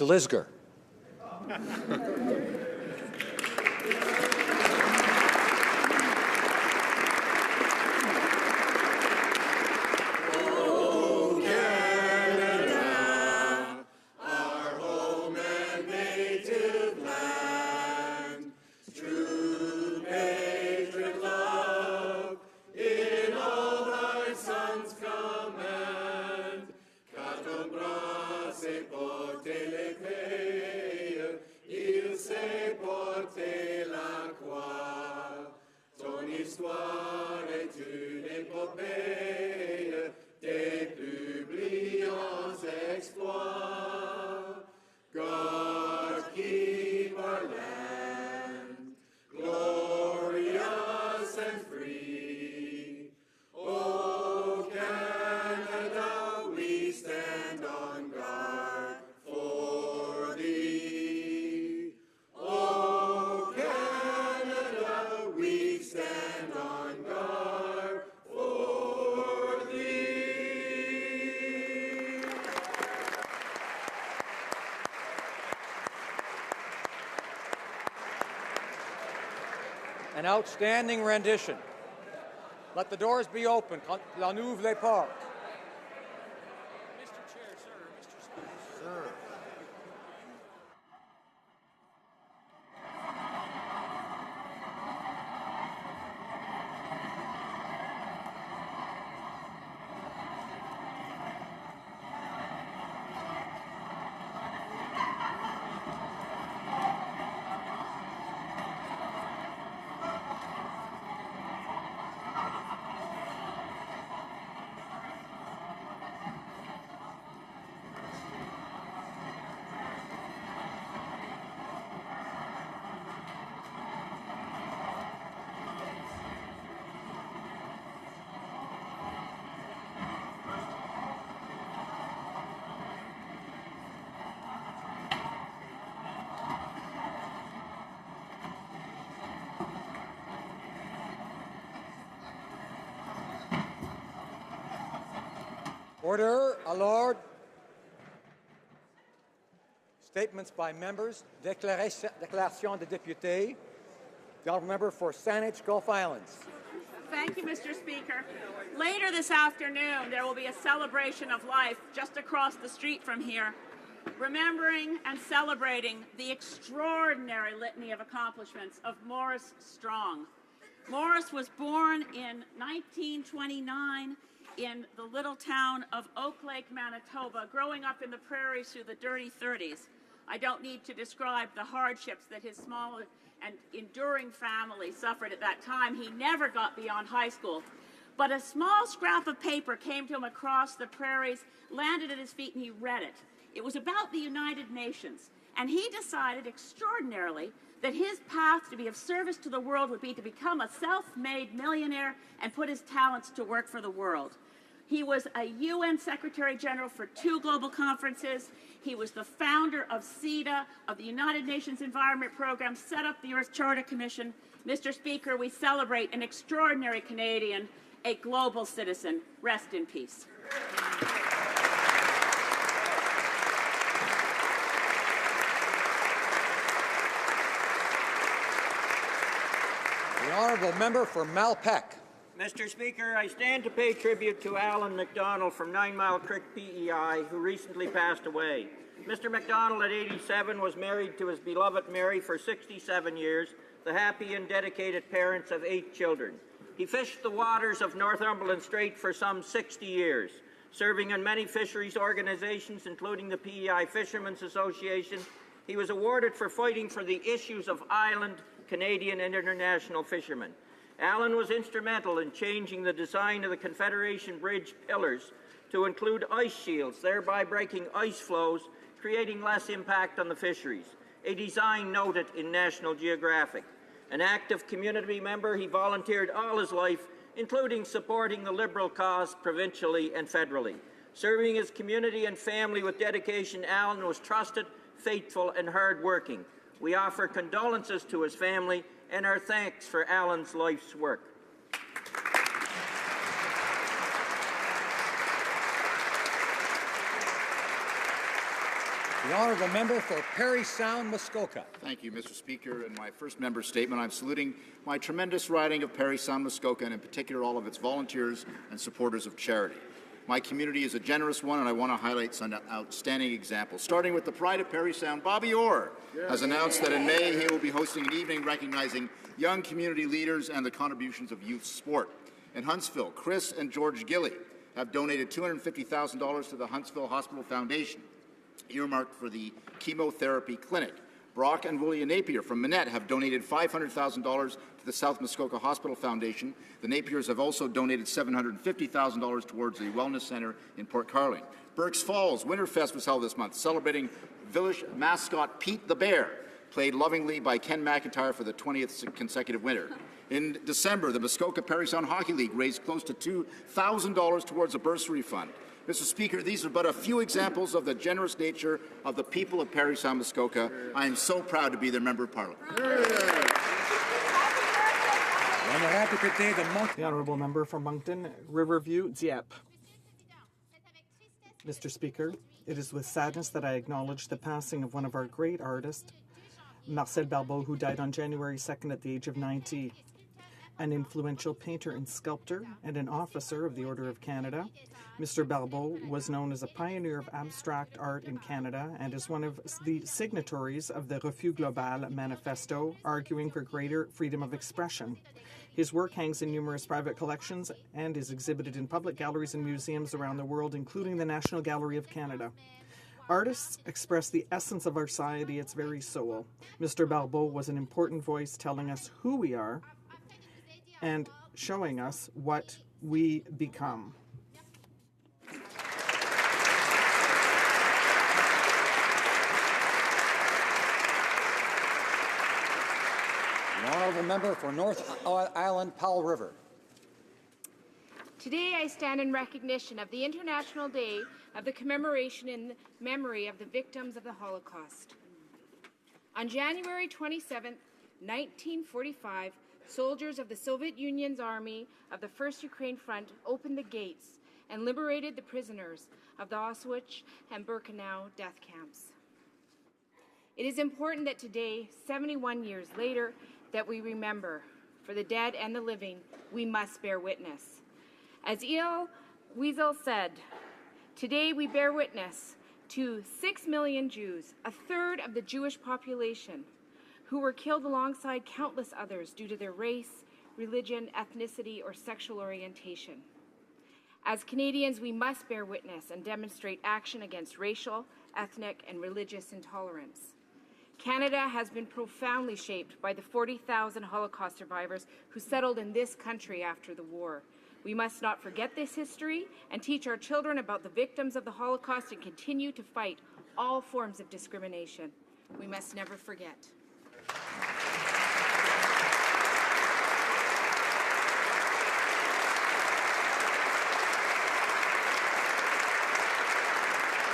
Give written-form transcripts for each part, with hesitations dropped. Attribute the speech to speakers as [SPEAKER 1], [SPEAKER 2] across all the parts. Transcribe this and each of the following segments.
[SPEAKER 1] Lisger. An outstanding rendition. Let the doors be open. On ouvre les portes.
[SPEAKER 2] Mr. Chair, sir, Mr. Speaker.
[SPEAKER 1] Sir. Order. Alors. Statements by members. Déclaration de députés. The honourable member for Saanich Gulf Islands.
[SPEAKER 3] Thank you, Mr. Speaker. Later this afternoon, there will be a celebration of life just across the street from here, remembering and celebrating the extraordinary litany of accomplishments of Morris Strong. Morris was born in 1929 in the little town of Oak Lake, Manitoba, growing up in the prairies through the dirty 30s. I don't need to describe the hardships that his small and enduring family suffered at that time. He never got beyond high school. But a small scrap of paper came to him across the prairies, landed at his feet, and he read it. It was about the United Nations. And he decided extraordinarily that his path to be of service to the world would be to become a self-made millionaire and put his talents to work for the world. He was a UN Secretary General for 2 global conferences. He was the founder of CEDA, of the United Nations Environment Program, set up the Earth Charter Commission. Mr. Speaker, we celebrate an extraordinary Canadian, a global citizen. Rest in peace.
[SPEAKER 1] The honourable member for Malpeque.
[SPEAKER 4] Mr. Speaker, I stand to pay tribute to Alan MacDonald from 9 Mile Creek, PEI, who recently passed away. Mr. MacDonald, at 87, was married to his beloved Mary for 67 years, the happy and dedicated parents of 8 children. He fished the waters of Northumberland Strait for some 60 years, serving in many fisheries organizations, including the PEI Fishermen's Association. He was awarded for fighting for the issues of island, Canadian, and international fishermen. Alan was instrumental in changing the design of the Confederation Bridge pillars to include ice shields, thereby breaking ice flows, creating less impact on the fisheries, a design noted in National Geographic. An active community member, he volunteered all his life, including supporting the Liberal cause provincially and federally. Serving his community and family with dedication, Alan was trusted, faithful, and hard-working. We offer condolences to his family and our thanks for Alan's life's work.
[SPEAKER 1] The honourable member for Parry Sound, Muskoka.
[SPEAKER 5] Thank you, Mr. Speaker. In my first member statement, I'm saluting my tremendous riding of Parry Sound, Muskoka, and in particular all of its volunteers and supporters of charity. My community is a generous one, and I want to highlight some outstanding examples. Starting with the pride of Parry Sound, Bobby Orr has announced that in May he will be hosting an evening recognizing young community leaders and the contributions of youth sport. In Huntsville, Chris and George Gilly have donated $250,000 to the Huntsville Hospital Foundation, earmarked for the chemotherapy clinic. Brock and William Napier from Manette have donated $500,000 to the South Muskoka Hospital Foundation. The Napiers have also donated $750,000 towards the Wellness Center in Port Carling. Burkes Falls Winterfest was held this month, celebrating village mascot Pete the Bear, played lovingly by Ken McIntyre for the 20th consecutive winter. In December, the Muskoka Parry Sound Hockey League raised close to $2,000 towards a bursary fund. Mr. Speaker, these are but a few examples of the generous nature of the people of Parry Sound, Muskoka. I am so proud to be their Member of Parliament.
[SPEAKER 2] The honourable member for Moncton, Riverview, Dieppe. Mr. Speaker, it is with sadness that I acknowledge the passing of one of our great artists, Marcel Barbeau, who died on January 2nd at the age of 90. An influential painter and sculptor and an officer of the Order of Canada, Mr. Barbeau was known as a pioneer of abstract art in Canada and is one of the signatories of the Refus Global manifesto, arguing for greater freedom of expression. His work hangs in numerous private collections and is exhibited in public galleries and museums around the world, including the National Gallery of Canada. Artists express the essence of our society, its very soul. Mr. Barbeau was an important voice telling us who we are and showing us what we become.
[SPEAKER 1] The honourable member for North Island, Powell River.
[SPEAKER 6] Today I stand in recognition of the International Day of the commemoration in memory of the victims of the Holocaust. On January 27, 1945, soldiers of the Soviet Union's Army of the First Ukraine Front opened the gates and liberated the prisoners of the Auschwitz and Birkenau death camps. It is important that today, 71 years later, that we remember, for the dead and the living, we must bear witness. As Elie Wiesel said, today we bear witness to 6 million Jews, a third of the Jewish population, who were killed alongside countless others due to their race, religion, ethnicity, or sexual orientation. As Canadians, we must bear witness and demonstrate action against racial, ethnic, and religious intolerance. Canada has been profoundly shaped by the 40,000 Holocaust survivors who settled in this country after the war. We must not forget this history and teach our children about the victims of the Holocaust and continue to fight all forms of discrimination. We must never forget.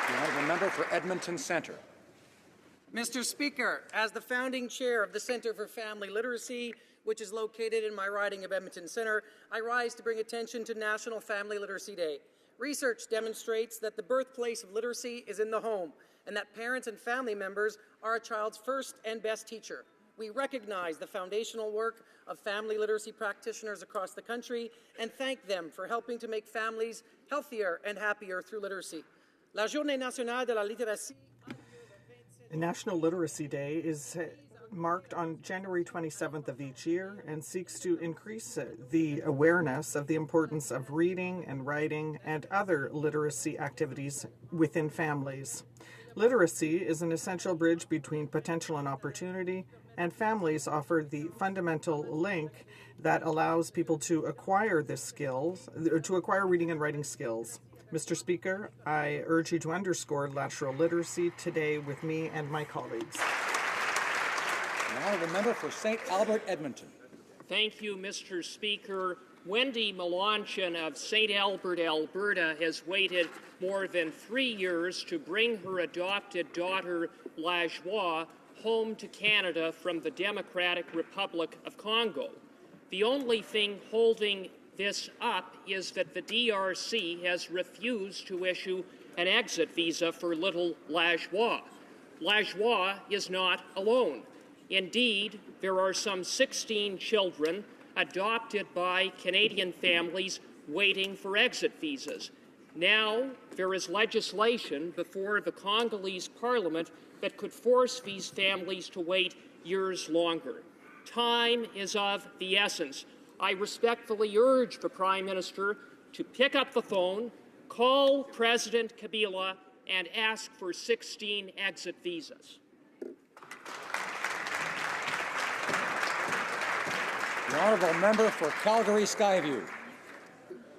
[SPEAKER 1] The honourable member for Edmonton Centre.
[SPEAKER 7] Mr. Speaker, as the founding chair of the Centre for Family Literacy, which is located in my riding of Edmonton Centre, I rise to bring attention to National Family Literacy Day. Research demonstrates that the birthplace of literacy is in the home, and that parents and family members are a child's first and best teacher. We recognize the foundational work of family literacy practitioners across the country and thank them for helping to make families healthier and happier through literacy. La Journée Nationale de la Littératie.
[SPEAKER 2] National Literacy Day is marked on January 27th of each year and seeks to increase the awareness of the importance of reading and writing and other literacy activities within families. Literacy is an essential bridge between potential and opportunity, and families offer the fundamental link that allows people to acquire reading and writing skills. Mr. Speaker, I urge you to underscore lateral literacy today with me and my colleagues.
[SPEAKER 1] The honourable member for St. Albert, Edmonton.
[SPEAKER 8] Thank you, Mr. Speaker. Wendy Melanchon of St. Albert, Alberta, has waited more than 3 years to bring her adopted daughter, Lajoie, home to Canada from the Democratic Republic of Congo. The only thing holding this up is that the DRC has refused to issue an exit visa for little Lajoie. Lajoie is not alone. Indeed, there are some 16 children adopted by Canadian families waiting for exit visas. Now, there is legislation before the Congolese Parliament that could force these families to wait years longer. Time is of the essence. I respectfully urge the Prime Minister to pick up the phone, call President Kabila, and ask for 16 exit visas.
[SPEAKER 1] The honourable member for Calgary Skyview.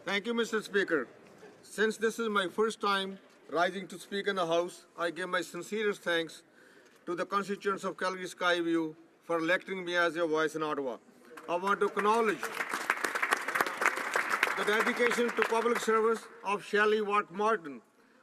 [SPEAKER 9] Thank you, Mr. Speaker. Since this is my first time rising to speak in the House, I give my sincerest thanks to the constituents of Calgary Skyview for electing me as your voice in Ottawa. I want to acknowledge the dedication to public service of Shelley Watt Martin,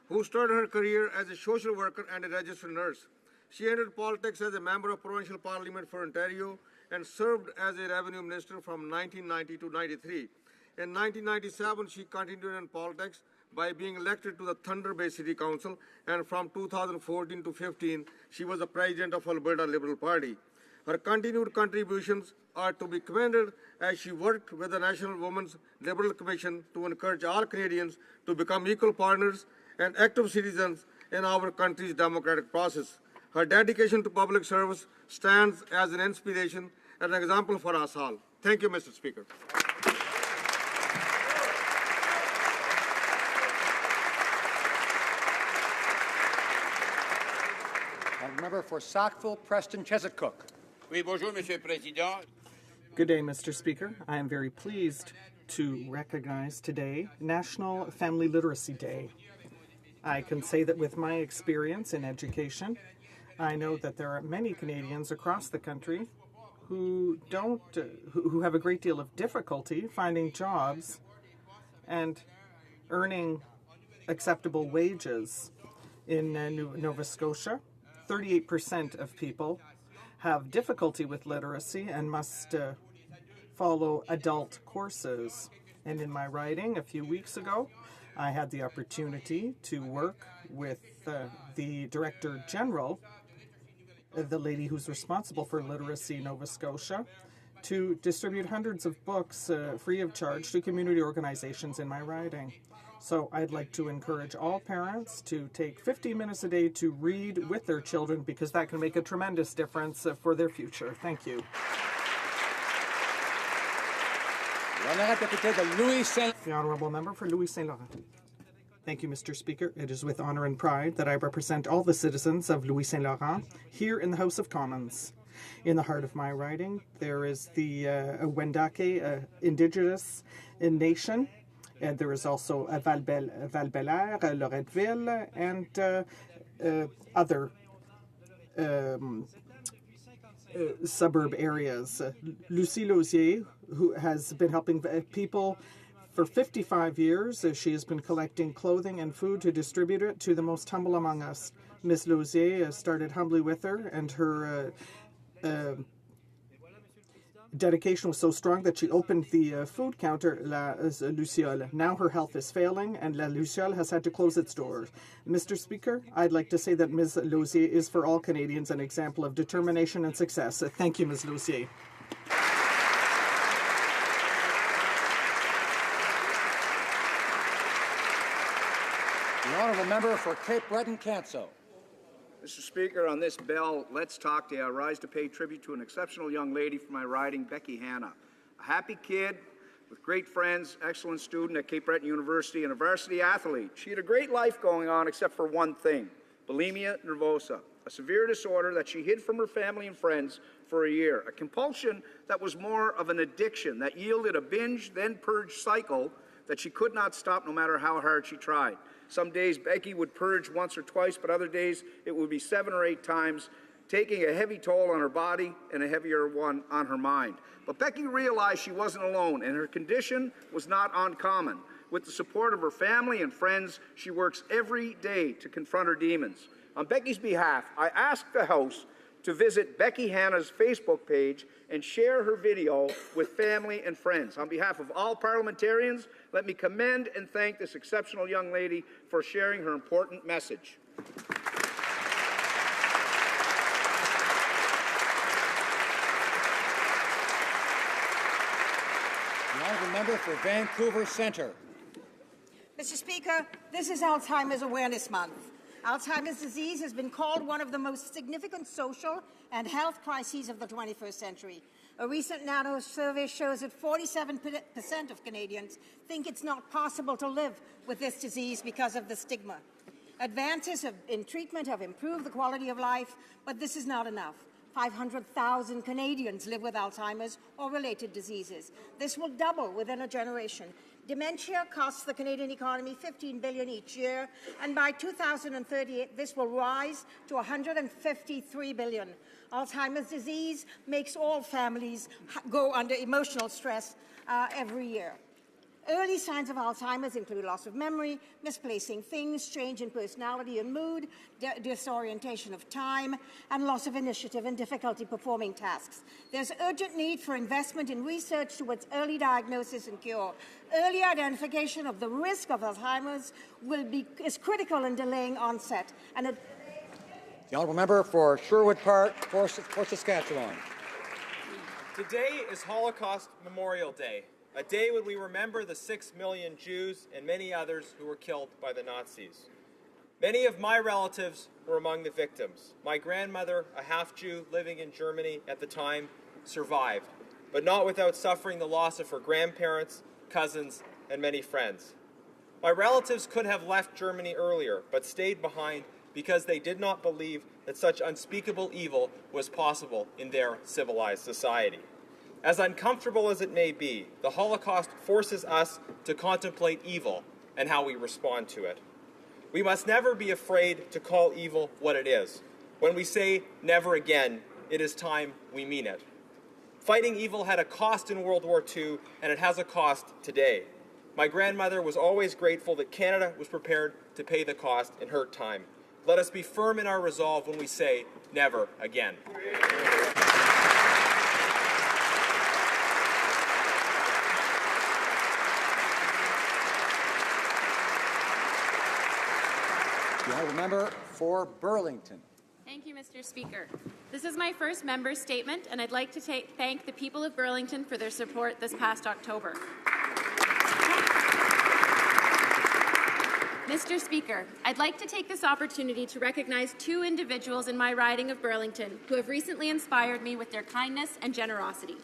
[SPEAKER 9] who started her career as a social worker and a registered nurse. She entered politics as a member of Provincial Parliament for Ontario and served as a revenue minister from 1990 to 93. In 1997, she continued in politics by being elected to the Thunder Bay City Council, and from 2014 to 15, she was the president of Alberta Liberal Party. Her continued contributions are to be commended as she worked with the National Women's Liberal Commission to encourage all Canadians to become equal partners and active citizens in our country's democratic process. Her dedication to public service stands as an inspiration and an example for us all. Thank you, Mr. Speaker.
[SPEAKER 1] Member for Sackville, Preston, Chesapeake.
[SPEAKER 10] Oui, bonjour, Monsieur le Président.
[SPEAKER 2] Good day, Mr. Speaker. I am very pleased to recognize today National Family Literacy Day. I can say that with my experience in education, I know that there are many Canadians across the country who have a great deal of difficulty finding jobs and earning acceptable wages. In Nova Scotia, 38% of people have difficulty with literacy and must follow adult courses. And in my riding a few weeks ago, I had the opportunity to work with the Director General, the lady who's responsible for literacy in Nova Scotia, to distribute hundreds of books free of charge to community organizations in my riding. So I'd like to encourage all parents to take 15 minutes a day to read with their children, because that can make a tremendous difference for their future. Thank you. The Honourable Member for Louis Saint Laurent. Thank you, Mr. Speaker. It is with honour and pride that I represent all the citizens of Louis Saint Laurent here in the House of Commons. In the heart of my riding, there is the Wendake Indigenous nation, and there is also Val-Belair, Loretteville, and other suburb areas. Lucie Lausier, who has been helping people for 55 years, she has been collecting clothing and food to distribute it to the most humble among us. Ms. Lausier started humbly with her, and her dedication was so strong that she opened the food counter, La Luciole. Now her health is failing, and La Luciole has had to close its doors. Mr. Speaker, I'd like to say that Ms. Lausier is for all Canadians an example of determination and success. Thank you, Ms. Lausier.
[SPEAKER 1] The honourable member for Cape Breton-Canso.
[SPEAKER 11] Mr. Speaker, on this bill, Let's Talk Day, I rise to pay tribute to an exceptional young lady from my riding, Becky Hanna. A happy kid with great friends, excellent student at Cape Breton University, and a varsity athlete. She had a great life going on except for one thing, bulimia nervosa, a severe disorder that she hid from her family and friends for a year, a compulsion that was more of an addiction that yielded a binge, then purge cycle that she could not stop no matter how hard she tried. Some days Becky would purge once or twice, but other days it would be 7 or 8 times, taking a heavy toll on her body and a heavier one on her mind. But Becky realized she wasn't alone, and her condition was not uncommon. With the support of her family and friends, she works every day to confront her demons. On Becky's behalf, I ask the House to visit Becky Hanna's Facebook page and share her video with family and friends. On behalf of all parliamentarians, let me commend and thank this exceptional young lady for sharing her important message.
[SPEAKER 1] for Vancouver Centre.
[SPEAKER 12] Mr. Speaker, this is Alzheimer's Awareness Month. Alzheimer's disease has been called one of the most significant social and health crises of the 21st century. A recent NANO survey shows that 47% of Canadians think it's not possible to live with this disease because of the stigma. Advances in treatment have improved the quality of life, but this is not enough. 500,000 Canadians live with Alzheimer's or related diseases. This will double within a generation. Dementia costs the Canadian economy $15 billion each year, and by 2038, this will rise to $153 billion. Alzheimer's disease makes all families go under emotional stress every year. Early signs of Alzheimer's include loss of memory, misplacing things, change in personality and mood, disorientation of time, and loss of initiative and difficulty performing tasks. There's urgent need for investment in research towards early diagnosis and cure. Early identification of the risk of Alzheimer's is critical in delaying onset. And
[SPEAKER 1] the honourable member for Sherwood Park, Fort Saskatchewan.
[SPEAKER 13] Today is Holocaust Memorial Day, a day when we remember the 6 million Jews and many others who were killed by the Nazis. Many of my relatives were among the victims. My grandmother, a half-Jew living in Germany at the time, survived, but not without suffering the loss of her grandparents, cousins, and many friends. My relatives could have left Germany earlier, but stayed behind because they did not believe that such unspeakable evil was possible in their civilized society. As uncomfortable as it may be, the Holocaust forces us to contemplate evil and how we respond to it. We must never be afraid to call evil what it is. When we say never again, it is time we mean it. Fighting evil had a cost in World War II, and it has a cost today. My grandmother was always grateful that Canada was prepared to pay the cost in her time. Let us be firm in our resolve when we say never again.
[SPEAKER 1] The honourable member for Burlington.
[SPEAKER 14] Thank you, Mr. Speaker. This is my first member statement, and I'd like to thank the people of Burlington for their support this past October. Mr. Speaker, I'd like to take this opportunity to recognize two individuals in my riding of Burlington who have recently inspired me with their kindness and generosity.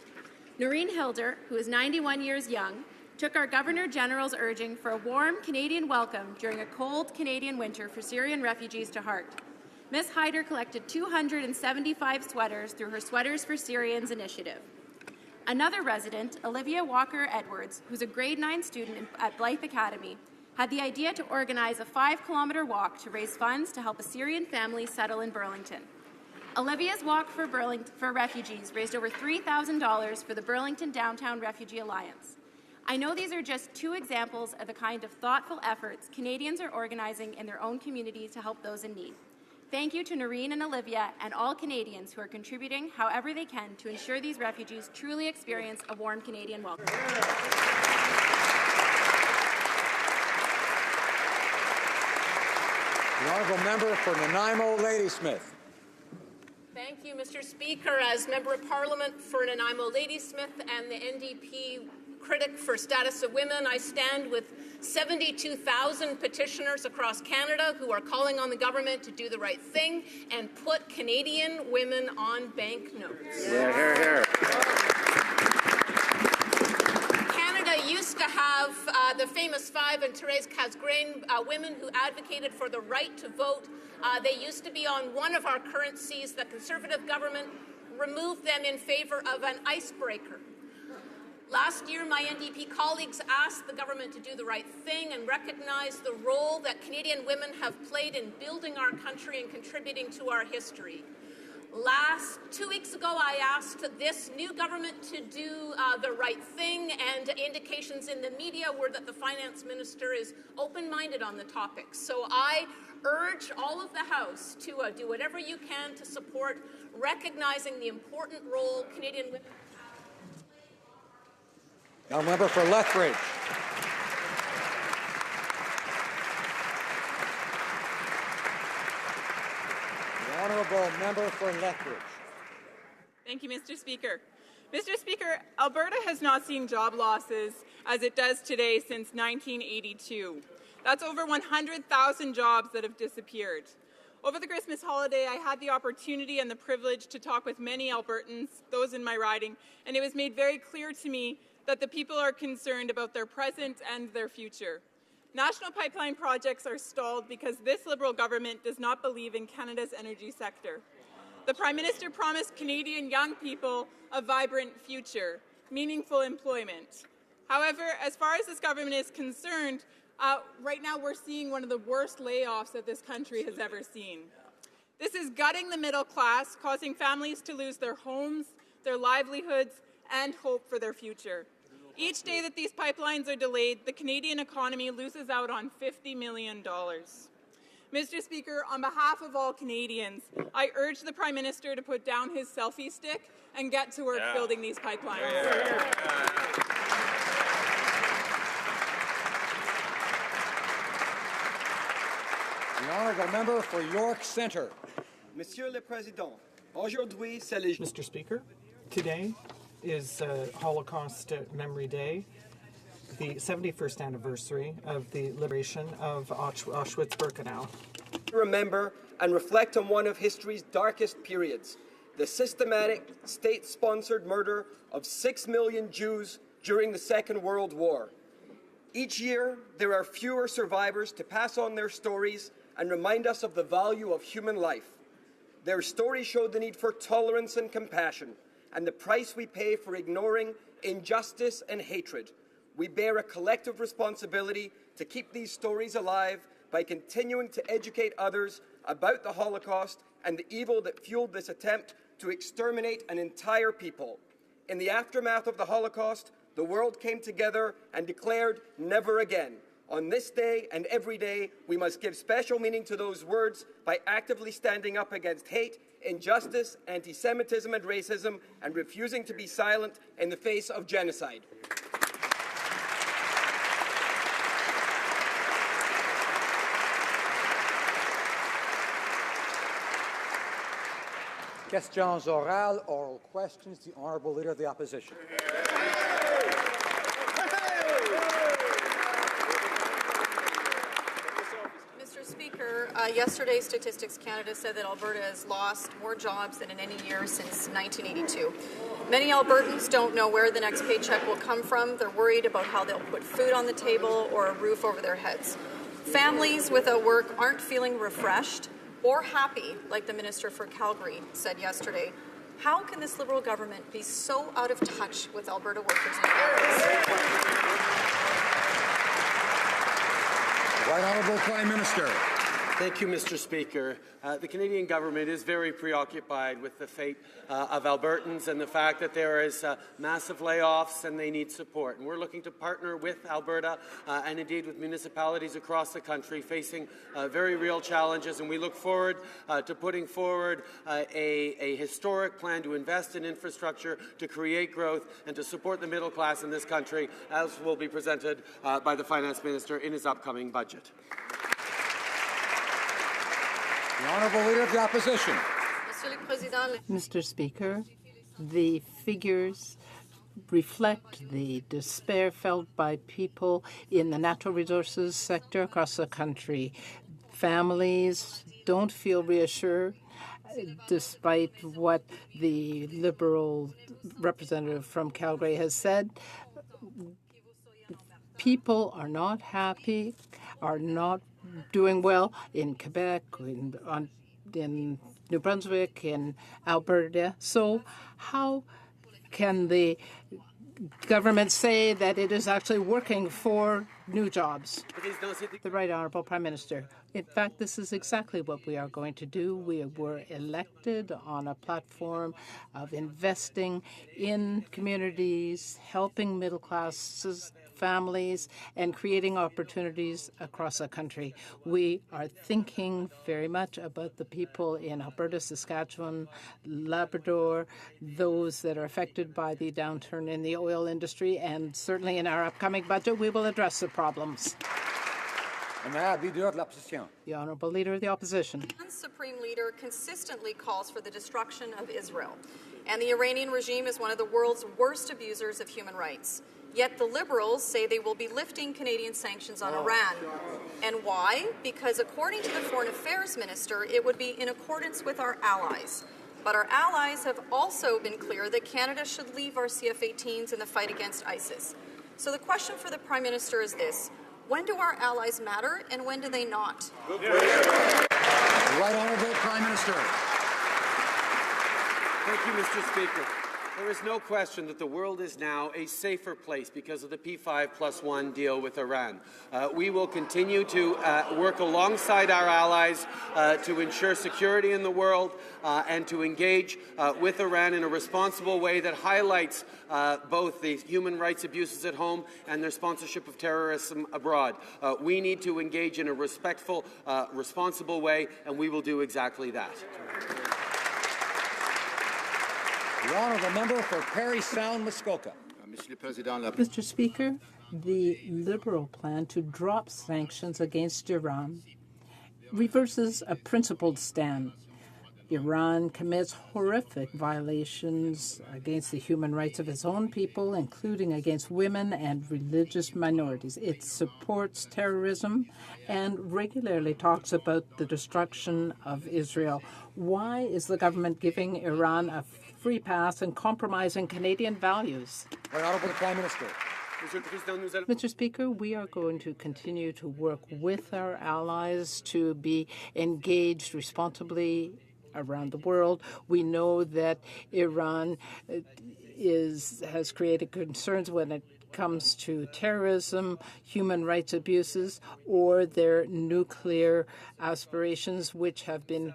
[SPEAKER 14] Noreen Hilder, who is 91 years young, took our Governor-General's urging for a warm Canadian welcome during a cold Canadian winter for Syrian refugees to heart. Ms. Hyder collected 275 sweaters through her Sweaters for Syrians initiative. Another resident, Olivia Walker-Edwards, who's a grade 9 student at Blythe Academy, had the idea to organize a 5-kilometre walk to raise funds to help a Syrian family settle in Burlington. Olivia's Walk for Refugees raised over $3,000 for the Burlington Downtown Refugee Alliance. I know these are just two examples of the kind of thoughtful efforts Canadians are organizing in their own communities to help those in need. Thank you to Noreen and Olivia and all Canadians who are contributing however they can to ensure these refugees truly experience a warm Canadian welcome.
[SPEAKER 1] The honourable member for Nanaimo Ladysmith.
[SPEAKER 15] Thank you, Mr. Speaker. As Member of Parliament for Nanaimo Ladysmith and the NDP critic for status of women, I stand with 72,000 petitioners across Canada who are calling on the government to do the right thing and put Canadian women on banknotes.
[SPEAKER 11] Yeah, hear, hear.
[SPEAKER 15] Canada used to have the famous five and Therese Casgrain women who advocated for the right to vote. They used to be on one of our currencies. The Conservative government removed them in favor of an icebreaker. Last year, my NDP colleagues asked the government to do the right thing and recognize the role that Canadian women have played in building our country and contributing to our history. 2 weeks ago, I asked this new government to do the right thing, and indications in the media were that the finance minister is open-minded on the topic. So I urge all of the House to do whatever you can to support recognizing the important role Canadian women have.
[SPEAKER 1] Now, member for Lethbridge. The honourable member for Lethbridge.
[SPEAKER 16] Thank you, Mr. Speaker. Mr. Speaker, Alberta has not seen job losses as it does today since 1982. That's over 100,000 jobs that have disappeared. Over the Christmas holiday, I had the opportunity and the privilege to talk with many Albertans, those in my riding, and it was made very clear to me that the people are concerned about their present and their future. National pipeline projects are stalled because this Liberal government does not believe in Canada's energy sector. The Prime Minister promised Canadian young people a vibrant future, meaningful employment. However, as far as this government is concerned, right now we're seeing one of the worst layoffs that this country has ever seen. This is gutting the middle class, causing families to lose their homes, their livelihoods, and hope for their future. Each day that these pipelines are delayed, the Canadian economy loses out on $50 million. Mr. Speaker, on behalf of all Canadians, I urge the Prime Minister to put down his selfie stick and get to work building these pipelines.
[SPEAKER 1] The honourable member for York Centre.
[SPEAKER 17] Monsieur le Président, aujourd'hui c'est le...
[SPEAKER 2] Mr. Speaker, today is Holocaust Memory Day, the 71st anniversary of the liberation of Auschwitz-Birkenau.
[SPEAKER 17] Remember and reflect on one of history's darkest periods, the systematic, state-sponsored murder of 6 million Jews during the Second World War. Each year, there are fewer survivors to pass on their stories and remind us of the value of human life. Their stories show the need for tolerance and compassion, and the price we pay for ignoring injustice and hatred. We bear a collective responsibility to keep these stories alive by continuing to educate others about the Holocaust and the evil that fueled this attempt to exterminate an entire people. In the aftermath of the Holocaust, the world came together and declared never again. On this day and every day, we must give special meaning to those words by actively standing up against hate, injustice, anti-Semitism and racism, and refusing to be silent in the face of genocide.
[SPEAKER 1] Questions orales, oral questions. The honourable leader of the opposition.
[SPEAKER 18] Mr. Speaker, yesterday Statistics Canada said that Alberta has lost more jobs than in any year since 1982. Many Albertans don't know where the next paycheck will come from. They're worried about how they'll put food on the table or a roof over their heads. Families without work aren't feeling refreshed or happy, like the Minister for Calgary said yesterday. How can this Liberal government be so out of touch with Alberta workers and families?
[SPEAKER 1] Right Honourable Prime Minister.
[SPEAKER 19] Thank you, Mr. Speaker. The Canadian government is very preoccupied with the fate of Albertans and the fact that there is massive layoffs and they need support. And we're looking to partner with Alberta and indeed with municipalities across the country facing very real challenges. And we look forward to putting forward a historic plan to invest in infrastructure, to create growth and to support the middle class in this country, as will be presented by the Finance Minister in his upcoming budget.
[SPEAKER 1] The Honourable Leader of the Opposition.
[SPEAKER 20] Mr. Speaker, the figures reflect the despair felt by people in the natural resources sector across the country. Families don't feel reassured despite what the Liberal representative from Calgary has said. People are not happy, are not doing well in Quebec, in New Brunswick, in Alberta. So how can the government say that it is actually working for new jobs? The Right Honourable Prime Minister. In fact, this is exactly what we are going to do. We were elected on a platform of investing in communities, helping middle classes, families, and creating opportunities across the country. We are thinking very much about the people in Alberta, Saskatchewan, Labrador, those that are affected by the downturn in the oil industry, and certainly in our upcoming budget, we will address the problems. The Honourable Leader of the Opposition.
[SPEAKER 18] The Supreme Leader consistently calls for the destruction of Israel, and the Iranian regime is one of the world's worst abusers of human rights. Yet the Liberals say they will be lifting Canadian sanctions on Iran. And why? Because according to the Foreign Affairs Minister, it would be in accordance with our allies. But our allies have also been clear that Canada should leave our CF-18s in the fight against ISIS. So the question for the Prime Minister is this: when do our allies matter and when do they not?
[SPEAKER 1] Right Honourable Prime Minister.
[SPEAKER 19] Thank you, Mr. Speaker. There is no question that the world is now a safer place because of the P5+1 deal with Iran. We will continue to work alongside our allies to ensure security in the world and to engage with Iran in a responsible way that highlights both the human rights abuses at home and their sponsorship of terrorism abroad. We need to engage in a respectful, responsible way, and we will do exactly that.
[SPEAKER 1] The honourable member for Parry Sound, Muskoka.
[SPEAKER 20] Mr. Speaker, the Liberal plan to drop sanctions against Iran reverses a principled stand. Iran commits horrific violations against the human rights of its own people, including against women and religious minorities. It supports terrorism and regularly talks about the destruction of Israel. Why is the government giving Iran a free pass and compromising Canadian values?
[SPEAKER 1] Honourable Prime Minister.
[SPEAKER 20] Mr. Speaker, we are going to continue to work with our allies to be engaged responsibly around the world. We know that Iran has created concerns when it comes to terrorism, human rights abuses, or their nuclear aspirations, which have been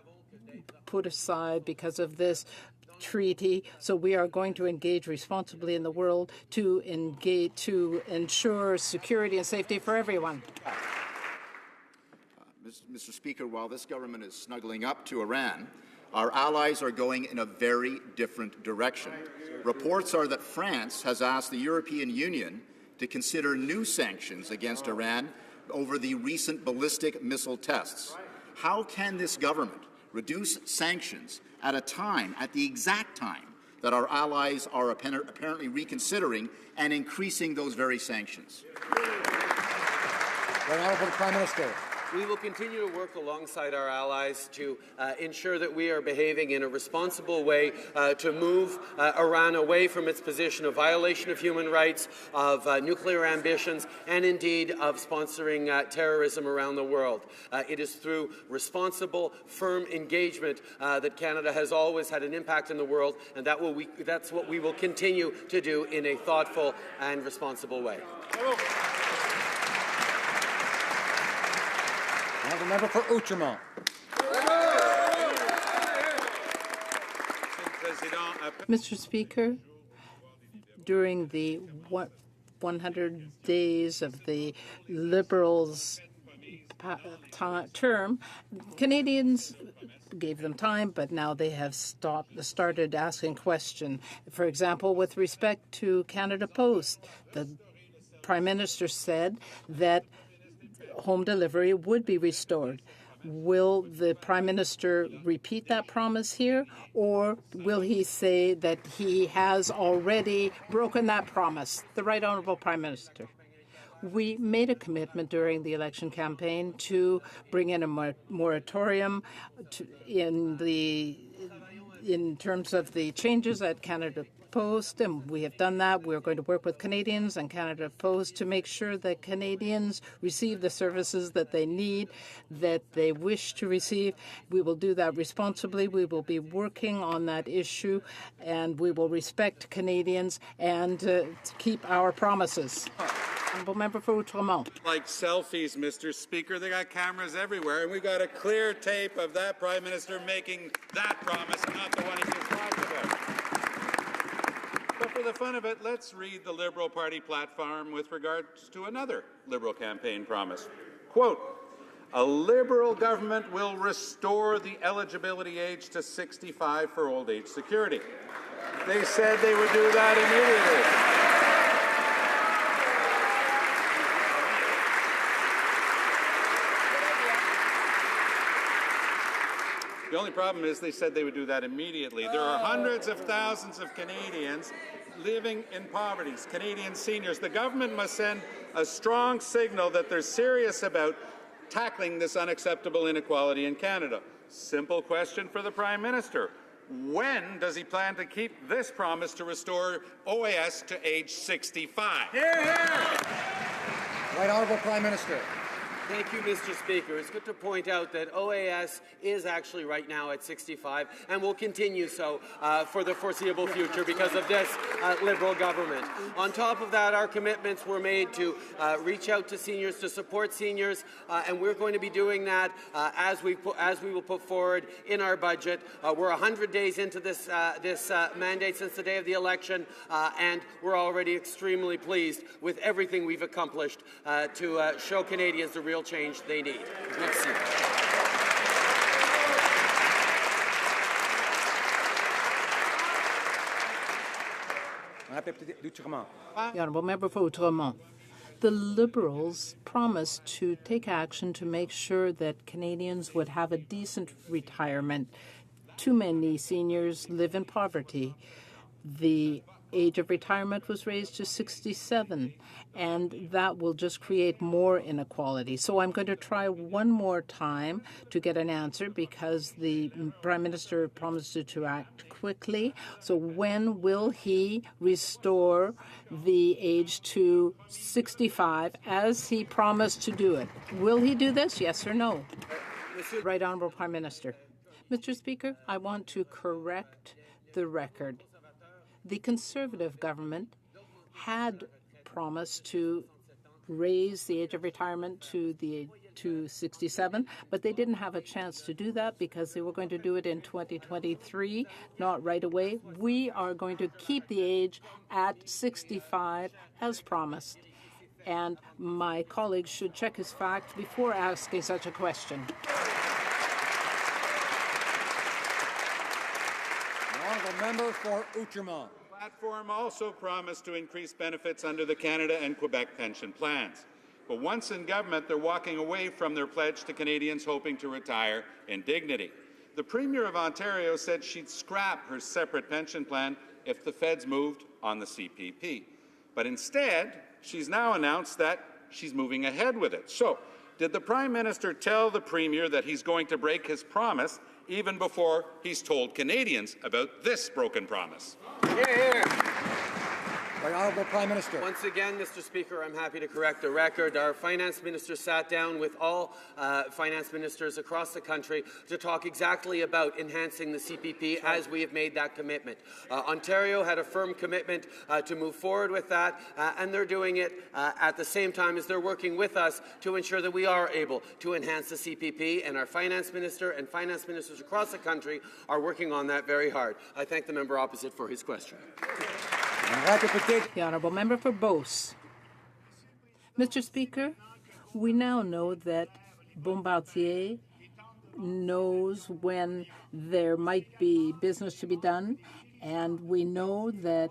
[SPEAKER 20] put aside because of this treaty. So we are going to engage responsibly in the world to ensure security and safety for everyone.
[SPEAKER 5] Mr. Speaker, while this government is snuggling up to Iran, our allies are going in a very different direction. Reports are that France has asked the European Union to consider new sanctions against Iran over the recent ballistic missile tests. How can this government reduce sanctions at the exact time, that our allies are apparently reconsidering and increasing those very sanctions?
[SPEAKER 1] The Honourable Prime Minister.
[SPEAKER 19] We will continue to work alongside our allies to ensure that we are behaving in a responsible way to move Iran away from its position of violation of human rights, of nuclear ambitions, and indeed of sponsoring terrorism around the world. It is through responsible, firm engagement that Canada has always had an impact in the world, and that's what we will continue to do in a thoughtful and responsible way.
[SPEAKER 1] The member for Outremont.
[SPEAKER 20] Mr. Speaker, during the 100 days of the Liberals' term, Canadians gave them time, but now they have started asking questions. For example, with respect to Canada Post, the Prime Minister said that home delivery would be restored. Will the Prime Minister repeat that promise here, or will he say that he has already broken that promise? The Right Honourable Prime Minister. We made a commitment during the election campaign to bring in a moratorium in terms of the changes at Canada Post, and we have done that. We're going to work with Canadians and Canada Post to make sure that Canadians receive the services that they need, that they wish to receive. We will do that responsibly. We will be working on that issue, and we will respect Canadians and keep our promises. Honourable member for Outremont.
[SPEAKER 21] Like selfies, Mr. Speaker, they got cameras everywhere, and we've got a clear tape of that Prime Minister making that promise, not the one he just talked about. But for the fun of it, let's read the Liberal Party platform with regards to another Liberal campaign promise. Quote, a Liberal government will restore the eligibility age to 65 for old age security. They said they would do that immediately. The only problem is they said they would do that immediately. There are hundreds of thousands of Canadians living in poverty, Canadian seniors. The government must send a strong signal that they're serious about tackling this unacceptable inequality in Canada. Simple question for the Prime Minister. When does he plan to keep this promise to restore OAS to age 65?
[SPEAKER 1] Right Honourable Prime Minister.
[SPEAKER 19] Thank you, Mr. Speaker. It's good to point out that OAS is actually right now at 65 and will continue so for the foreseeable future because of this Liberal government. On top of that, our commitments were made to reach out to seniors, to support seniors, and we're going to be doing that as we will put forward in our budget. We're 100 days into this mandate since the day of the election, and we're already extremely pleased with everything we've accomplished to show Canadians the real change they need. Merci.
[SPEAKER 20] The Honourable Member for Outremont. The Liberals promised to take action to make sure that Canadians would have a decent retirement. Too many seniors live in poverty. The age of retirement was raised to 67, and that will just create more inequality. So I'm going to try one more time to get an answer because the Prime Minister promised to act quickly. So when will he restore the age to 65 as he promised to do it? Will he do this, yes or no? Right Honourable Prime Minister. Mr. Speaker, I want to correct the record. The Conservative government had promised to raise the age of retirement to 67, but they didn't have a chance to do that because they were going to do it in 2023, not right away. We are going to keep the age at 65 as promised. And my colleague should check his facts before asking such a question.
[SPEAKER 1] Member for Outremont.
[SPEAKER 21] The platform also promised to increase benefits under the Canada and Quebec pension plans. But once in government, they're walking away from their pledge to Canadians hoping to retire in dignity. The Premier of Ontario said she'd scrap her separate pension plan if the feds moved on the CPP. But instead, she's now announced that she's moving ahead with it. So, did the Prime Minister tell the Premier that he's going to break his promise even before he's told Canadians about this broken promise?
[SPEAKER 1] Right Honourable Prime Minister.
[SPEAKER 19] Once again, Mr. Speaker, I'm happy to correct the record. Our finance minister sat down with all finance ministers across the country to talk exactly about enhancing the CPP as we have made that commitment. Ontario had a firm commitment to move forward with that, and they're doing it at the same time as they're working with us to ensure that we are able to enhance the CPP, and our finance minister and finance ministers across the country are working on that very hard. I thank the member opposite for his question.
[SPEAKER 20] The Honourable Member for Beauce. Mr. Speaker, we now know that Bombardier knows when there might be business to be done, and we know that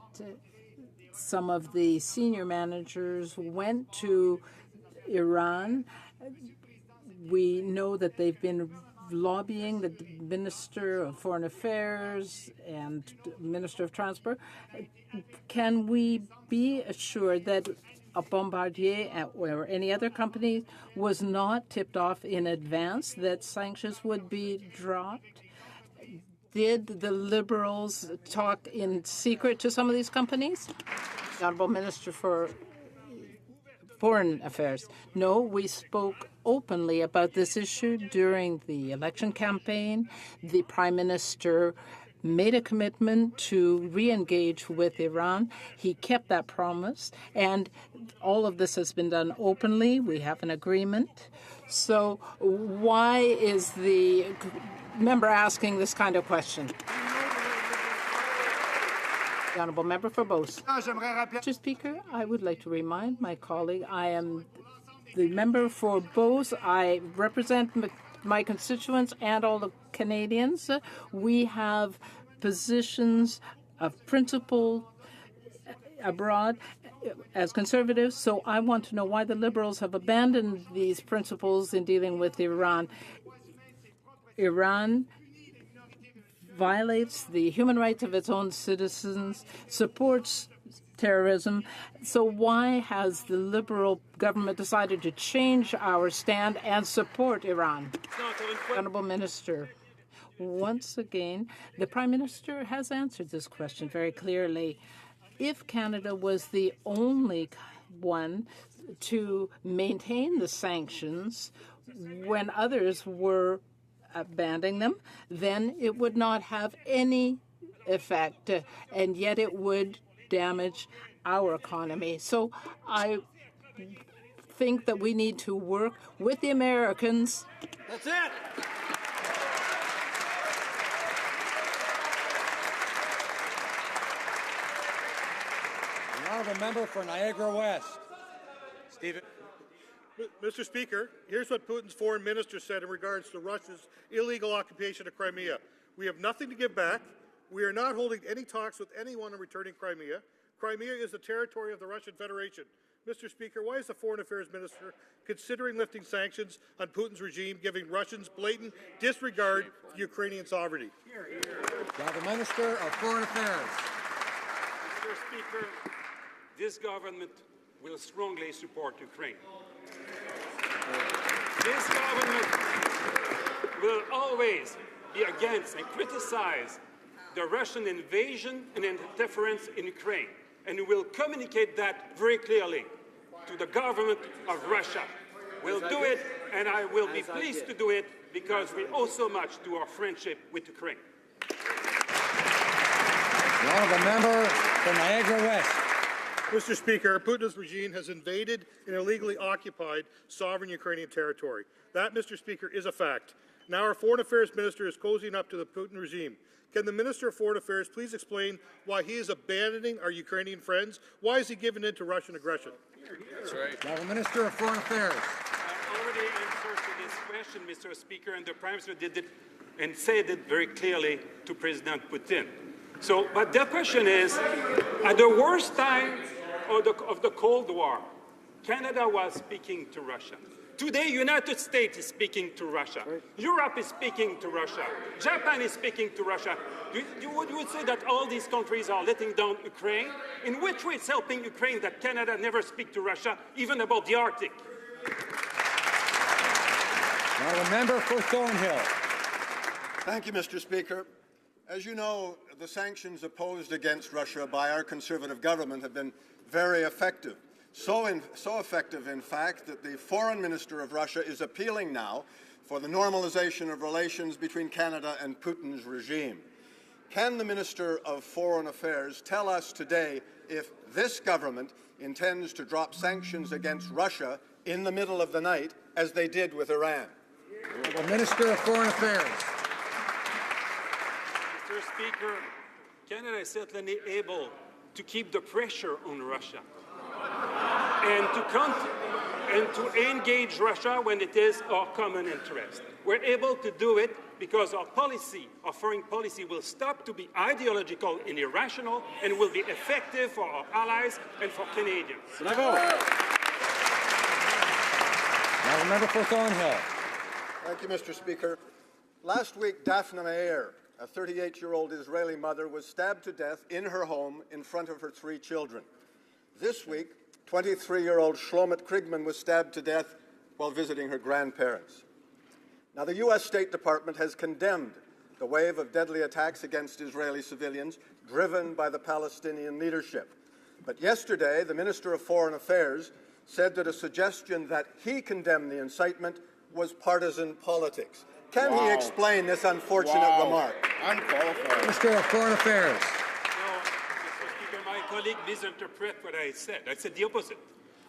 [SPEAKER 20] some of the senior managers went to Iran. We know that they've been lobbying the Minister of Foreign Affairs and Minister of Transport. Can we be assured that a Bombardier or any other company was not tipped off in advance that sanctions would be dropped? Did the Liberals talk in secret to some of these companies? The Honourable Minister for Foreign Affairs. No, we spoke openly about this issue during the election campaign. The Prime Minister made a commitment to re-engage with Iran. He kept that promise, and all of this has been done openly. We have an agreement. So why is the member asking this kind of question? The Honourable Member for Beauce. Mr. Speaker, I would like to remind my colleague I am the member for Beauce. I represent my constituents and all the Canadians. We have positions of principle abroad as Conservatives, so I want to know why the Liberals have abandoned these principles in dealing with Iran. Iran violates the human rights of its own citizens, supports terrorism. So why has the Liberal government decided to change our stand and support Iran? Honourable Minister, once again, the Prime Minister has answered this question very clearly. If Canada was the only one to maintain the sanctions when others were abandoning them, then it would not have any effect, and yet it would damage our economy. So I think that we need to work with the Americans.
[SPEAKER 13] That's it.
[SPEAKER 1] The honourable member for Niagara West.
[SPEAKER 3] Stephen. Mr. Speaker, here's what Putin's foreign minister said in regards to Russia's illegal occupation of Crimea. We have nothing to give back. We are not holding any talks with anyone on returning Crimea. Crimea is the territory of the Russian Federation. Mr. Speaker, why is the Foreign Affairs Minister considering lifting sanctions on Putin's regime, giving Russians blatant disregard for Ukrainian sovereignty?
[SPEAKER 1] The Minister of Foreign Affairs.
[SPEAKER 22] Mr. Speaker, this government will strongly support Ukraine. This government will always be against and criticize the Russian invasion and interference in Ukraine, and we will communicate that very clearly to the government of Russia. We'll do it, and I will be pleased to do it because we owe so much to our friendship with Ukraine.
[SPEAKER 1] The honourable member for Niagara West.
[SPEAKER 3] Mr. Speaker, Putin's regime has invaded and illegally occupied sovereign Ukrainian territory. That, Mr. Speaker, is a fact. Now our Foreign Affairs Minister is cozying up to the Putin regime. Can the Minister of Foreign Affairs please explain why he is abandoning our Ukrainian friends? Why is he giving in to Russian aggression?
[SPEAKER 22] That's right.
[SPEAKER 1] Now the Minister of Foreign Affairs.
[SPEAKER 22] I already answered to this question, Mr. Speaker, and the Prime Minister did it and said it very clearly to President Putin. So, but the question is, at the worst time of the Cold War, Canada was speaking to Russia. Today, United States is speaking to Russia. Europe is speaking to Russia. Japan is speaking to Russia. You would say that all these countries are letting down Ukraine? In which way it's helping Ukraine that Canada never speak to Russia, even about the Arctic?
[SPEAKER 1] Now the member for Thornhill.
[SPEAKER 23] Thank you, Mr. Speaker. As you know, the sanctions opposed against Russia by our Conservative government have been very effective. So effective, in fact, that the Foreign Minister of Russia is appealing now for the normalization of relations between Canada and Putin's regime. Can the Minister of Foreign Affairs tell us today if this government intends to drop sanctions against Russia in the middle of the night, as they did with Iran?
[SPEAKER 1] The Minister of Foreign Affairs.
[SPEAKER 22] Mr. Speaker, Canada is certainly able to keep the pressure on Russia and to engage Russia when it is our common interest. We're able to do it because our policy, our foreign policy, will stop to be ideological and irrational and will be effective for our allies and for Canadians.
[SPEAKER 1] Now the member for Thornhill.
[SPEAKER 23] Thank you, Mr. Speaker. Last week, Daphne Meir, a 38-year-old Israeli mother, was stabbed to death in her home in front of her 3 children. This week, 23-year-old Shlomit Krigman was stabbed to death while visiting her grandparents. Now, the U.S. State Department has condemned the wave of deadly attacks against Israeli civilians driven by the Palestinian leadership. But yesterday, the Minister of Foreign Affairs said that a suggestion that he condemn the incitement was partisan politics. Can he explain this unfortunate remark? Unqualified.
[SPEAKER 1] Minister of Foreign Affairs.
[SPEAKER 22] Mr. Speaker, my colleague misinterpreted what I said. I said the opposite.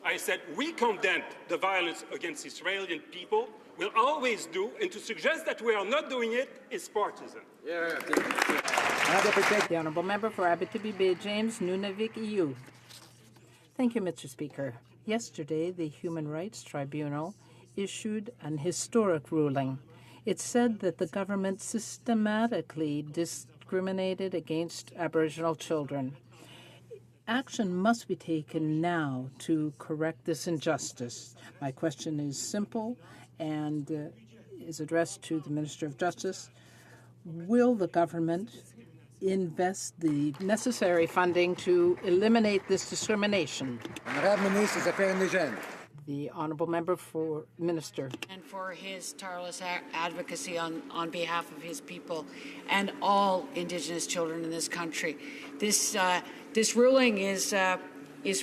[SPEAKER 22] I said we condemn the violence against Israeli people. We'll always do, and to suggest that we are not doing it is partisan.
[SPEAKER 20] The Honourable Member for Abitibi Bay James, Nunavik EU. Thank you, Mr. Speaker. Yesterday, the Human Rights Tribunal issued an historic ruling. It said that the government systematically discriminated against Aboriginal children. Action must be taken now to correct this injustice. My question is simple and is addressed to the Minister of Justice. will the government invest the necessary funding to eliminate this discrimination?
[SPEAKER 1] Honorable Ministre des Affaires indigènes.
[SPEAKER 20] The honourable member for Minister.
[SPEAKER 4] And for his tireless advocacy on behalf of his people and all Indigenous children in this country. This ruling is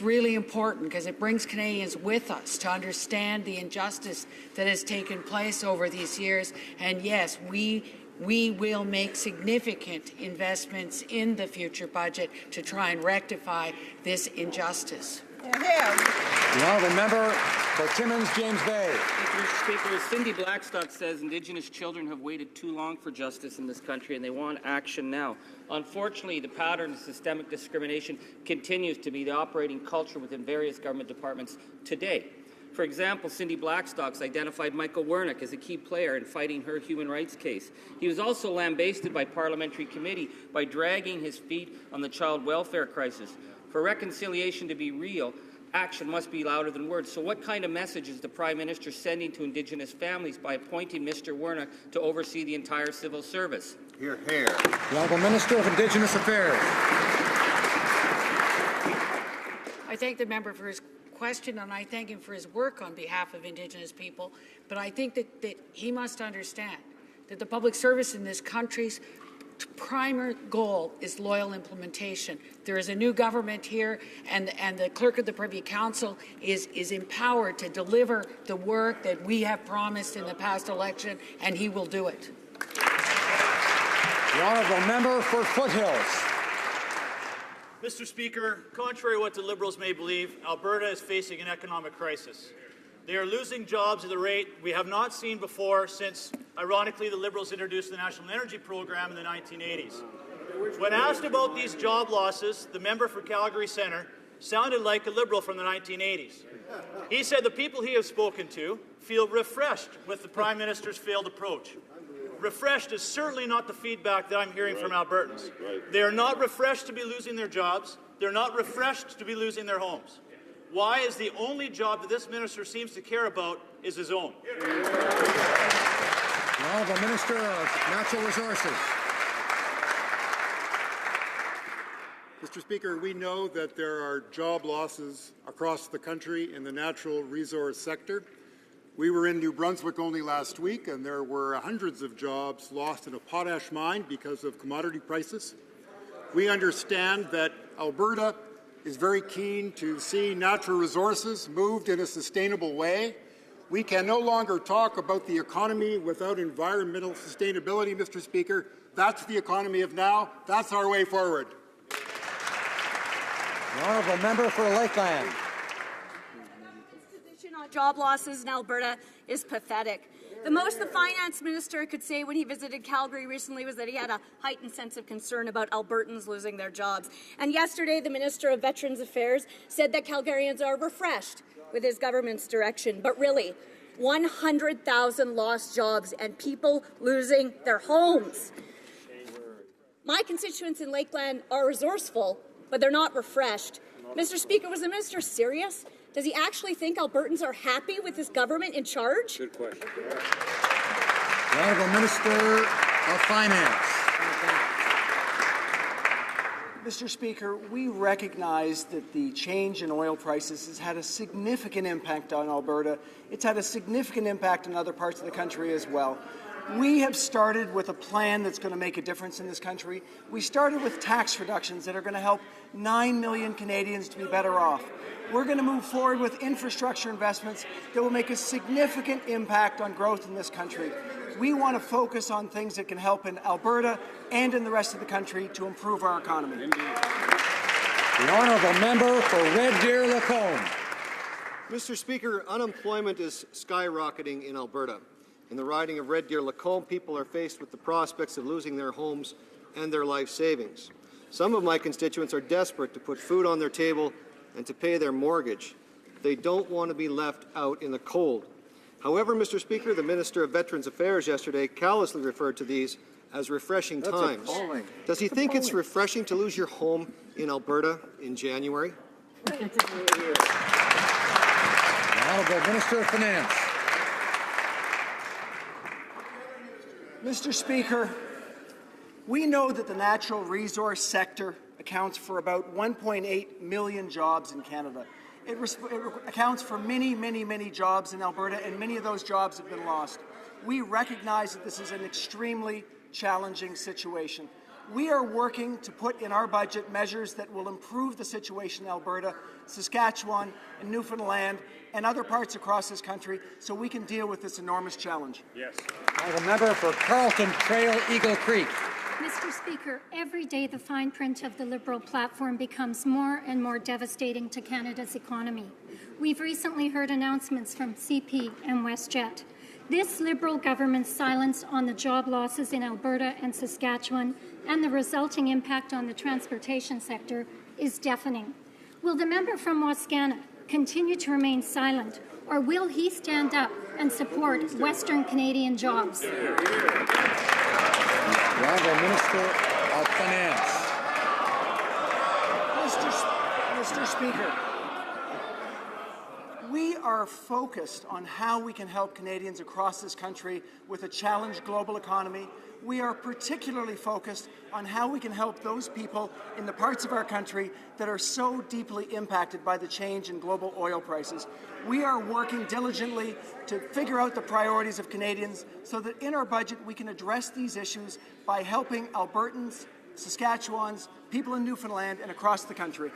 [SPEAKER 4] really important because it brings Canadians with us to understand the injustice that has taken place over these years. And yes, we will make significant investments in the future budget to try and rectify this injustice.
[SPEAKER 1] The honourable member for Timmins, James Bay.
[SPEAKER 6] Thank you, Mr. Speaker. Cindy Blackstock says Indigenous children have waited too long for justice in this country and they want action now. Unfortunately, the pattern of systemic discrimination continues to be the operating culture within various government departments today. For example, Cindy Blackstock's identified Michael Wernick as a key player in fighting her human rights case. He was also lambasted by parliamentary committee by dragging his feet on the child welfare crisis. For reconciliation to be real, action must be louder than words. So what kind of message is the Prime Minister sending to Indigenous families by appointing Mr. Wernick to oversee the entire civil service?
[SPEAKER 23] Hear, hear.
[SPEAKER 1] The honourable Minister of Indigenous Affairs.
[SPEAKER 4] I thank the member for his question, and I thank him for his work on behalf of Indigenous people. But I think that he must understand that the public service in this country's primary goal is loyal implementation. There is a new government here, and the Clerk of the Privy Council is empowered to deliver the work that we have promised in the past election, and he will do it.
[SPEAKER 1] The honourable member for Foothills.
[SPEAKER 7] Mr. Speaker, contrary to what the Liberals may believe, Alberta is facing an economic crisis. They are losing jobs at a rate we have not seen before since, ironically, the Liberals introduced the National Energy Program in the 1980s. When asked about these job losses, the member for Calgary Centre sounded like a Liberal from the 1980s. He said the people he has spoken to feel refreshed with the Prime Minister's failed approach. Refreshed is certainly not the feedback that I'm hearing from Albertans. They are not refreshed to be losing their jobs. They're not refreshed to be losing their homes. Why is the only job that this minister seems to care about is his own?
[SPEAKER 1] The Honourable Minister of Natural Resources.
[SPEAKER 24] Mr. Speaker, we know that there are job losses across the country in the natural resource sector. We were in New Brunswick only last week, and there were hundreds of jobs lost in a potash mine because of commodity prices. We understand that Alberta is very keen to see natural resources moved in a sustainable way. We can no longer talk about the economy without environmental sustainability, Mr. Speaker. That's the economy of now. That's our way forward.
[SPEAKER 1] The honourable member for Lakeland.
[SPEAKER 25] This position on job losses in Alberta is pathetic. The most the finance minister could say when he visited Calgary recently was that he had a heightened sense of concern about Albertans losing their jobs. And yesterday, the Minister of Veterans Affairs said that Calgarians are refreshed with his government's direction. But really, 100,000 lost jobs and people losing their homes. My constituents in Lakeland are resourceful, but they're not refreshed. Mr. Speaker, was the minister serious? Does he actually think Albertans are happy with this government in charge?
[SPEAKER 1] Good question. The Honourable Minister of Finance.
[SPEAKER 26] Mr. Speaker, we recognize that the change in oil prices has had a significant impact on Alberta. It's had a significant impact in other parts of the country as well. We have started with a plan that's going to make a difference in this country. We started with tax reductions that are going to help 9 million Canadians to be better off. We're going to move forward with infrastructure investments that will make a significant impact on growth in this country. We want to focus on things that can help in Alberta and in the rest of the country to improve our economy.
[SPEAKER 1] The honourable member for Red Deer Lacombe.
[SPEAKER 23] Mr. Speaker, unemployment is skyrocketing in Alberta. In the riding of Red Deer Lacombe, people are faced with the prospects of losing their homes and their life savings. Some of my constituents are desperate to put food on their table and to pay their mortgage. They don't want to be left out in the cold. However, Mr. Speaker, the Minister of Veterans Affairs yesterday callously referred to these as refreshing times.
[SPEAKER 1] Appalling.
[SPEAKER 23] Does he think it's refreshing to lose your home in Alberta in January?
[SPEAKER 1] The Honourable Minister of Finance.
[SPEAKER 26] Mr. Speaker, We know that the natural resource sector accounts for about 1.8 million jobs in Canada. It accounts for many, many, many jobs in Alberta, and many of those jobs have been lost. We recognize that this is an extremely challenging situation. We are working to put in our budget measures that will improve the situation in Alberta, Saskatchewan, and Newfoundland, and other parts across this country so we can deal with this enormous challenge.
[SPEAKER 3] Yes.
[SPEAKER 1] The member for Carleton Trail Eagle Creek.
[SPEAKER 8] Mr. Speaker, every day the fine print of the Liberal platform becomes more and more devastating to Canada's economy. We've recently heard announcements from CP and WestJet. This Liberal government's silence on the job losses in Alberta and Saskatchewan and the resulting impact on the transportation sector is deafening. Will the member from Wascana continue to remain silent, or will he stand up and support Western Canadian jobs?
[SPEAKER 1] The Honourable Minister of Finance.
[SPEAKER 26] Mr. Speaker, we are focused on how we can help Canadians across this country with a challenged global economy. We are particularly focused on how we can help those people in the parts of our country that are so deeply impacted by the change in global oil prices. We are working diligently to figure out the priorities of Canadians so that in our budget we can address these issues by helping Albertans, Saskatchewans, people in Newfoundland and across the country.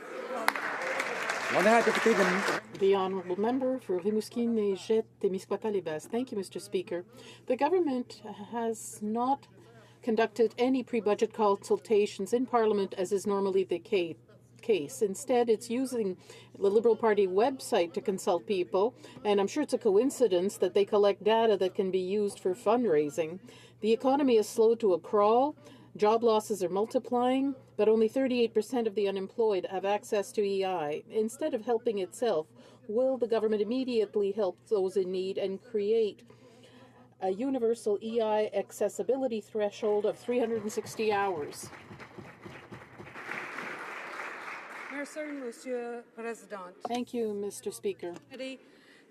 [SPEAKER 9] The Honourable Member for Rimouski, Neigette, Témiscouata-les-Basses. Thank you, Mr. Speaker. The government has not conducted any pre-budget consultations in Parliament, as is normally the case. Instead, it's using the Liberal Party website to consult people, and I'm sure it's a coincidence that they collect data that can be used for fundraising. The economy is slow to a crawl. Job losses are multiplying, but only 38% of the unemployed have access to EI. Instead of helping itself, will the government immediately help those in need and create a universal EI accessibility threshold of 360 hours?
[SPEAKER 10] Merci, Monsieur President.
[SPEAKER 9] Thank you, Mr. Speaker.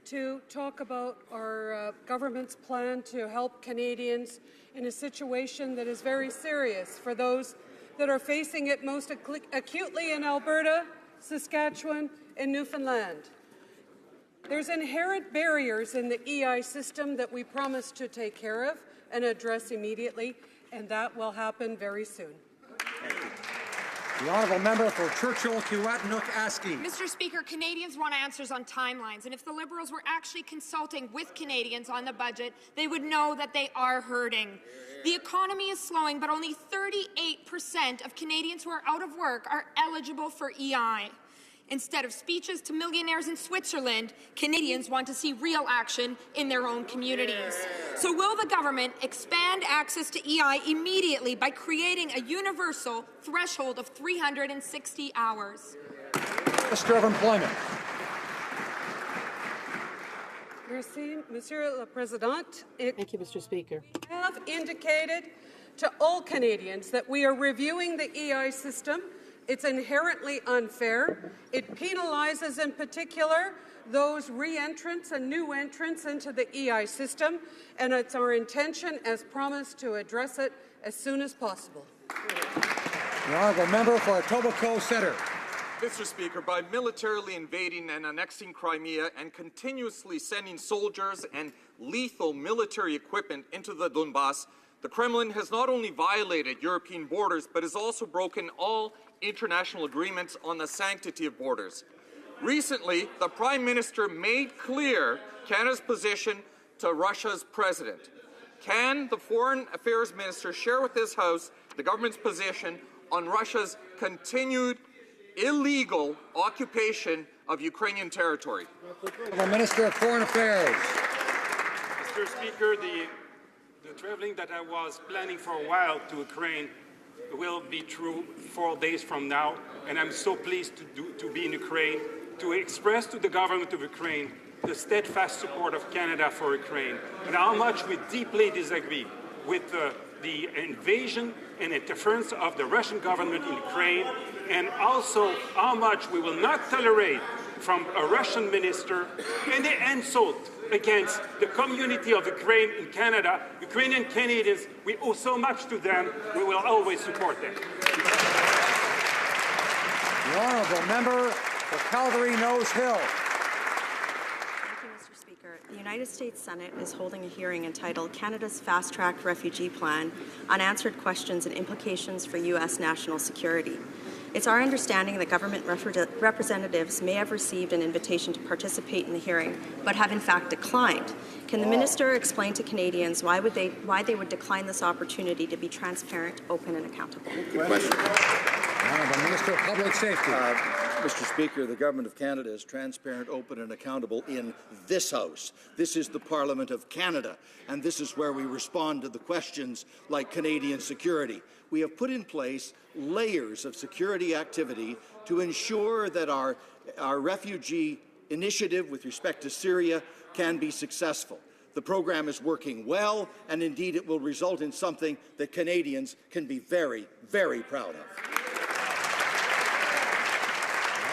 [SPEAKER 10] To talk about our government's plan to help Canadians in a situation that is very serious for those that are facing it most acutely in Alberta, Saskatchewan, and Newfoundland. There's inherent barriers in the EI system that we promised to take care of and address immediately, and that will happen very soon.
[SPEAKER 1] The Honourable Member for Churchill-Kiewatnook-Askey.
[SPEAKER 11] Mr. Speaker, Canadians want answers on timelines, and if the Liberals were actually consulting with Canadians on the budget, they would know that they are hurting. The economy is slowing, but only 38% of Canadians who are out of work are eligible for EI. Instead of speeches to millionaires in Switzerland, Canadians want to see real action in their own communities. So will the government expand access to EI immediately by creating a universal threshold of 360 hours?
[SPEAKER 1] Minister of Employment.
[SPEAKER 10] Merci, Monsieur le Président.
[SPEAKER 9] Thank you, Mr. Speaker.
[SPEAKER 10] We have indicated to all Canadians that we are reviewing the EI system. It's inherently unfair. It penalizes, in particular, those re-entrants and new entrants into the EI system, and it's our intention, as promised, to address it as soon as possible.
[SPEAKER 1] The Honourable Member for Etobicoke Centre.
[SPEAKER 12] Mr. Speaker, by militarily invading and annexing Crimea and continuously sending soldiers and lethal military equipment into the Donbass, the Kremlin has not only violated European borders, but has also broken all international agreements on the sanctity of borders. Recently, the Prime Minister made clear Canada's position to Russia's president. Can the Foreign Affairs Minister share with this House the government's position on Russia's continued illegal occupation of Ukrainian territory?
[SPEAKER 1] The Minister of Foreign Affairs.
[SPEAKER 22] Mr. Speaker, the traveling that I was planning for a while to Ukraine will be true 4 days from now, and I'm so pleased to be in Ukraine, to express to the government of Ukraine the steadfast support of Canada for Ukraine, and how much we deeply disagree with the invasion and interference of the Russian government in Ukraine, and also how much we will not tolerate from a Russian minister and the insult against the community of Ukraine in Canada. Ukrainian Canadians, we owe so much to them, we will always support them.
[SPEAKER 1] The honourable member for Calgary Nose Hill.
[SPEAKER 2] Thank you, Mr. Speaker. The United States Senate is holding a hearing entitled Canada's Fast-Track Refugee Plan, Unanswered Questions and Implications for U.S. National Security. It's our understanding that government representatives may have received an invitation to participate in the hearing, but have in fact declined. Can the minister explain to Canadians why they would decline this opportunity to be transparent, open, and accountable?
[SPEAKER 5] Good question.
[SPEAKER 1] Honourable Minister of Public Safety.
[SPEAKER 14] Mr. Speaker, the Government of Canada is transparent, open and accountable in this House. This is the Parliament of Canada, and this is where we respond to the questions like Canadian security. We have put in place layers of security activity to ensure that our refugee initiative with respect to Syria can be successful. The program is working well, and indeed it will result in something that Canadians can be very, very proud of.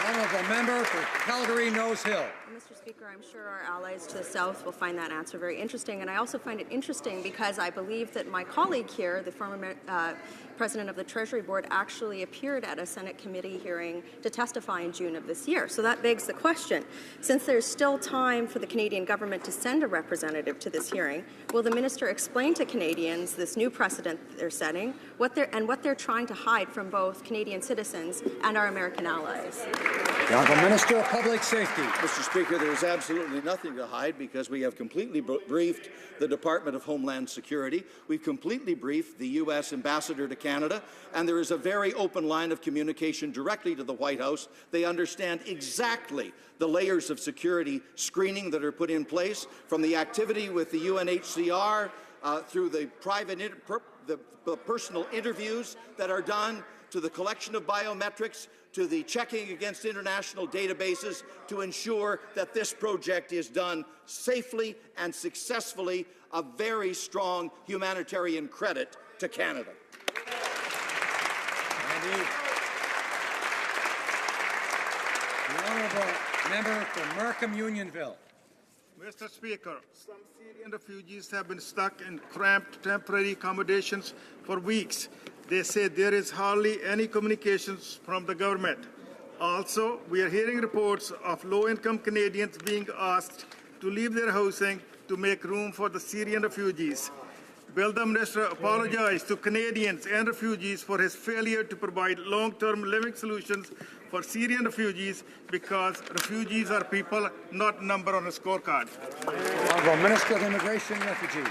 [SPEAKER 1] Honourable member for Calgary Nose Hill.
[SPEAKER 2] Mr. Speaker, I'm sure our allies to the south will find that answer very interesting, and I also find it interesting because I believe that my colleague here, the former President of the Treasury Board, actually appeared at a Senate committee hearing to testify in June of this year. So that begs the question, since there's still time for the Canadian government to send a representative to this hearing, will the minister explain to Canadians this new precedent they're setting, what they're trying to hide from both Canadian citizens and our American allies?
[SPEAKER 1] The Honourable Minister of Public Safety.
[SPEAKER 14] Mr. Speaker, there is absolutely nothing to hide because we have completely briefed the Department of Homeland Security. We've completely briefed the U.S. Ambassador to Canada, and there is a very open line of communication directly to the White House. They understand exactly the layers of security screening that are put in place, from the activity with the UNHCR through the the personal interviews that are done, to the collection of biometrics, to the checking against international databases, to ensure that this project is done safely and successfully, a very strong humanitarian credit to Canada.
[SPEAKER 1] The honourable member for Markham-Unionville.
[SPEAKER 15] Mr. Speaker, some Syrian refugees have been stuck in cramped temporary accommodations for weeks. They say there is hardly any communications from the government. Also, we are hearing reports of low-income Canadians being asked to leave their housing to make room for the Syrian refugees. Will the minister apologize to Canadians and refugees for his failure to provide long-term living solutions for Syrian refugees, because refugees are people, not a number on a scorecard?
[SPEAKER 1] Honourable Minister of Immigration and Refugees.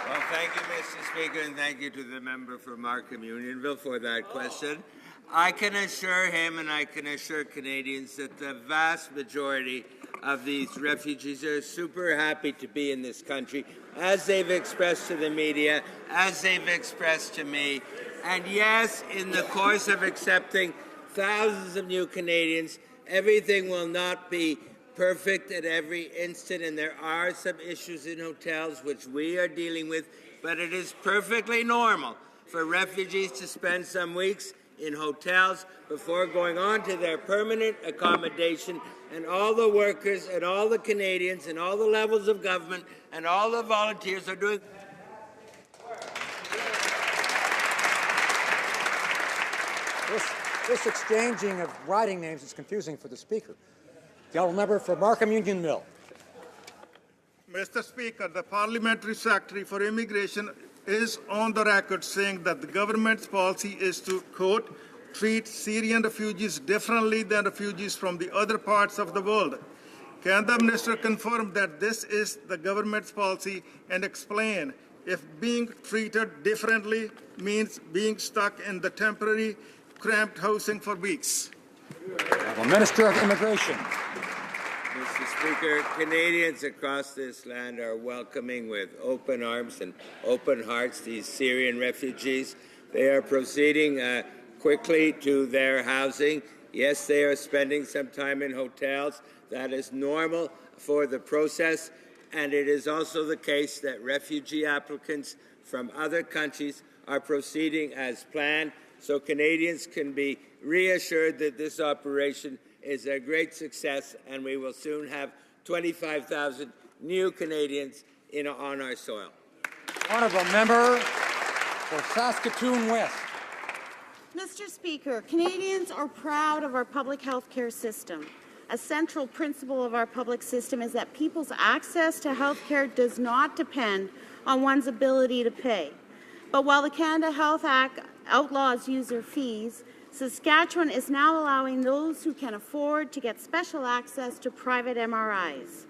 [SPEAKER 16] Well, thank you, Mr. Speaker, and thank you to the member for Markham-Unionville for that question. I can assure him and I can assure Canadians that the vast majority of these refugees are super happy to be in this country, as they've expressed to the media, as they've expressed to me. And yes, in the course of accepting thousands of new Canadians, everything will not be perfect at every instant, and there are some issues in hotels which we are dealing with, but it is perfectly normal for refugees to spend some weeks in hotels before going on to their permanent accommodation, and all the workers and all the Canadians and all the levels of government and all the volunteers are doing.
[SPEAKER 1] This exchanging of riding names is confusing for the Speaker. The honourable member for Markham-Unionville.
[SPEAKER 15] Mr. Speaker, the Parliamentary Secretary for Immigration is on the record saying that the government's policy is to, quote, treat Syrian refugees differently than refugees from the other parts of the world. Can the minister confirm that this is the government's policy and explain if being treated differently means being stuck in the temporary cramped housing for weeks?
[SPEAKER 1] The Minister of Immigration.
[SPEAKER 16] Mr. Speaker, Canadians across this land are welcoming with open arms and open hearts these Syrian refugees. They are proceeding quickly to their housing. Yes, they are spending some time in hotels. That is normal for the process. And it is also the case that refugee applicants from other countries are proceeding as planned. So Canadians can be reassured that this operation is a great success, and we will soon have 25,000 new Canadians on our soil.
[SPEAKER 1] Honourable member for Saskatoon West.
[SPEAKER 13] Mr. Speaker, Canadians are proud of our public health care system. A central principle of our public system is that people's access to health care does not depend on one's ability to pay. But while the Canada Health Act outlaws user fees, Saskatchewan is now allowing those who can afford to get special access to private MRIs.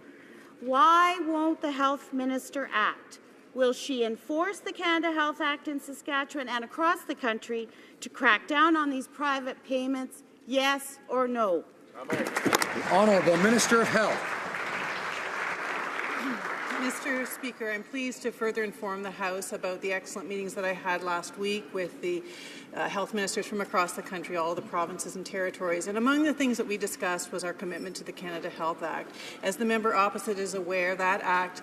[SPEAKER 13] Why won't the Health Minister act? Will she enforce the Canada Health Act in Saskatchewan and across the country to crack down on these private payments, yes or no?
[SPEAKER 1] The Honourable Minister of Health.
[SPEAKER 17] Mr. Speaker, I'm pleased to further inform the House about the excellent meetings that I had last week with the health ministers from across the country, all the provinces and territories. And among the things that we discussed was our commitment to the Canada Health Act. As the member opposite is aware, that act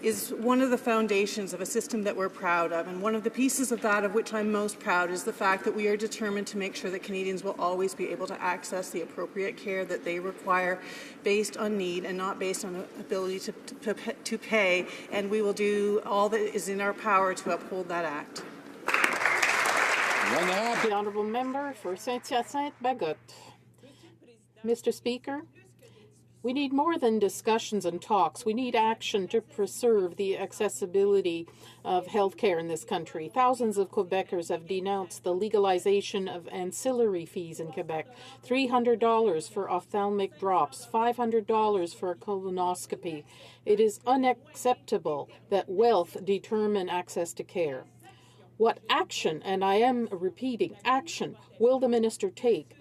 [SPEAKER 17] is one of the foundations of a system that we're proud of. And one of the pieces of that of which I'm most proud is the fact that we are determined to make sure that Canadians will always be able to access the appropriate care that they require based on need and not based on ability to pay. And we will do all that is in our power to uphold that act.
[SPEAKER 9] The honourable member for Saint-Hyacinthe-Bagot. Mr. Speaker, we need more than discussions and talks. We need action to preserve the accessibility of health care in this country. Thousands of Quebecers have denounced the legalization of ancillary fees in Quebec. $300 for ophthalmic drops, $500 for a colonoscopy. It is unacceptable that wealth determine access to care. What action, and I am repeating, action, will the minister take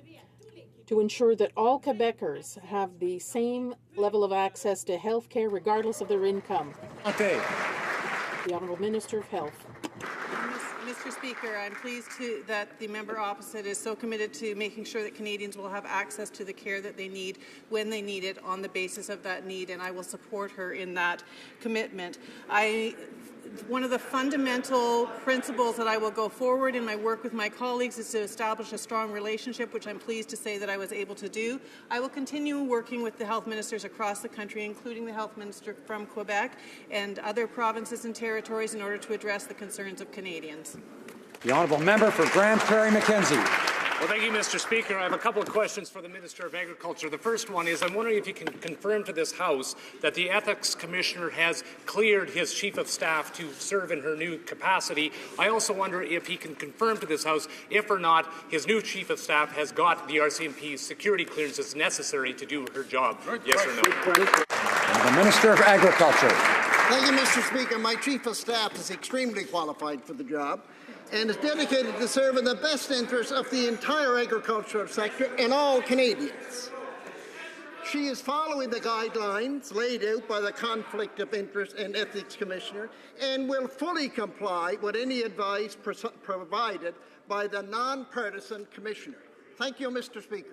[SPEAKER 9] to ensure that all Quebecers have the same level of access to health care regardless of their income?
[SPEAKER 1] Okay.
[SPEAKER 9] The Honourable Minister of Health.
[SPEAKER 17] Mr. Speaker, I'm pleased that the member opposite is so committed to making sure that Canadians will have access to the care that they need when they need it on the basis of that need, and I will support her in that commitment. One of the fundamental principles that I will go forward in my work with my colleagues is to establish a strong relationship, which I'm pleased to say that I was able to do. I will continue working with the health ministers across the country, including the health minister from Quebec and other provinces and territories, in order to address the concerns of Canadians.
[SPEAKER 1] The honourable member for Grand Prairie Mackenzie.
[SPEAKER 18] Well, thank you, Mr. Speaker. I have a couple of questions for the Minister of Agriculture. The first one is I'm wondering if you can confirm to this House that the Ethics Commissioner has cleared his Chief of Staff to serve in her new capacity. I also wonder if he can confirm to this House if or not his new Chief of Staff has got the RCMP's security clearances necessary to do her job. Yes or no?
[SPEAKER 1] The Minister of Agriculture.
[SPEAKER 19] Thank you, Mr. Speaker. My Chief of Staff is extremely qualified for the job and is dedicated to serving the best interests of the entire agricultural sector and all Canadians. She is following the guidelines laid out by the Conflict of Interest and Ethics Commissioner and will fully comply with any advice provided by the non-partisan Commissioner. Thank you, Mr. Speaker.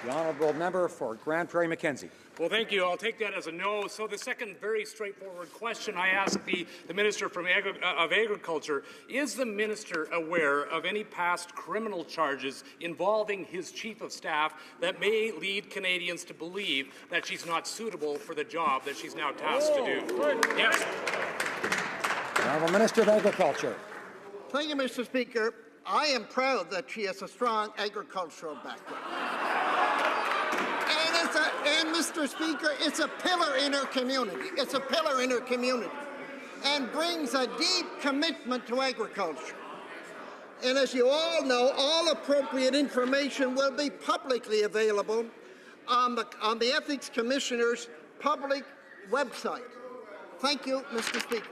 [SPEAKER 1] The honourable member for Grand Prairie Mackenzie.
[SPEAKER 18] Well, thank you. I'll take that as a no. So the second very straightforward question I ask the Minister of Agriculture, is the Minister aware of any past criminal charges involving his Chief of Staff that may lead Canadians to believe that she's not suitable for the job that she's now tasked to do? Yes.
[SPEAKER 1] The honourable Minister of Agriculture.
[SPEAKER 19] Thank you, Mr. Speaker. I am proud that she has a strong agricultural background. And Mr. Speaker, it's a pillar in her community. It's a pillar in her community and brings a deep commitment to agriculture. And as you all know, all appropriate information will be publicly available on the Ethics Commissioner's public website. Thank you, Mr. Speaker.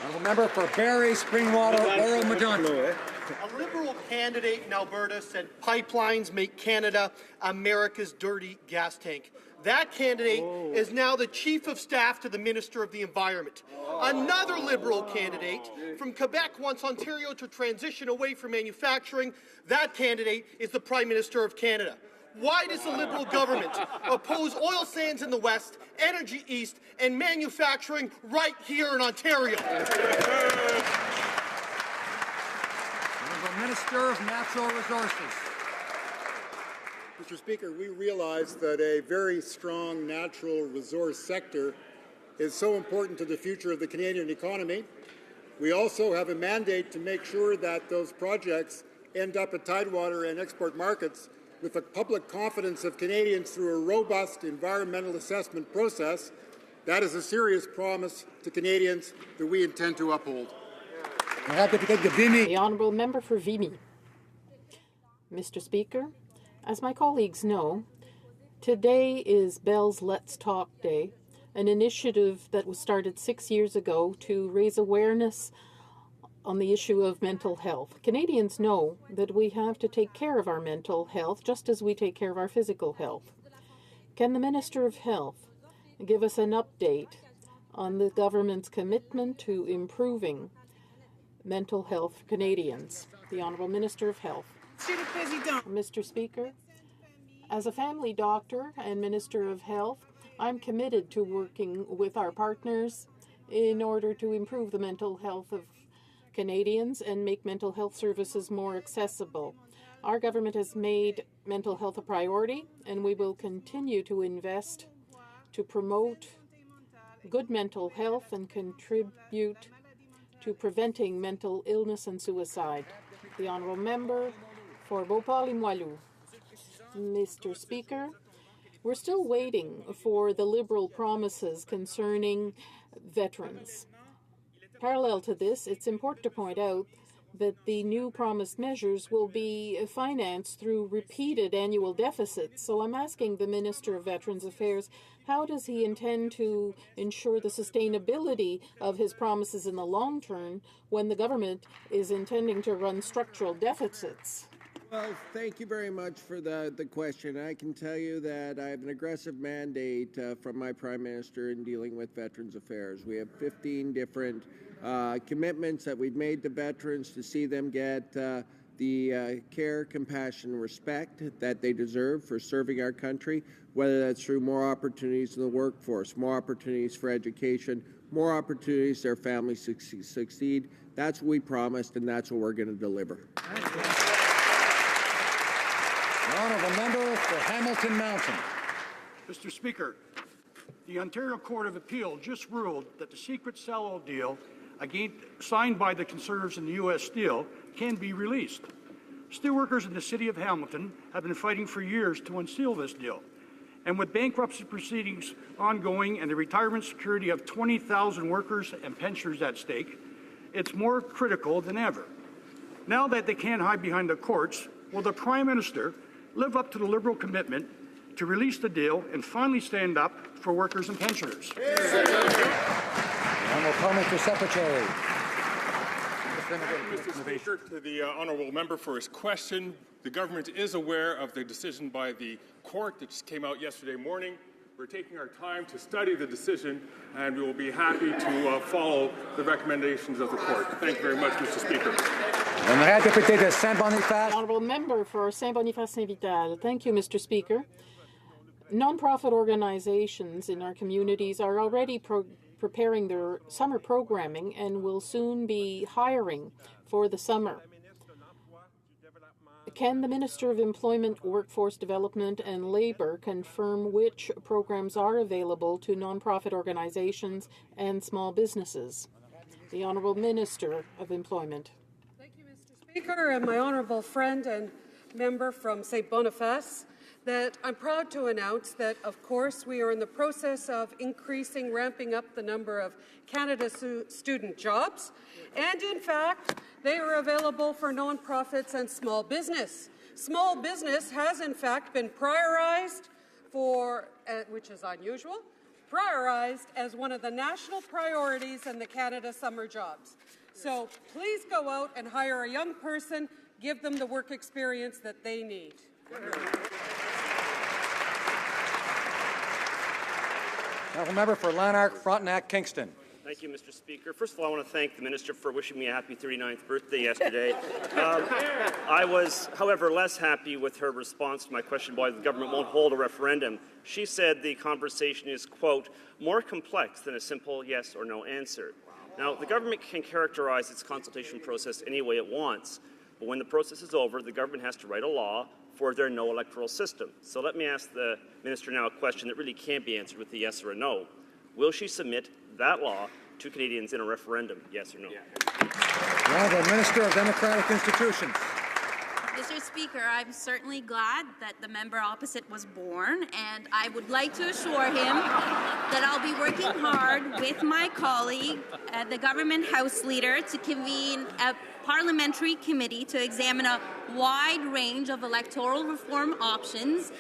[SPEAKER 1] Honourable member for Barrie, Springwater, Laurel, Medunta.
[SPEAKER 20] A Liberal candidate in Alberta said pipelines make Canada America's dirty gas tank. That candidate is now the Chief of Staff to the Minister of the Environment. Another Liberal candidate from Quebec wants Ontario to transition away from manufacturing. That candidate is the Prime Minister of Canada. Why does the Liberal government oppose oil sands in the West, energy east, and manufacturing right here in Ontario?
[SPEAKER 1] Minister of Natural Resources.
[SPEAKER 4] Mr. Speaker, we realize that a very strong natural resource sector is so important to the future of the Canadian economy. We also have a mandate to make sure that those projects end up at Tidewater and export markets with the public confidence of Canadians through a robust environmental assessment process. That is a serious promise to Canadians that we intend to uphold.
[SPEAKER 9] The Honourable Member for Vimy. Mr. Speaker, as my colleagues know, today is Bell's Let's Talk Day, an initiative that was started 6 years ago to raise awareness on the issue of mental health. Canadians know that we have to take care of our mental health just as we take care of our physical health. Can the Minister of Health give us an update on the government's commitment to improving mental health for Canadians? The Honourable Minister of Health. Mr. Speaker, as a family doctor and Minister of Health, I'm committed to working with our partners in order to improve the mental health of Canadians and make mental health services more accessible. Our government has made mental health a priority, and we will continue to invest to promote good mental health and contribute to preventing mental illness and suicide. The Honourable Member for Beauport-Limoilou. Mr. Speaker, we're still waiting for the Liberal promises concerning veterans. Parallel to this, it's important to point out that the new promised measures will be financed through repeated annual deficits. So I'm asking the Minister of Veterans Affairs, how does he intend to ensure the sustainability of his promises in the long term when the government is intending to run structural deficits?
[SPEAKER 6] Well, thank you very much for the question. I can tell you that I have an aggressive mandate from my Prime Minister in dealing with Veterans Affairs. We have 15 different commitments that we've made to veterans to see them get the care, compassion, respect that they deserve for serving our country, whether that's through more opportunities in the workforce, more opportunities for education, more opportunities their families succeed. That's what we promised, and that's what we're going to deliver.
[SPEAKER 1] The Honourable Member for Hamilton Mountain.
[SPEAKER 7] Mr. Speaker, the Ontario Court of Appeal just ruled that the secret sell-all deal signed by the Conservatives in the U.S. Steel can be released. Steelworkers in the city of Hamilton have been fighting for years to unseal this deal. And with bankruptcy proceedings ongoing and the retirement security of 20,000 workers and pensioners at stake, it's more critical than ever. Now that they can't hide behind the courts, will the Prime Minister live up to the Liberal commitment to release the deal and finally stand up for workers and pensioners?
[SPEAKER 1] Honourable comment to Secretary.
[SPEAKER 21] Mr. Speaker, to the honourable member for his question, the government is aware of the decision by the court that just came out yesterday morning. We're taking our time to study the decision, and we will be happy to follow the recommendations of the court. Thank you very much, Mr. Speaker.
[SPEAKER 9] Honourable Member for Saint-Boniface-Saint-Vital. Thank you, Mr. Speaker. Non-profit organizations in our communities are already preparing their summer programming and will soon be hiring for the summer. Can the Minister of Employment, Workforce Development and Labour confirm which programs are available to non-profit organizations and small businesses? The Honourable Minister of Employment.
[SPEAKER 10] Speaker, and my honourable friend and member from St. Boniface, that I'm proud to announce that, of course, we are in the process of ramping up the number of Canada student jobs, and in fact, they are available for nonprofits and small business. Small business has, in fact, been priorized for, which is unusual, priorized as one of the national priorities in the Canada Summer Jobs. So please go out and hire a young person, give them the work experience that they need.
[SPEAKER 1] Honourable Member for Lanark, Frontenac, Kingston.
[SPEAKER 24] Thank you, Mr. Speaker. First of all, I want to thank the Minister for wishing me a happy 39th birthday yesterday. I was, however, less happy with her response to my question why the government won't hold a referendum. She said the conversation is, quote, more complex than a simple yes or no answer. Now, the government can characterize its consultation process any way it wants, but when the process is over, the government has to write a law, for their no electoral system. So let me ask the minister now a question that really can't be answered with a yes or a no. Will she submit that law to Canadians in a referendum, yes or no?
[SPEAKER 1] The Honourable Minister of Democratic Institutions.
[SPEAKER 3] Mr. Speaker, I'm certainly glad that the member opposite was born, and I would like to assure him that I'll be working hard with my colleague, the government House Leader, to convene a parliamentary committee to examine a wide range of electoral reform options,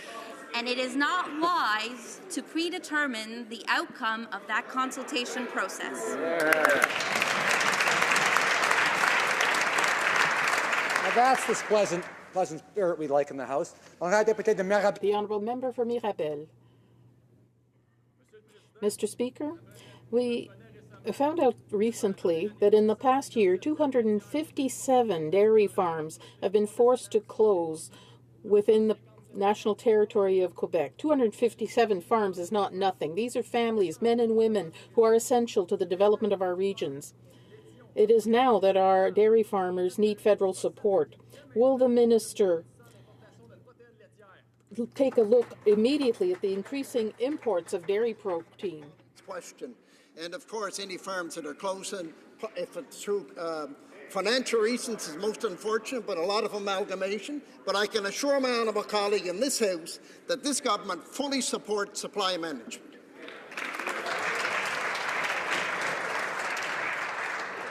[SPEAKER 3] and it is not wise to predetermine the outcome of that consultation process.
[SPEAKER 1] Now that's this pleasant spirit we like in the House.
[SPEAKER 9] The Honourable Member for Mirabel. Mr. Speaker, we found out recently that in the past year, 257 dairy farms have been forced to close within the national territory of Quebec. 257 farms is not nothing. These are families, men and women, who are essential to the development of our regions. It is now that our dairy farmers need federal support. Will the minister take a look immediately at the increasing imports of dairy protein?
[SPEAKER 19] Question. And of course, any farms that are closing, if it's through financial reasons, is most unfortunate, but a lot of amalgamation. But I can assure my honourable colleague in this House that this government fully supports supply management.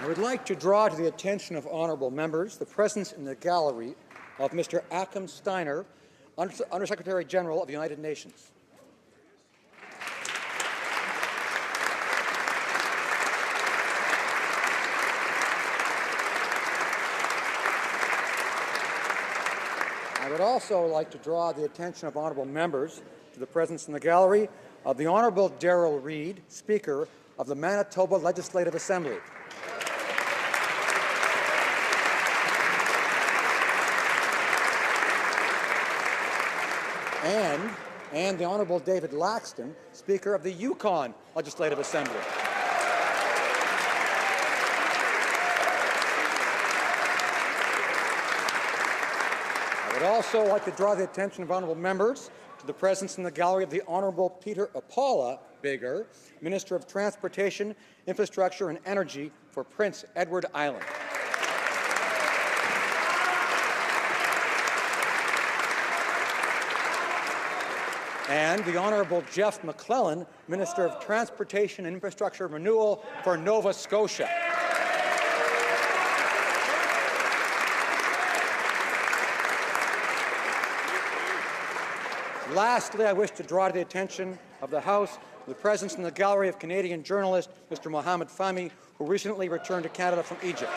[SPEAKER 1] I would like to draw to the attention of honourable members the presence in the gallery of Mr. Achim Steiner, Undersecretary General of the United Nations. I would also like to draw the attention of honourable members to the presence in the gallery of the Honourable Darrell Reid, Speaker of the Manitoba Legislative Assembly. And the Honourable David Laxton, Speaker of the Yukon Legislative Assembly. I would also like to draw the attention of honourable members to the presence in the gallery of the Honourable Peter Apala Bigger, Minister of Transportation, Infrastructure and Energy for Prince Edward Island. And the Honourable Jeff McClellan, Minister of Transportation and Infrastructure Renewal for Nova Scotia. Lastly, I wish to draw to the attention of the House the presence in the gallery of Canadian journalist Mr. Mohamed Fahmy, who recently returned to Canada from Egypt.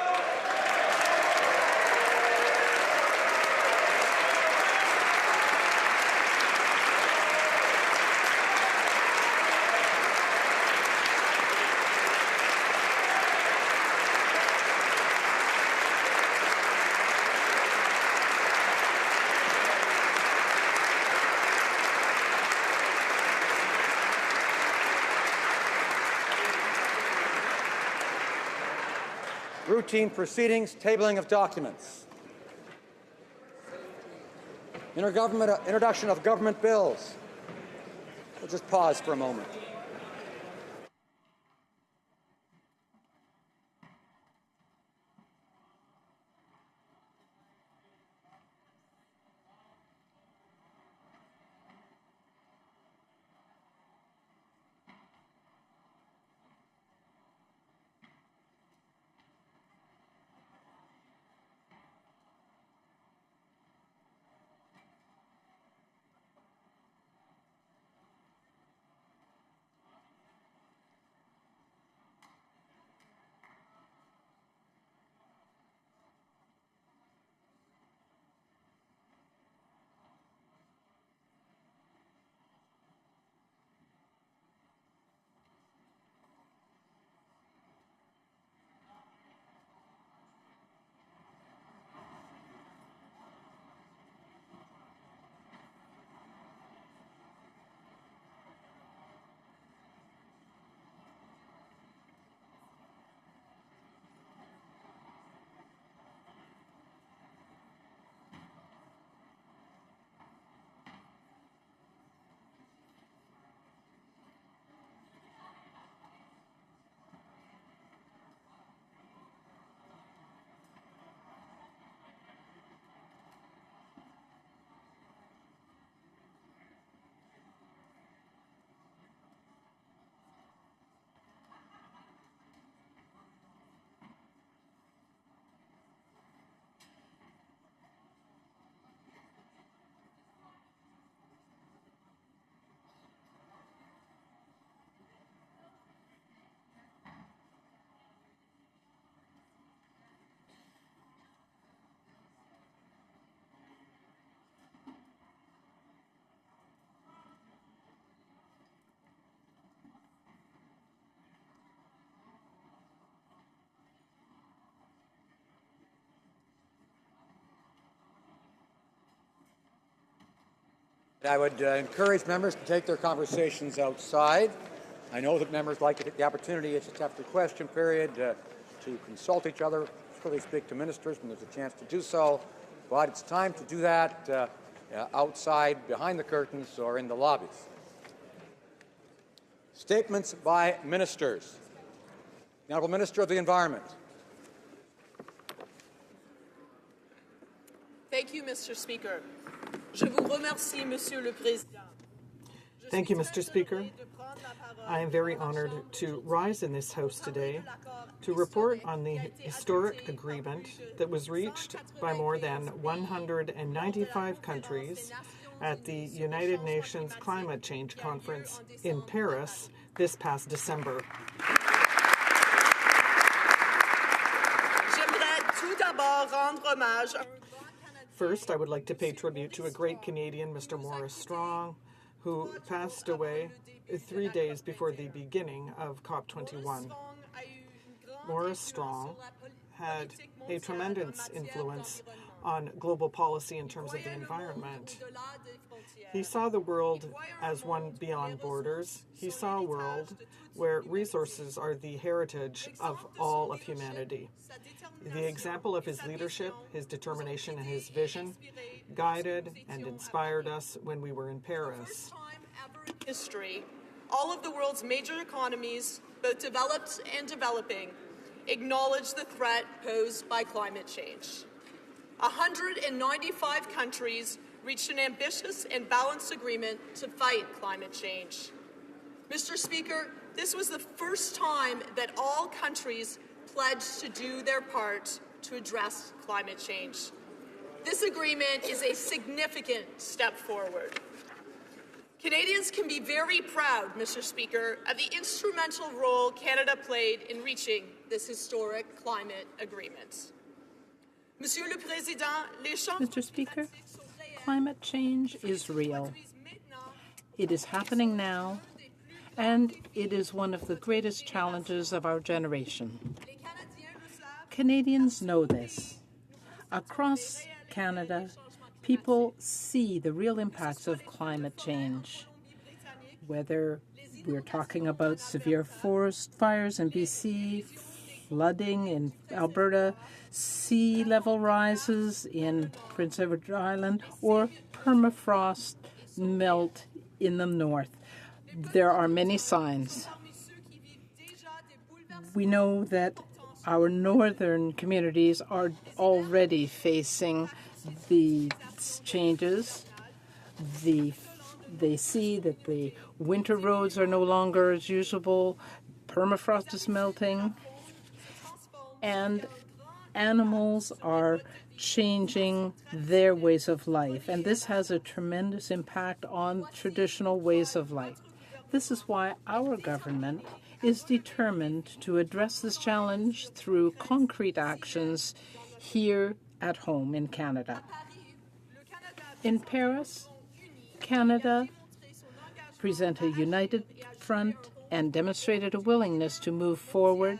[SPEAKER 1] Routine proceedings, tabling of documents. Introduction of government bills. We'll just pause for a moment. I would encourage members to take their conversations outside. I know that members like to take the opportunity, it's just after question period, to consult each other, clearly speak to ministers when there's a chance to do so. But it's time to do that outside, behind the curtains, or in the lobbies. Statements by ministers. The Honourable Minister of the Environment.
[SPEAKER 8] Thank you, Mr. Speaker. Je vous remercie, Monsieur le Président.
[SPEAKER 11] Thank you, Mr. Speaker. I am very honored to rise in this House today to report on the historic agreement that was reached by more than 195 countries at the United Nations Climate Change Conference in Paris this past December. First, I would like to pay tribute to a great Canadian, Mr. Maurice Strong, who passed away 3 days before the beginning of COP21. Maurice Strong had a tremendous influence on global policy in terms of the environment. He saw the world as one beyond borders. He saw a world where resources are the heritage of all of humanity. The example of his leadership, his determination, and his vision guided and inspired us when we were in Paris.
[SPEAKER 8] History, all of the world's major economies, both developed and developing, acknowledge the threat posed by climate change. 195 countries reached an ambitious and balanced agreement to fight climate change. Mr. Speaker, this was the first time that all countries pledged to do their part to address climate change. This agreement is a significant step forward. Canadians can be very proud, Mr. Speaker, of the instrumental role Canada played in reaching this historic climate agreement.
[SPEAKER 9] Mr. Speaker, climate change is real. It is happening now, and it is one of the greatest challenges of our generation. Canadians know this. Across Canada, people see the real impacts of climate change, whether we're talking about severe forest fires in BC, flooding in Alberta, sea level rises in Prince Edward Island, or permafrost melt in the north. There are many signs. We know that our northern communities are already facing the changes. They see that the winter roads are no longer as usual, permafrost is melting, and animals are changing their ways of life. And this has a tremendous impact on traditional ways of life. This is why our government is determined to address this challenge through concrete actions here at home in Canada. In Paris, Canada presented a united front and demonstrated a willingness to move forward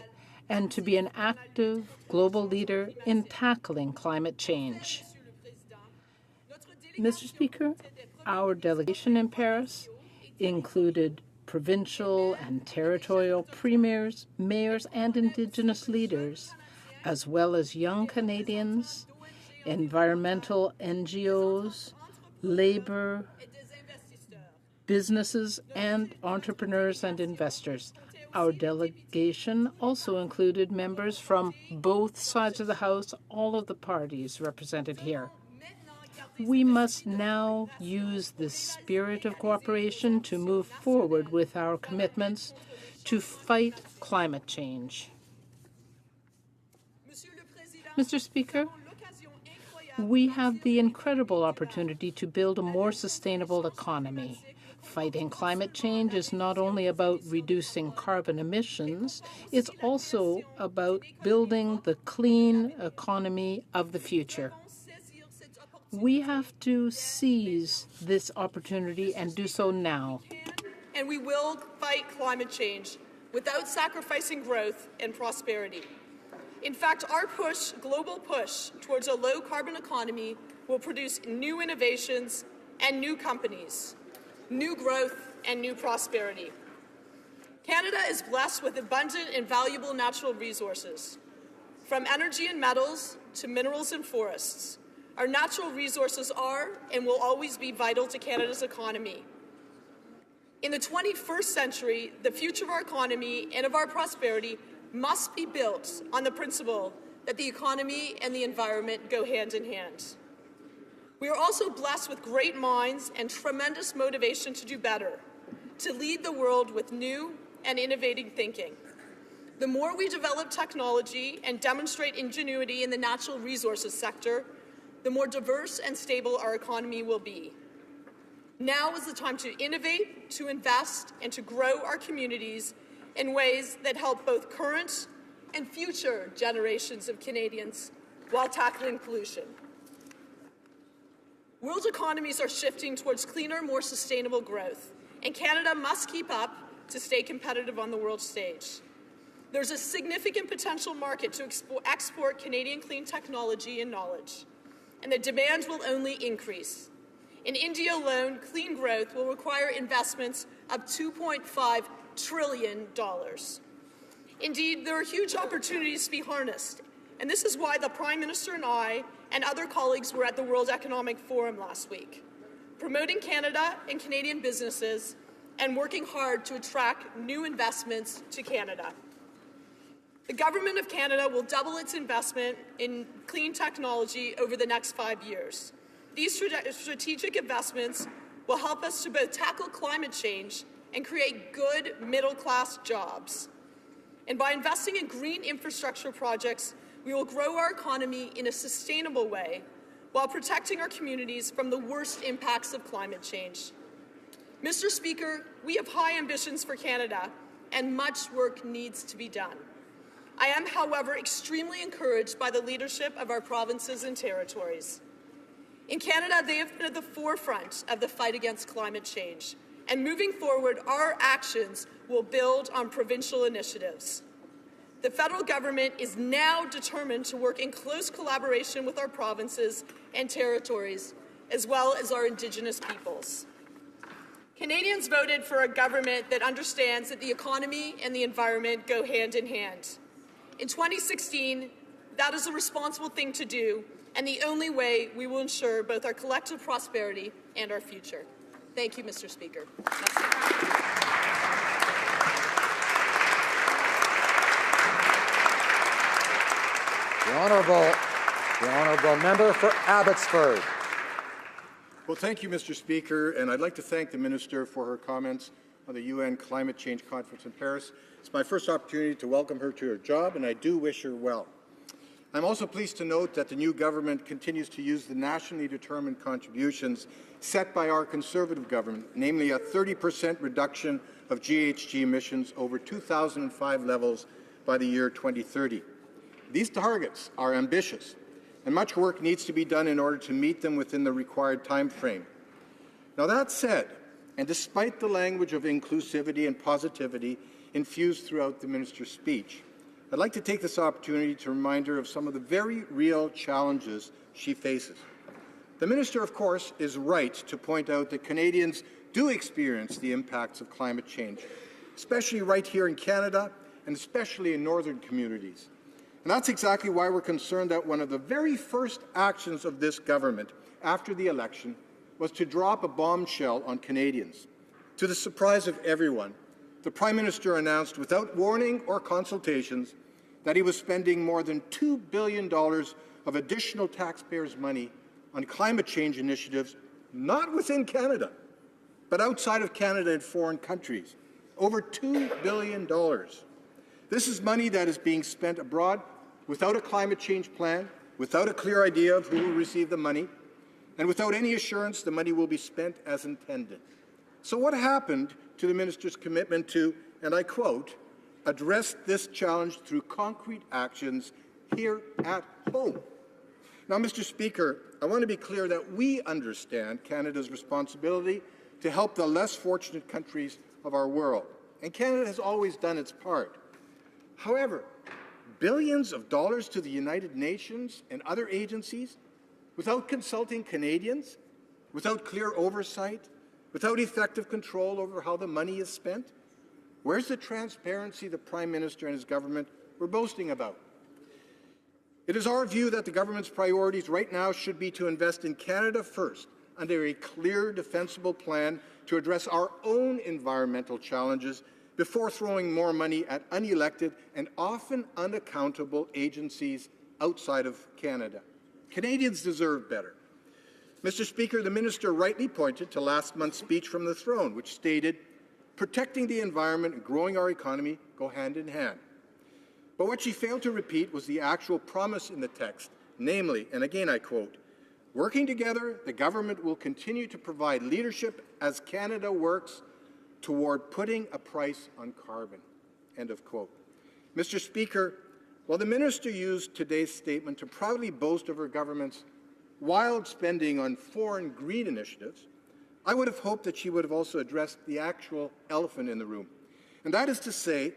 [SPEAKER 9] and to be an active global leader in tackling climate change. Mr. Speaker, our delegation in Paris included provincial and territorial premiers, mayors, and Indigenous leaders, as well as young Canadians, environmental NGOs, labor, businesses, and entrepreneurs and investors. Our delegation also included members from both sides of the House, all of the parties represented here. We must now use this spirit of cooperation to move forward with our commitments to fight climate change. Mr. Speaker, we have the incredible opportunity to build a more sustainable economy. Fighting climate change is not only about reducing carbon emissions, it's also about building the clean economy of the future. We have to seize this opportunity and do so now.
[SPEAKER 8] And we will fight climate change without sacrificing growth and prosperity. In fact, our global push towards a low-carbon economy will produce new innovations and new companies, new growth and new prosperity. Canada is blessed with abundant and valuable natural resources. From energy and metals to minerals and forests, our natural resources are and will always be vital to Canada's economy. In the 21st century, the future of our economy and of our prosperity must be built on the principle that the economy and the environment go hand in hand. We are also blessed with great minds and tremendous motivation to do better, to lead the world with new and innovative thinking. The more we develop technology and demonstrate ingenuity in the natural resources sector, the more diverse and stable our economy will be. Now is the time to innovate, to invest, and to grow our communities in ways that help both current and future generations of Canadians while tackling pollution. World economies are shifting towards cleaner, more sustainable growth, and Canada must keep up to stay competitive on the world stage. There's a significant potential market to export Canadian clean technology and knowledge, and the demand will only increase. In India alone, clean growth will require investments of $2.5 trillion. Indeed, there are huge opportunities to be harnessed, and this is why the Prime Minister and I and other colleagues were at the World Economic Forum last week, promoting Canada and Canadian businesses and working hard to attract new investments to Canada. The Government of Canada will double its investment in clean technology over the next 5 years. These strategic investments will help us to both tackle climate change and create good middle-class jobs. And by investing in green infrastructure projects, we will grow our economy in a sustainable way while protecting our communities from the worst impacts of climate change. Mr. Speaker, we have high ambitions for Canada, and much work needs to be done. I am, however, extremely encouraged by the leadership of our provinces and territories. In Canada, they have been at the forefront of the fight against climate change, and moving forward, our actions will build on provincial initiatives. The federal government is now determined to work in close collaboration with our provinces and territories, as well as our Indigenous peoples. Canadians voted for a government that understands that the economy and the environment go hand in hand. In 2016, that is a responsible thing to do, and the only way we will ensure both our collective prosperity and our future. Thank you, Mr. Speaker.
[SPEAKER 1] The honourable member for Abbotsford.
[SPEAKER 5] Well, thank you, Mr. Speaker, and I'd like to thank the Minister for her comments on the UN Climate Change Conference in Paris. It's my first opportunity to welcome her to her job, and I do wish her well. I'm also pleased to note that the new government continues to use the nationally determined contributions set by our Conservative government, namely a 30% reduction of GHG emissions over 2005 levels by the year 2030. These targets are ambitious, and much work needs to be done in order to meet them within the required time frame. Now, that said, and despite the language of inclusivity and positivity infused throughout the Minister's speech, I'd like to take this opportunity to remind her of some of the very real challenges she faces. The Minister, of course, is right to point out that Canadians do experience the impacts of climate change, especially right here in Canada and especially in northern communities. And that's exactly why we're concerned that one of the very first actions of this government after the election was to drop a bombshell on Canadians. To the surprise of everyone, the Prime Minister announced without warning or consultations that he was spending more than $2 billion of additional taxpayers' money on climate change initiatives, not within Canada, but outside of Canada in foreign countries. Over $2 billion. This is money that is being spent abroad without a climate change plan, without a clear idea of who will receive the money, and without any assurance the money will be spent as intended. So what happened to the Minister's commitment to, and I quote, address this challenge through concrete actions here at home? Now, Mr. Speaker, I want to be clear that we understand Canada's responsibility to help the less fortunate countries of our world, and Canada has always done its part. However, billions of dollars to the United Nations and other agencies without consulting Canadians? without clear oversight, without effective control over how the money is spent? Where's the transparency the Prime Minister and his government were boasting about? It is our view that the government's priorities right now should be to invest in Canada first, under a clear, defensible plan to address our own environmental challenges before throwing more money at unelected and often unaccountable agencies outside of Canada. Canadians deserve better. Mr. Speaker, the minister rightly pointed to last month's speech from the throne, which stated, "Protecting the environment and growing our economy go hand in hand." But what she failed to repeat was the actual promise in the text, namely, and again I quote, "Working together, the government will continue to provide leadership as Canada works toward putting a price on carbon." End of quote. Mr. Speaker, while the minister used today's statement to proudly boast of her government's wild spending on foreign green initiatives, I would have hoped that she would have also addressed the actual elephant in the room. And that is to say,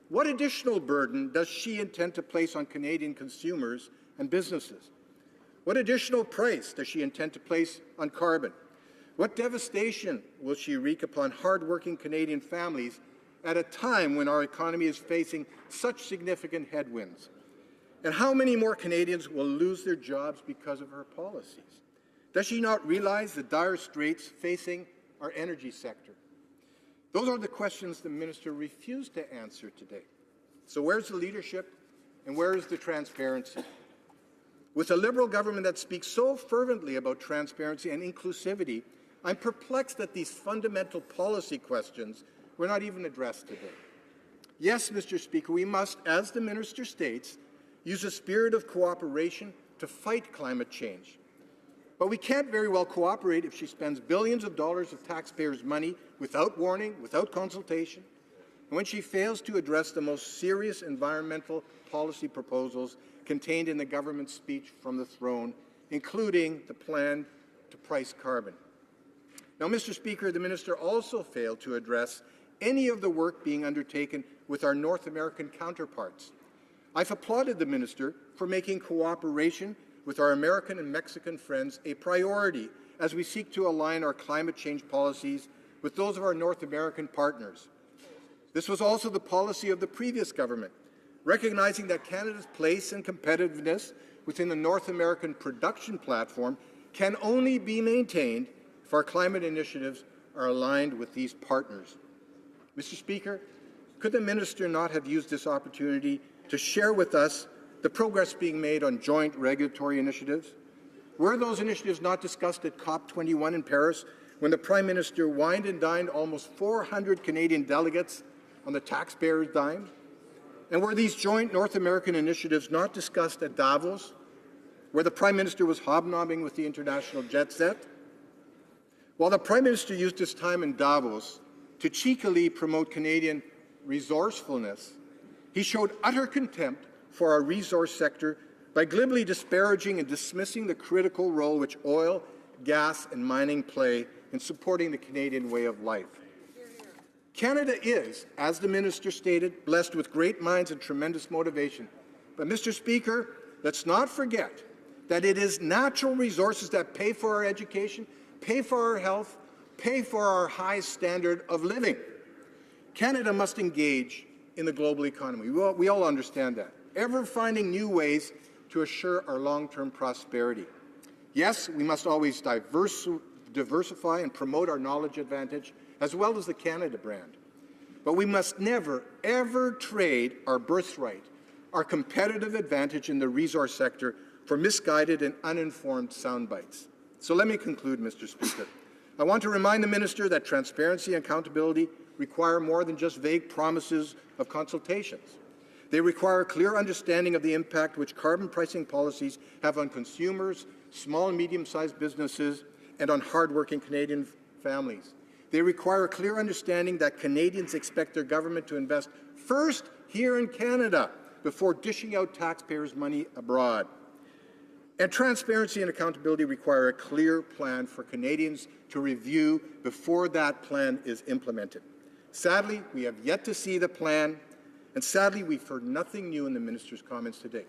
[SPEAKER 5] what additional burden does she intend to place on Canadian consumers and businesses? What additional price does she intend to place on carbon? What devastation will she wreak upon hard-working Canadian families at a time when our economy is facing such significant headwinds? And how many more Canadians will lose their jobs because of her policies? Does she not realize the dire straits facing our energy sector? Those are the questions the minister refused to answer today. So where's the leadership and where is the transparency? With a Liberal government that speaks so fervently about transparency and inclusivity, I'm perplexed that these fundamental policy questions were not even addressed today. Yes, Mr. Speaker, we must, as the minister states, use a spirit of cooperation to fight climate change. But we can't very well cooperate if she spends billions of dollars of taxpayers' money without warning, without consultation, and when she fails to address the most serious environmental policy proposals contained in the government's speech from the throne, including the plan to price carbon. Now, Mr. Speaker, the minister also failed to address any of the work being undertaken with our North American counterparts. I've applauded the minister for making cooperation with our American and Mexican friends a priority as we seek to align our climate change policies with those of our North American partners. This was also the policy of the previous government, recognizing that Canada's place and competitiveness within the North American production platform can only be maintained if our climate initiatives are aligned with these partners. Mr. Speaker, could the minister not have used this opportunity to share with us the progress being made on joint regulatory initiatives? Were those initiatives not discussed at COP21 in Paris when the Prime Minister wined and dined almost 400 Canadian delegates on the taxpayers' dime? And were these joint North American initiatives not discussed at Davos, where the Prime Minister was hobnobbing with the international jet set? While the Prime Minister used his time in Davos to cheekily promote Canadian resourcefulness, he showed utter contempt for our resource sector by glibly disparaging and dismissing the critical role which oil, gas, and mining play in supporting the Canadian way of life. Canada is, as the minister stated, blessed with great minds and tremendous motivation. But, Mr. Speaker, let's not forget that it is natural resources that pay for our education, pay for our health, pay for our high standard of living. Canada must engage in the global economy. We all understand that. Ever finding new ways to assure our long-term prosperity. Yes, we must always diversify and promote our knowledge advantage, as well as the Canada brand. But we must never, ever trade our birthright, our competitive advantage in the resource sector, for misguided and uninformed sound bites. So let me conclude, Mr. Speaker. I want to remind the minister that transparency and accountability require more than just vague promises of consultations. They require a clear understanding of the impact which carbon pricing policies have on consumers, small and medium-sized businesses, and on hard-working Canadian families. They require a clear understanding that Canadians expect their government to invest first here in Canada before dishing out taxpayers' money abroad. And transparency and accountability require a clear plan for Canadians to review before that plan is implemented. Sadly, we have yet to see the plan, and sadly, we've heard nothing new in the minister's comments today.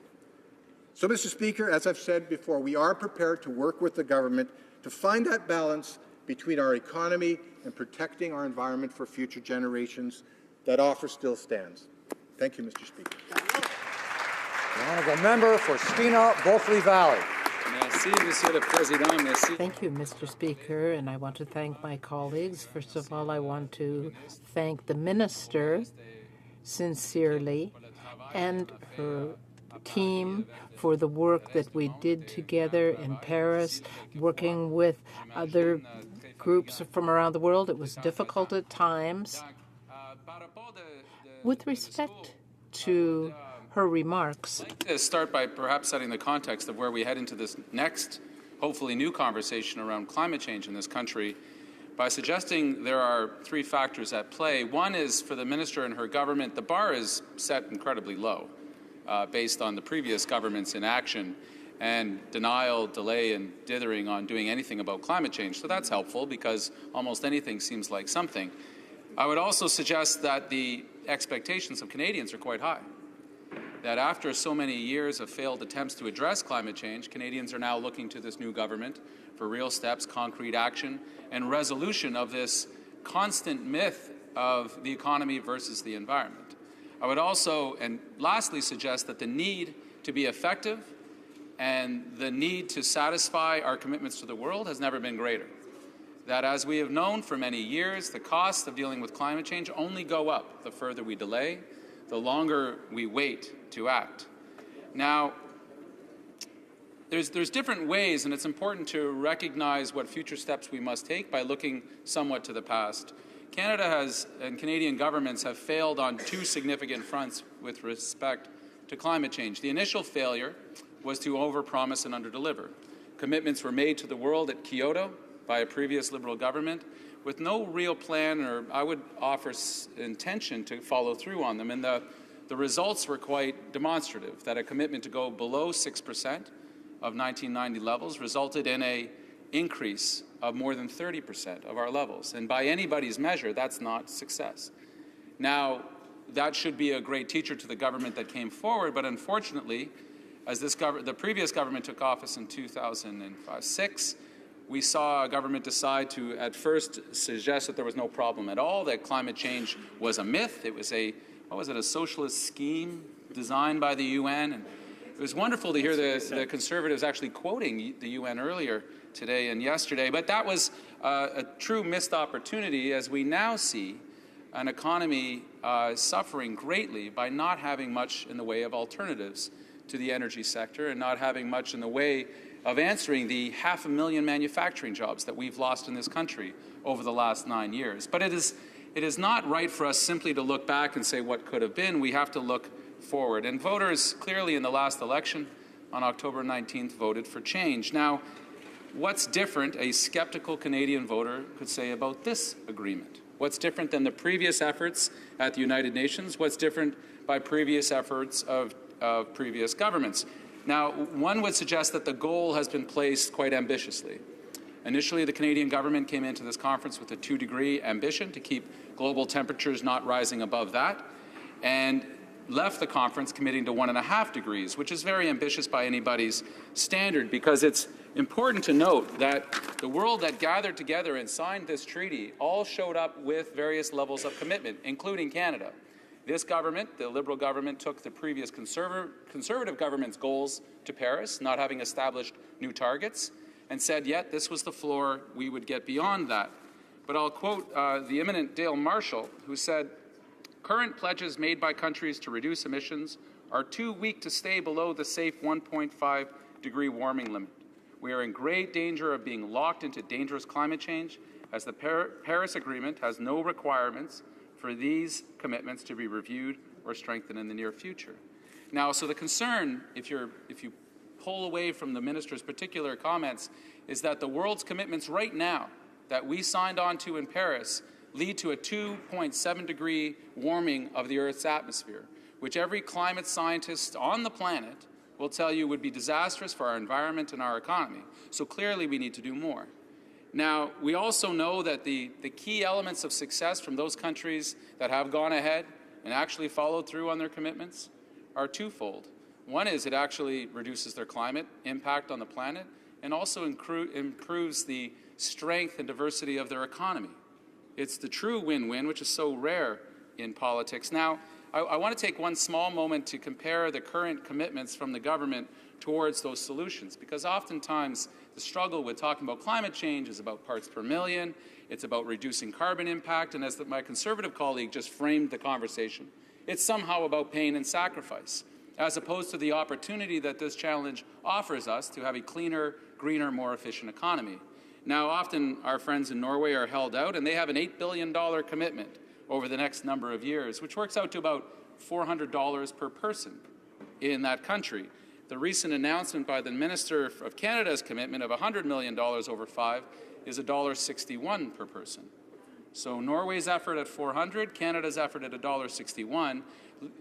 [SPEAKER 5] So, Mr. Speaker, as I've said before, we are prepared to work with the government to find that balance between our economy and protecting our environment for future generations. That offer still stands. Thank you, Mr. Speaker.
[SPEAKER 1] The honourable member for Skeena-Bulkley Valley.
[SPEAKER 2] Thank you, Mr. Speaker, and I want to thank my colleagues. First of all, I want to thank the minister sincerely and her team for the work that we did together in Paris, working with other groups from around the world. It was difficult at times. With respect to her remarks,
[SPEAKER 12] I'd like to start by perhaps setting the context of where we head into this next, hopefully new conversation around climate change in this country by suggesting there are three factors at play. One is for the minister and her government, the bar is set incredibly low based on the previous government's inaction and denial, delay, and dithering on doing anything about climate change. So that's helpful because almost anything seems like something. I would also suggest that the expectations of Canadians are quite high. That after so many years of failed attempts to address climate change, Canadians are now looking to this new government for real steps, concrete action, and resolution of this constant myth of the economy versus the environment. I would also, and lastly, suggest that the need to be effective and the need to satisfy our commitments to the world has never been greater. That as we have known for many years, the costs of dealing with climate change only go up the further we delay, the longer we wait to act. Now, there's different ways, and it's important to recognize what future steps we must take by looking somewhat to the past. Canada has, and Canadian governments have failed on two significant fronts with respect to climate change. The initial failure was to overpromise and underdeliver. Commitments were made to the world at Kyoto by a previous Liberal government with no real plan, or I would offer intention to follow through on them. And the results were quite demonstrative, that a commitment to go below 6% of 1990 levels resulted in an increase of more than 30% of our levels. And by anybody's measure, that's not success. Now, that should be a great teacher to the government that came forward, but unfortunately, as the previous government took office in 2006, we saw a government decide to, at first, suggest that there was no problem at all, that climate change was a myth. It was a socialist scheme designed by the UN. And it was wonderful to hear the Conservatives actually quoting the UN earlier today and yesterday. But that was a true missed opportunity, as we now see an economy suffering greatly by not having much in the way of alternatives to the energy sector and not having much in the way of answering the 500,000 manufacturing jobs that we've lost in this country over the last 9 years. But it is not right for us simply to look back and say what could have been. We have to look forward. And voters clearly in the last election on October 19th voted for change. Now, what's different, a skeptical Canadian voter could say about this agreement? What's different than the previous efforts at the United Nations? What's different by previous efforts of previous governments? Now, one would suggest that the goal has been placed quite ambitiously. Initially, the Canadian government came into this conference with a 2-degree ambition to keep global temperatures not rising above that, and left the conference committing to 1.5 degrees, which is very ambitious by anybody's standard, because it's important to note that the world that gathered together and signed this treaty all showed up with various levels of commitment, including Canada. This government, the Liberal government, took the previous Conservative government's goals to Paris, not having established new targets, and said, yet this was the floor, we would get beyond that. But I'll quote the eminent Dale Marshall, who said, "Current pledges made by countries to reduce emissions are too weak to stay below the safe 1.5-degree warming limit. We are in great danger of being locked into dangerous climate change, as the Paris Agreement has no requirements for these commitments to be reviewed or strengthened in the near future." Now, so the concern, if you pull away from the minister's particular comments, is that the world's commitments right now that we signed on to in Paris lead to a 2.7-degree warming of the Earth's atmosphere, which every climate scientist on the planet will tell you would be disastrous for our environment and our economy. So clearly we need to do more. Now, we also know that the key elements of success from those countries that have gone ahead and actually followed through on their commitments are twofold. One is it actually reduces their climate impact on the planet, and also improves the strength and diversity of their economy. It's the true win-win, which is so rare in politics. Now, I want to take one small moment to compare the current commitments from the government towards those solutions, because oftentimes the struggle with talking about climate change is about parts per million, it's about reducing carbon impact, and as my Conservative colleague just framed the conversation, it's somehow about pain and sacrifice, as opposed to the opportunity that this challenge offers us to have a cleaner, greener, more efficient economy. Now, often our friends in Norway are held out, and they have an $8 billion commitment over the next number of years, which works out to about $400 per person in that country. The recent announcement by the Minister of Canada's commitment of $100 million over 5 is $1.61 per person. So Norway's effort at $400, Canada's effort at $1.61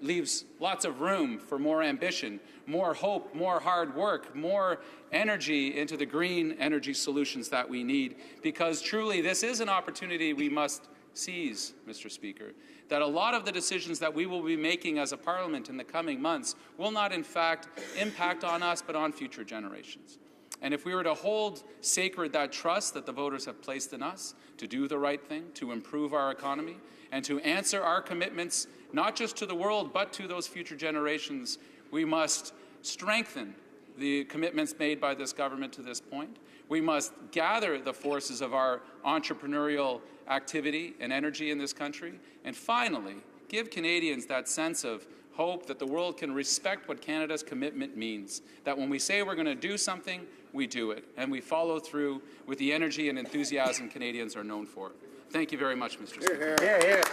[SPEAKER 12] leaves lots of room for more ambition, more hope, more hard work, more energy into the green energy solutions that we need, because truly this is an opportunity we must seize, Mr. Speaker, that a lot of the decisions that we will be making as a parliament in the coming months will not in fact impact on us but on future generations. And if we were to hold sacred that trust that the voters have placed in us to do the right thing, to improve our economy, and to answer our commitments not just to the world but to those future generations, we must strengthen the commitments made by this government to this point. We must gather the forces of our entrepreneurial activity and energy in this country, and finally, give Canadians that sense of hope that the world can respect what Canada's commitment means, that when we say we're going to do something, we do it, and we follow through with the energy and enthusiasm Canadians are known for. Thank you very much, Mr. Speaker.
[SPEAKER 1] Yeah, yeah.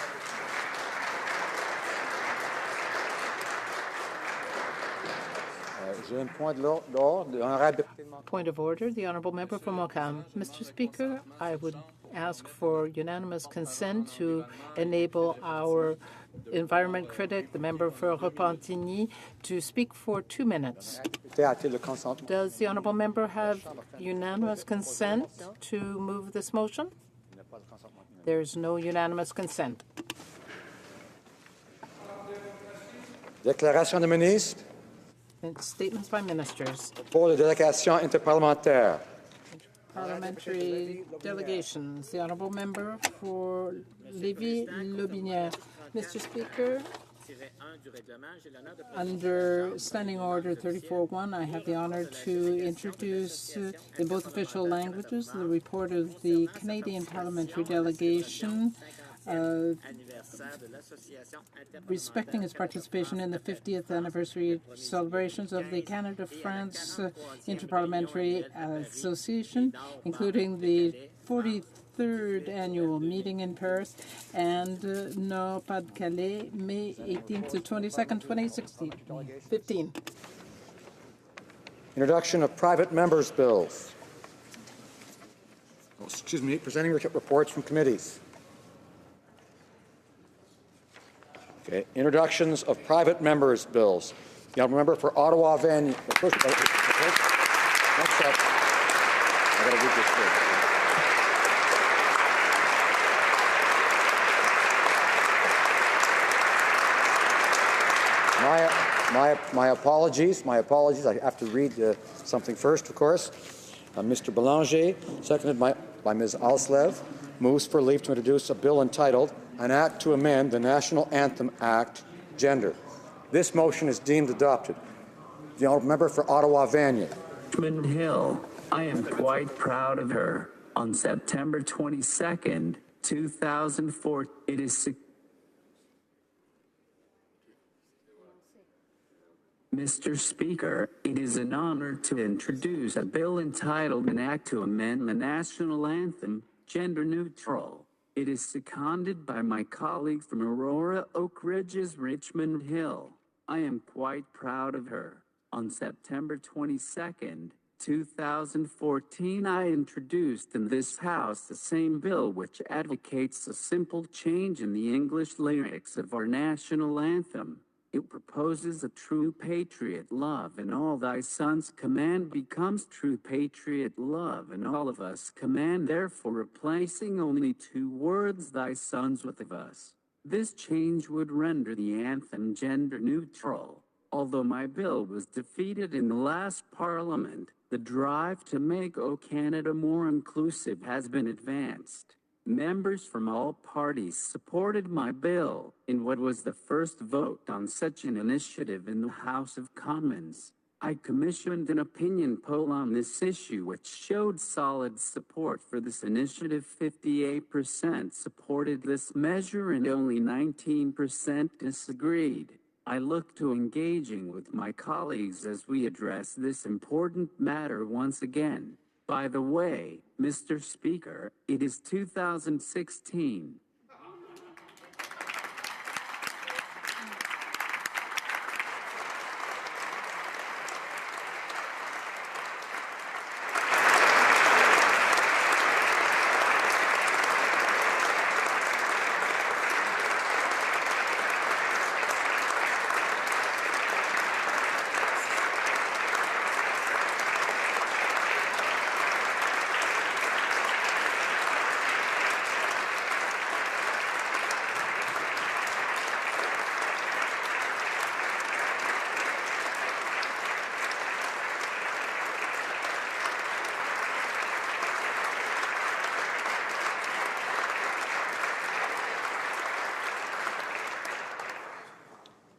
[SPEAKER 2] Point of order, the Honourable Member from Montcalm. Mr. Speaker, I would ask for unanimous consent to enable our environment critic, the member for Repentigny, to speak for 2 minutes. Does the Honourable Member have unanimous consent to move this motion? There's no unanimous consent.
[SPEAKER 1] Déclaration de ministre.
[SPEAKER 2] Statements by ministers.
[SPEAKER 1] Pour les délégations interparlementaires.
[SPEAKER 2] Parliamentary delegations. The Honourable Member for Lévis-Lobinière. Mr. Speaker, under Standing Order 34.1, I have the honour to introduce in both official languages the report of the Canadian Parliamentary Delegation respecting its participation in the 50th anniversary celebrations of the Canada-France Interparliamentary Association, including the 43rd annual meeting in Paris and Nord-Pas-de-Calais, May 18th to 22nd, 2015.
[SPEAKER 1] Introduction of private members' bills. Presenting reports from committees. Okay. Introductions of private members' bills. The Honourable Member for Ottawa Van. First, next up, I got to read this first. My apologies. I have to read something first, of course. Mr. Belanger, seconded by Ms. Alslev, moves for leave to introduce a bill entitled An Act to Amend the National Anthem Act, Gender. This motion is deemed adopted. The Honourable Member for Ottawa Vanier.
[SPEAKER 14] Richmond Hill, I am quite proud of her. On September 22nd, 2004, it is Mr. Speaker, it is an honor to introduce a bill entitled An Act to Amend the National Anthem, Gender Neutral. It is seconded by my colleague from Aurora Oak Ridges, Richmond Hill. I am quite proud of her. On September 22nd, 2014, I introduced in this House the same bill which advocates a simple change in the English lyrics of our national anthem. It proposes a true patriot love, and all thy sons command becomes true patriot love, and all of us command, therefore replacing only 2 words, thy sons, with of us. This change would render the anthem gender neutral. Although my bill was defeated in the last Parliament, The drive to make Canada more inclusive has been advanced. Members from all parties supported my bill in what was the first vote on such an initiative in the House of Commons. I commissioned an opinion poll on this issue which showed solid support for this initiative. 58% supported this measure and only 19% disagreed. I look to engaging with my colleagues as we address this important matter once again. By the way, Mr. Speaker, it is 2016.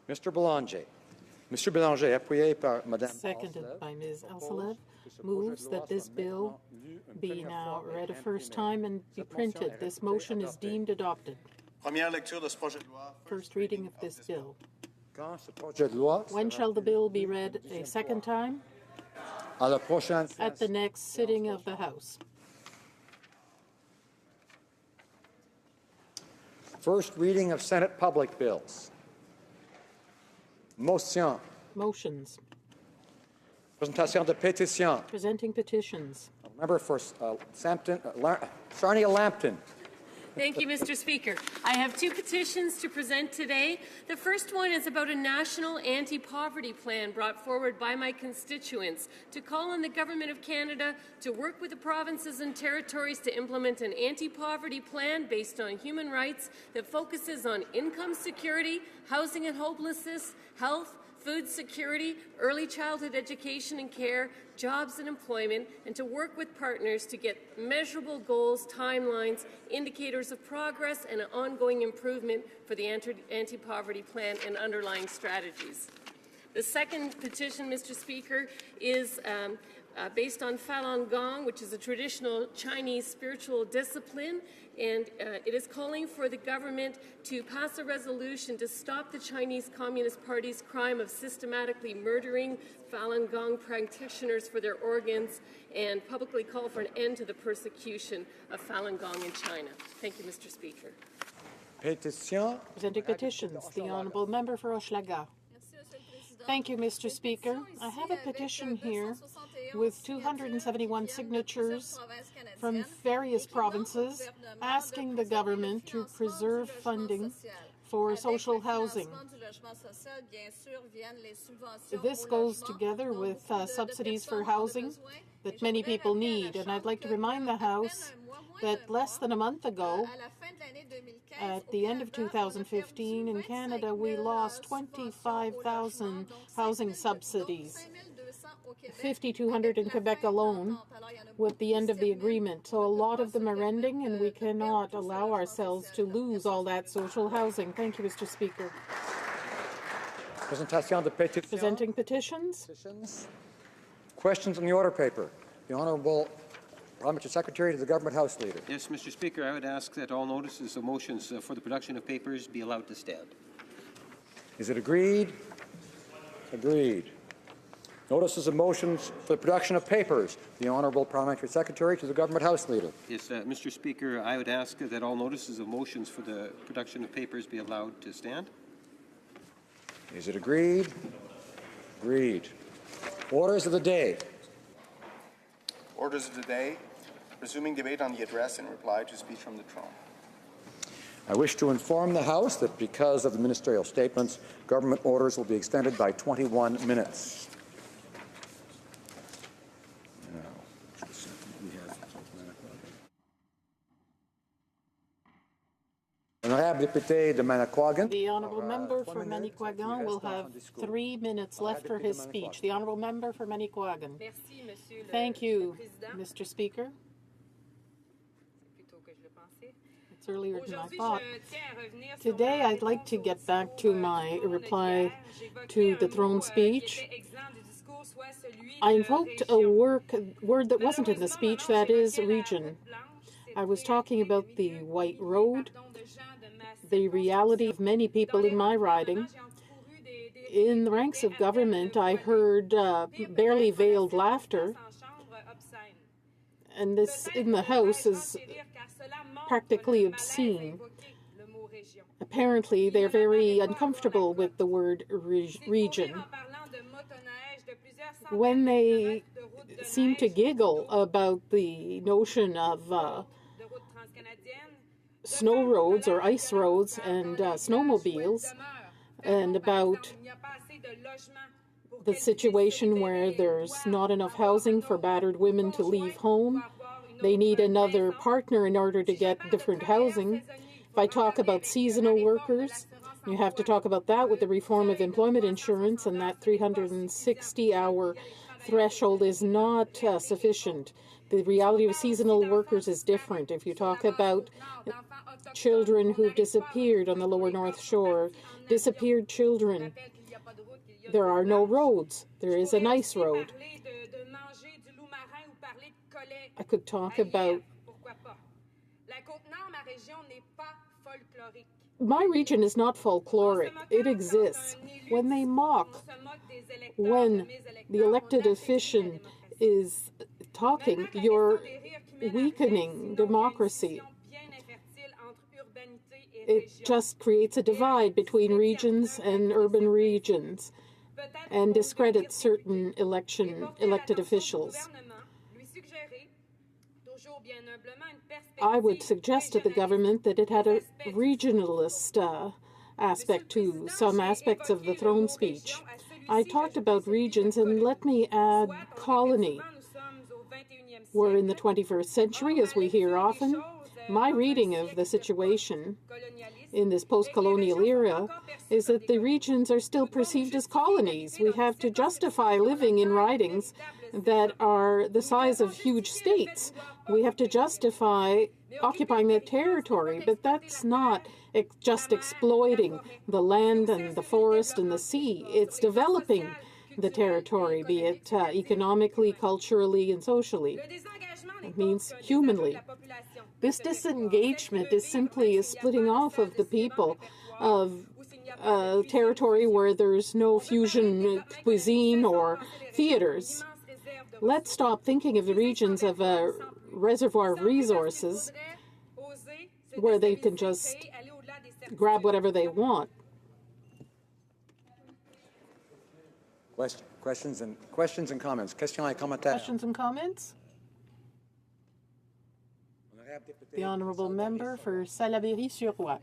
[SPEAKER 1] Mr. Belanger. Mr. Belanger, appuyé par Madame
[SPEAKER 9] Seconded by Ms. Elselev, moves that this bill be now read a first time and be printed. This motion is deemed adopted. First reading of this bill. When shall the bill be read a second time? At the next sitting of the House.
[SPEAKER 1] First reading of Senate public bills. Motion.
[SPEAKER 9] Motions.
[SPEAKER 1] Présentation de pétitions.
[SPEAKER 9] Presenting petitions.
[SPEAKER 1] Member for Sarnia-Lambton.
[SPEAKER 15] Thank you, Mr. Speaker. I have two petitions to present today. The first one is about a national anti-poverty plan brought forward by my constituents to call on the Government of Canada to work with the provinces and territories to implement an anti-poverty plan based on human rights that focuses on income security, housing and homelessness, health, food security, early childhood education and care, jobs and employment, and to work with partners to get measurable goals, timelines, indicators of progress, and an ongoing improvement for the anti-poverty plan and underlying strategies. The second petition, Mr. Speaker, is based on Falun Gong, which is a traditional Chinese spiritual discipline, and it is calling for the government to pass a resolution to stop the Chinese Communist Party's crime of systematically murdering Falun Gong practitioners for their organs and publicly call for an end to the persecution of Falun Gong in China. Thank you, Mr. Speaker.
[SPEAKER 1] Petition.
[SPEAKER 9] Presenting petitions. The Honourable Member for Hochelaga. Thank you, Mr. Speaker. I have a petition here with 271 signatures from various provinces asking the government to preserve funding for social housing. This goes together with subsidies for housing that many people need, and I'd like to remind the House that less than a month ago, at the end of 2015, in Canada, we lost 25,000 housing subsidies, 5,200 in Quebec alone, with the end of the agreement. So a lot of them are ending, and we cannot allow ourselves to lose all that social housing. Thank you, Mr. Speaker. Presenting petitions.
[SPEAKER 1] Questions on the order paper. The Honourable Parliamentary Secretary to the Government House Leader.
[SPEAKER 16] Yes, Mr. Speaker, I would ask that all notices of motions for the production of papers be allowed to stand.
[SPEAKER 1] Is it agreed? Agreed. Notices of motions for the production of papers. The Honourable Parliamentary Secretary to the Government House Leader.
[SPEAKER 16] Yes, Mr. Speaker, I would ask that all notices of motions for the production of papers be allowed to stand.
[SPEAKER 1] Is it agreed? Agreed. Orders of the day.
[SPEAKER 22] Orders of the day. Resuming debate on the address in reply to speech from the throne.
[SPEAKER 1] I wish to inform the House that because of the ministerial statements, government orders will be extended by 21 minutes. And I have Honorable député de Manicouagan.
[SPEAKER 9] The honourable member for Manicouagan will have 3 minutes left for his speech. The honourable member for Manicouagan. Thank you, Mr. Speaker. It's earlier than I thought. Today, I'd like to get back to my reply to the throne speech. I invoked a word that wasn't in the speech, that is region. I was talking about the White Road, the reality of many people in my riding. In the ranks of government, I heard barely veiled laughter, and this in the House is practically obscene. Apparently, they're very uncomfortable with the word region. When they seem to giggle about the notion of snow roads or ice roads and snowmobiles, and about the situation where there's not enough housing for battered women to leave home, they need another partner in order to get different housing. If I talk about seasonal workers, you have to talk about that with the reform of employment insurance, and that 360-hour threshold is not sufficient. The reality of seasonal workers is different. If you talk about children who've disappeared on the lower North Shore, disappeared children, there are no roads. There is an ice road. I could talk about... My region is not folkloric. It exists. When they mock, when the elected official is talking, you're weakening democracy. It just creates a divide between regions and urban regions and discredits certain elected officials. I would suggest to the government that it had a regionalist aspect to some aspects of the throne speech. I talked about regions, and let me add colony. We're in the 21st century, as we hear often. My reading of the situation in this post-colonial era is that the regions are still perceived as colonies. We have to justify living in ridings that are the size of huge states. We have to justify occupying that territory, but that's not just exploiting the land and the forest and the sea. It's developing the territory, be it economically, culturally, and socially. It means humanly. This disengagement is simply a splitting off of the people of a territory where there's no fusion cuisine or theaters. Let's stop thinking of the regions of a reservoir of resources where they can just grab whatever they want.
[SPEAKER 1] Questions and comments. Questions and comments?
[SPEAKER 9] The honourable member for Salaberry-sur-Roi.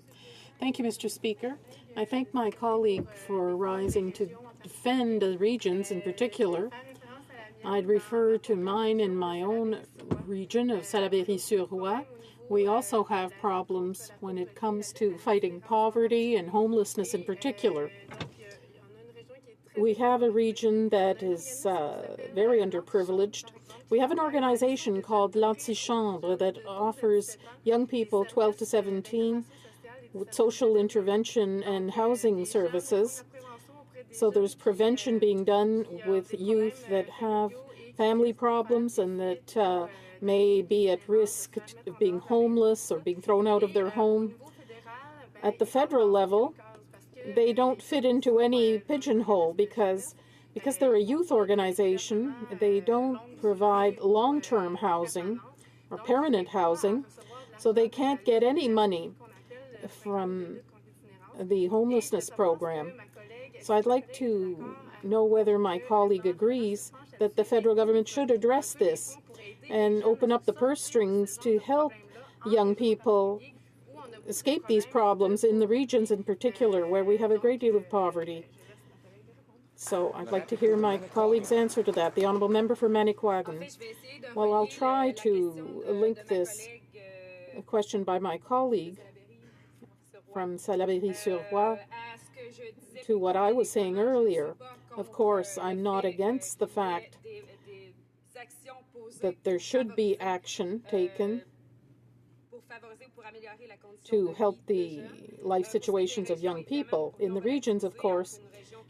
[SPEAKER 9] Thank you, Mr. Speaker. I thank my colleague for rising to defend the regions in particular. I'd refer to mine in my own region of Salaberry-sur-Roi. We also have problems when it comes to fighting poverty and homelessness in particular. We have a region that is very underprivileged. We have an organization called l'Antichambre that offers young people 12 to 17 with social intervention and housing services. So there's prevention being done with youth that have family problems and that may be at risk of being homeless or being thrown out of their home. At the federal level, they don't fit into any pigeonhole because they're a youth organization. They don't provide long-term housing or permanent housing, so they can't get any money from the homelessness program. So I'd like to know whether my colleague agrees that the federal government should address this and open up the purse strings to help young people escape these problems in the regions in particular where we have a great deal of poverty. So I'd like to hear my colleague's answer to that. The honourable member for Manicouagan. Well, I'll try to link this question by my colleague from Salaberry-sur-Roi to what I was saying earlier. Of course, I'm not against the fact that there should be action taken to help the life situations of young people. In the regions, of course,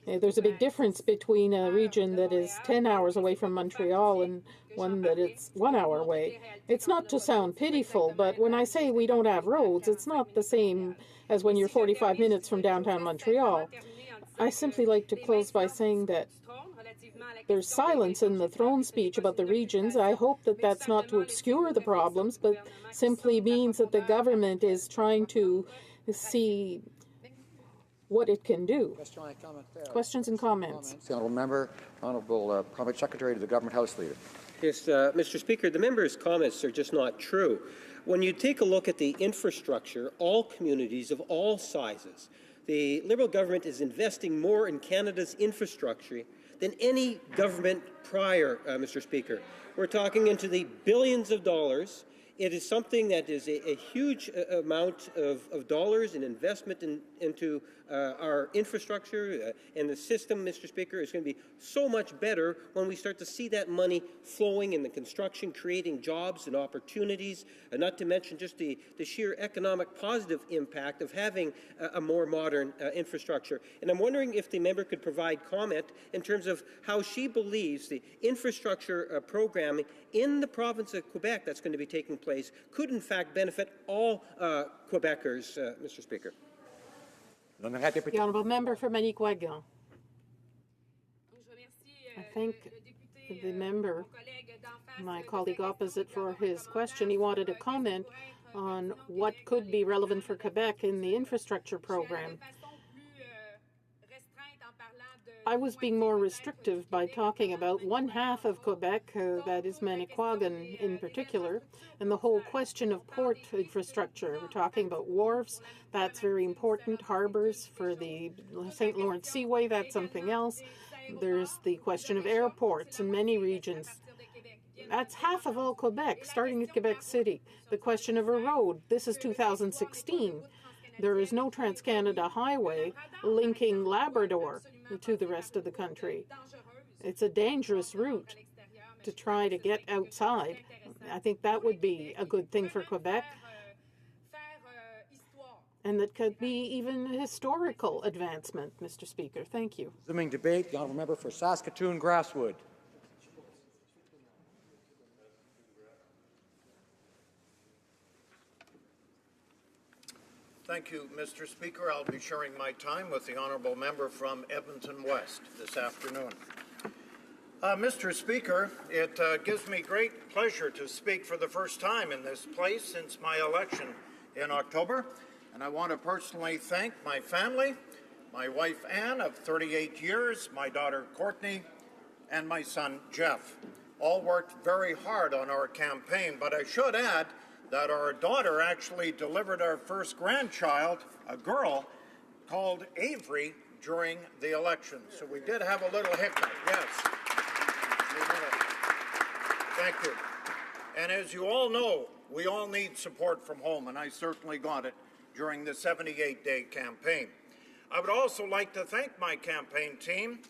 [SPEAKER 9] there's a big difference between a region that is 10 hours away from Montreal and one that it's 1 hour away. It's not to sound pitiful, but when I say we don't have roads, it's not the same as when you're 45 minutes from downtown Montreal. I simply like to close by saying that there's silence in the throne speech about the regions. I hope that that's not to obscure the problems, but simply means that the government is trying to see what it can do. Questions and comments.
[SPEAKER 1] The Honourable Member, Honourable Private Secretary to the Government House Leader.
[SPEAKER 16] Yes, Mr. Speaker, the member's comments are just not true. When you take a look at the infrastructure, all communities of all sizes, the Liberal government is investing more in Canada's infrastructure than any government prior, Mr. Speaker. We're talking into the billions of dollars. It is something that is a huge amount of dollars and investment into our infrastructure and the system, Mr. Speaker, is going to be so much better when we start to see that money flowing in the construction, creating jobs and opportunities, not to mention just the sheer economic positive impact of having a more modern infrastructure. And I'm wondering if the member could provide comment in terms of how she believes the infrastructure programming in the province of Quebec that's going to be taking place could in fact benefit all Quebecers, Mr. Speaker.
[SPEAKER 9] The Honourable Member for Manicouagan. I thank the member, my colleague opposite, for his question. He wanted a comment on what could be relevant for Quebec in the infrastructure program. I was being more restrictive by talking about one half of Quebec, that is Manicouagan in particular, and the whole question of port infrastructure. We're talking about wharves, that's very important, harbors for the St. Lawrence Seaway, that's something else. There's the question of airports in many regions. That's half of all Quebec, starting at Quebec City. The question of a road, this is 2016. There is no Trans-Canada Highway linking Labrador to the rest of the country. It's a dangerous route to try to get outside. I think that would be a good thing for Quebec. And that could be even a historical advancement, Mr. Speaker. Thank you.
[SPEAKER 1] Resuming debate, the Honourable Member for Saskatoon-Grasswood.
[SPEAKER 13] Thank you, Mr. Speaker. I'll be sharing my time with the Honourable Member from Edmonton West this afternoon. Mr. Speaker, it gives me great pleasure to speak for the first time in this place since my election in October, and I want to personally thank my family, my wife Anne of 38 years, my daughter Courtney, and my son Jeff. All worked very hard on our campaign, but I should add that our daughter actually delivered our first grandchild, a girl, called Avery, during the election. So we did have a little hiccup, yes. Thank you. And as you all know, we all need support from home, and I certainly got it during the 78-day campaign. I would also like to thank my campaign team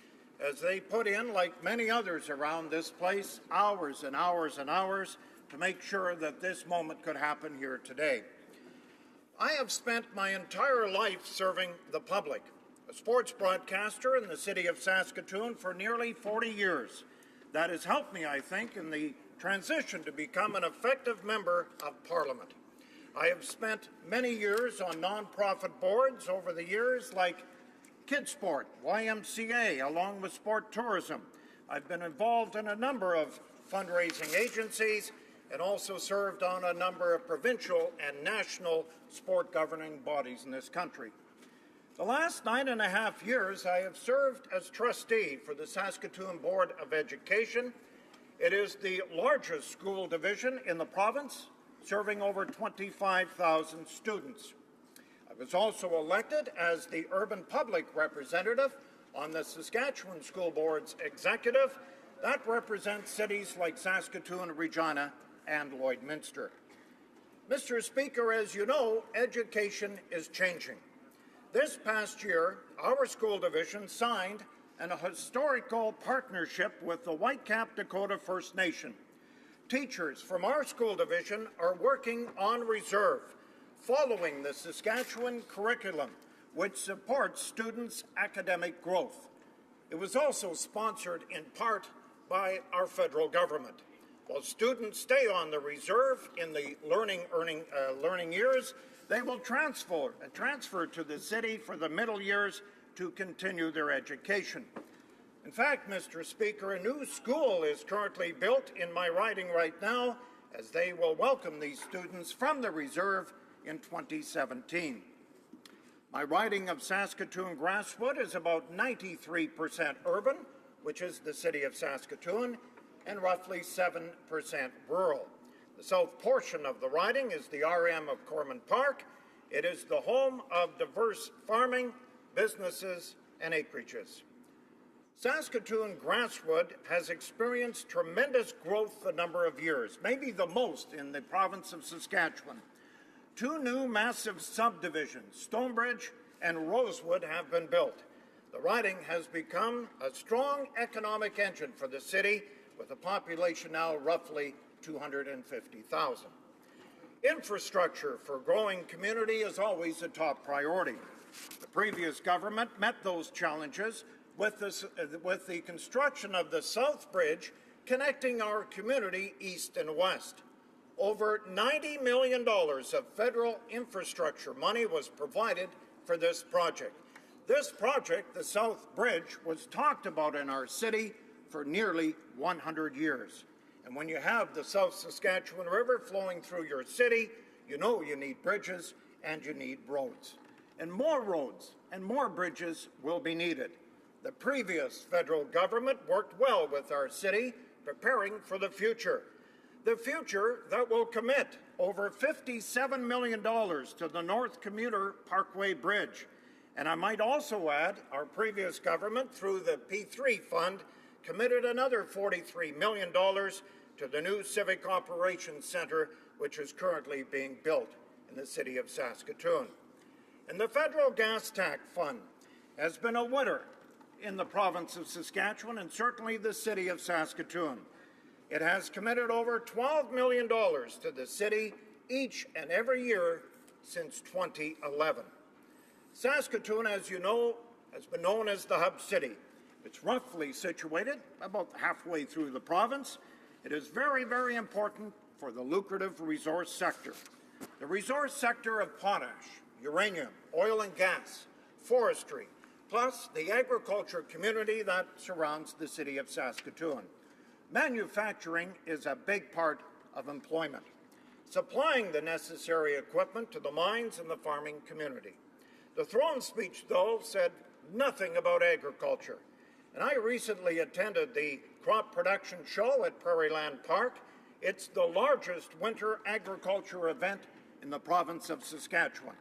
[SPEAKER 13] as they put in, like many others around this place, hours and hours and hours to make sure that this moment could happen here today. I have spent my entire life serving the public, a sports broadcaster in the city of Saskatoon for nearly 40 years. That has helped me, I think, in the transition to become an effective member of Parliament. I have spent many years on non-profit boards over the years like Kidsport, YMCA, along with Sport Tourism. I've been involved in a number of fundraising agencies and also served on a number of provincial and national sport governing bodies in this country. The last 9.5 years, I have served as trustee for the Saskatoon Board of Education. It is the largest school division in the province, serving over 25,000 students. I was also elected as the urban public representative on the Saskatchewan School Board's executive. That represents cities like Saskatoon, Regina, and Lloydminster. Mr. Speaker, as you know, education is changing. This past year, our school division signed an historical partnership with the Whitecap Dakota First Nation. Teachers from our school division are working on reserve, following the Saskatchewan curriculum, which supports students' academic growth. It was also sponsored in part by our federal government. While students stay on the reserve in the learning years, they will transfer to the city for the middle years to continue their education. In fact, Mr. Speaker, a new school is currently built in my riding right now, as they will welcome these students from the reserve in 2017. My riding of Saskatoon-Grasswood is about 93% urban, which is the city of Saskatoon, and roughly 7% rural. The south portion of the riding is the RM of Corman Park. It is the home of diverse farming, businesses, and acreages. Saskatoon-Grasswood has experienced tremendous growth a number of years, maybe the most in the province of Saskatchewan. 2 new massive subdivisions, Stonebridge and Rosewood, have been built. The riding has become a strong economic engine for the city, with a population now roughly 250,000. Infrastructure for a growing community is always a top priority. The previous government met those challenges with the construction of the South Bridge connecting our community east and west. Over $90 million of federal infrastructure money was provided for this project. This project, the South Bridge, was talked about in our city for nearly 100 years. And when you have the South Saskatchewan River flowing through your city, you know you need bridges and you need roads. And more roads and more bridges will be needed. The previous federal government worked well with our city, preparing for the future. The future that will commit over $57 million to the North Commuter Parkway Bridge. And I might also add, our previous government, through the P3 fund, committed another $43 million to the new Civic Operations Centre, which is currently being built in the city of Saskatoon. And the Federal Gas Tax Fund has been a winner in the province of Saskatchewan and certainly the city of Saskatoon. It has committed over $12 million to the city each and every year since 2011. Saskatoon, as you know, has been known as the hub city. It's roughly situated about halfway through the province. It is very, very important for the lucrative resource sector. The resource sector of potash, uranium, oil and gas, forestry, plus the agriculture community that surrounds the city of Saskatoon. Manufacturing is a big part of employment, supplying the necessary equipment to the mines and the farming community. The throne speech, though, said nothing about agriculture. And I recently attended the crop production show at Prairieland Park. It's the largest winter agriculture event in the province of Saskatchewan.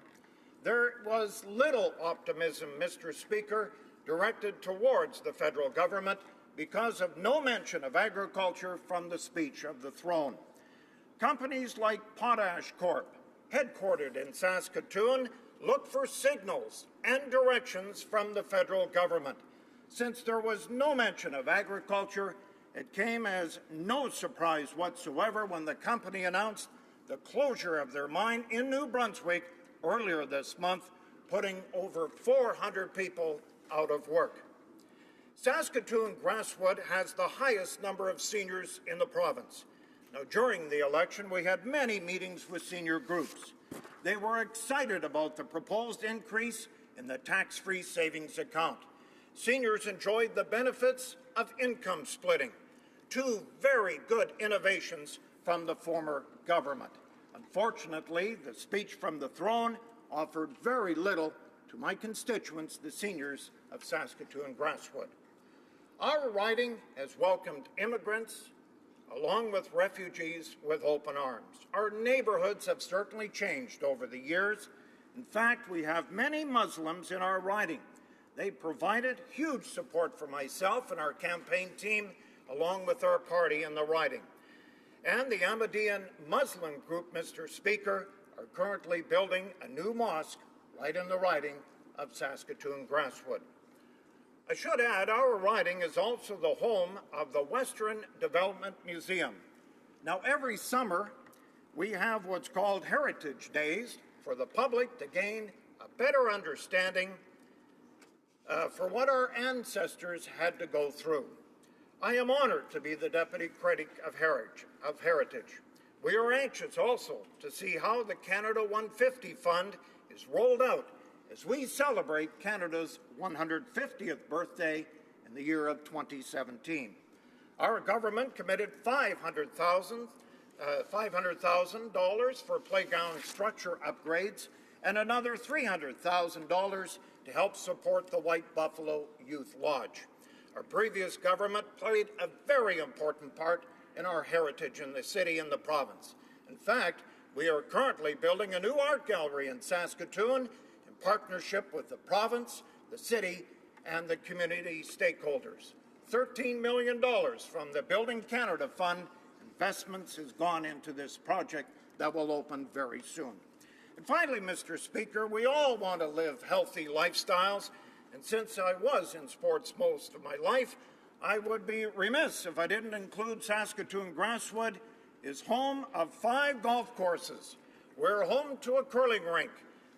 [SPEAKER 13] There was little optimism, Mr. Speaker, directed towards the federal government because of no mention of agriculture from the speech of the throne. Companies like Potash Corp, headquartered in Saskatoon, look for signals and directions from the federal government. Since there was no mention of agriculture, it came as no surprise whatsoever when the company announced the closure of their mine in New Brunswick earlier this month, putting over 400 people out of work. Saskatoon-Grasswood has the highest number of seniors in the province. Now, during the election, we had many meetings with senior groups. They were excited about the proposed increase in the tax-free savings account. Seniors enjoyed the benefits of income splitting, 2 very good innovations from the former government. Unfortunately, the speech from the throne offered very little to my constituents, the seniors of Saskatoon-Grasswood. Our riding has welcomed immigrants, along with refugees, with open arms. Our neighborhoods have certainly changed over the years. In fact, we have many Muslims in our riding. They provided huge support for myself and our campaign team, along with our party in the riding. and the Ahmadiyyan Muslim group, Mr. Speaker, are currently building a new mosque right in the riding of Saskatoon-Grasswood. I should add, our riding is also the home of the Western Development Museum. Now, every summer, we have what's called Heritage Days for the public to gain a better understanding for what our ancestors had to go through. I am honored to be the Deputy Critic of Heritage. We are anxious also to see how the Canada 150 Fund is rolled out as we celebrate Canada's 150th birthday in the year of 2017. Our government committed $500,000 for playground structure upgrades and another $300,000 to help support the White Buffalo Youth Lodge. Our previous government played a very important part in our heritage in the city and the province. In fact, we are currently building a new art gallery in Saskatoon in partnership with the province, the city, and the community stakeholders. $13 million from the Building Canada Fund investments has gone into this project that will open very soon. And finally, Mr. Speaker, we all want to live healthy lifestyles, and since I was in sports most of my life, I would be remiss if I didn't include Saskatoon-Grasswood is home of 5 golf courses. We're home to a curling rink,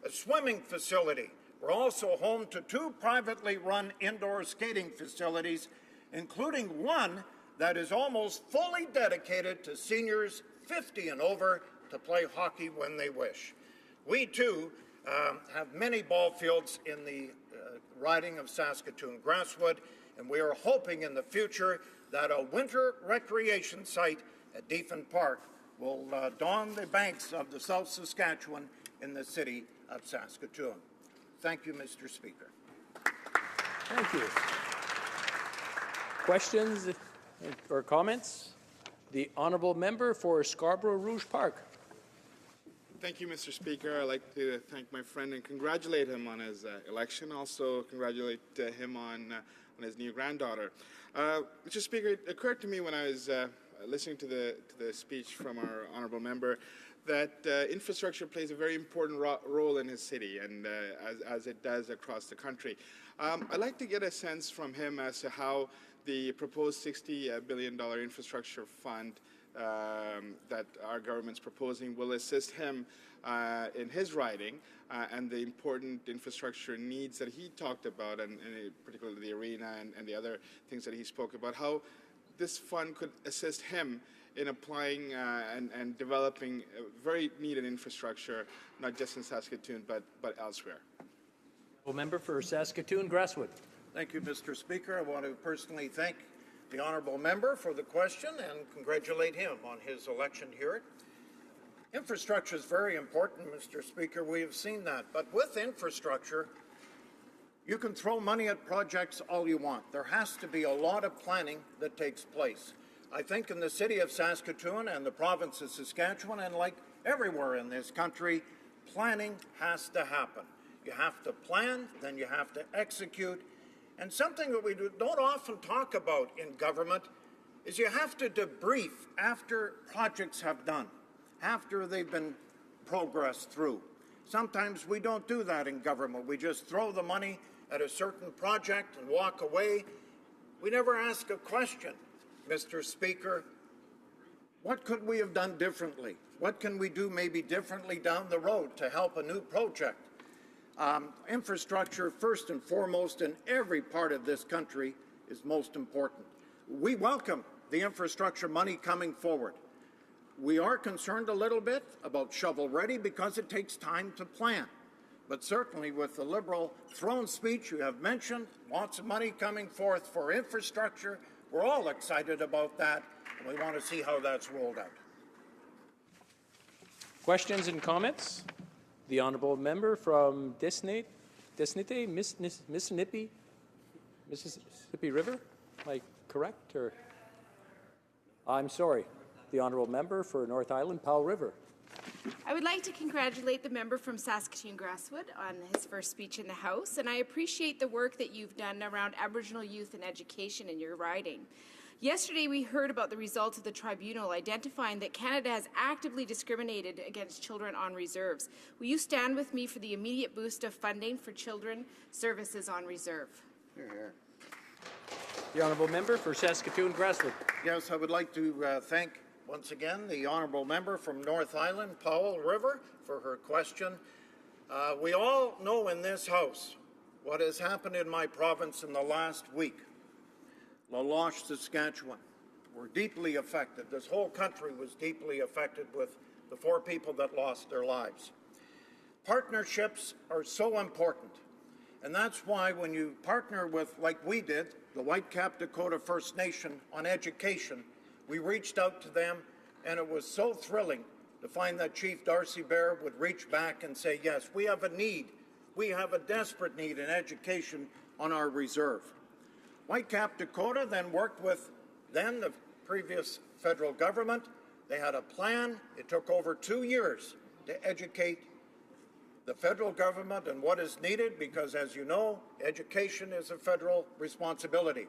[SPEAKER 13] a swimming facility. We're also home to 2 privately run indoor skating facilities, including one that is almost fully dedicated to seniors 50 and over to play hockey when they wish. We, too, have many ball fields in the riding of Saskatoon-Grasswood, and we are hoping in the future that a winter recreation site at Deafin Park will dawn the banks of the South Saskatchewan in the city of Saskatoon. Thank you, Mr. Speaker.
[SPEAKER 17] Thank you. Questions or comments? The Honourable Member for Scarborough Rouge Park.
[SPEAKER 18] Thank you, Mr. Speaker. I'd like to thank my friend and congratulate him on his election. Also congratulate him on his new granddaughter. Mr. Speaker, it occurred to me when I was listening to the speech from our honourable member that infrastructure plays a very important role in his city, and as it does across the country. I'd like to get a sense from him as to how the proposed $60 billion infrastructure fund that our government's proposing will assist him in his riding and the important infrastructure needs that he talked about, and particularly the arena and the other things that he spoke about, how this fund could assist him in applying and developing very needed infrastructure, not just in Saskatoon, but elsewhere.
[SPEAKER 17] Member for Saskatoon-Grasswood.
[SPEAKER 13] Thank you, Mr. Speaker. I want to personally thank the honourable member for the question and congratulate him on his election here. Infrastructure is very important, Mr. Speaker. We have seen that. But with infrastructure, you can throw money at projects all you want. There has to be a lot of planning that takes place. I think in the city of Saskatoon and the province of Saskatchewan, and like everywhere in this country, planning has to happen. You have to plan, then you have to execute. And something that we don't often talk about in government is you have to debrief after projects have done, after they've been progressed through. Sometimes we don't do that in government. We just throw the money at a certain project and walk away. We never ask a question, Mr. Speaker. What could we have done differently? What can we do maybe differently down the road to help a new project? Infrastructure, first and foremost, in every part of this country is most important. We welcome the infrastructure money coming forward. We are concerned a little bit about shovel-ready because it takes time to plan. But certainly with the Liberal throne speech you have mentioned, lots of money coming forth for infrastructure. We're all excited about that, and we want to see how that's rolled out.
[SPEAKER 17] Questions and comments? The Honourable Member from Mississippi River? Am I correct? Or I'm sorry. The Honourable Member for North Island, Powell River.
[SPEAKER 20] I would like to congratulate the member from Saskatoon-Grasswood on his first speech in the House, and I appreciate the work that you've done around Aboriginal youth and education in your riding. Yesterday, we heard about the results of the tribunal identifying that Canada has actively discriminated against children on reserves. Will you stand with me for the immediate boost of funding for children services on reserve?
[SPEAKER 5] Here.
[SPEAKER 17] The honourable member for Saskatoon-Grasswood.
[SPEAKER 13] Yes, I would like to thank once again the honourable member from North Island, Powell River, for her question. We all know in this House what has happened in my province in the last week. La Loche, Saskatchewan. We're deeply affected. This whole country was deeply affected with the 4 people that lost their lives. Partnerships are so important. And that's why when you partner with, like we did, the Whitecap Dakota First Nation on education, we reached out to them, and it was so thrilling to find that Chief Darcy Bear would reach back and say, yes, we have a need. We have a desperate need in education on our reserve. Whitecap Dakota then worked with the previous federal government. They had a plan. It took over 2 years to educate the federal government and what is needed because, as you know, education is a federal responsibility.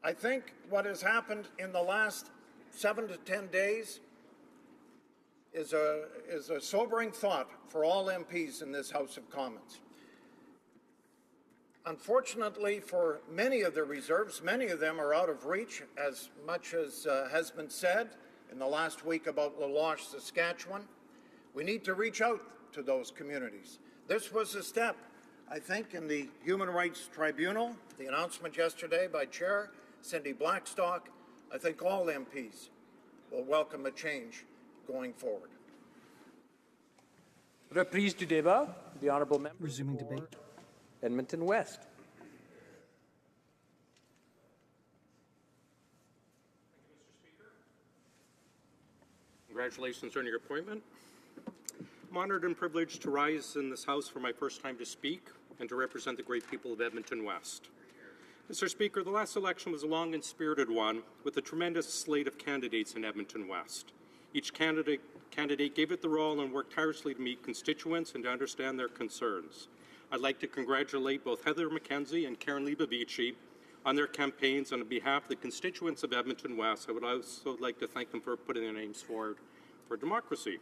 [SPEAKER 13] I think what has happened in the last 7 to 10 days is a sobering thought for all MPs in this House of Commons. Unfortunately, for many of the reserves, many of them are out of reach, as much as has been said in the last week about La Loche, Saskatchewan. We need to reach out to those communities. This was a step, I think, in the Human Rights Tribunal, the announcement yesterday by Chair Cindy Blackstock. I think all MPs will welcome a change going forward.
[SPEAKER 17] Reprise du débat. The honourable member.
[SPEAKER 11] Resuming debate.
[SPEAKER 17] Edmonton West.
[SPEAKER 4] Congratulations on your appointment. I'm honored and privileged to rise in this House for my first time to speak and to represent the great people of Edmonton West. Mr. Speaker, the last election was a long and spirited one with a tremendous slate of candidates in Edmonton West. Each candidate gave it the role and worked tirelessly to meet constituents and to understand their concerns. I'd like to congratulate both Heather McKenzie and Karen Leibovici on their campaigns, and on behalf of the constituents of Edmonton West, I would also like to thank them for putting their names forward for democracy.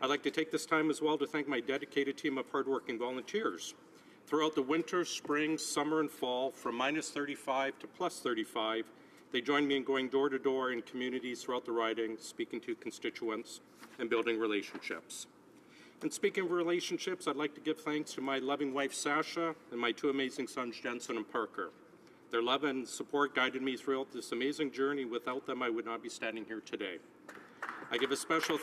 [SPEAKER 4] I'd like to take this time as well to thank my dedicated team of hardworking volunteers. Throughout the winter, spring, summer, and fall, from -35 to +35, they joined me in going door to door in communities throughout the riding, speaking to constituents and building relationships. And speaking of relationships, I'd like to give thanks to my loving wife, Sasha, and my 2 amazing sons, Jensen and Parker. Their love and support guided me throughout this amazing journey. Without them, I would not be standing here today. I give a special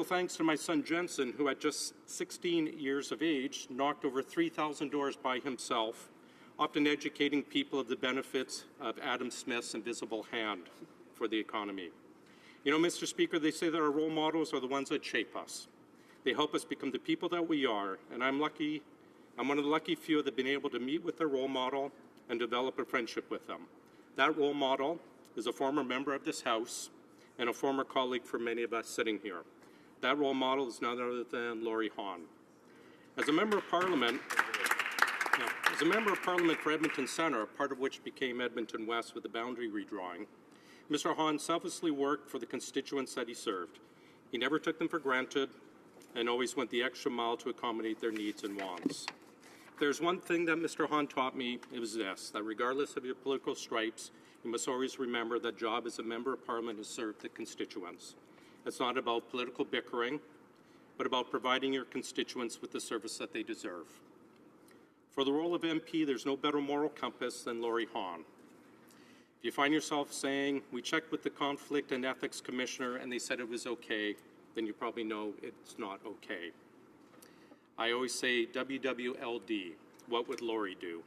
[SPEAKER 4] thanks to my son, Jensen, who at just 16 years of age knocked over 3,000 doors by himself, often educating people of the benefits of Adam Smith's invisible hand for the economy. You know, Mr. Speaker, they say that our role models are the ones that shape us. They help us become the people that we are, and I'm one of the lucky few that have been able to meet with their role model and develop a friendship with them. That role model is a former member of this House and a former colleague for many of us sitting here. That role model is none other than Laurie Hahn. As a member of Parliament for Edmonton Centre, part of which became Edmonton West with the boundary redrawing, Mr. Hahn selflessly worked for the constituents that he served. He never took them for granted and always went the extra mile to accommodate their needs and wants. If there's one thing that Mr. Hahn taught me, it was this, that regardless of your political stripes, you must always remember that job as a member of Parliament is to serve the constituents. It's not about political bickering, but about providing your constituents with the service that they deserve. For the role of MP, there's no better moral compass than Laurie Hahn. If you find yourself saying, we checked with the Conflict and Ethics Commissioner and they said it was okay, then you probably know it's not okay. I always say WWLD, what would Laurie do?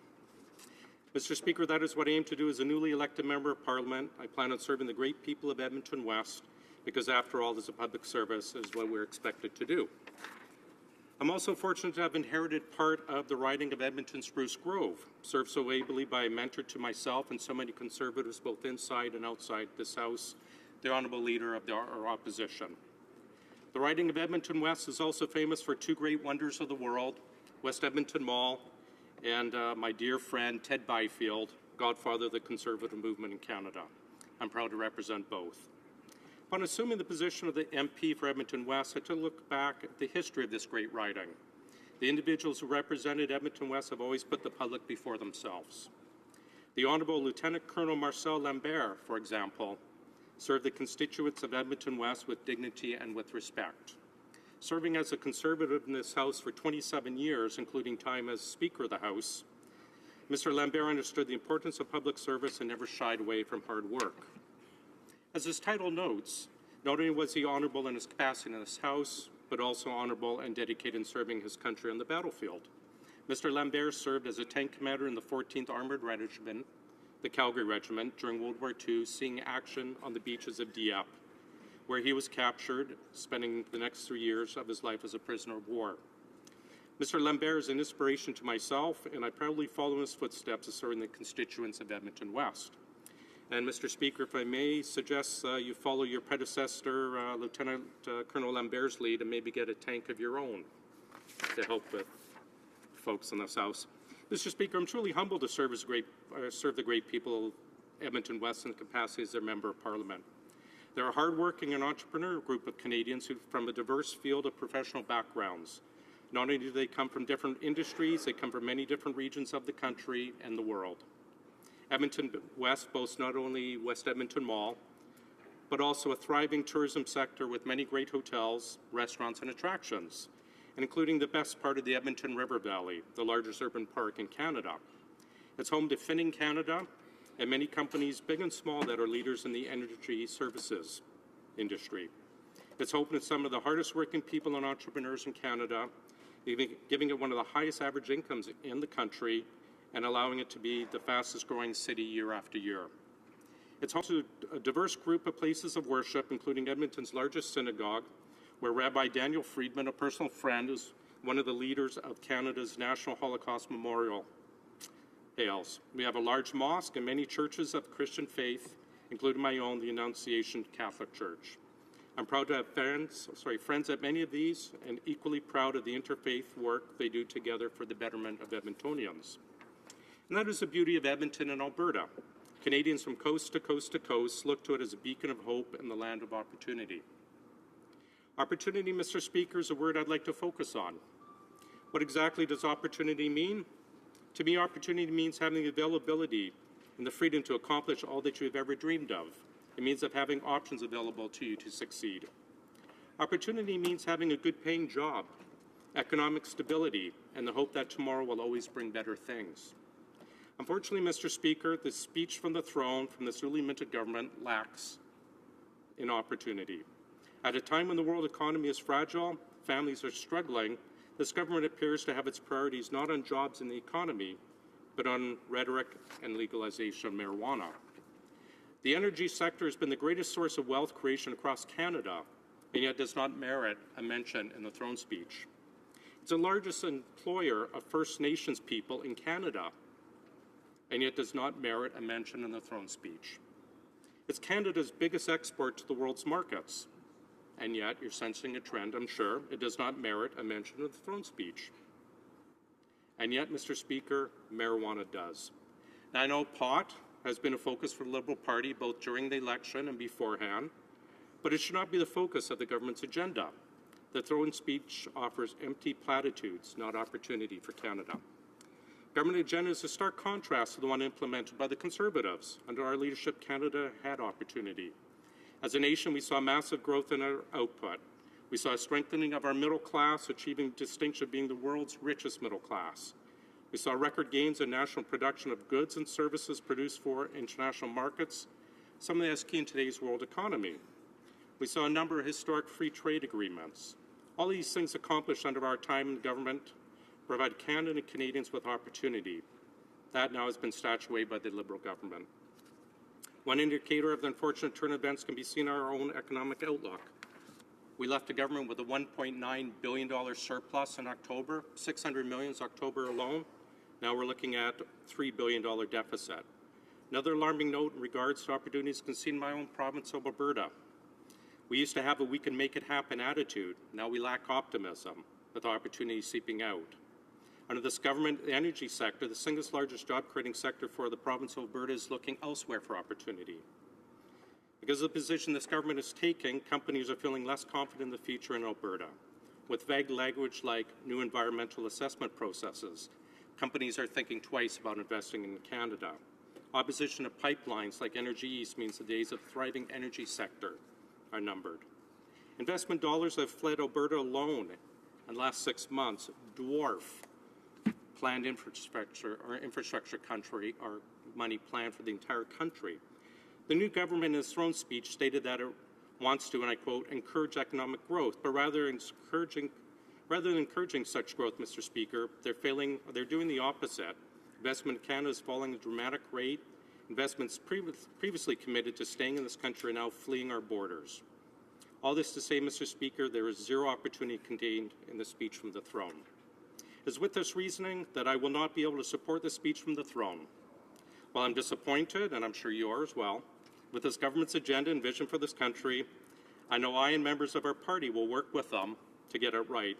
[SPEAKER 4] Mr. Speaker, that is what I aim to do as a newly elected member of Parliament. I plan on serving the great people of Edmonton West because, after all, as a public service is what we're expected to do. I'm also fortunate to have inherited part of the riding of Edmonton Spruce Grove, served so ably by a mentor to myself and so many Conservatives both inside and outside this House, the Honourable Leader of our opposition. The riding of Edmonton West is also famous for 2 great wonders of the world, West Edmonton Mall and my dear friend Ted Byfield, godfather of the Conservative movement in Canada. I'm proud to represent both. Upon assuming the position of the MP for Edmonton West, I took a look back at the history of this great riding. The individuals who represented Edmonton West have always put the public before themselves. The Honourable Lieutenant Colonel Marcel Lambert, for example, served the constituents of Edmonton West with dignity and with respect. Serving as a Conservative in this House for 27 years, including time as Speaker of the House, Mr. Lambert understood the importance of public service and never shied away from hard work. As his title notes, not only was he honourable in his capacity in this House, but also honourable and dedicated in serving his country on the battlefield. Mr. Lambert served as a tank commander in the 14th Armoured Regiment, the Calgary Regiment, during World War II, seeing action on the beaches of Dieppe, where he was captured, spending the next 3 years of his life as a prisoner of war. Mr. Lambert is an inspiration to myself, and I proudly follow in his footsteps as serving the constituents of Edmonton West. And Mr. Speaker, if I may suggest you follow your predecessor, Lieutenant Colonel Lambert's lead, and maybe get a tank of your own to help with folks in this House. Mr. Speaker, I'm truly humbled to serve the great people of Edmonton West in the capacity as their Member of Parliament. They're a hardworking and entrepreneurial group of Canadians who, from a diverse field of professional backgrounds. Not only do they come from different industries, they come from many different regions of the country and the world. Edmonton West boasts not only West Edmonton Mall, but also a thriving tourism sector with many great hotels, restaurants, and attractions, and including the best part of the Edmonton River Valley, the largest urban park in Canada. It's home to Finning Canada and many companies, big and small, that are leaders in the energy services industry. It's home to some of the hardest working people and entrepreneurs in Canada, giving it one of the highest average incomes in the country and allowing it to be the fastest growing city year after year. It's home to a diverse group of places of worship, including Edmonton's largest synagogue, where Rabbi Daniel Friedman, a personal friend, is one of the leaders of Canada's National Holocaust Memorial, hails. We have a large mosque and many churches of Christian faith, including my own, the Annunciation Catholic Church. I'm proud to have friends at many of these, and equally proud of the interfaith work they do together for the betterment of Edmontonians. And that is the beauty of Edmonton and Alberta. Canadians from coast to coast to coast look to it as a beacon of hope and the land of opportunity. Opportunity, Mr. Speaker, is a word I'd like to focus on. What exactly does opportunity mean? To me, opportunity means having the availability and the freedom to accomplish all that you have ever dreamed of. It means of having options available to you to succeed. Opportunity means having a good paying job, economic stability, and the hope that tomorrow will always bring better things. Unfortunately, Mr. Speaker, the speech from the throne from this newly minted government lacks in opportunity. At a time when the world economy is fragile, families are struggling, this government appears to have its priorities not on jobs and the economy, but on rhetoric and legalization of marijuana. The energy sector has been the greatest source of wealth creation across Canada, and yet does not merit a mention in the throne speech. It's the largest employer of First Nations people in Canada, and yet does not merit a mention in the throne speech. It's Canada's biggest export to the world's markets, and yet you're sensing a trend, I'm sure, it does not merit a mention in the throne speech. And yet, Mr. Speaker, marijuana does. Now, I know pot has been a focus for the Liberal Party both during the election and beforehand, but it should not be the focus of the government's agenda. The throne speech offers empty platitudes, not opportunity for Canada. Government agenda is a stark contrast to the one implemented by the Conservatives. Under our leadership, Canada had opportunity. As a nation, we saw massive growth in our output. We saw a strengthening of our middle class, achieving distinction of being the world's richest middle class. We saw record gains in national production of goods and services produced for international markets, some of that's key in today's world economy. We saw a number of historic free trade agreements. All these things accomplished under our time in government provide Canada and Canadians with opportunity. That now has been snatched away by the Liberal government. One indicator of the unfortunate turn of events can be seen in our own economic outlook. We left the government with a $1.9 billion surplus in October, $600 million in October alone. Now we're looking at $3 billion deficit. Another alarming note in regards to opportunities can be seen in my own province of Alberta. We used to have a we can make it happen attitude. Now we lack optimism with opportunities seeping out. Under this government, the energy sector, the single largest job-creating sector for the province of Alberta, is looking elsewhere for opportunity. Because of the position this government is taking, companies are feeling less confident in the future in Alberta. With vague language like new environmental assessment processes, companies are thinking twice about investing in Canada. Opposition to pipelines like Energy East means the days of thriving energy sector are numbered. Investment dollars have fled Alberta alone in the last 6 months dwarf planned infrastructure country or money planned for the entire country. The new government in its throne speech stated that it wants to, and I quote, encourage economic growth, but rather than encouraging such growth, Mr. Speaker, they're doing the opposite. Investment in Canada is falling at a dramatic rate. Investments previously committed to staying in this country are now fleeing our borders. All this to say, Mr. Speaker, there is zero opportunity contained in the speech from the throne. It is with this reasoning that I will not be able to support the speech from the throne. While I'm disappointed, and I'm sure you are as well, with this government's agenda and vision for this country, I know I and members of our party will work with them to get it right,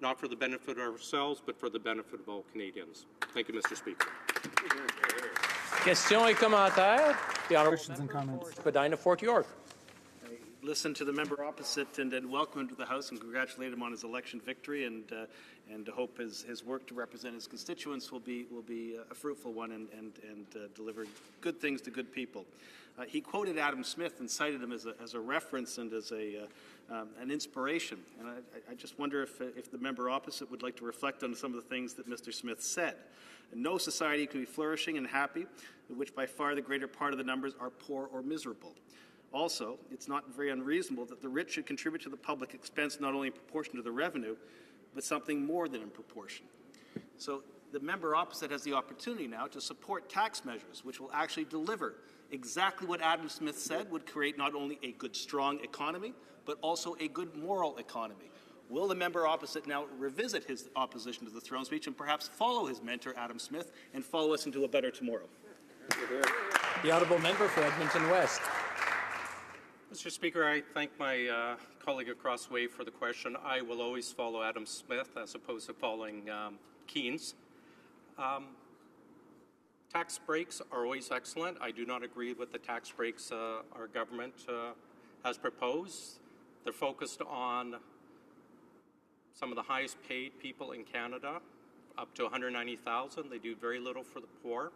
[SPEAKER 4] not for the benefit of ourselves, but for the benefit of all Canadians. Thank you, Mr. Speaker.
[SPEAKER 17] Questions et commentaires? The honourable questions and comments. Spadina, Fort York.
[SPEAKER 6] Listen to the member opposite and welcome him to the House and congratulate him on his election victory and hope his work to represent his constituents will be a fruitful one and deliver good things to good people. He quoted Adam Smith and cited him as a reference and as an inspiration. And I just wonder if the member opposite would like to reflect on some of the things that Mr. Smith said. No society can be flourishing and happy in which by far the greater part of the numbers are poor or miserable. Also, it's not very unreasonable that the rich should contribute to the public expense not only in proportion to the revenue, but something more than in proportion. So the member opposite has the opportunity now to support tax measures which will actually deliver exactly what Adam Smith said would create not only a good, strong economy, but also a good moral economy. Will the member opposite now revisit his opposition to the throne speech and perhaps follow his mentor, Adam Smith, and follow us into a better tomorrow?
[SPEAKER 17] The honourable member for Edmonton West.
[SPEAKER 4] Mr. Speaker, I thank my colleague across the way for the question. I will always follow Adam Smith as opposed to following Keynes. Tax breaks are always excellent. I do not agree with the tax breaks our government has proposed. They're focused on some of the highest paid people in Canada, up to $190,000. They do very little for the poor.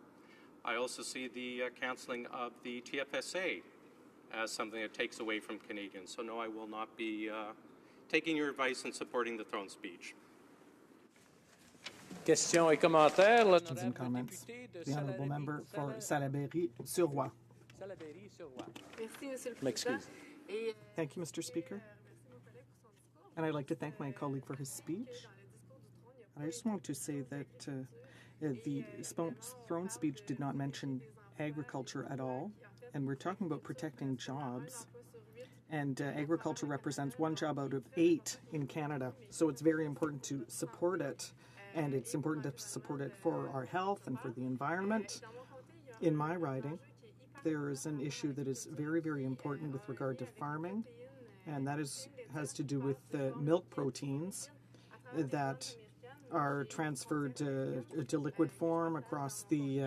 [SPEAKER 4] I also see the cancelling of the TFSA as something that takes away from Canadians. So no, I will not be taking your advice and supporting the throne speech.
[SPEAKER 17] Questions et commentaires. Questions and comments. The honourable member for Salaberry-sur-Roi. M'excuse. Thank you, Mr. Speaker. And I'd like to thank my colleague for his speech. And I just want to say that the throne speech did not mention agriculture at all. And we're talking about protecting jobs. And agriculture represents 1 job out of 8 in Canada. So it's very important to support it. And it's important to support it for our health and for the environment. In my riding, there is an issue that is very, very important with regard to farming. And that has to do with milk proteins that are transferred to liquid form across the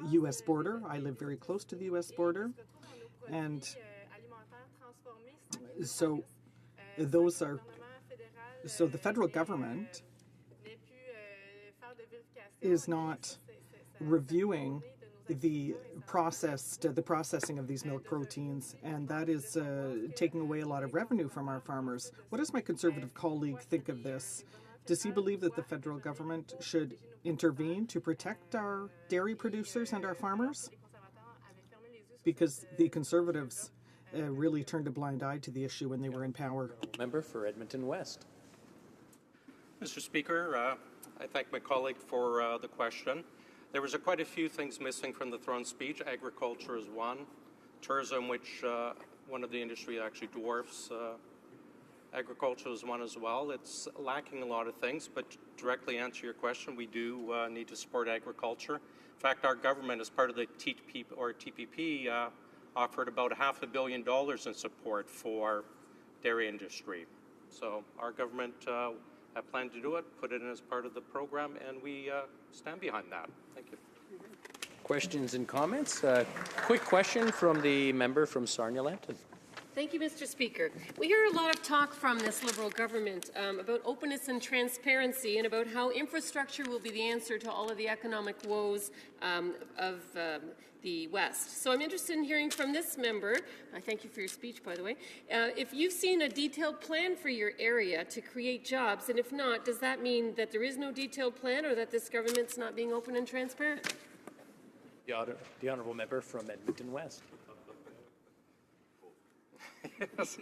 [SPEAKER 17] U.S. border. I live very close to the U.S. border. And so the federal government is not reviewing the processing of these milk proteins, and that is taking away a lot of revenue from our farmers. What does my Conservative colleague think of this? Does he believe that the federal government should intervene to protect our dairy producers and our farmers? Because the Conservatives really turned a blind eye to the issue when they were in power. Member for Edmonton West.
[SPEAKER 4] Mr. Speaker, I thank my colleague for the question. There was quite a few things missing from the throne speech. Agriculture is one. Tourism, which one of the industry actually dwarfs. Agriculture is one as well. It's lacking a lot of things, but to directly answer your question, we do need to support agriculture. In fact, our government, as part of the TPP, offered about $500 million in support for dairy industry. So our government have planned to do it, put it in as part of the program, and we stand behind that. Thank you.
[SPEAKER 7] Questions and comments? Quick question from the member from Sarnia-Lambton.
[SPEAKER 15] Thank you, Mr. Speaker. We hear a lot of talk from this Liberal government about openness and transparency and about how infrastructure will be the answer to all of the economic woes of the West. So I'm interested in hearing from this member, I thank you for your speech, by the way, if you've seen a detailed plan for your area to create jobs, and if not, does that mean that there is no detailed plan or that this government's not being open and transparent?
[SPEAKER 7] The honourable member from Edmonton West.
[SPEAKER 4] Yes.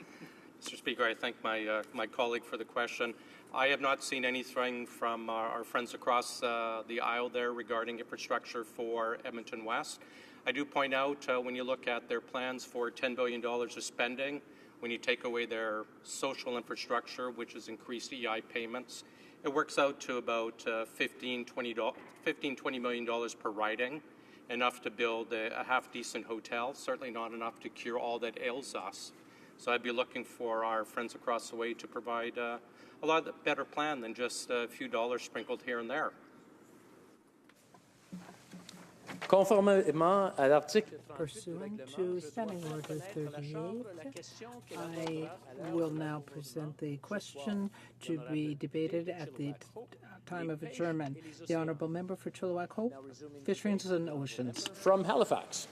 [SPEAKER 4] Mr. Speaker, I thank my colleague for the question. I have not seen anything from our friends across the aisle there regarding infrastructure for Edmonton West. I do point out when you look at their plans for $10 billion of spending, when you take away their social infrastructure, which is increased EI payments, it works out to about $15–20 million per riding, enough to build a half-decent hotel, certainly not enough to cure all that ails us. So I'd be looking for our friends across the way to provide a lot better plan than just a few dollars sprinkled here and there.
[SPEAKER 7] Conformément à l'article
[SPEAKER 2] Pursuant to Standing Order 38, I will now present the question to be debated at the time of adjournment. The Honourable Member for Chilliwack Hope, Fisheries and Oceans.
[SPEAKER 7] From Halifax.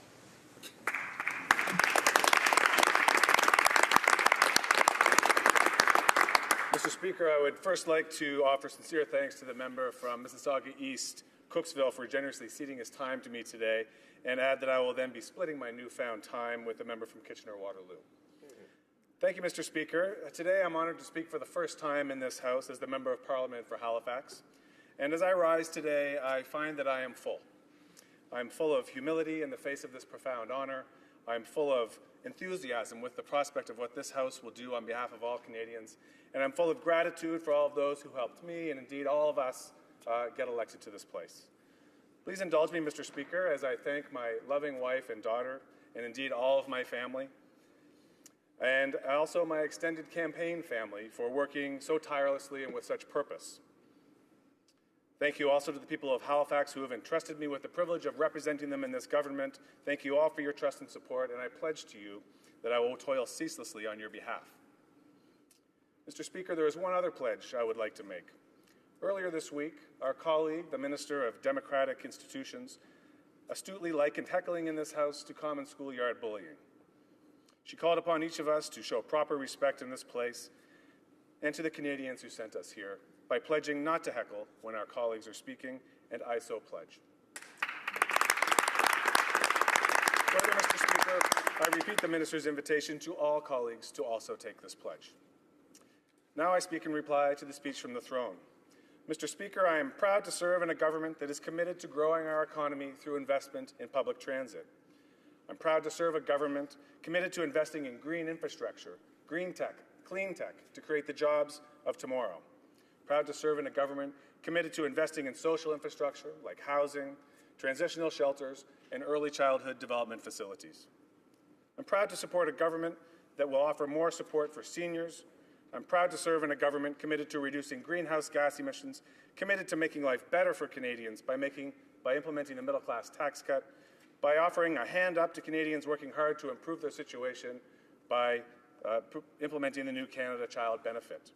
[SPEAKER 10] Mr. Speaker, I would first like to offer sincere thanks to the member from Mississauga East, Cooksville, for generously ceding his time to me today, and add that I will then be splitting my newfound time with the member from Kitchener-Waterloo. Thank you, Mr. Speaker. Today I'm honored to speak for the first time in this House as the Member of Parliament for Halifax. And as I rise today, I find that I am full. I'm full of humility in the face of this profound honor. I'm full of enthusiasm with the prospect of what this House will do on behalf of all Canadians. And I'm full of gratitude for all of those who helped me and indeed all of us get elected to this place. Please indulge me, Mr. Speaker, as I thank my loving wife and daughter, and indeed all of my family, and also my extended campaign family for working so tirelessly and with such purpose. Thank you also to the people of Halifax who have entrusted me with the privilege of representing them in this government. Thank you all for your trust and support, and I pledge to you that I will toil ceaselessly on your behalf. Mr. Speaker, there is one other pledge I would like to make. Earlier this week, our colleague, the Minister of Democratic Institutions, astutely likened heckling in this House to common schoolyard bullying. She called upon each of us to show proper respect in this place and to the Canadians who sent us here by pledging not to heckle when our colleagues are speaking, and I so pledge. Further, Mr. Speaker, I repeat the Minister's invitation to all colleagues to also take this pledge. Now I speak in reply to the speech from the throne. Mr. Speaker, I am proud to serve in a government that is committed to growing our economy through investment in public transit. I'm proud to serve a government committed to investing in green infrastructure, green tech, clean tech, to create the jobs of tomorrow. Proud to serve in a government committed to investing in social infrastructure like housing, transitional shelters, and early childhood development facilities. I'm proud to support a government that will offer more support for seniors. I'm proud to serve in a government committed to reducing greenhouse gas emissions, committed to making life better for Canadians by implementing a middle-class tax cut, by offering a hand up to Canadians working hard to improve their situation by implementing the new Canada Child Benefit.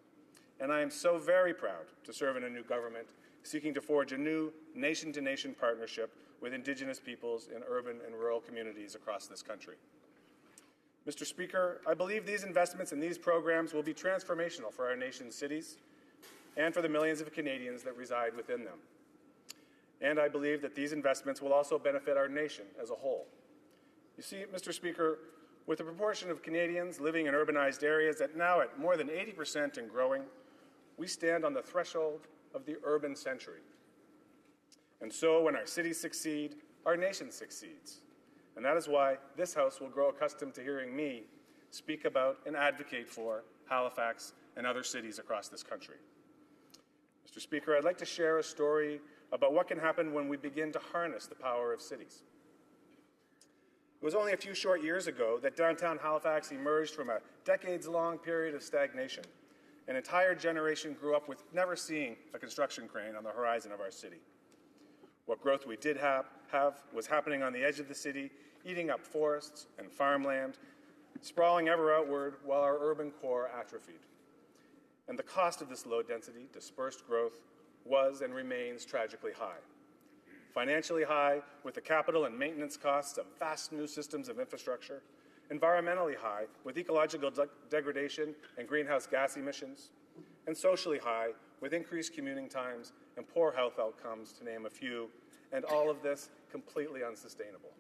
[SPEAKER 10] And I am so very proud to serve in a new government seeking to forge a new nation-to-nation partnership with Indigenous peoples in urban and rural communities across this country. Mr. Speaker, I believe these investments in these programs will be transformational for our nation's cities and for the millions of Canadians that reside within them. And I believe that these investments will also benefit our nation as a whole. You see, Mr. Speaker, with the proportion of Canadians living in urbanized areas now at more than 80% and growing, we stand on the threshold of the urban century. And so when our cities succeed, our nation succeeds. And that is why this House will grow accustomed to hearing me speak about and advocate for Halifax and other cities across this country. Mr. Speaker, I'd like to share a story about what can happen when we begin to harness the power of cities. It was only a few short years ago that downtown Halifax emerged from a decades-long period of stagnation, An entire generation grew up with never seeing a construction crane on the horizon of our city. What growth we did have was happening on the edge of the city, eating up forests and farmland, sprawling ever outward while our urban core atrophied. And the cost of this low-density, dispersed growth was and remains tragically high. Financially high, with the capital and maintenance costs of vast new systems of infrastructure, environmentally high, with ecological degradation and greenhouse gas emissions, and socially high, with increased commuting times and poor health outcomes, to name a few, and all of this completely unsustainable.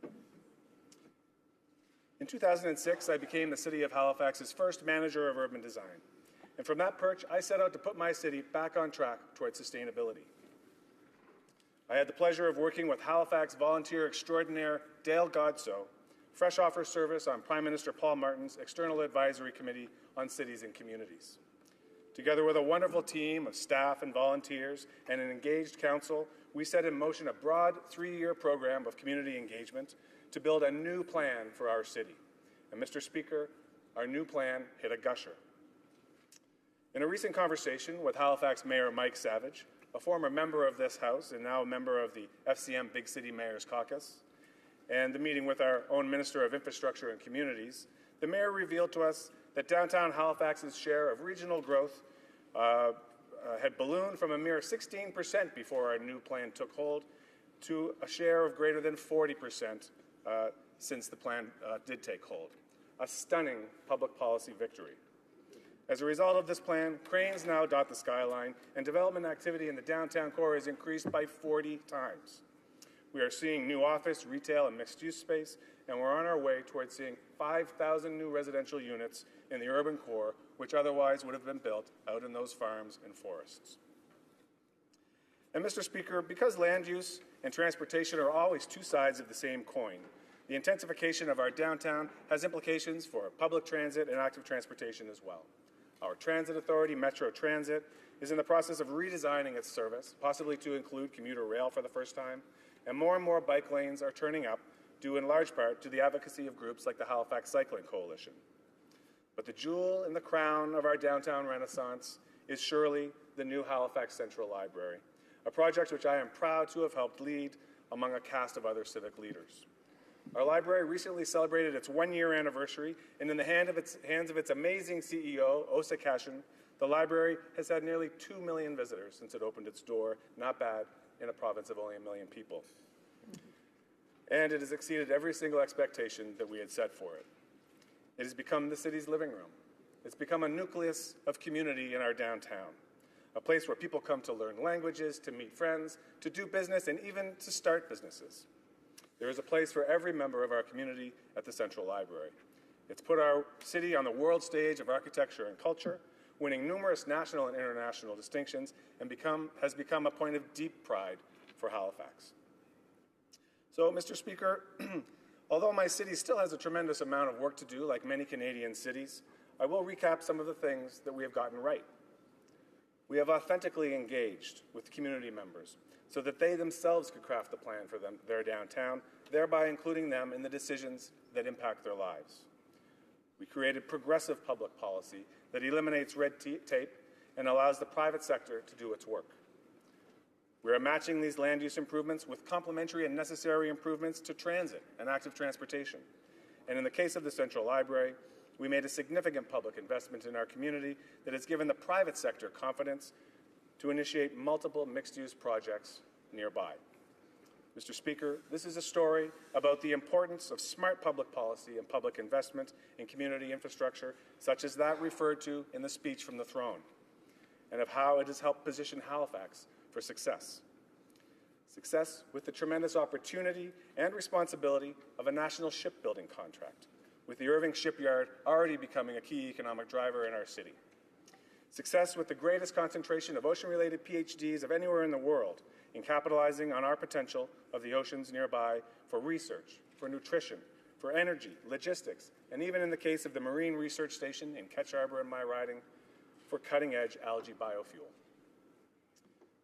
[SPEAKER 10] In 2006, I became the City of Halifax's first manager of urban design. And from that perch, I set out to put my city back on track towards sustainability. I had the pleasure of working with Halifax volunteer extraordinaire Dale Godsoe, fresh off her service on Prime Minister Paul Martin's External Advisory Committee on Cities and Communities. Together with a wonderful team of staff and volunteers and an engaged council, we set in motion a broad 3-year program of community engagement to build a new plan for our city. And Mr. Speaker, our new plan hit a gusher. In a recent conversation with Halifax Mayor Mike Savage, a former member of this House and now a member of the FCM Big City Mayors Caucus, and the meeting with our own Minister of Infrastructure and Communities, the Mayor revealed to us that downtown Halifax's share of regional growth had ballooned from a mere 16% before our new plan took hold to a share of greater than 40% since the plan did take hold. A stunning public policy victory. As a result of this plan, cranes now dot the skyline, and development activity in the downtown core has increased by 40 times. We are seeing new office, retail, and mixed-use space, and we're on our way towards seeing 5,000 new residential units in the urban core, which otherwise would have been built out in those farms and forests. And Mr. Speaker, because land use and transportation are always two sides of the same coin, the intensification of our downtown has implications for public transit and active transportation as well. Our transit authority, Metro Transit, is in the process of redesigning its service, possibly to include commuter rail for the first time, and more bike lanes are turning up, due in large part to the advocacy of groups like the Halifax Cycling Coalition. But the jewel in the crown of our downtown renaissance is surely the new Halifax Central Library, a project which I am proud to have helped lead among a cast of other civic leaders. Our library recently celebrated its 1-year anniversary, and in the hands of its amazing CEO, Osa Cashin, the library has had nearly 2 million visitors since it opened its door. Not bad in a province of only 1 million people. And it has exceeded every single expectation that we had set for it. It has become the city's living room. It's become a nucleus of community in our downtown, a place where people come to learn languages, to meet friends, to do business, and even to start businesses. There is a place for every member of our community at the Central Library. It's put our city on the world stage of architecture and culture, winning numerous national and international distinctions, and has become a point of deep pride for Halifax. So, Mr. Speaker, although my city still has a tremendous amount of work to do, like many Canadian cities, I will recap some of the things that we have gotten right. We have authentically engaged with community members so that they themselves could craft the plan for their downtown, thereby including them in the decisions that impact their lives. We created progressive public policy that eliminates red tape and allows the private sector to do its work. We are matching these land use improvements with complementary and necessary improvements to transit and active transportation. And in the case of the Central Library, we made a significant public investment in our community that has given the private sector confidence to initiate multiple mixed-use projects nearby. Mr. Speaker, this is a story about the importance of smart public policy and public investment in community infrastructure, such as that referred to in the speech from the throne, and of how it has helped position Halifax for success. Success with the tremendous opportunity and responsibility of a national shipbuilding contract, with the Irving Shipyard already becoming a key economic driver in our city. Success with the greatest concentration of ocean-related PhDs of anywhere in the world in capitalizing on our potential of the oceans nearby for research, for nutrition, for energy, logistics, and even in the case of the Marine Research Station in Ketch Harbor in my riding, for cutting-edge algae biofuel.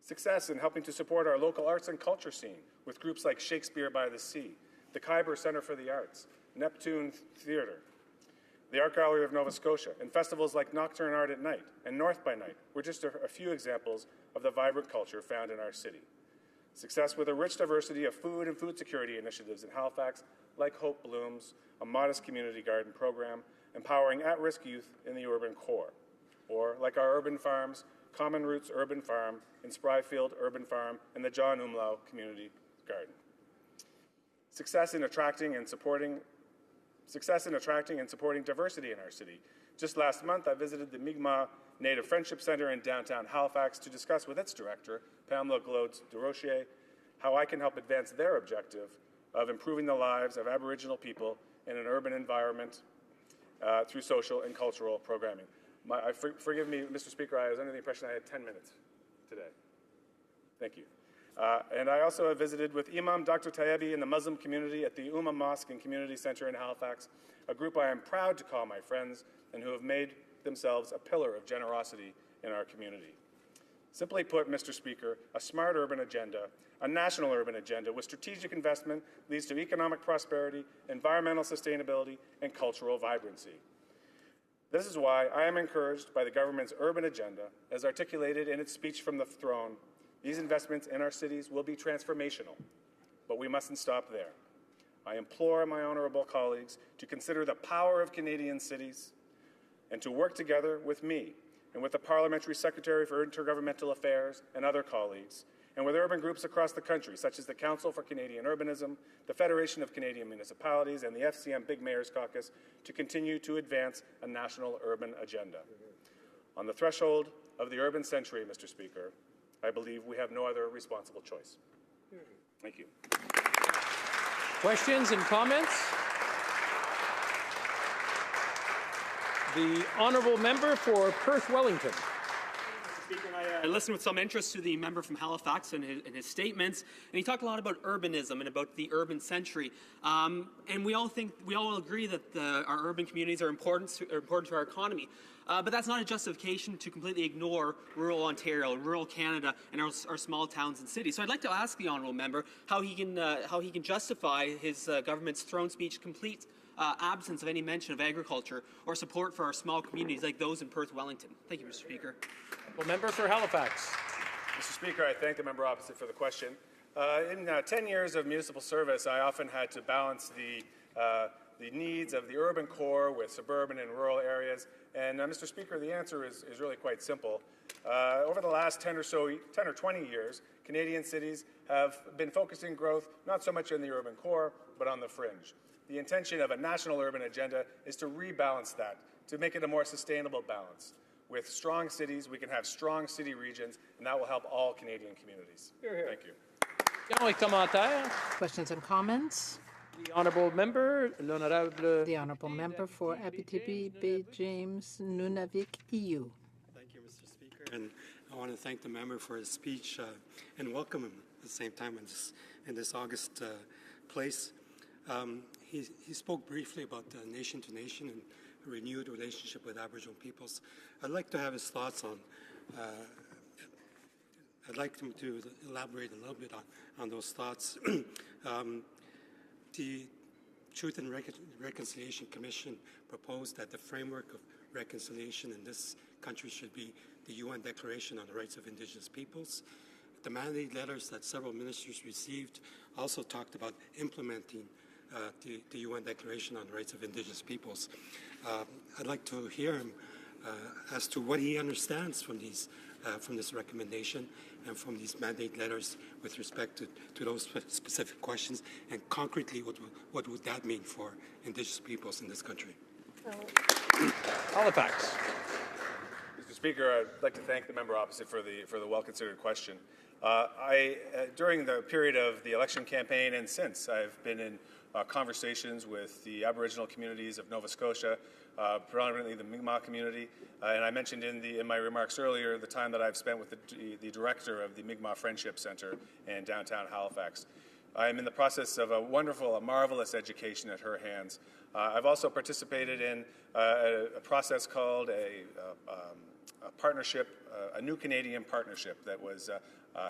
[SPEAKER 10] Success in helping to support our local arts and culture scene with groups like Shakespeare by the Sea, the Khyber Center for the Arts, Neptune Theatre. the Art Gallery of Nova Scotia, and festivals like Nocturne Art at Night and North by Night were just a few examples of the vibrant culture found in our city. Success with a rich diversity of food and food security initiatives in Halifax, like Hope Blooms, a modest community garden program, empowering at-risk youth in the urban core, or like our urban farms, Common Roots Urban Farm in Spryfield Urban Farm and the John Umlau Community Garden. Success in attracting and supporting diversity in our city. Just last month, I visited the Mi'kmaq Native Friendship Center in downtown Halifax to discuss with its director, Pamela Glodes-Durocher, how I can help advance their objective of improving the lives of Aboriginal people in an urban environment through social and cultural programming. Forgive me, Mr. Speaker, I was under the impression I had 10 minutes today. Thank you. And I also have visited with Imam Dr. Tayebi in the Muslim community at the Ummah Mosque and Community Center in Halifax, a group I am proud to call my friends and who have made themselves a pillar of generosity in our community. Simply put, Mr. Speaker, a smart urban agenda, a national urban agenda with strategic investment leads to economic prosperity, environmental sustainability, and cultural vibrancy. This is why I am encouraged by the government's urban agenda, as articulated in its speech from the throne. These investments in our cities will be transformational, but we mustn't stop there. I implore my honourable colleagues to consider the power of Canadian cities and to work together with me and with the Parliamentary Secretary for Intergovernmental Affairs and other colleagues, and with urban groups across the country, such as the Council for Canadian Urbanism, the Federation of Canadian Municipalities, and the FCM Big Mayors Caucus, to continue to advance a national urban agenda. On the threshold of the urban century, Mr. Speaker, I believe we have no other responsible choice. Thank you.
[SPEAKER 7] Questions and comments? The honourable member for Perth Wellington.
[SPEAKER 3] Speaker, I listened with some interest to the member from Halifax and his statements, and he talked a lot about urbanism and about the urban century. And we all agree that our urban communities are important to our economy. But that's not a justification to completely ignore rural Ontario, rural Canada, and our small towns and cities. So I'd like to ask the honourable member how he can justify his government's throne speech complete absence of any mention of agriculture or support for our small communities like those in Perth Wellington. Thank you, Mr. Speaker.
[SPEAKER 7] Well, member for Halifax.
[SPEAKER 10] Mr. Speaker, I thank the member opposite for the question. In 10 years of municipal service, I often had to balance the needs of the urban core with suburban and rural areas. And Mr. Speaker, the answer is really quite simple. Over the last 10 or 20 years, Canadian cities have been focusing growth not so much in the urban core, but on the fringe. The intention of a national urban agenda is to rebalance that, to make it a more sustainable balance. With strong cities, we can have strong city regions, and that will help all Canadian communities. Thank you.
[SPEAKER 2] Questions and comments?
[SPEAKER 7] The honourable member, l'honorable.
[SPEAKER 2] The honourable member for Abitibi, James, Nunavik, EU.
[SPEAKER 21] Thank you, Mr. Speaker, and I want to thank the member for his speech and welcome him at the same time in this August place. He spoke briefly about the nation to nation and a renewed relationship with Aboriginal peoples. I'd like to have his thoughts on. I'd like him to elaborate a little bit on those thoughts. The Truth and Reconciliation Commission proposed that the framework of reconciliation in this country should be the UN Declaration on the Rights of Indigenous Peoples. The mandate letters that several ministers received also talked about implementing the UN Declaration on the Rights of Indigenous Peoples. I'd like to hear him as to what he understands from this recommendation and from these mandate letters with respect to those specific questions, and concretely what would that mean for Indigenous peoples in this country.
[SPEAKER 7] Halifax.
[SPEAKER 10] Mr. Speaker, I'd like to thank the member opposite for the well-considered question. During the period of the election campaign and since, I've been in conversations with the Aboriginal communities of Nova Scotia, predominantly the Mi'kmaq community, and I mentioned in my remarks earlier the time that I've spent with the director of the Mi'kmaq Friendship Center in downtown Halifax. I'm in the process of a marvelous education at her hands. I've also participated in a process called partnership, a new Canadian partnership that was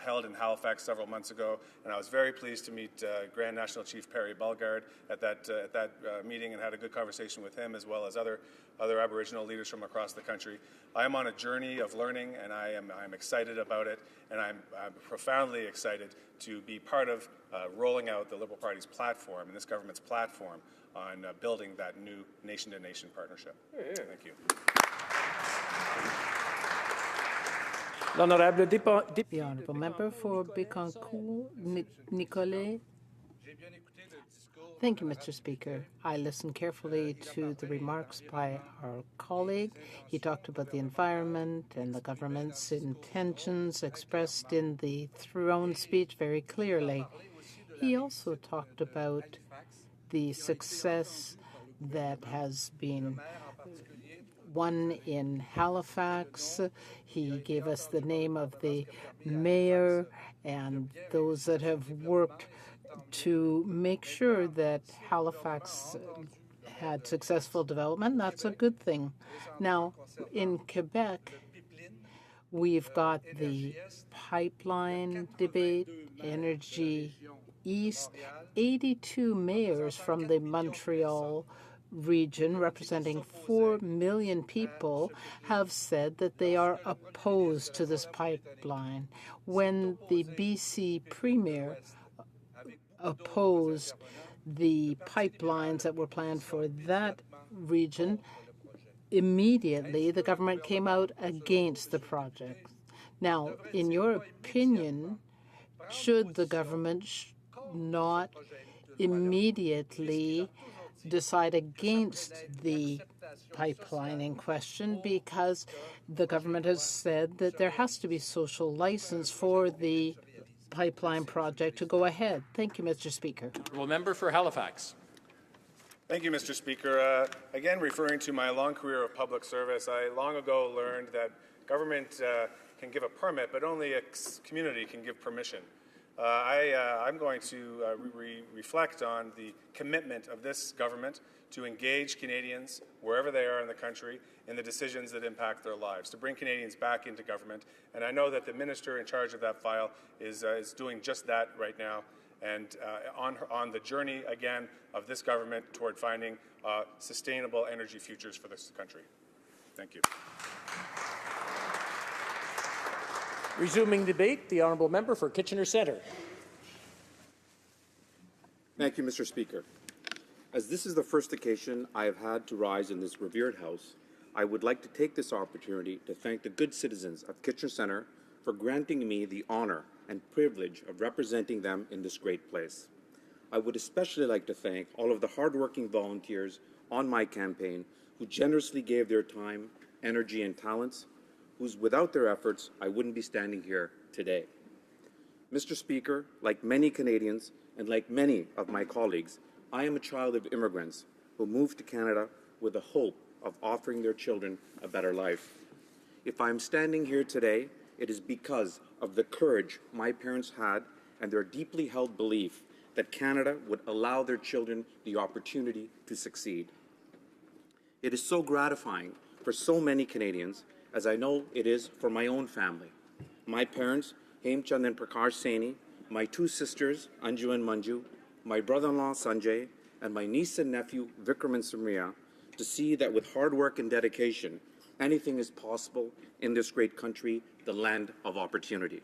[SPEAKER 10] held in Halifax several months ago, and I was very pleased to meet Grand National Chief Perry Bellegarde at that meeting and had a good conversation with him as well as other Aboriginal leaders from across the country. I am on a journey of learning, and I'm excited about it, and I'm profoundly excited to be part of rolling out the Liberal Party's platform and this government's platform on building that new nation-to-nation partnership. Thank you.
[SPEAKER 2] The Honourable Member for Bécancour, Nicolet. Thank you, Mr. Speaker. I listened carefully to the remarks by our colleague. He talked about the environment and the government's intentions expressed in the throne speech very clearly. He also talked about the success that has been won in Halifax. He gave us the name of the mayor and those that have worked to make sure that Halifax had successful development. That's a good thing. Now, in Quebec, we've got the pipeline debate, Energy East. 82 mayors from the Montreal region, representing 4 million people, have said that they are opposed to this pipeline. When the BC Premier opposed the pipelines that were planned for that region, immediately the government came out against the project. Now, in your opinion, should the government not immediately decide against the pipeline in question, because the government has said that there has to be social license for the pipeline project to go ahead? Thank you, Mr. Speaker.
[SPEAKER 7] Well, member for Halifax.
[SPEAKER 10] Thank you, Mr. Speaker. Again, referring to my long career of public service, I long ago learned that government can give a permit, but only a community can give permission. I'm going to reflect on the commitment of this government to engage Canadians wherever they are in the country in the decisions that impact their lives, to bring Canadians back into government. And I know that the minister in charge of that file is doing just that right now, and on the journey, again, of this government toward finding sustainable energy futures for this country. Thank you.
[SPEAKER 7] Resuming debate, the Honourable Member for Kitchener Centre.
[SPEAKER 8] Thank you, Mr. Speaker. As this is the first occasion I have had to rise in this revered House, I would like to take this opportunity to thank the good citizens of Kitchener Centre for granting me the honour and privilege of representing them in this great place. I would especially like to thank all of the hardworking volunteers on my campaign who generously gave their time, energy, and talents, whose without their efforts, I wouldn't be standing here today. Mr. Speaker, like many Canadians and like many of my colleagues, I am a child of immigrants who moved to Canada with the hope of offering their children a better life. If I'm standing here today, it is because of the courage my parents had and their deeply held belief that Canada would allow their children the opportunity to succeed. It is so gratifying for so many Canadians, as I know it is for my own family. My parents, Hemchand and Prakash Saini, my two sisters, Anju and Manju, my brother-in-law Sanjay, and my niece and nephew Vikram and Samriya, to see that with hard work and dedication, anything is possible in this great country, the land of opportunity.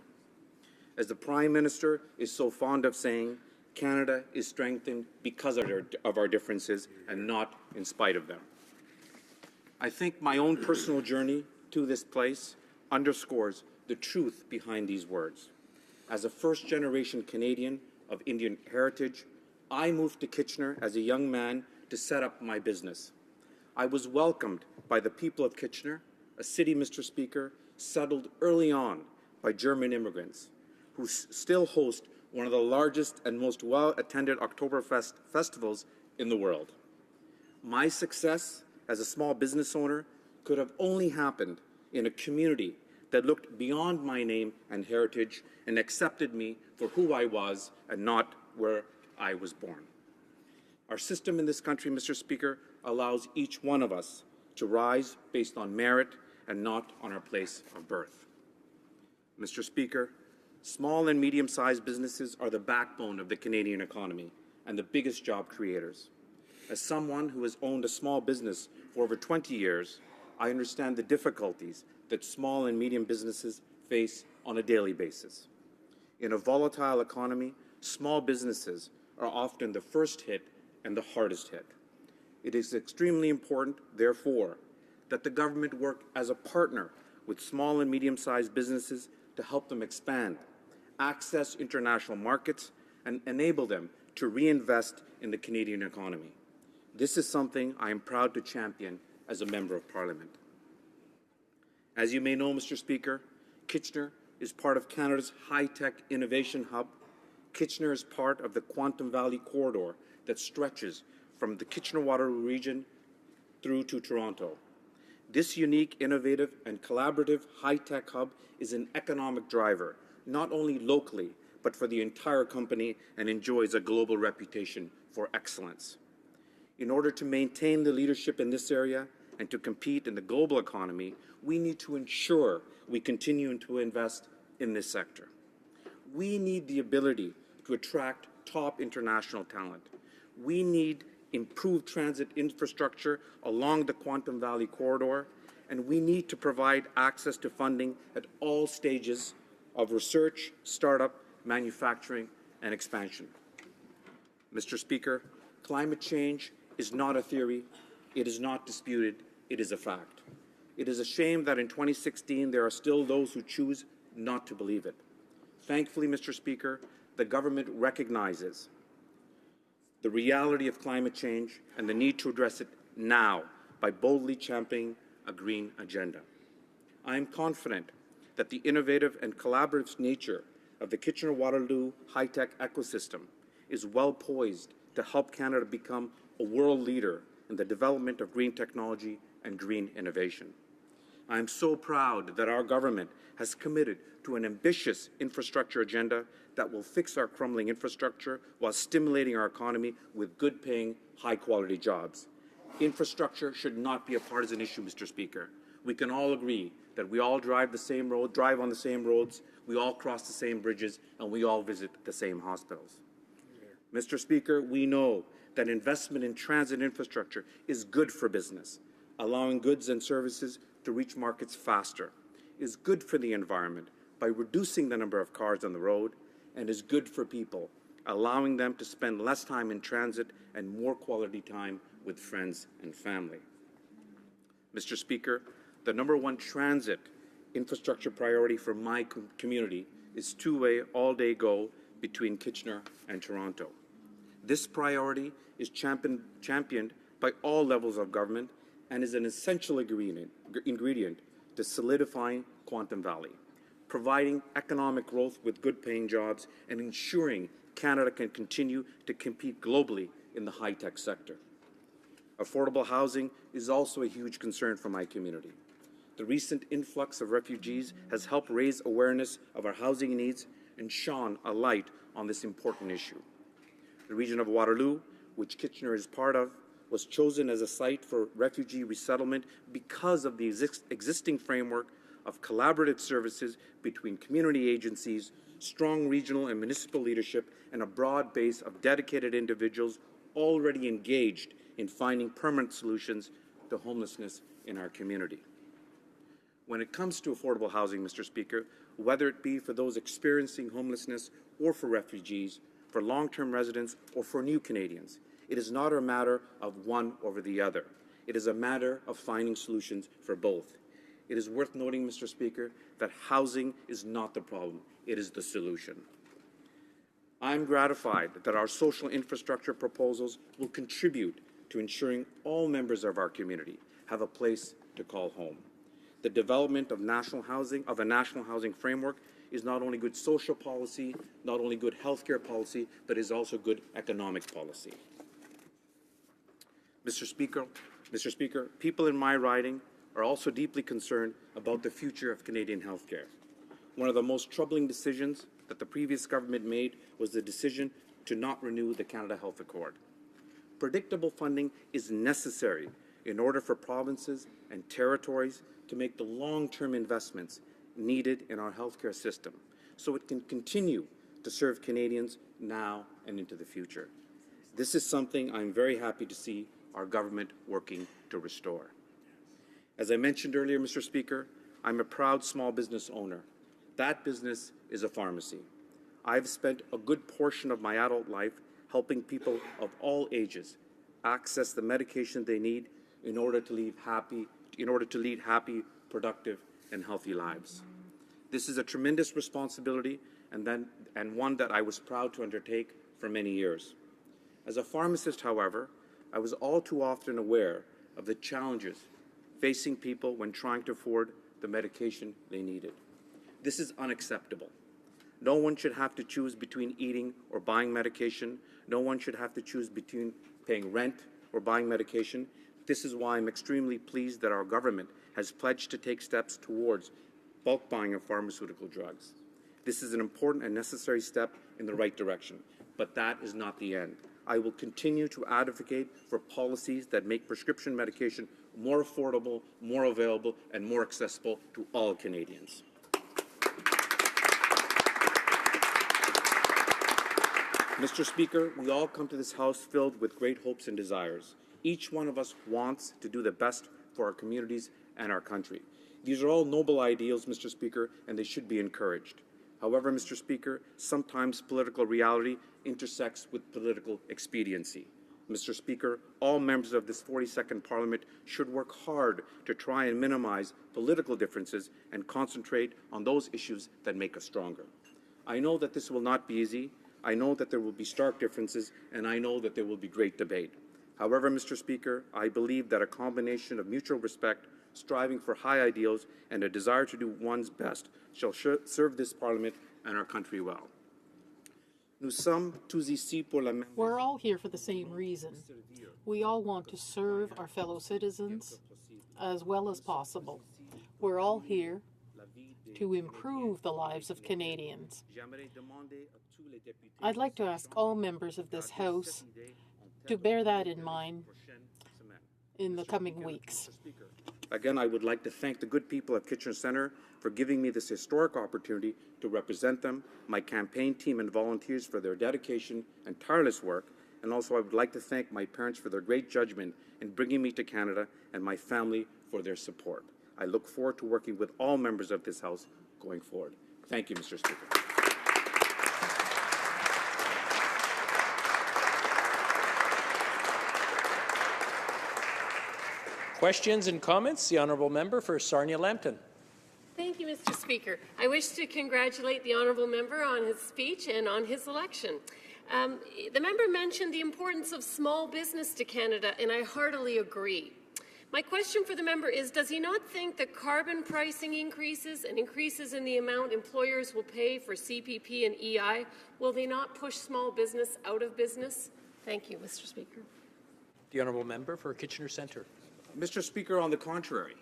[SPEAKER 8] As the Prime Minister is so fond of saying, Canada is strengthened because of our differences and not in spite of them. I think my own personal journey to this place underscores the truth behind these words. As a first-generation Canadian of Indian heritage, I moved to Kitchener as a young man to set up my business. I was welcomed by the people of Kitchener, a city, Mr. Speaker, settled early on by German immigrants, who still host one of the largest and most well-attended Oktoberfest festivals in the world. My success as a small business owner could have only happened in a community that looked beyond my name and heritage and accepted me for who I was and not where I was born. Our system in this country, Mr. Speaker, allows each one of us to rise based on merit and not on our place of birth. Mr. Speaker, small and medium-sized businesses are the backbone of the Canadian economy and the biggest job creators. As someone who has owned a small business for over 20 years, I understand the difficulties that small and medium businesses face on a daily basis. In a volatile economy, small businesses are often the first hit and the hardest hit. It is extremely important, therefore, that the government work as a partner with small and medium-sized businesses to help them expand, access international markets, and enable them to reinvest in the Canadian economy. This is something I am proud to champion as a Member of Parliament. As you may know, Mr. Speaker, Kitchener is part of Canada's high-tech innovation hub. Kitchener is part of the Quantum Valley corridor that stretches from the Kitchener-Waterloo region through to Toronto. This unique, innovative, and collaborative high-tech hub is an economic driver, not only locally, but for the entire company, and enjoys a global reputation for excellence. In order to maintain the leadership in this area and to compete in the global economy, we need to ensure we continue to invest in this sector. We need the ability to attract top international talent. We need improved transit infrastructure along the Quantum Valley corridor, and we need to provide access to funding at all stages of research, startup, manufacturing, and expansion. Mr. Speaker, climate change is not a theory, it is not disputed, it is a fact. It is a shame that in 2016 there are still those who choose not to believe it. Thankfully, Mr. Speaker, the government recognizes the reality of climate change and the need to address it now by boldly championing a green agenda. I am confident that the innovative and collaborative nature of the Kitchener-Waterloo high-tech ecosystem is well poised to help Canada become a world leader in the development of green technology and green innovation. I am so proud that our government has committed to an ambitious infrastructure agenda that will fix our crumbling infrastructure while stimulating our economy with good-paying, high-quality jobs. Infrastructure should not be a partisan issue, Mr. Speaker. We can all agree that we all drive on the same roads, we all cross the same bridges, and we all visit the same hospitals. Mr. Speaker, we know that investment in transit infrastructure is good for business, allowing goods and services to reach markets faster, is good for the environment by reducing the number of cars on the road, and is good for people, allowing them to spend less time in transit and more quality time with friends and family. Mr. Speaker, the #1 transit infrastructure priority for my community is two-way, all-day go between Kitchener and Toronto. This priority is championed by all levels of government and is an essential ingredient to solidifying Quantum Valley, providing economic growth with good-paying jobs, and ensuring Canada can continue to compete globally in the high-tech sector. Affordable housing is also a huge concern for my community. The recent influx of refugees has helped raise awareness of our housing needs and shone a light on this important issue. The region of Waterloo, which Kitchener is part of, was chosen as a site for refugee resettlement because of the existing framework of collaborative services between community agencies, strong regional and municipal leadership, and a broad base of dedicated individuals already engaged in finding permanent solutions to homelessness in our community. When it comes to affordable housing, Mr. Speaker, whether it be for those experiencing homelessness or for refugees, for long-term residents or for new Canadians, it is not a matter of one over the other. It is a matter of finding solutions for both. It is worth noting, Mr. Speaker, that housing is not the problem, it is the solution. I'm gratified that our social infrastructure proposals will contribute to ensuring all members of our community have a place to call home. The development of a national housing framework is not only good social policy, not only good healthcare policy, but is also good economic policy. Mr. Speaker, people in my riding are also deeply concerned about the future of Canadian healthcare. One of the most troubling decisions that the previous government made was the decision to not renew the Canada Health Accord. Predictable funding is necessary in order for provinces and territories to make the long-term investments needed in our healthcare system so it can continue to serve Canadians now and into the future. This is something I'm very happy to see our government working to restore. As I mentioned earlier, Mr. Speaker, I'm a proud small business owner. That business is a pharmacy. I've spent a good portion of my adult life helping people of all ages access the medication they need in order to lead happy, productive, and healthy lives. This is a tremendous responsibility and one that I was proud to undertake for many years. As a pharmacist, however, I was all too often aware of the challenges facing people when trying to afford the medication they needed. This is unacceptable. No one should have to choose between eating or buying medication. No one should have to choose between paying rent or buying medication. This is why I'm extremely pleased that our government has pledged to take steps towards bulk buying of pharmaceutical drugs. This is an important and necessary step in the right direction, but that is not the end. I will continue to advocate for policies that make prescription medication more affordable, more available, and more accessible to all Canadians. Mr. Speaker, we all come to this House filled with great hopes and desires. Each one of us wants to do the best for our communities and our country. These are all noble ideals, Mr. Speaker, and they should be encouraged. However, Mr. Speaker, sometimes political reality intersects with political expediency. Mr. Speaker, all members of this 42nd Parliament should work hard to try and minimize political differences and concentrate on those issues that make us stronger. I know that this will not be easy. I know that there will be stark differences, and I know that there will be great debate. However, Mr. Speaker, I believe that a combination of mutual respect, striving for high ideals, and a desire to do one's best shall serve this Parliament and our country well.
[SPEAKER 9] We're all here for the same reason. We all want to serve our fellow citizens as well as possible. We're all here to improve the lives of Canadians. I'd like to ask all members of this House to bear that in mind in the coming weeks.
[SPEAKER 8] Again, I would like to thank the good people of Kitchener Centre for giving me this historic opportunity to represent them, my campaign team and volunteers for their dedication and tireless work, and also I would like to thank my parents for their great judgment in bringing me to Canada and my family for their support. I look forward to working with all members of this House going forward. Thank you, Mr. Speaker.
[SPEAKER 7] Questions and comments? The honourable member for Sarnia-Lambton.
[SPEAKER 15] Thank you, Mr. Speaker. I wish to congratulate the honourable member on his speech and on his election. The member mentioned the importance of small business to Canada, and I heartily agree. My question for the member is, does he not think that carbon pricing increases and increases in the amount employers will pay for CPP and EI, will they not push small business out of business? Thank you, Mr. Speaker.
[SPEAKER 7] The honourable member for Kitchener Centre.
[SPEAKER 8] Mr. Speaker, on the contrary,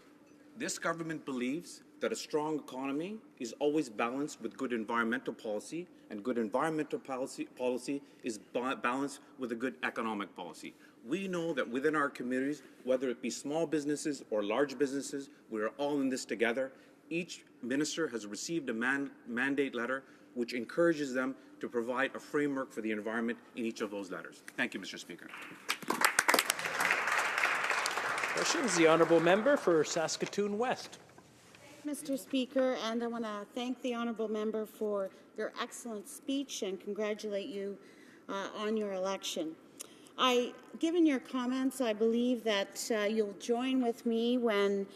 [SPEAKER 8] this government believes that a strong economy is always balanced with good environmental policy, and good environmental policy is balanced with a good economic policy. We know that within our communities, whether it be small businesses or large businesses, we are all in this together. Each minister has received a mandate letter which encourages them to provide a framework for the environment in each of those letters. Thank you, Mr. Speaker.
[SPEAKER 7] Questions? The honourable member for Saskatoon West.
[SPEAKER 12] Mr. Speaker, and I want to thank the honourable member for your excellent speech and congratulate you on your election. Given your comments, I believe that you'll join with me when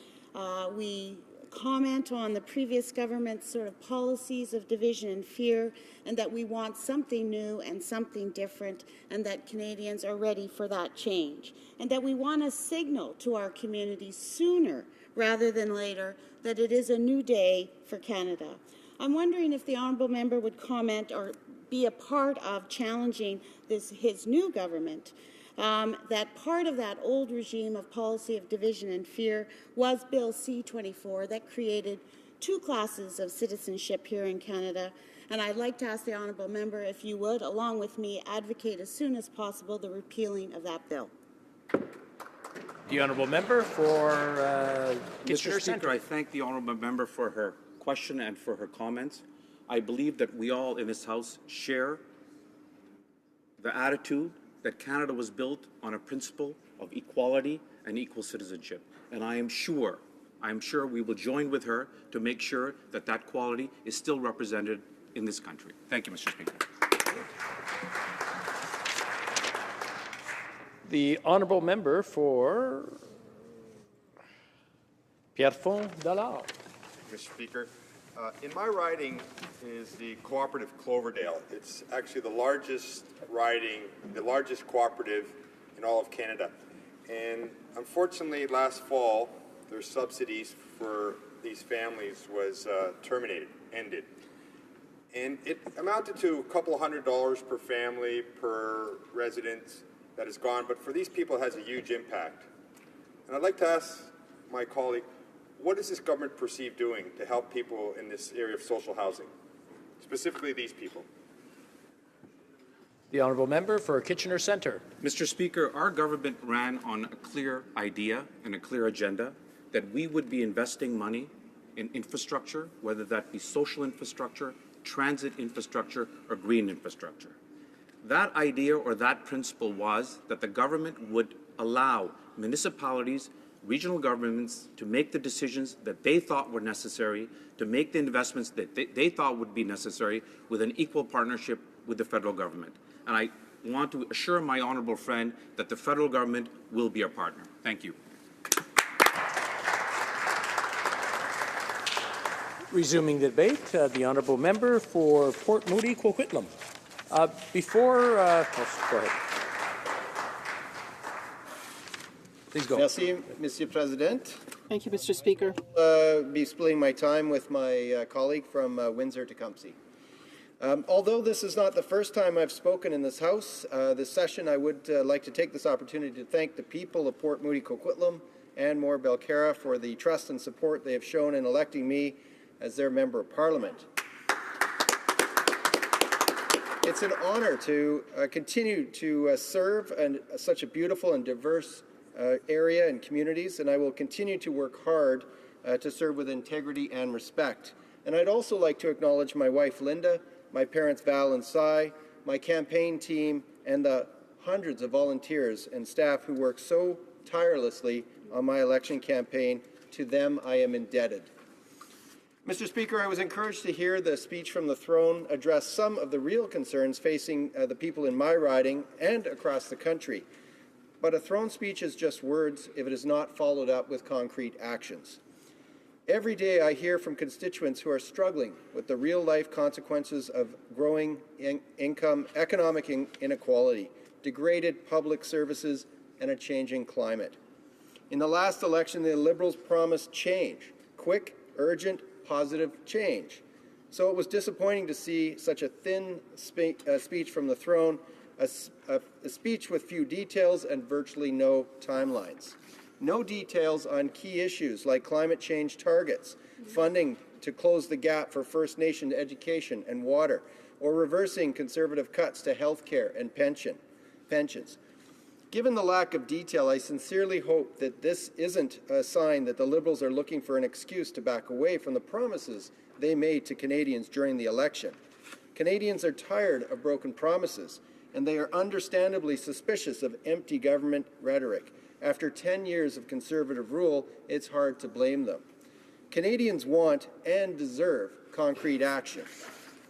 [SPEAKER 12] we comment on the previous government's sort of policies of division and fear, and that we want something new and something different, and that Canadians are ready for that change, and that we want to signal to our communities sooner rather than later that it is a new day for Canada. I'm wondering if the honourable member would comment or be a part of challenging his new government, that part of that old regime of policy of division and fear was Bill C-24 that created two classes of citizenship here in Canada. And I'd like to ask the honourable member if you would, along with me, advocate as soon as possible the repealing of that bill.
[SPEAKER 7] The honourable member for
[SPEAKER 8] Mr. Speaker,
[SPEAKER 7] Centre.
[SPEAKER 8] I thank the honourable member for her question and for her comments. I believe that we all in this House share the attitude that Canada was built on a principle of equality and equal citizenship. And I am sure we will join with her to make sure that that quality is still represented in this country. Thank you, Mr. Speaker.
[SPEAKER 7] The honourable member for Pierrefonds-Dollard.
[SPEAKER 14] Mr. Speaker, in my riding is the cooperative Cloverdale. It's actually the largest riding, the largest cooperative in all of Canada. And unfortunately, last fall, their subsidies for these families was ended. And it amounted to a couple $100 per family, per resident that is gone, but for these people it has a huge impact. And I'd like to ask my colleague, what does this government perceive doing to help people in this area of social housing, specifically these people?
[SPEAKER 7] The honourable member for Kitchener Centre.
[SPEAKER 8] Mr. Speaker, our government ran on a clear idea and a clear agenda that we would be investing money in infrastructure, whether that be social infrastructure, transit infrastructure, or green infrastructure. That idea or that principle was that the government would allow municipalities, regional governments to make the decisions that they thought were necessary, to make the investments that they thought would be necessary with an equal partnership with the federal government. And I want to assure my honourable friend that the federal government will be our partner. Thank you.
[SPEAKER 7] Resuming the debate, the honourable member for Port Moody, Coquitlam. Go ahead. Please go.
[SPEAKER 19] Merci, Monsieur President.
[SPEAKER 9] Thank you, Mr. Speaker.
[SPEAKER 19] Be splitting my time with my colleague from Windsor-Tecumseh. Although this is not the first time I've spoken in this House, this session I would like to take this opportunity to thank the people of Port Moody, Coquitlam and Moore Belcarra for the trust and support they have shown in electing me as their Member of Parliament. It's an honour to continue to serve such a beautiful and diverse area and communities, and I will continue to work hard to serve with integrity and respect. And I'd also like to acknowledge my wife, Linda, my parents, Val and Cy, my campaign team, and the hundreds of volunteers and staff who work so tirelessly on my election campaign. To them, I am indebted. Mr. Speaker, I was encouraged to hear the speech from the throne address some of the real concerns facing the people in my riding and across the country. But a throne speech is just words if it is not followed up with concrete actions. Every day I hear from constituents who are struggling with the real-life consequences of growing income, economic inequality, degraded public services, and a changing climate. In the last election, the Liberals promised change, quick, urgent, positive change. So it was disappointing to see such a thin speech from the throne, a speech with few details and virtually no timelines. No details on key issues like climate change targets, funding to close the gap for First Nation education and water, or reversing conservative cuts to health care and pensions. Given the lack of detail, I sincerely hope that this isn't a sign that the Liberals are looking for an excuse to back away from the promises they made to Canadians during the election. Canadians are tired of broken promises, and they are understandably suspicious of empty government rhetoric. After 10 years of Conservative rule, it's hard to blame them. Canadians want and deserve concrete action.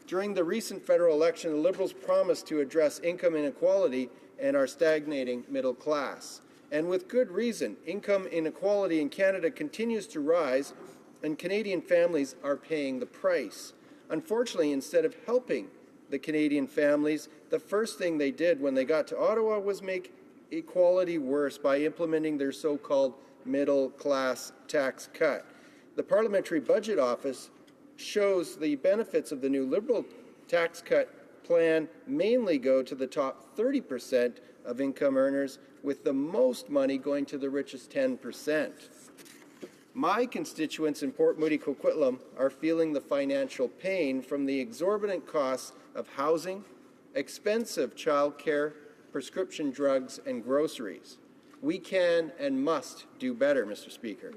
[SPEAKER 19] During the recent federal election, the Liberals promised to address income inequality and our stagnating middle class. And with good reason, income inequality in Canada continues to rise, and Canadian families are paying the price. Unfortunately, instead of helping the Canadian families, the first thing they did when they got to Ottawa was make equality worse by implementing their so-called middle-class tax cut. The Parliamentary Budget Office shows the benefits of the new Liberal tax cut plan mainly go to the top 30% of income earners, with the most money going to the richest 10%. My constituents in Port Moody, Coquitlam are feeling the financial pain from the exorbitant costs of housing, expensive childcare, prescription drugs, and groceries. We can and must do better, Mr. Speaker.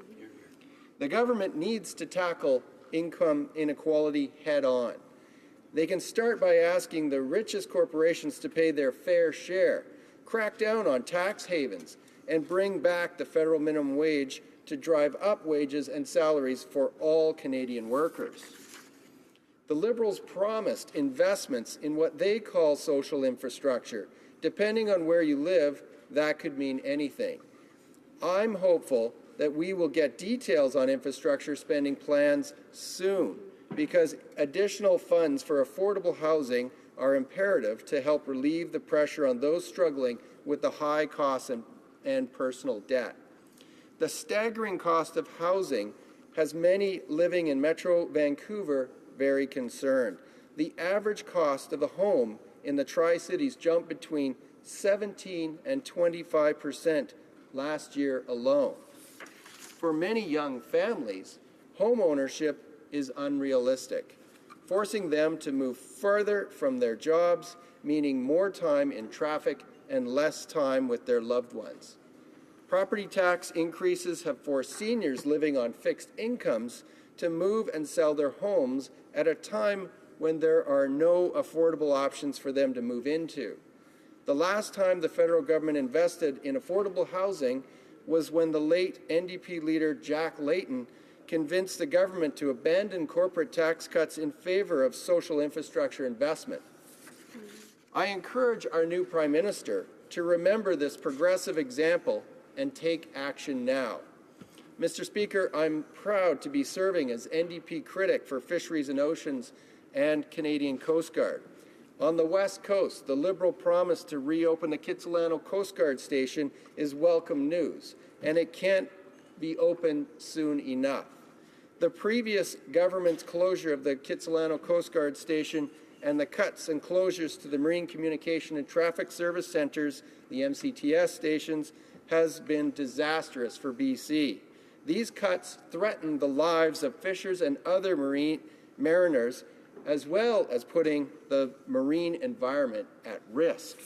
[SPEAKER 19] The government needs to tackle income inequality head-on. They can start by asking the richest corporations to pay their fair share, crack down on tax havens, and bring back the federal minimum wage to drive up wages and salaries for all Canadian workers. The Liberals promised investments in what they call social infrastructure. Depending on where you live, that could mean anything. I'm hopeful that we will get details on infrastructure spending plans soon, because additional funds for affordable housing are imperative to help relieve the pressure on those struggling with the high costs and personal debt. The staggering cost of housing has many living in Metro Vancouver very concerned. The average cost of a home in the Tri-Cities jumped between 17 and 25% last year alone. For many young families, home ownership is unrealistic, forcing them to move further from their jobs, meaning more time in traffic and less time with their loved ones. Property tax increases have forced seniors living on fixed incomes to move and sell their homes at a time when there are no affordable options for them to move into. The last time the federal government invested in affordable housing was when the late NDP leader Jack Layton convinced the government to abandon corporate tax cuts in favor of social infrastructure investment. I encourage our new Prime Minister to remember this progressive example and take action now. Mr. Speaker, I'm proud to be serving as NDP critic for Fisheries and Oceans and Canadian Coast Guard. On the West Coast, the Liberal promise to reopen the Kitsilano Coast Guard Station is welcome news, and it can't be open soon enough. The previous government's closure of the Kitsilano Coast Guard Station and the cuts and closures to the Marine Communication and Traffic Service Centres, the MCTS stations, has been disastrous for BC. These cuts threaten the lives of fishers and other mariners, as well as putting the marine environment at risk.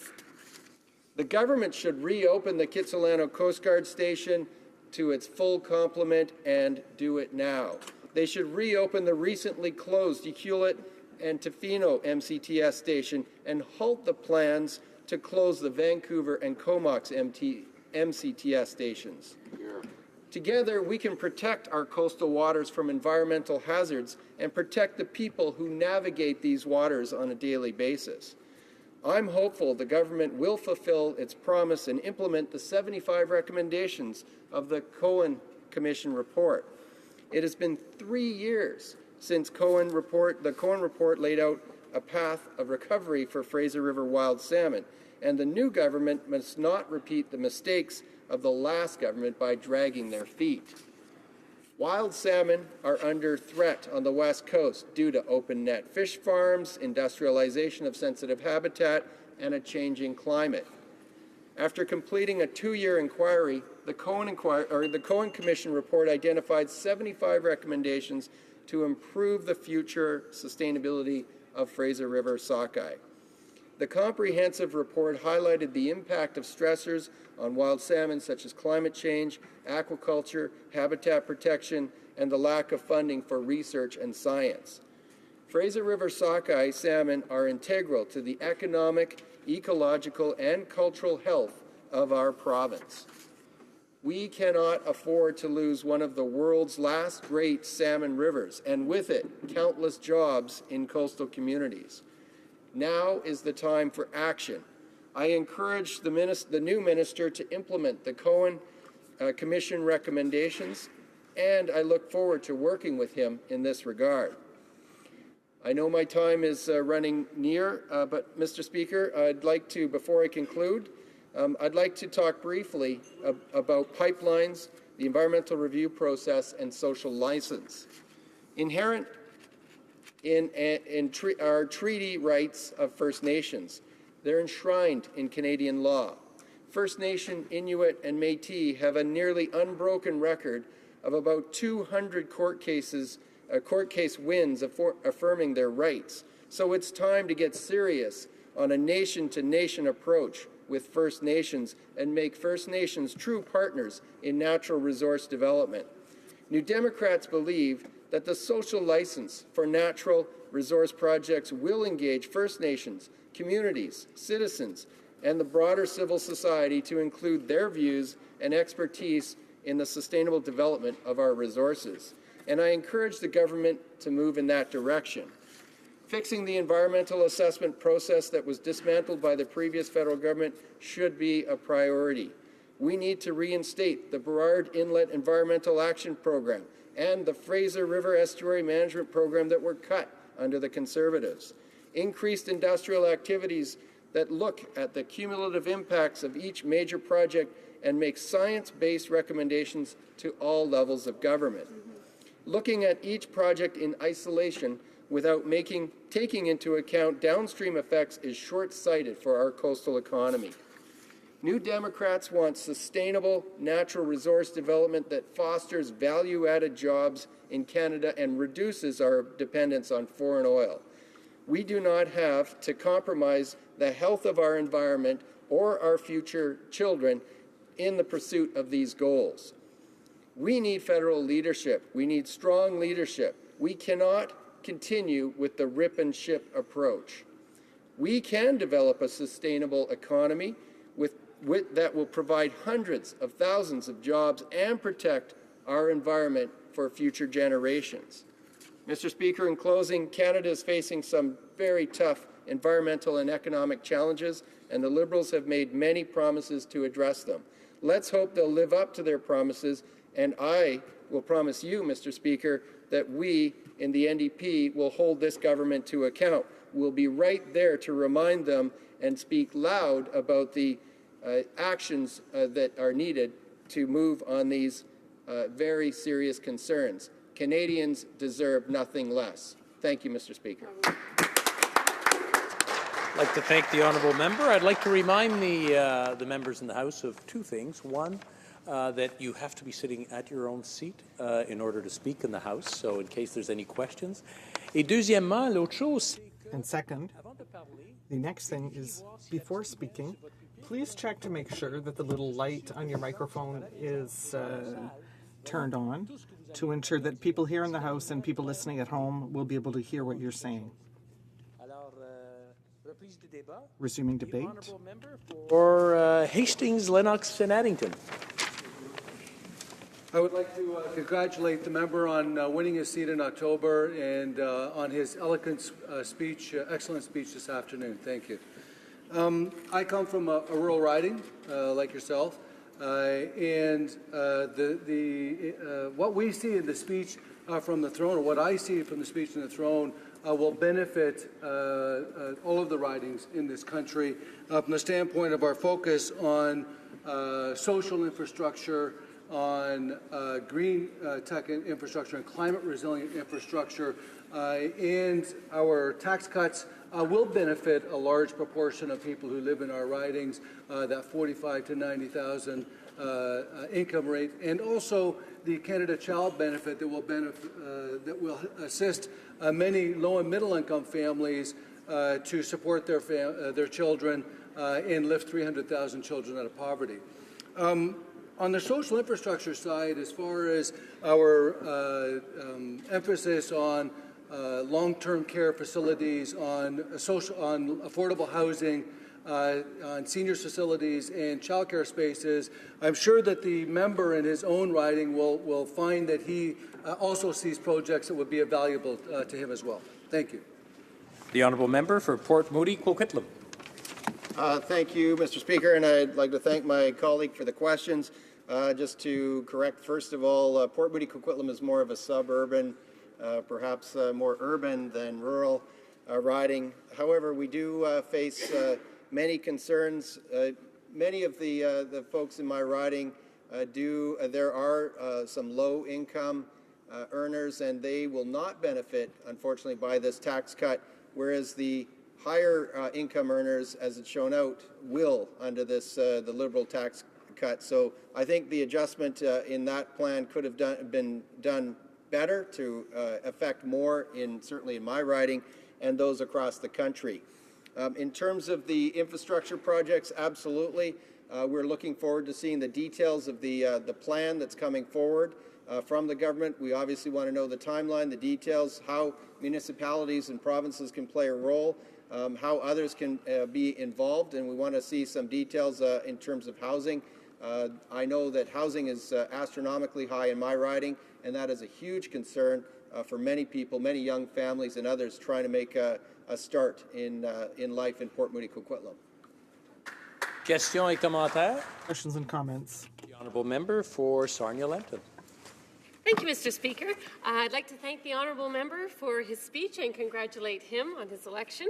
[SPEAKER 19] The government should reopen the Kitsilano Coast Guard Station to its full complement and do it now. They should reopen the recently closed Ucluelet and Tofino MCTS station and halt the plans to close the Vancouver and Comox MCTS stations. Together, we can protect our coastal waters from environmental hazards and protect the people who navigate these waters on a daily basis. I'm hopeful the government will fulfill its promise and implement the 75 recommendations of the Cohen Commission report. It has been 3 years since the Cohen report laid out a path of recovery for Fraser River wild salmon, and the new government must not repeat the mistakes of the last government by dragging their feet. Wild salmon are under threat on the West Coast due to open net fish farms, industrialization of sensitive habitat, and a changing climate. After completing a 2-year inquiry, the Cohen Commission report identified 75 recommendations to improve the future sustainability of Fraser River sockeye. The comprehensive report highlighted the impact of stressors on wild salmon such as climate change, aquaculture, habitat protection, and the lack of funding for research and science. Fraser River sockeye salmon are integral to the economic, ecological, and cultural health of our province. We cannot afford to lose one of the world's last great salmon rivers, and with it, countless jobs in coastal communities. Now is the time for action. I encourage the new minister to implement the Cohen Commission recommendations, and I look forward to working with him in this regard. I know my time is running near, but Mr. Speaker, I'd like to, before I conclude, I'd like to talk briefly about pipelines, the environmental review process, and social license. Inherent in our treaty rights of First Nations, they're enshrined in Canadian law. First Nation, Inuit, and Métis have a nearly unbroken record of about 200 court case wins affirming their rights. So it's time to get serious on a nation-to-nation approach with First Nations and make First Nations true partners in natural resource development. New Democrats believe that the social license for natural resource projects will engage First Nations, communities, citizens, and the broader civil society to include their views and expertise in the sustainable development of our resources. And I encourage the government to move in that direction. Fixing the environmental assessment process that was dismantled by the previous federal government should be a priority. We need to reinstate the Burrard Inlet Environmental Action Program and the Fraser River Estuary Management Program that were cut under the Conservatives. Increased industrial activities that look at the cumulative impacts of each major project and make science-based recommendations to all levels of government. Looking at each project in isolation without taking into account downstream effects is short-sighted for our coastal economy. New Democrats want sustainable natural resource development that fosters value-added jobs in Canada and reduces our dependence on foreign oil. We do not have to compromise the health of our environment or our future children in the pursuit of these goals. We need federal leadership. We need strong leadership. We cannot continue with the rip and ship approach. We can develop a sustainable economy that will provide hundreds of thousands of jobs and protect our environment for future generations. Mr. Speaker, in closing, Canada is facing some very tough environmental and economic challenges, and the Liberals have made many promises to address them. Let's hope they'll live up to their promises, and I will promise you, Mr. Speaker, that we in the NDP will hold this government to account. We'll be right there to remind them and speak loud about the actions that are needed to move on these very serious concerns. Canadians deserve nothing less. Thank you, Mr. Speaker.
[SPEAKER 7] I'd like to thank the honourable member. I'd like to remind the members in the House of two things. One, that you have to be sitting at your own seat in order to speak in the House, so in case there's any questions. Et deuxièmement, l'autre chose,
[SPEAKER 11] and second, the next thing is, before speaking, please check to make sure that the little light on your microphone is turned on to ensure that people here in the House and people listening at home will be able to hear what you're saying. Resuming debate.
[SPEAKER 7] For Hastings, Lennox, and Addington.
[SPEAKER 1] I would like to congratulate the member on winning his seat in October and on his eloquent speech, excellent speech this afternoon. Thank you. I come from a rural riding, like yourself, and what we see in the speech from the throne, or what I see from the speech from the throne, will benefit all of the ridings in this country from the standpoint of our focus on social infrastructure, on green tech infrastructure and climate resilient infrastructure, and our tax cuts will benefit a large proportion of people who live in our ridings, that 45 to 90,000 income rate, and also the Canada Child Benefit that will assist many low and middle income families to support their children and lift 300,000 children out of poverty. On the social infrastructure side, as far as our emphasis on long-term care facilities, on affordable housing, on seniors facilities and childcare spaces, I'm sure that the member in his own riding will find that he also sees projects that would be valuable to him as well. Thank you.
[SPEAKER 7] The honourable member for Port Moody, Coquitlam.
[SPEAKER 19] Thank you, Mr. Speaker, and I'd like to thank my colleague for the questions. Just to correct, first of all, Port Moody Coquitlam is more of a suburban, perhaps more urban than rural riding. However, we do face many concerns. Many of the folks in my riding there are some low-income earners, and they will not benefit, unfortunately, by this tax cut, whereas the higher income earners, as it's shown out, will under this the Liberal tax cut. So I think the adjustment in that plan could have been done better to affect more, certainly in my riding and those across the country. In terms of the infrastructure projects, absolutely. We're looking forward to seeing the details of the plan that's coming forward from the government. We obviously want to know the timeline, the details, how municipalities and provinces can play a role, how others can be involved, and we want to see some details in terms of housing. I know that housing is astronomically high in my riding, and that is a huge concern for many people, many young families and others trying to make a start in life in Port Moody Coquitlam.
[SPEAKER 7] Questions et commentaires?
[SPEAKER 11] Questions and comments.
[SPEAKER 7] The honourable member for Sarnia-Lambton.
[SPEAKER 15] Thank you, Mr. Speaker. I'd like to thank the honourable member for his speech and congratulate him on his election.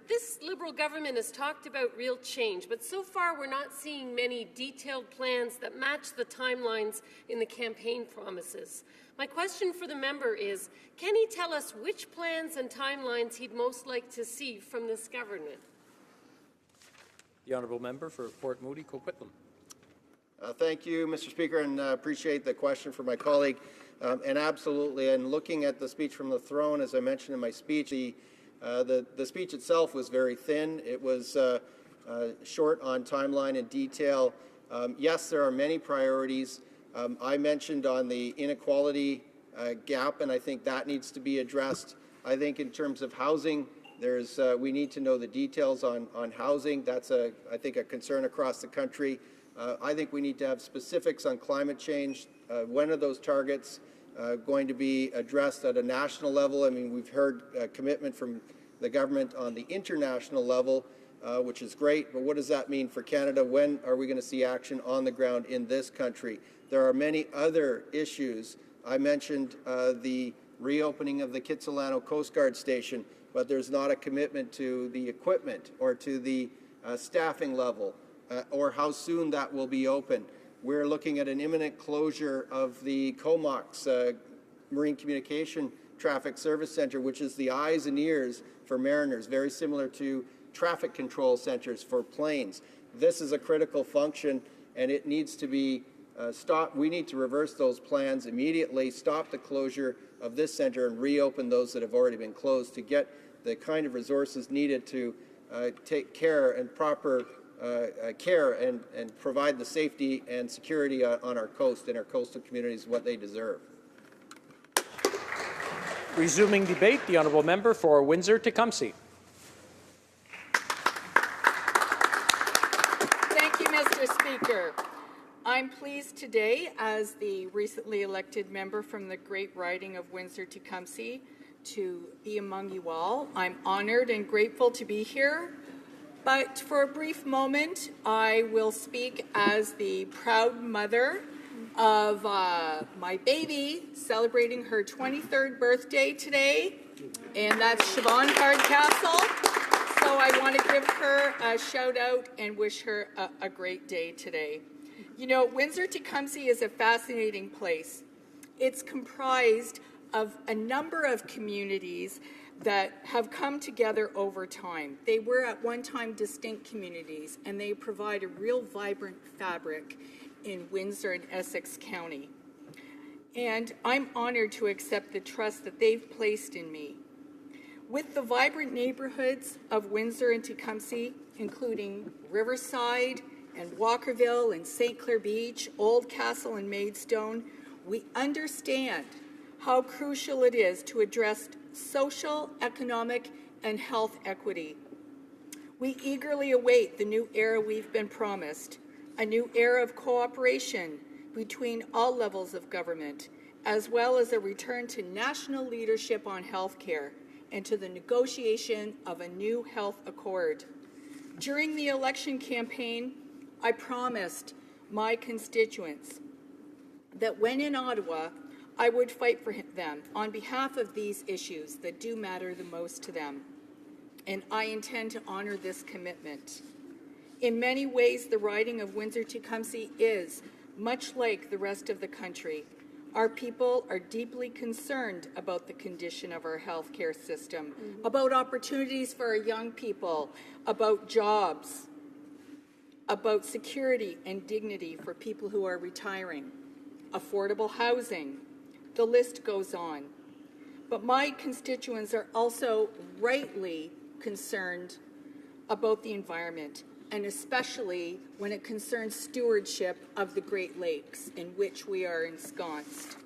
[SPEAKER 15] This Liberal government has talked about real change, but so far we're not seeing many detailed plans that match the timelines in the campaign promises. My question for the member is, can he tell us which plans and timelines he'd most like to see from this government?
[SPEAKER 7] The honourable member for Port Moody Coquitlam.
[SPEAKER 19] Thank you, Mr. Speaker, and appreciate the question from my colleague. And absolutely, and looking at the speech from the throne, as I mentioned in my speech, the speech itself was very thin. It was short on timeline and detail. Yes, there are many priorities. I mentioned on the inequality gap, and I think that needs to be addressed. I think in terms of housing, we need to know the details on housing. That's, I think, a concern across the country. I think we need to have specifics on climate change. When are those targets going to be addressed at a national level? I mean, we've heard commitment from the government on the international level, which is great, but what does that mean for Canada? When are we going to see action on the ground in this country? There are many other issues. I mentioned the reopening of the Kitsilano Coast Guard Station, but there's not a commitment to the equipment or to the staffing level or how soon that will be open. We're looking at an imminent closure of the COMOX Marine Communication Traffic Service Center, which is the eyes and ears for mariners, very similar to traffic control centers for planes. This is a critical function, and it needs to be stopped. We need to reverse those plans immediately, stop the closure of this center, and reopen those that have already been closed to get the kind of resources needed to take care and proper care and provide the safety and security on our coast and our coastal communities what they deserve.
[SPEAKER 7] Resuming debate, the honourable member for Windsor-Tecumseh.
[SPEAKER 16] Thank you, Mr. Speaker. I'm pleased today, as the recently elected member from the great riding of Windsor-Tecumseh, to be among you all. I'm honoured and grateful to be here. But for a brief moment, I will speak as the proud mother of my baby celebrating her 23rd birthday today, and that's Siobhan Hardcastle. So I want to give her a shout out and wish her a great day today. You know, Windsor-Tecumseh is a fascinating place. It's comprised of a number of communities that have come together over time. They were at one time distinct communities, and they provide a real vibrant fabric in Windsor and Essex County. And I'm honored to accept the trust that they've placed in me. With the vibrant neighborhoods of Windsor and Tecumseh, including Riverside and Walkerville and St. Clair Beach, Oldcastle and Maidstone, we understand how crucial it is to address social, economic, and health equity. We eagerly await the new era we've been promised, a new era of cooperation between all levels of government, as well as a return to national leadership on health care and to the negotiation of a new health accord. During the election campaign, I promised my constituents that when in Ottawa, I would fight for them on behalf of these issues that do matter the most to them. And I intend to honor this commitment. In many ways, the riding of Windsor-Tecumseh is, much like the rest of the country, our people are deeply concerned about the condition of our healthcare system, about opportunities for our young people, about jobs, about security and dignity for people who are retiring, affordable housing. The list goes on. But my constituents are also rightly concerned about the environment, and especially when it concerns stewardship of the Great Lakes in which we are ensconced.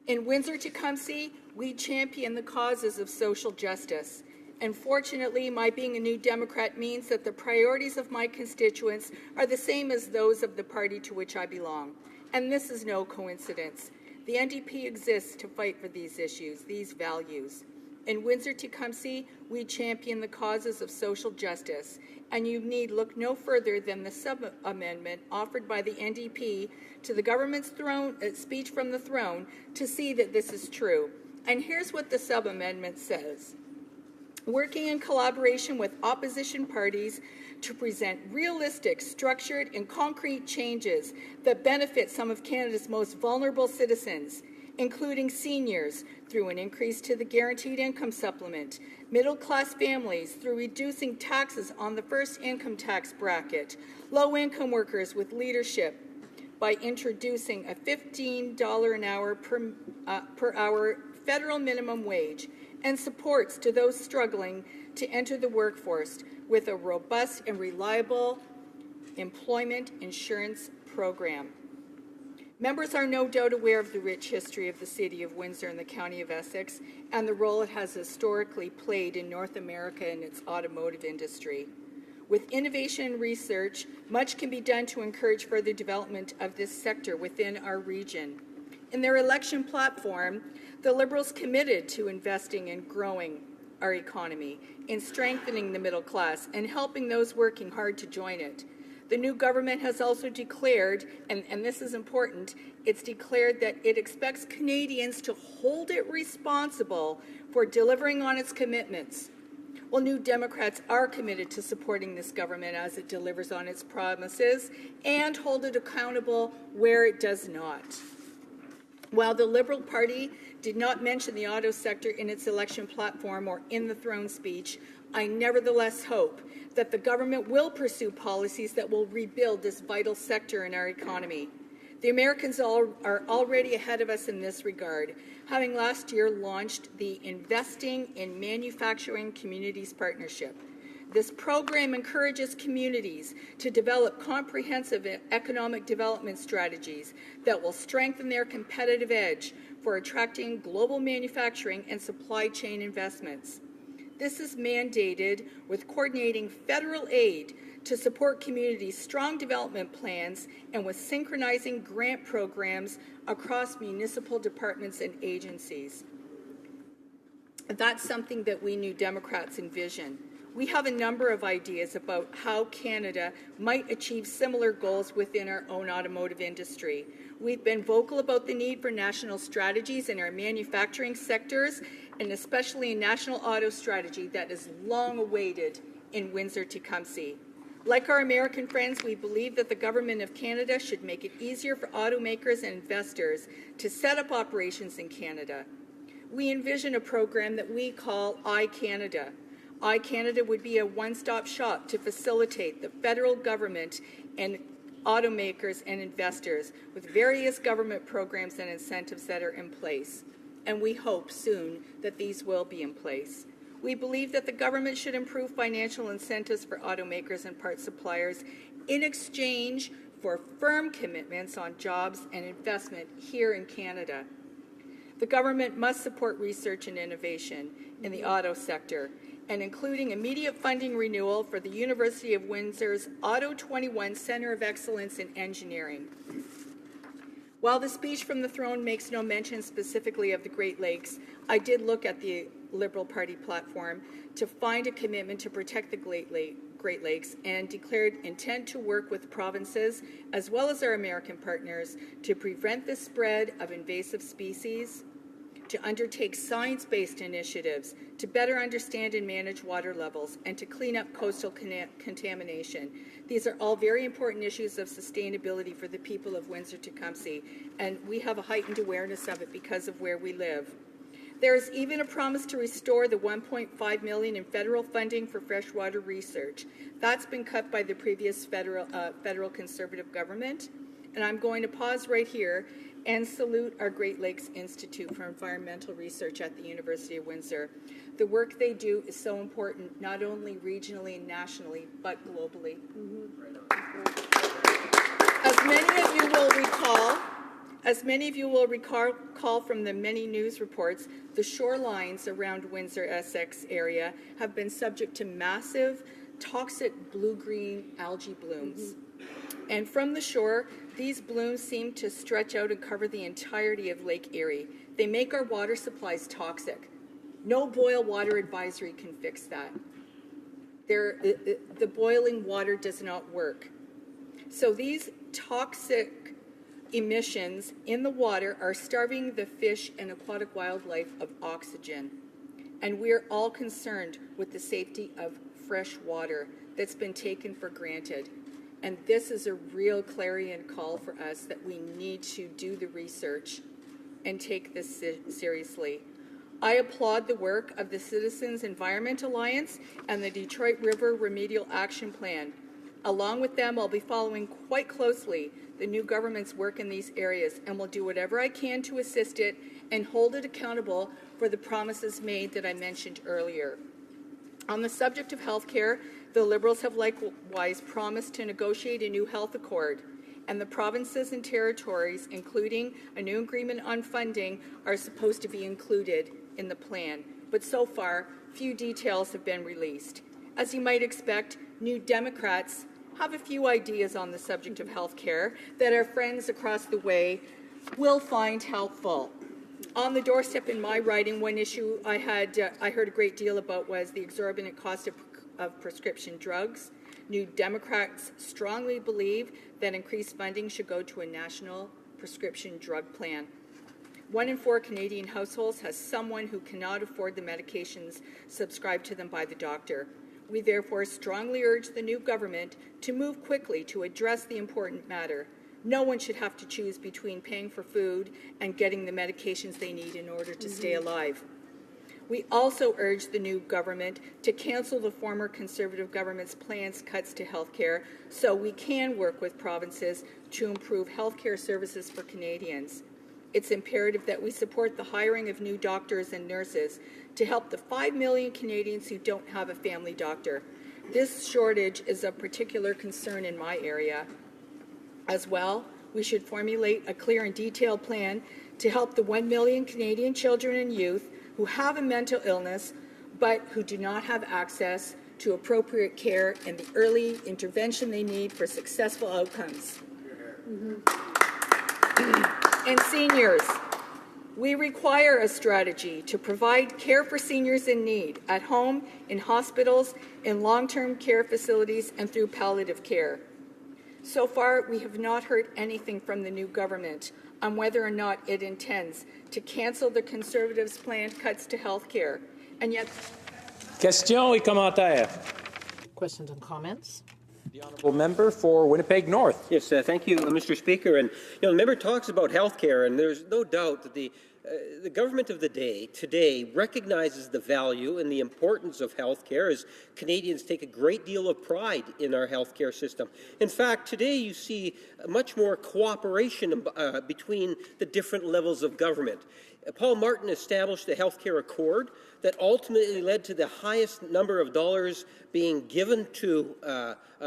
[SPEAKER 16] In Windsor-Tecumseh, we champion the causes of social justice. And fortunately, my being a New Democrat means that the priorities of my constituents are the same as those of the party to which I belong. And this is no coincidence. The NDP exists to fight for these issues, these values. In Windsor-Tecumseh, we champion the causes of social justice, and you need look no further than the sub-amendment offered by the NDP to the government's speech from the throne to see that this is true. And here's what the sub-amendment says. Working in collaboration with opposition parties to present realistic, structured, and concrete changes that benefit some of Canada's most vulnerable citizens, including seniors through an increase to the guaranteed income supplement, middle-class families through reducing taxes on the first income tax bracket, low-income workers with leadership by introducing a $15 an hour per hour federal minimum wage, and supports to those struggling to enter the workforce with a robust and reliable employment insurance program. Members are no doubt aware of the rich history of the City of Windsor and the County of Essex and the role it has historically played in North America and its automotive industry. With innovation and research, much can be done to encourage further development of this sector within our region. In their election platform, the Liberals committed to investing in growing our economy, in strengthening the middle class, and helping those working hard to join it. The new government has also declared, and this is important, it's declared that it expects Canadians to hold it responsible for delivering on its commitments. Well, New Democrats are committed to supporting this government as it delivers on its promises and hold it accountable where it does not. While the Liberal Party did not mention the auto sector in its election platform or in the throne speech, I nevertheless hope that the government will pursue policies that will rebuild this vital sector in our economy. The Americans are already ahead of us in this regard, having last year launched the Investing in Manufacturing Communities Partnership. This program encourages communities to develop comprehensive economic development strategies that will strengthen their competitive edge for attracting global manufacturing and supply chain investments. This is mandated with coordinating federal aid to support communities' strong development plans and with synchronizing grant programs across municipal departments and agencies. That's something that we New Democrats envision. We have a number of ideas about how Canada might achieve similar goals within our own automotive industry. We've been vocal about the need for national strategies in our manufacturing sectors, and especially a national auto strategy that is long awaited in Windsor-Tecumseh. Like our American friends, we believe that the Government of Canada should make it easier for automakers and investors to set up operations in Canada. We envision a program that we call iCanada. iCanada would be a one-stop shop to facilitate the federal government and automakers and investors with various government programs and incentives that are in place. And we hope soon that these will be in place. We believe that the government should improve financial incentives for automakers and parts suppliers in exchange for firm commitments on jobs and investment here in Canada. The government must support research and innovation in the auto sector, and including immediate funding renewal for the University of Windsor's Auto 21 Centre of Excellence in Engineering. While the speech from the throne makes no mention specifically of the Great Lakes, I did look at the Liberal Party platform to find a commitment to protect the Great Lakes and declared intent to work with provinces as well as our American partners to prevent the spread of invasive species, to undertake science-based initiatives to better understand and manage water levels, and to clean up coastal contamination. These are all very important issues of sustainability for the people of Windsor-Tecumseh, and we have a heightened awareness of it because of where we live. There is even a promise to restore the $1.5 million in federal funding for freshwater research. That's been cut by the previous federal Conservative government. And I'm going to pause right here and salute our Great Lakes Institute for Environmental Research at the University of Windsor. The work they do is so important, not only regionally and nationally, but globally. As many of you will recall from the many news reports, the shorelines around Windsor-Essex area have been subject to massive toxic blue-green algae blooms. And from the shore, these blooms seem to stretch out and cover the entirety of Lake Erie. They make our water supplies toxic. No boil water advisory can fix that. The boiling water does not work. So these toxic emissions in the water are starving the fish and aquatic wildlife of oxygen. And we're all concerned with the safety of fresh water that's been taken for granted. And this is a real clarion call for us that we need to do the research and take this seriously. I applaud the work of the Citizens Environment Alliance and the Detroit River Remedial Action Plan. Along with them, I'll be following quite closely the new government's work in these areas and will do whatever I can to assist it and hold it accountable for the promises made that I mentioned earlier. On the subject of health care, the Liberals have likewise promised to negotiate a new health accord, and the provinces and territories, including a new agreement on funding, are supposed to be included in the plan. But so far, few details have been released. As you might expect, New Democrats have a few ideas on the subject of health care that our friends across the way will find helpful. On the doorstep in my riding, one issue I heard a great deal about was the exorbitant cost of prescription drugs. New Democrats strongly believe that increased funding should go to a national prescription drug plan. 1 in 4 Canadian households has someone who cannot afford the medications subscribed to them by the doctor. We therefore strongly urge the new government to move quickly to address the important matter. No one should have to choose between paying for food and getting the medications they need in order to stay alive. We also urge the new government to cancel the former Conservative government's planned cuts to health care so we can work with provinces to improve health care services for Canadians. It's imperative that we support the hiring of new doctors and nurses to help the 5 million Canadians who don't have a family doctor. This shortage is of particular concern in my area. As well, we should formulate a clear and detailed plan to help the 1 million Canadian children and youth who have a mental illness but who do not have access to appropriate care and the early intervention they need for successful outcomes. And seniors, we require a strategy to provide care for seniors in need at home, in hospitals, in long-term care facilities, and through palliative care. So far, we have not heard anything from the new government on whether or not it intends to cancel the Conservatives' planned cuts to health care. And yet...
[SPEAKER 7] Questions et commentaires.
[SPEAKER 2] Questions and comments?
[SPEAKER 7] The honourable member for Winnipeg North.
[SPEAKER 18] Yes, thank you, Mr. Speaker. And the member talks about health care, and there's no doubt that the government of the day today recognizes the value and the importance of health care, as Canadians take a great deal of pride in our health care system. In fact, today you see much more cooperation between the different levels of government. Paul Martin established the Health Care Accord that ultimately led to the highest number of dollars being given to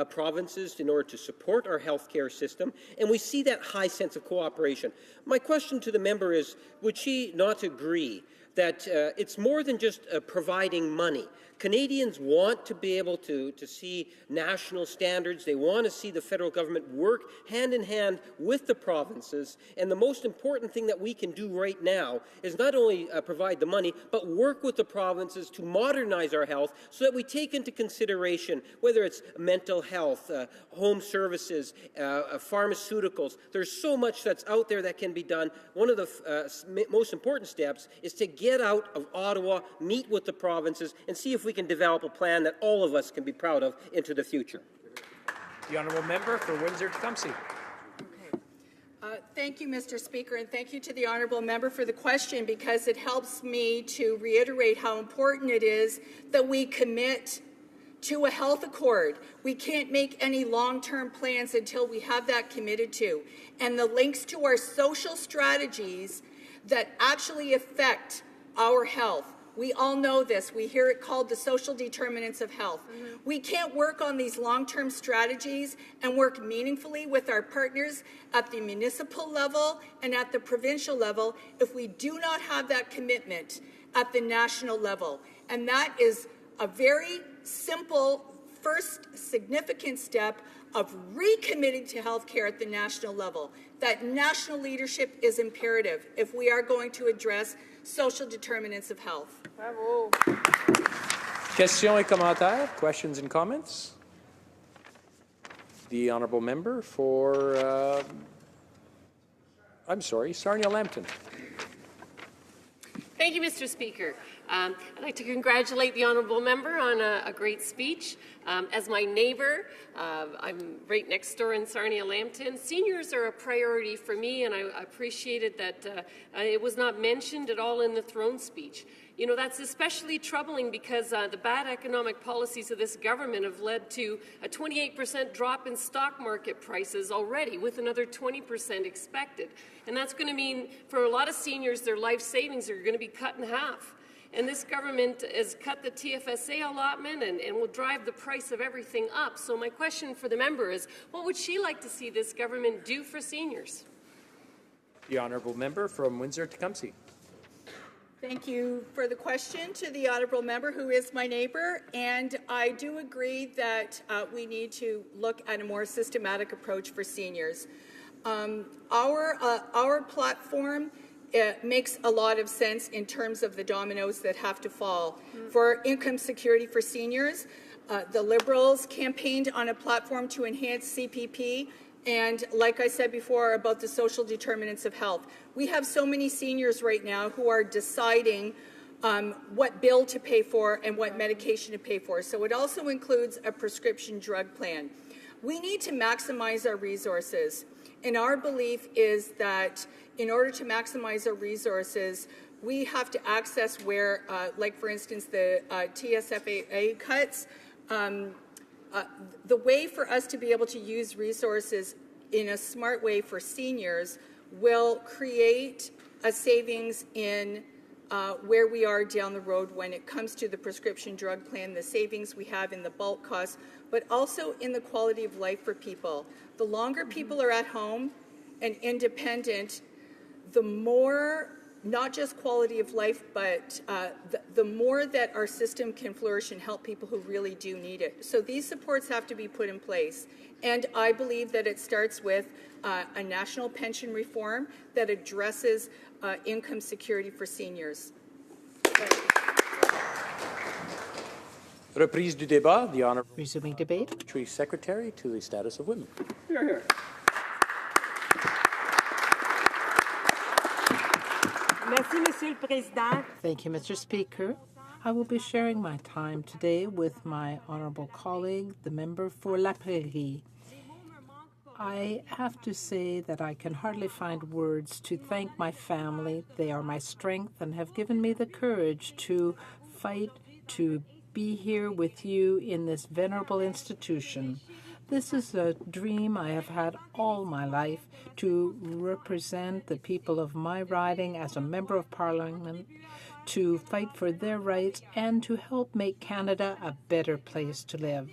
[SPEAKER 18] provinces in order to support our health care system, and we see that high sense of cooperation. My question to the member is, would she not agree that it's more than just providing money? Canadians want to be able to see national standards. They want to see the federal government work hand in hand with the provinces. And the most important thing that we can do right now is not only provide the money, but work with the provinces to modernize our health so that we take into consideration whether it's mental health, home services, pharmaceuticals. There's so much that's out there that can be done. One of the most important steps is to get out of Ottawa, meet with the provinces, and see if we can develop a plan that all of us can be proud of into the future.
[SPEAKER 7] The honourable member for Windsor-Tecumseh.
[SPEAKER 16] Thank you, Mr. Speaker, and thank you to the honourable member for the question, because it helps me to reiterate how important it is that we commit to a health accord. We can't make any long-term plans until we have that committed to. And the links to our social strategies that actually affect our health. We all know this. We hear it called the social determinants of health. We can't work on these long-term strategies and work meaningfully with our partners at the municipal level and at the provincial level if we do not have that commitment at the national level. And that is a very simple first significant step of recommitting to healthcare at the national level. That national leadership is imperative if we are going to address social determinants of health.
[SPEAKER 9] Bravo.
[SPEAKER 7] Questions et commentaires? Questions and comments? The honourable member for, Sarnia Lambton.
[SPEAKER 15] Thank you, Mr. Speaker. I'd like to congratulate the honourable member on a great speech. As my neighbour, I'm right next door in Sarnia Lambton. Seniors are a priority for me, and I appreciated that it was not mentioned at all in the throne speech. You know, that's especially troubling because the bad economic policies of this government have led to a 28% drop in stock market prices already, with another 20% expected. And that's going to mean for a lot of seniors, their life savings are going to be cut in half. And this government has cut the TFSA allotment and will drive the price of everything up. So my question for the member is, what would she like to see this government do for seniors?
[SPEAKER 7] The honourable member from Windsor-Tecumseh.
[SPEAKER 16] Thank you for the question to the honourable member who is my neighbour, and I do agree that we need to look at a more systematic approach for seniors. Our platform makes a lot of sense in terms of the dominoes that have to fall. For income security for seniors, the Liberals campaigned on a platform to enhance CPP, and like I said before about the social determinants of health. We have so many seniors right now who are deciding what bill to pay for and what medication to pay for. So it also includes a prescription drug plan. We need to maximize our resources. And our belief is that in order to maximize our resources, we have to access where, like for instance, the TSFAA cuts. The way for us to be able to use resources in a smart way for seniors will create a savings in where we are down the road when it comes to the prescription drug plan, the savings we have in the bulk costs, but also in the quality of life for people. The longer people are at home and independent, the more, not just quality of life, but the more that our system can flourish and help people who really do need it. So these supports have to be put in place. And I believe that it starts with a national pension reform that addresses income security for seniors.
[SPEAKER 7] Reprise du débat, the honourable
[SPEAKER 2] Resuming debate.
[SPEAKER 7] Secretary to the Status of Women.
[SPEAKER 2] Here, here. Thank you, Mr. Speaker. I will be sharing my time today with my honourable colleague, the member for La Prairie. I have to say that I can hardly find words to thank my family. They are my strength and have given me the courage to fight to be here with you in this venerable institution. This is a dream I have had all my life, to represent the people of my riding as a member of Parliament, to fight for their rights, and to help make Canada a better place to live.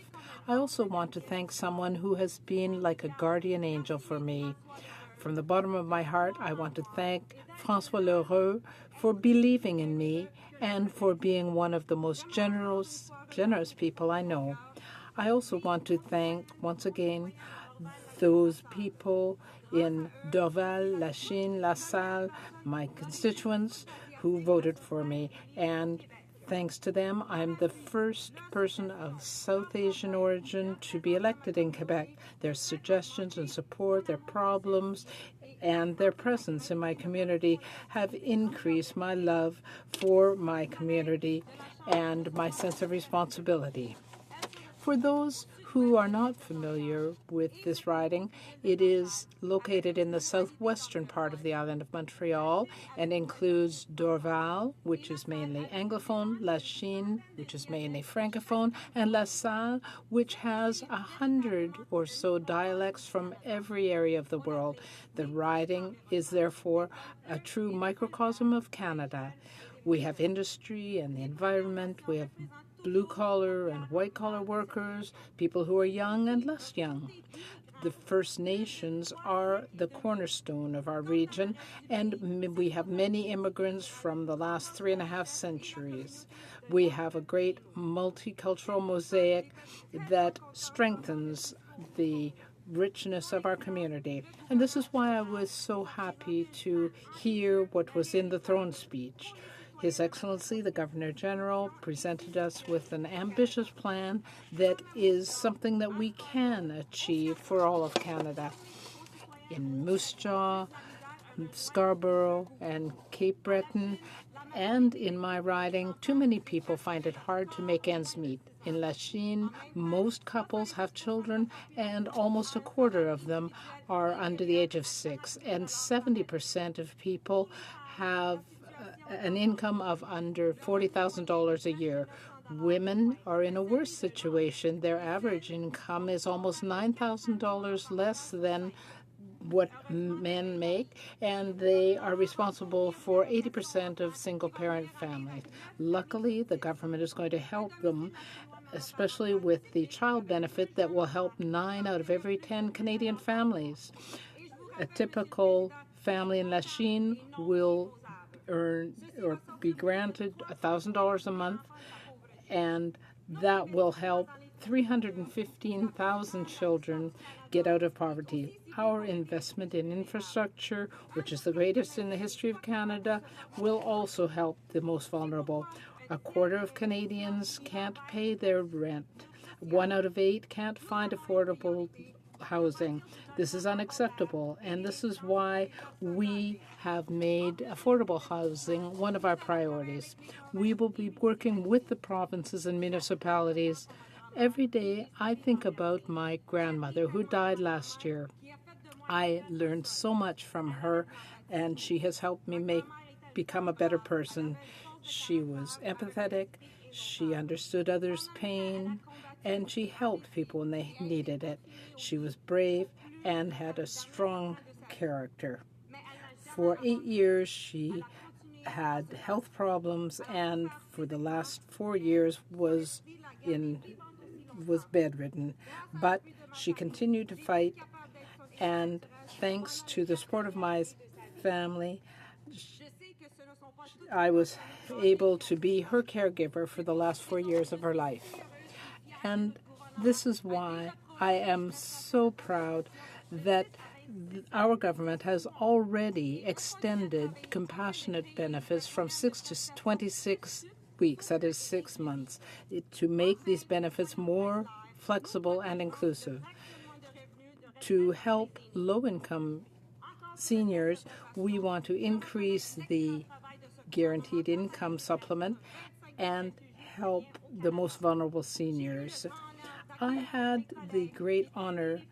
[SPEAKER 2] I also want to thank someone who has been like a guardian angel for me. From the bottom of my heart, I want to thank François Lheureux for believing in me and for being one of the most generous people I know. I also want to thank, once again, those people in Dorval, Lachine, La Salle, my constituents who voted for me. And thanks to them, I'm the first person of South Asian origin to be elected in Quebec. Their suggestions and support, their problems, and their presence in my community have increased my love for my community and my sense of responsibility. For those who are not familiar with this riding, it is located in the southwestern part of the island of Montreal and includes Dorval, which is mainly Anglophone, Lachine, which is mainly Francophone, and La Salle, which has 100 or so dialects from every area of the world. The riding is therefore a true microcosm of Canada. We have industry and the environment, we have blue-collar and white-collar workers, people who are young and less young. The First Nations are the cornerstone of our region, and we have many immigrants from the last 3.5 centuries. We have a great multicultural mosaic that strengthens the richness of our community. And this is why I was so happy to hear what was in the throne speech. His Excellency, the Governor-General, presented us with an ambitious plan that is something that we can achieve for all of Canada. In Moose Jaw, Scarborough, and Cape Breton, and in my riding, too many people find it hard to make ends meet. In Lachine, most couples have children, and almost a quarter of them are under the age of 6, and 70% of people have an income of under $40,000 a year. Women are in a worse situation. Their average income is almost $9,000 less than what men make, and they are responsible for 80% of single-parent families. Luckily, the government is going to help them, especially with the child benefit that will help 9 out of every 10 Canadian families. A typical family in Lachine will earn or be granted $1,000 a month, and that will help 315,000 children get out of poverty. Our investment in infrastructure, which is the greatest in the history of Canada, will also help the most vulnerable. A quarter of Canadians can't pay their rent. 1 out of 8 can't find affordable housing. This is unacceptable, and this is why we have made affordable housing one of our priorities. We will be working with the provinces and municipalities. Every day I think about my grandmother who died last year. I learned so much from her, and she has helped me become a better person. She was empathetic, she understood others' pain, and she helped people when they needed it. She was brave and had a strong character. For 8 years, she had health problems, and for the last 4 years was bedridden. But she continued to fight, and thanks to the support of my family, I was able to be her caregiver for the last 4 years of her life. And this is why I am so proud that our government has already extended compassionate benefits from 6 to 26 weeks, that is 6 months, to make these benefits more flexible and inclusive. To help low-income seniors, we want to increase the guaranteed income supplement and help the most vulnerable seniors. I had the great honor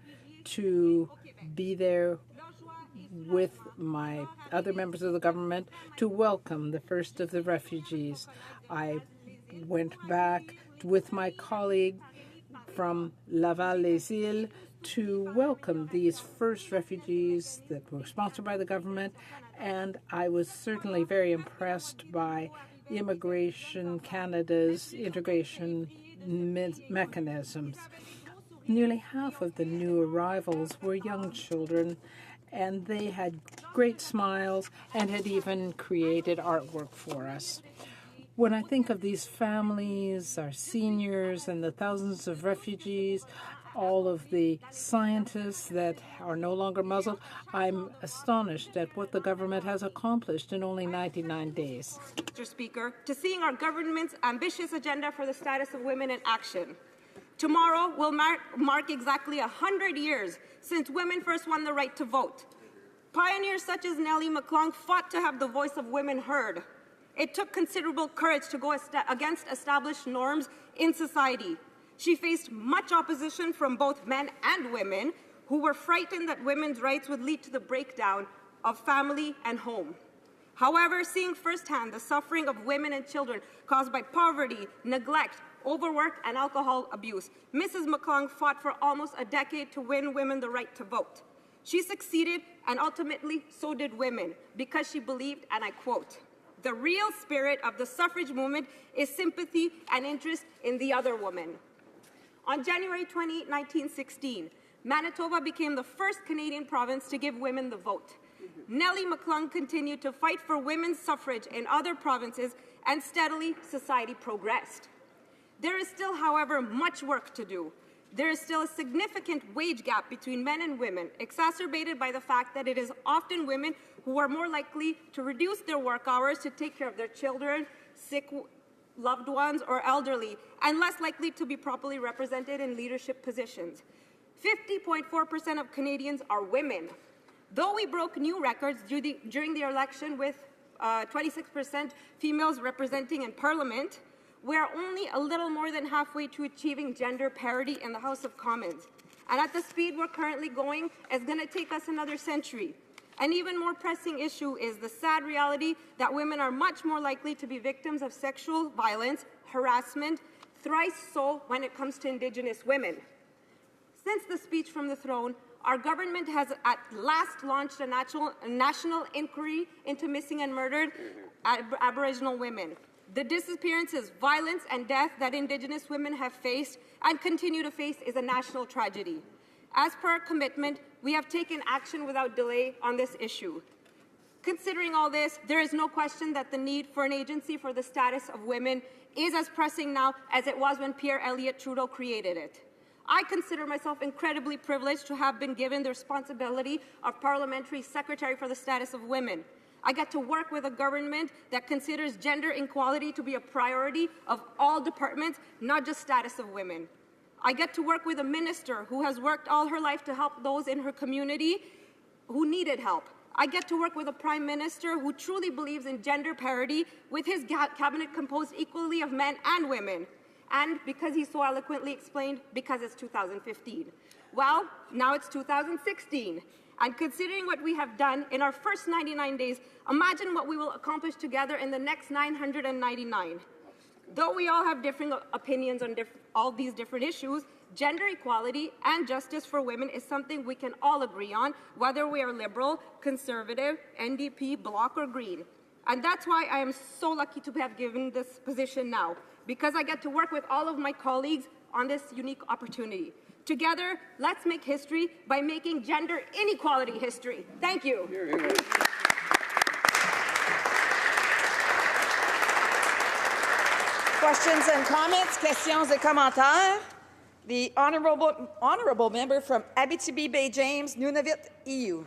[SPEAKER 2] to be there with my other members of the government to welcome the first of the refugees. I went back with my colleague from Laval-les-Îles to welcome these first refugees that were sponsored by the government, and I was certainly very impressed by Immigration Canada's integration mechanisms. Nearly half of the new arrivals were young children, and they had great smiles and had even created artwork for us. When I think of these families, our seniors, and the thousands of refugees, all of the scientists that are no longer muzzled, I'm astonished at what the government has accomplished in only 99 days.
[SPEAKER 20] Mr. Speaker, to seeing our government's ambitious agenda for the status of women in action. Tomorrow will mark exactly 100 years since women first won the right to vote. Pioneers such as Nellie McClung fought to have the voice of women heard. It took considerable courage to go against established norms in society. She faced much opposition from both men and women who were frightened that women's rights would lead to the breakdown of family and home. However, seeing firsthand the suffering of women and children caused by poverty, neglect, overwork, and alcohol abuse, Mrs. McClung fought for almost a decade to win women the right to vote. She succeeded, and ultimately so did women, because she believed, and I quote, "The real spirit of the suffrage movement is sympathy and interest in the other woman." On January 28, 1916, Manitoba became the first Canadian province to give women the vote. Nellie McClung continued to fight for women's suffrage in other provinces, and steadily society progressed. There is still, however, much work to do. There is still a significant wage gap between men and women, exacerbated by the fact that it is often women who are more likely to reduce their work hours to take care of their children, sick loved ones, or elderly, and less likely to be properly represented in leadership positions. 50.4% of Canadians are women. Though we broke new records during the election with 26% females representing in Parliament, we are only a little more than halfway to achieving gender parity in the House of Commons. And at the speed we're currently going, it's going to take us another century. An even more pressing issue is the sad reality that women are much more likely to be victims of sexual violence, harassment, thrice so when it comes to Indigenous women. Since the speech from the throne, our government has at last launched a national inquiry into missing and murdered Aboriginal women. The disappearances, violence, and death that Indigenous women have faced and continue to face is a national tragedy. As per our commitment, we have taken action without delay on this issue. Considering all this, there is no question that the need for an agency for the status of women is as pressing now as it was when Pierre Elliott Trudeau created it. I consider myself incredibly privileged to have been given the responsibility of Parliamentary Secretary for the Status of Women. I get to work with a government that considers gender equality to be a priority of all departments, not just status of women. I get to work with a minister who has worked all her life to help those in her community who needed help. I get to work with a prime minister who truly believes in gender parity, with his cabinet composed equally of men and women. And because he so eloquently explained, because it's 2015. Well, now it's 2016. And considering what we have done in our first 99 days, imagine what we will accomplish together in the next 999. Though we all have different opinions on all these different issues, gender equality and justice for women is something we can all agree on, whether we are Liberal, Conservative, NDP, Bloc, or Green. And that's why I am so lucky to have given this position now, because I get to work with all of my colleagues on this unique opportunity. Together, let's make history by making gender inequality history. Thank you.
[SPEAKER 5] Questions and comments? Questions et commentaires? The honourable member from Abitibi Bay James, Nunavut, EU.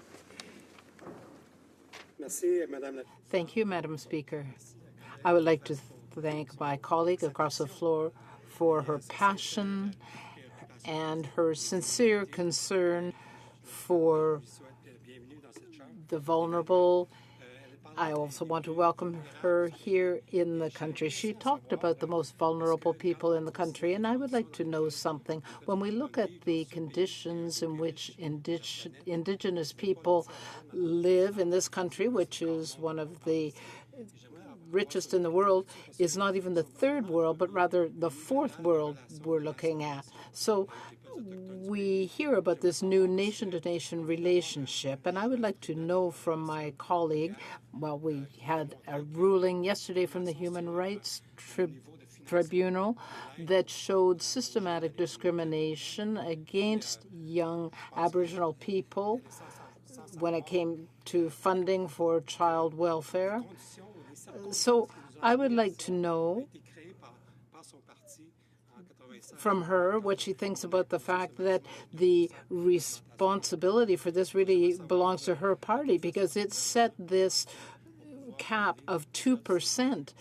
[SPEAKER 2] Thank you, Madam Speaker. I would like to thank my colleague across the floor for her passion and her sincere concern for the vulnerable. I also want to welcome her here in the country. She talked about the most vulnerable people in the country, and I would like to know something. When we look at the conditions in which Indigenous people live in this country, which is one of the richest in the world, is not even the third world, but rather the fourth world we're looking at. So we hear about this new nation-to-nation relationship, and I would like to know from my colleague, well, we had a ruling yesterday from the Human Rights Tribunal that showed systematic discrimination against young Aboriginal people when it came to funding for child welfare. So I would like to know from her what she thinks about the fact that the responsibility for this really belongs to her party, because it set this cap of 2%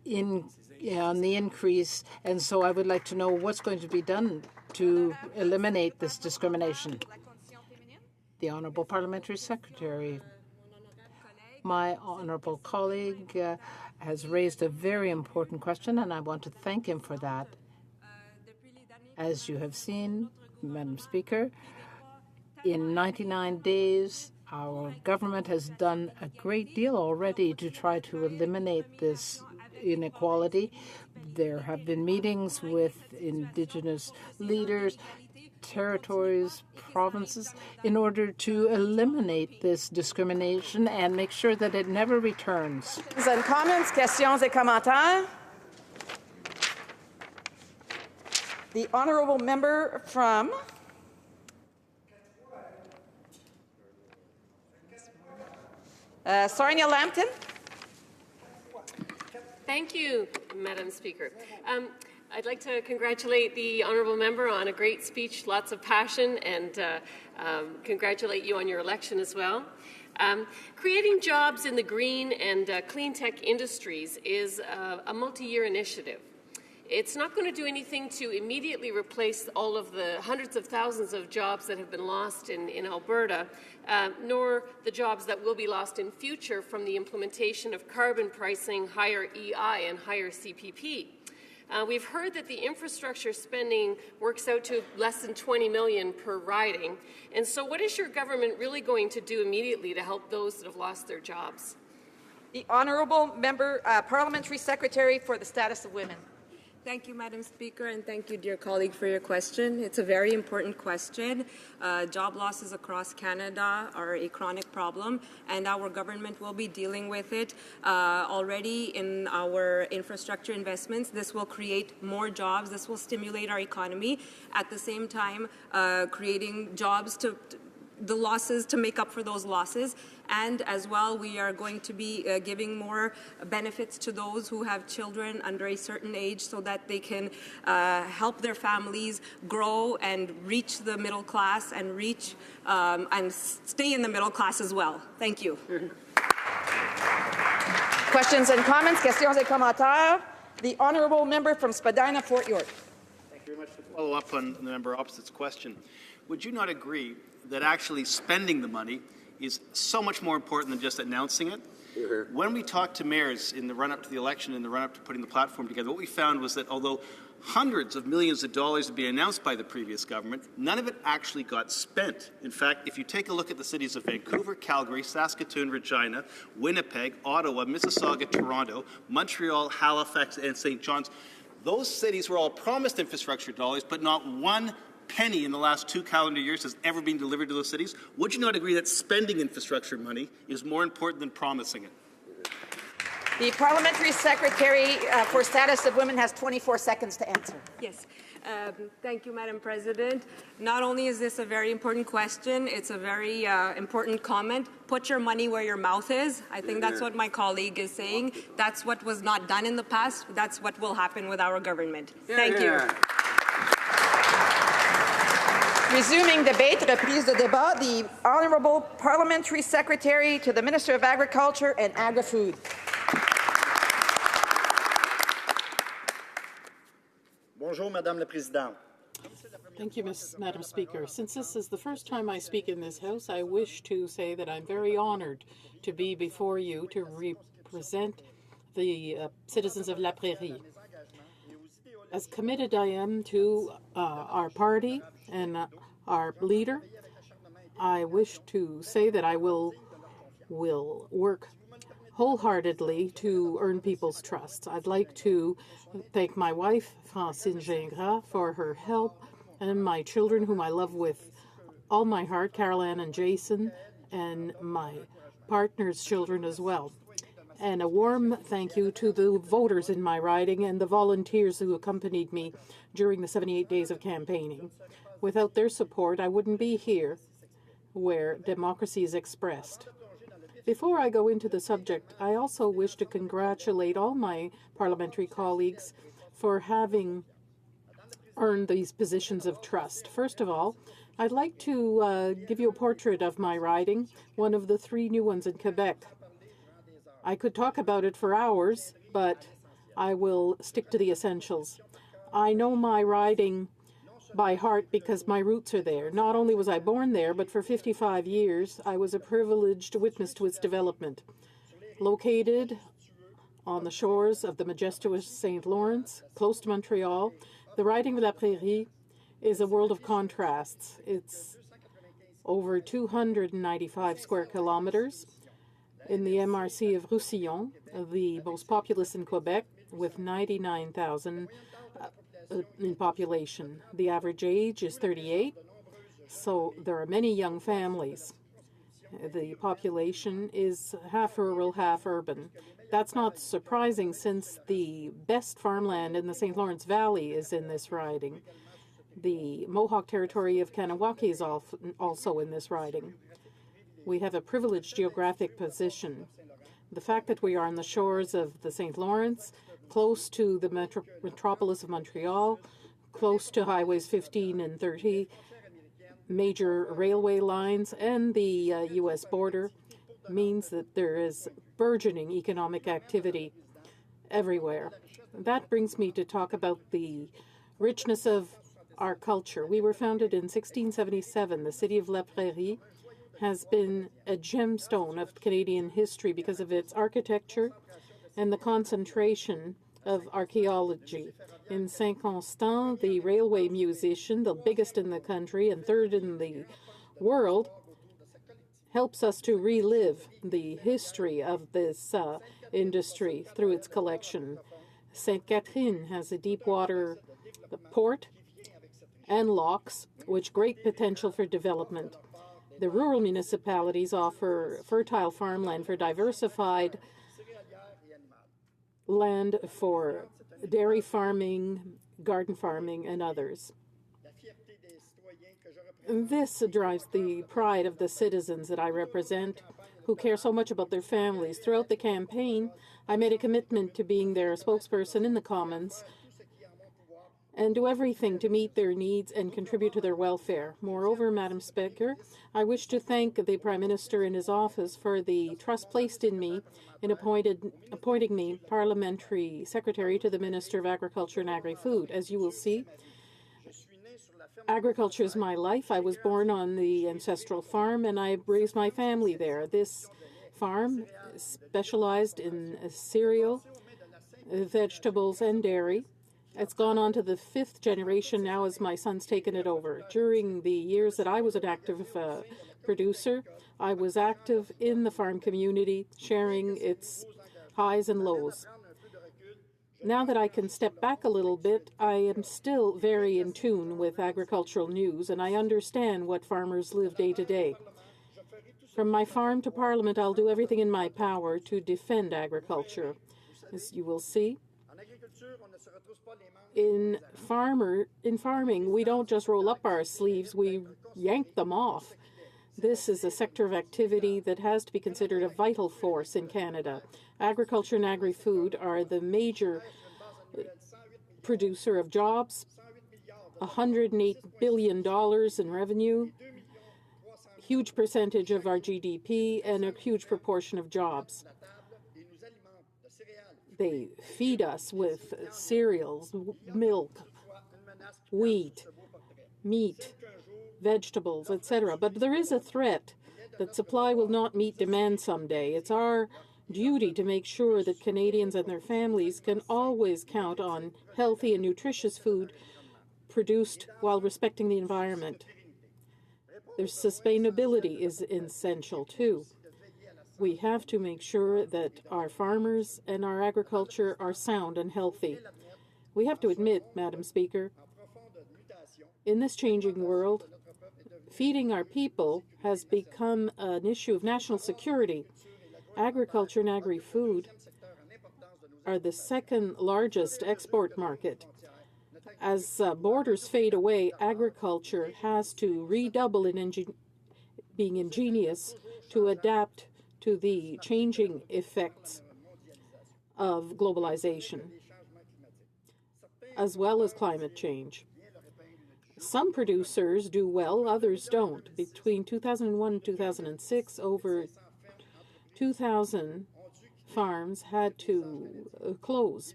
[SPEAKER 2] on the increase. And so I would like to know what's going to be done to eliminate this discrimination. The Honourable Parliamentary Secretary. My honourable colleague has raised a very important question, and I want to thank him for that. As you have seen, Madam Speaker, in 99 days, our government has done a great deal already to try to eliminate this inequality. There have been meetings with Indigenous leaders, territories, provinces, in order to eliminate this discrimination and make sure that it never returns.
[SPEAKER 5] And comments, questions et commentaires. The honourable member from Sarnia-Lambton.
[SPEAKER 15] Thank you, Madam Speaker. I'd like to congratulate the honourable member on a great speech, lots of passion, and congratulate you on your election as well. Creating jobs in the green and clean tech industries is a multi-year initiative. It's not going to do anything to immediately replace all of the hundreds of thousands of jobs that have been lost in Alberta, nor the jobs that will be lost in future from the implementation of carbon pricing, higher EI, and higher CPP. We've heard that the infrastructure spending works out to less than $20 million per riding. And so what is your government really going to do immediately to help those that have lost their jobs?
[SPEAKER 5] The honourable member, Parliamentary Secretary for the Status of Women.
[SPEAKER 20] Thank you, Madam Speaker, and thank you, dear colleague, for your question. It's a very important question. Job losses across Canada are a chronic problem, and our government will be dealing with it already in our infrastructure investments. This will create more jobs. This will stimulate our economy. At the same time, creating jobs to make up for those losses. And as well, we are going to be giving more benefits to those who have children under a certain age so that they can help their families grow and reach the middle class and reach and stay in the middle class as well. Thank you.
[SPEAKER 5] Questions and comments, questions et commentaires. The honourable member from Spadina, Fort York.
[SPEAKER 6] Thank you very much. To follow up on the member opposite's question, would you not agree that actually spending the money is so much more important than just announcing it? When we talked to mayors in the run-up to the election, in the run-up to putting the platform together, what we found was that although hundreds of millions of dollars had been announced by the previous government, none of it actually got spent. In fact, if you take a look at the cities of Vancouver, Calgary, Saskatoon, Regina, Winnipeg, Ottawa, Mississauga, Toronto, Montreal, Halifax, and St. John's, those cities were all promised infrastructure dollars, but not one penny in the last 2 calendar years has ever been delivered to those cities. Would you not agree that spending infrastructure money is more important than promising it?
[SPEAKER 5] The Parliamentary Secretary for Status of Women has 24 seconds to answer.
[SPEAKER 20] Yes. Thank you, Madam President. Not only is this a very important question, it's a very important comment. Put your money where your mouth is. I think that's what my colleague is saying. That's what was not done in the past. That's what will happen with our government. Thank you.
[SPEAKER 5] Resuming debate, reprise de débat, the Honourable Parliamentary Secretary to the Minister of Agriculture and Agri-Food.
[SPEAKER 13] Bonjour, Madame la Présidente.
[SPEAKER 9] Thank you, Madam Speaker. Since this is the first time I speak in this House, I wish to say that I'm very honoured to be before you to represent the citizens of La Prairie. As committed I am to our party and our leader, I wish to say that I will work wholeheartedly to earn people's trust. I'd like to thank my wife, Francine Gingras, for her help, and my children, whom I love with all my heart, Caroline and Jason, and my partner's children as well. And a warm thank you to the voters in my riding and the volunteers who accompanied me during the 78 days of campaigning. Without their support, I wouldn't be here where democracy is expressed. Before I go into the subject, I also wish to congratulate all my parliamentary colleagues for having earned these positions of trust. First of all, I'd like to give you a portrait of my riding, one of the 3 new ones in Quebec. I could talk about it for hours, but I will stick to the essentials. I know my riding by heart because my roots are there. Not only was I born there, but for 55 years, I was a privileged witness to its development. Located on the shores of the majestuous St. Lawrence, close to Montreal, the riding of La Prairie is a world of contrasts. It's over 295 square kilometers in the MRC of Roussillon, the most populous in Quebec, with 99,000 in population. The average age is 38, so there are many young families. The population is half rural, half urban. That's not surprising since the best farmland in the St. Lawrence Valley is in this riding. The Mohawk territory of Kanawake is also in this riding. We have a privileged geographic position. The fact that we are on the shores of the St. Lawrence, close to the metropolis of Montreal, close to highways 15 and 30, major railway lines, and the U.S. border, means that there is burgeoning economic activity everywhere. That brings me to talk about the richness of our culture. We were founded in 1677. The city of La Prairie has been a gemstone of Canadian history because of its architecture and the concentration of archaeology. In Saint-Constant, the railway musician, the biggest in the country and third in the world, helps us to relive the history of this industry through its collection. Sainte-Catherine has a deep water port and locks, with great potential for development. The rural municipalities offer fertile farmland for diversified land for dairy farming, garden farming, and others. This drives the pride of the citizens that I represent, who care so much about their families. Throughout the campaign, I made a commitment to being their spokesperson in the Commons and do everything to meet their needs and contribute to their welfare. Moreover, Madam Speaker, I wish to thank the Prime Minister and his office for the trust placed in me in appointing me Parliamentary Secretary to the Minister of Agriculture and Agri-Food. As you will see, agriculture is my life. I was born on the ancestral farm and I raised my family there. This farm specialized in cereal, vegetables, and dairy. It's gone on to the 5th generation now as my son's taken it over. During the years that I was an active producer, I was active in the farm community, sharing its highs and lows. Now that I can step back a little bit, I am still very in tune with agricultural news, and I understand what farmers live day to day. From my farm to Parliament, I'll do everything in my power to defend agriculture. As you will see, in farming, we don't just roll up our sleeves, we yank them off. This is a sector of activity that has to be considered a vital force in Canada. Agriculture and agri-food are the major producer of jobs, $108 billion in revenue, huge percentage of our GDP, and a huge proportion of jobs. They feed us with cereals, milk, wheat, meat, vegetables, etc. But there is a threat that supply will not meet demand someday. It's our duty to make sure that Canadians and their families can always count on healthy and nutritious food produced while respecting the environment. Their sustainability is essential too. We have to make sure that our farmers and our agriculture are sound and healthy. We have to admit, Madam Speaker, in this changing world, feeding our people has become an issue of national security. Agriculture and agri-food are the second largest export market. As borders fade away, agriculture has to redouble in being ingenious to adapt to the changing effects of globalization, as well as climate change. Some producers do well, others don't. Between 2001 and 2006, over 2,000 farms had to close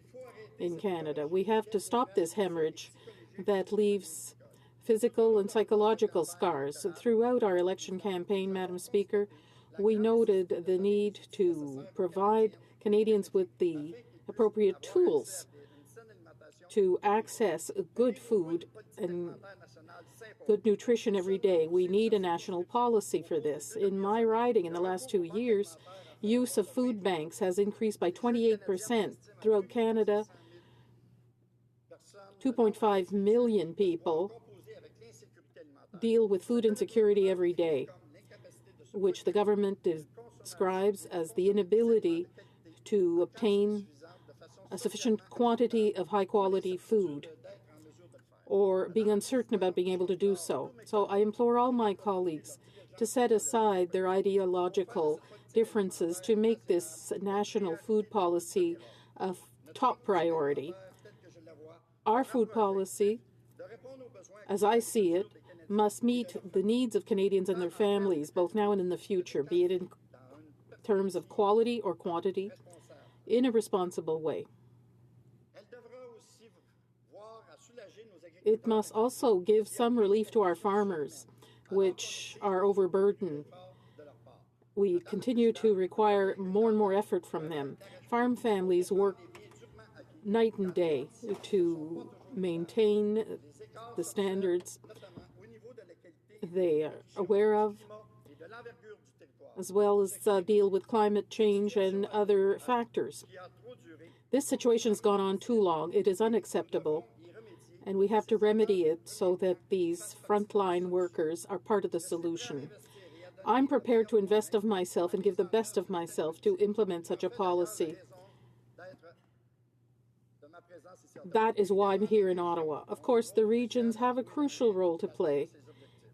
[SPEAKER 9] in Canada. We have to stop this hemorrhage that leaves physical and psychological scars. Throughout our election campaign, Madam Speaker, we noted the need to provide Canadians with the appropriate tools to access good food and good nutrition every day. We need a national policy for this. In my riding in the last 2 years, use of food banks has increased by 28% throughout Canada. 2.5 million people deal with food insecurity every day, which the government describes as the inability to obtain a sufficient quantity of high-quality food, or being uncertain about being able to do so. So I implore all my colleagues to set aside their ideological differences to make this national food policy a top priority. Our food policy, as I see it, must meet the needs of Canadians and their families, both now and in the future, be it in terms of quality or quantity, in a responsible way. It must also give some relief to our farmers, which are overburdened. We continue to require more and more effort from them. Farm families work night and day to maintain the standards they are aware of, as well as deal with climate change and other factors. This situation has gone on too long. It is unacceptable, and we have to remedy it so that these frontline workers are part of the solution. I'm prepared to invest of myself and give the best of myself to implement such a policy. That is why I'm here in Ottawa. Of course, the regions have a crucial role to play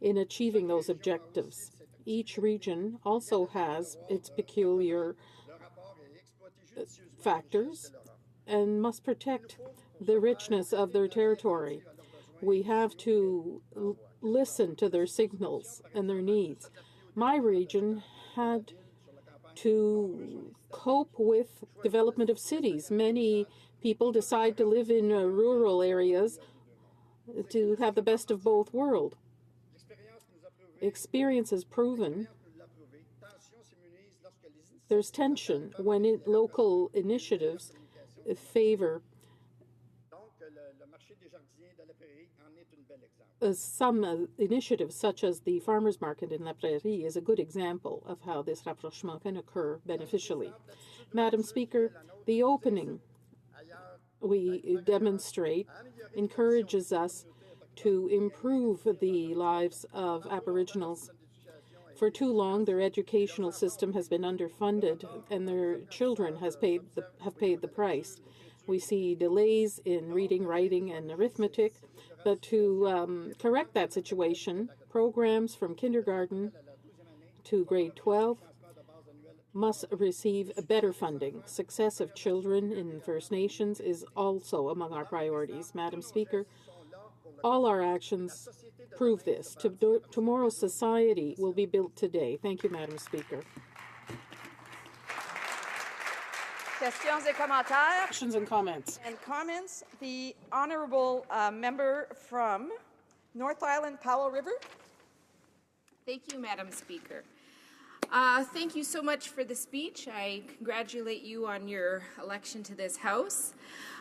[SPEAKER 9] in achieving those objectives. Each region also has its peculiar factors and must protect the richness of their territory. We have to listen to their signals and their needs. My region had to cope with development of cities. Many people decide to live in rural areas to have the best of both worlds. Experience has proven there's tension when local initiatives favor some initiatives, such as the farmers market in La Prairie, is a good example of how this rapprochement can occur beneficially. Madam Speaker, the opening we demonstrate encourages us to improve the lives of Aboriginals. For too long, their educational system has been underfunded, and their children have paid the price. We see delays in reading, writing, and arithmetic, but to correct that situation, programs from kindergarten to grade 12 must receive better funding. Success of children in First Nations is also among our priorities. Madam Speaker, all our actions prove this. Tomorrow's society will be built today. Thank you, Madam Speaker.
[SPEAKER 5] Questions et commentaires.
[SPEAKER 9] Questions and comments.
[SPEAKER 5] And comments. The honourable member from North Island, Powell River.
[SPEAKER 17] Thank you, Madam Speaker. Thank you so much for the speech. I congratulate you on your election to this House.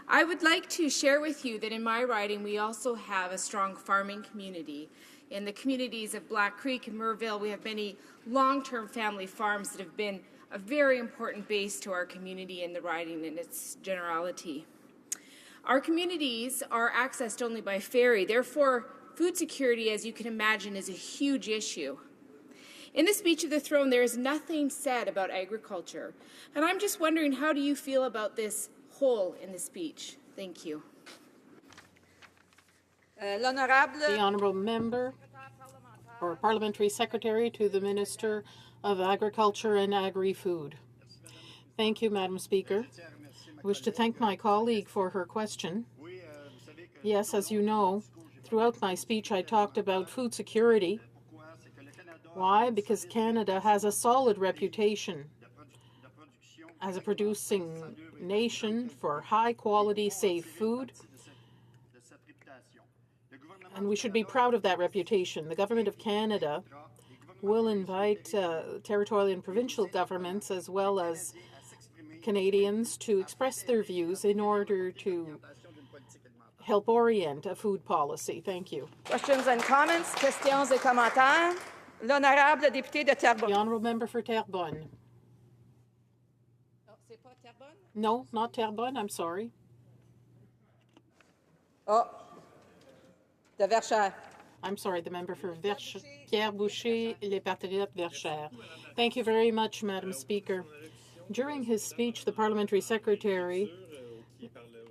[SPEAKER 17] I would like to share with you that in my riding we also have a strong farming community. In the communities of Black Creek and Merville, we have many long-term family farms that have been a very important base to our community in the riding in its generality. Our communities are accessed only by ferry. Therefore, food security, as you can imagine, is a huge issue. In the speech of the throne, there is nothing said about agriculture. And I'm just wondering, how do you feel about this hole in the speech? Thank you.
[SPEAKER 9] The honourable member or parliamentary secretary to the Minister of Agriculture and Agri-Food. Thank you, Madam Speaker. I wish to thank my colleague for her question. Yes, as you know, throughout my speech I talked about food security. Why? Because Canada has a solid reputation as a producing nation for high-quality, safe food, and we should be proud of that reputation. The Government of Canada will invite territorial and provincial governments as well as Canadians to express their views in order to help orient a food policy. Thank you.
[SPEAKER 5] Questions and comments? Questions et commentaires? L'honorable député de Terrebonne.
[SPEAKER 9] The honourable member for Terrebonne.
[SPEAKER 5] Oh, c'est pas Terrebonne?
[SPEAKER 9] No, not Terrebonne. I'm sorry.
[SPEAKER 5] Oh, de Verchères.
[SPEAKER 9] I'm sorry, the member for Pierre Boucher, Les Patriotes Verchères. Thank you very much, Madam Speaker. During his speech, the Parliamentary Secretary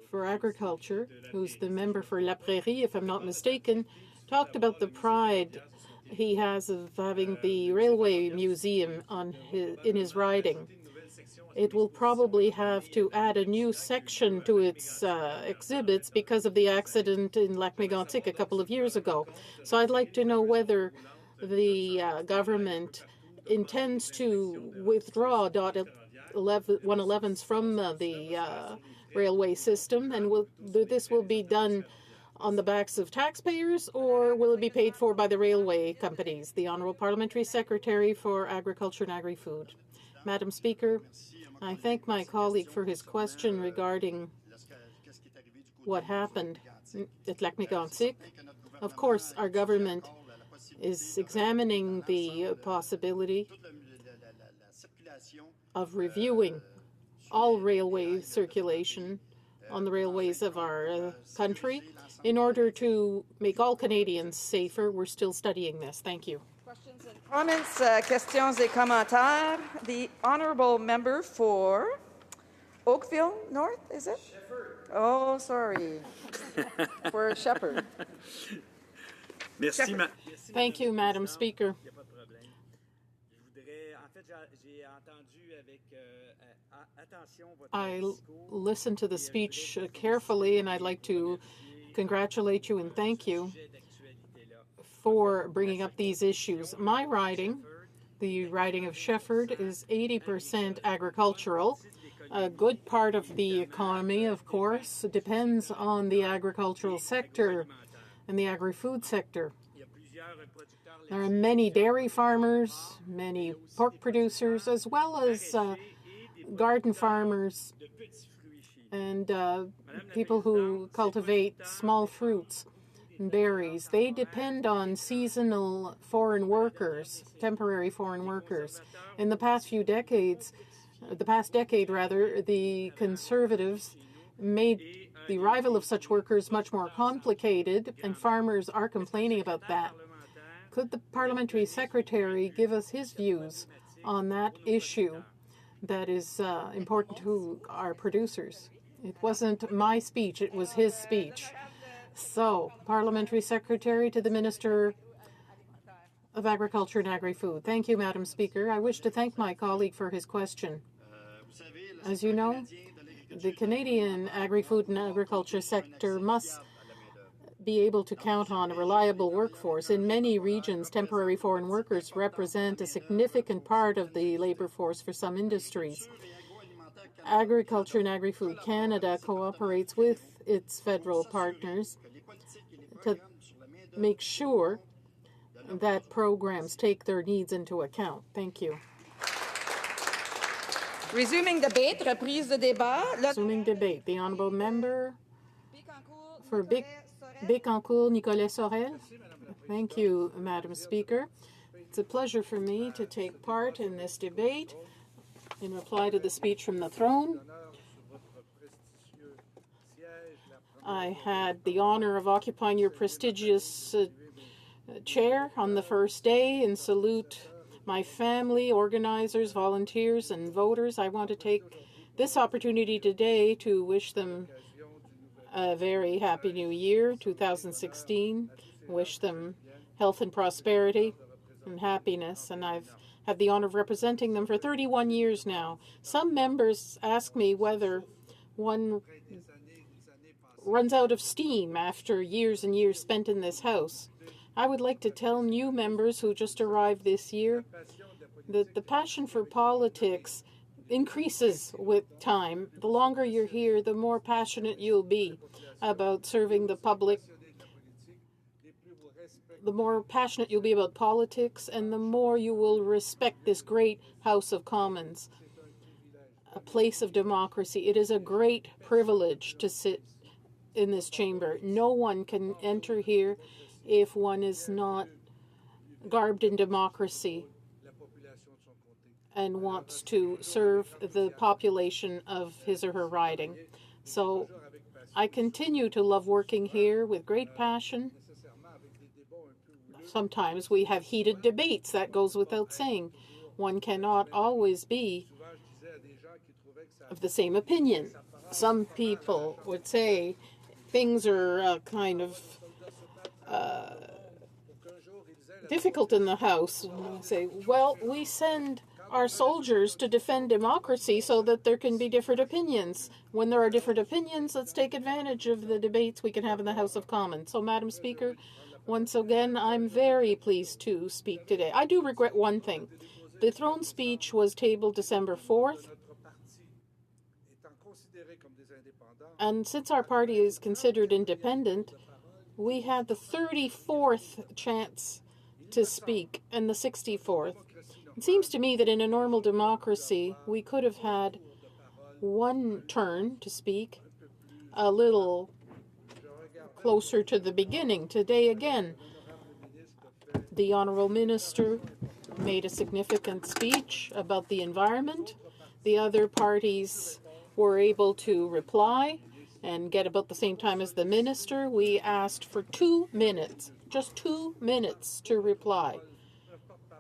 [SPEAKER 9] for Agriculture, who's the member for La Prairie, if I'm not mistaken, talked about the pride he has of having the Railway Museum in his riding. It will probably have to add a new section to its exhibits because of the accident in Lac-Mégantic a couple of years ago. So I'd like to know whether the government intends to withdraw .111s from the railway system, and this will be done on the backs of taxpayers, or will it be paid for by the railway companies? The Honourable Parliamentary Secretary for Agriculture and Agri-Food. Madam Speaker, I thank my colleague for his question regarding what happened at Lac-Mégantic. Of course, our government is examining the possibility of reviewing all railway circulation on the railways of our country in order to make all Canadians safer. We're still studying this. Thank you.
[SPEAKER 5] Questions and comments, questions et commentaires. The honourable member for Oakville North, is it? Shepherd. Oh, sorry. For Shepherd.
[SPEAKER 6] Merci,
[SPEAKER 9] Thank you, Madam Speaker. I listened to the speech carefully, and I'd like to congratulate you and thank you for bringing up these issues. My riding, the riding of Shepherd, is 80% agricultural. A good part of the economy, of course, depends on the agricultural sector and the agri-food sector. There are many dairy farmers, many pork producers, as well as garden farmers and people who cultivate small fruits and berries. They depend on seasonal foreign workers, temporary foreign workers. In the past few decades, the Conservatives made the arrival of such workers much more complicated, and farmers are complaining about that. Could the Parliamentary Secretary give us his views on that issue that is important to our producers? It wasn't my speech, it was his speech. So, Parliamentary Secretary to the Minister of Agriculture and Agri-Food. Thank you, Madam Speaker. I wish to thank my colleague for his question. As you know, the Canadian agri-food and agriculture sector must be able to count on a reliable workforce. In many regions, temporary foreign workers represent a significant part of the labour force for some industries. Agriculture and Agri-Food Canada cooperates with its federal partners to make sure that programs take their needs into account. Thank you.
[SPEAKER 5] Resuming debate, reprise de débat.
[SPEAKER 9] Resuming debate. The honourable member for Bécancour, Nicolet Sorel. Thank you, Madam Speaker. It's a pleasure for me to take part in this debate in reply to the speech from the throne. I had the honour of occupying your prestigious chair on the first day and salute my family, organizers, volunteers, and voters. I want to take this opportunity today to wish them a very happy new year, 2016. Wish them health and prosperity and happiness, and I've had the honor of representing them for 31 years now. Some members ask me whether one runs out of steam after years and years spent in this House. I would like to tell new members who just arrived this year that the passion for politics increases with time. The longer you're here, the more passionate you'll be about serving the public. The more passionate you'll be about politics, and the more you will respect this great House of Commons, a place of democracy. It is a great privilege to sit in this chamber. No one can enter here if one is not garbed in democracy and wants to serve the population of his or her riding. So I continue to love working here with great passion. Sometimes we have heated debates, that goes without saying. One cannot always be of the same opinion. Some people would say things are kind of difficult in the House. And say, well, we send our soldiers to defend democracy so that there can be different opinions. When there are different opinions, let's take advantage of the debates we can have in the House of Commons. So, Madam Speaker, once again, I'm very pleased to speak today. I do regret one thing. The throne speech was tabled December 4th. And since our party is considered independent, we had the 34th chance to speak and the 64th. It seems to me that in a normal democracy, we could have had one turn to speak a little closer to the beginning. Today, again, the Honourable Minister made a significant speech about the environment. The other parties were able to reply and get about the same time as the Minister. We asked for 2 minutes, just 2 minutes to reply,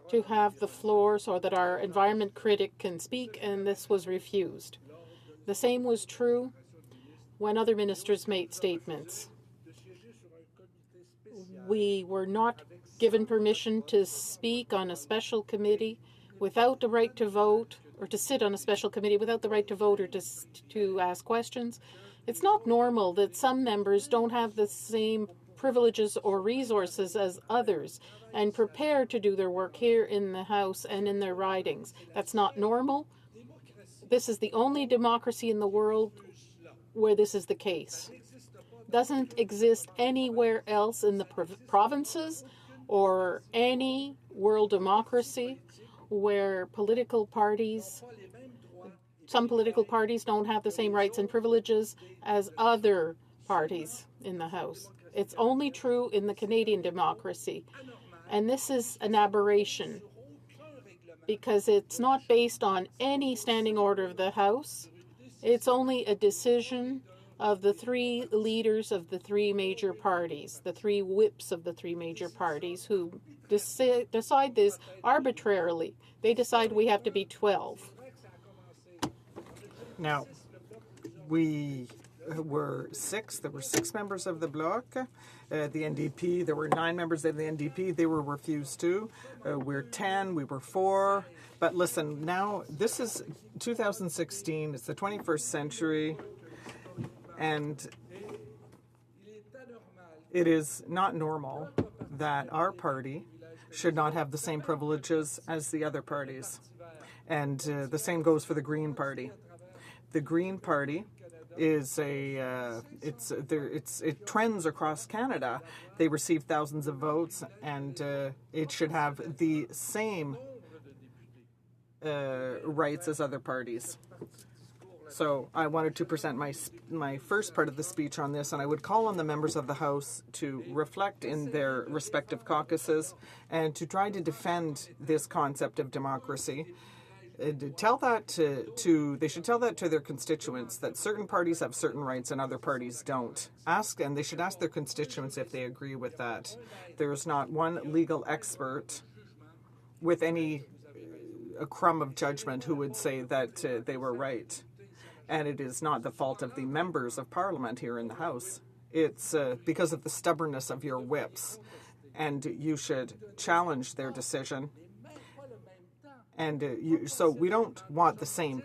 [SPEAKER 9] to have the floor so that our environment critic can speak, and this was refused. The same was true when other ministers made statements. We were not given permission to speak on a special committee without the right to vote, or to sit on a special committee without the right to vote or to ask questions. It's not normal that some members don't have the same privileges or resources as others and prepare to do their work here in the House and in their ridings. That's not normal. This is the only democracy in the world where this is the case. Doesn't exist anywhere else in the provinces or any world democracy where some political parties don't have the same rights and privileges as other parties in the House. It's only true in the Canadian democracy. And this is an aberration because it's not based on any standing order of the House. It's only a decision of the 3 leaders of the 3 major parties, the 3 whips of the 3 major parties who decide this arbitrarily. They decide we have to be 12.
[SPEAKER 11] Now, we were 6. There were 6 members of the Bloc. The NDP, there were 9 members of the NDP. They were refused too. We're 10. We were 4. But listen, now this is 2016. It's the 21st century. And it is not normal that our party should not have the same privileges as the other parties. And the same goes for the Green Party. The Green Party is it trends across Canada. They receive thousands of votes, and it should have the same rights as other parties. So I wanted to present my first part of the speech on this, and I would call on the members of the House to reflect in their respective caucuses and to try to defend this concept of democracy. They should tell that to their constituents, that certain parties have certain rights and other parties don't. And they should ask their constituents if they agree with that. There's not one legal expert with a crumb of judgment who would say that they were right. And it is not the fault of the members of Parliament here in the House. It's because of the stubbornness of your whips. And you should challenge their decision. And so we don't want the same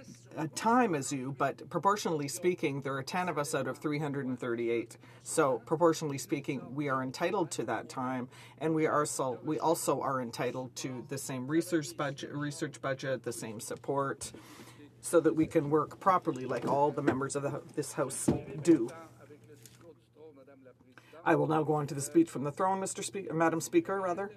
[SPEAKER 11] time as you, but proportionally speaking, there are 10 of us out of 338. So proportionally speaking, we are entitled to that time, and we also are entitled to the same research budget, the same support, so that we can work properly like all the members of this House do. I will now go on to the speech from the throne, Madam Speaker.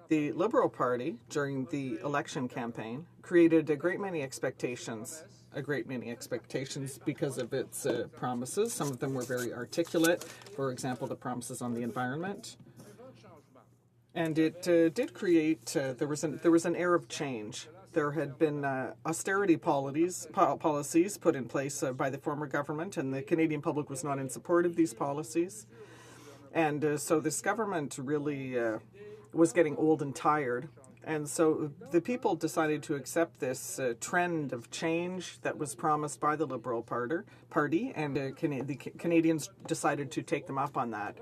[SPEAKER 11] The Liberal Party, during the election campaign, created a great many expectations a great many expectations because of its promises. Some of them were very articulate. For example, the promises on the environment. And it did create, there was an air of change. There had been austerity policies put in place by the former government, and the Canadian public was not in support of these policies. And so this government really was getting old and tired. And so the people decided to accept this trend of change that was promised by the Liberal Party, and the Canadians decided to take them up on that.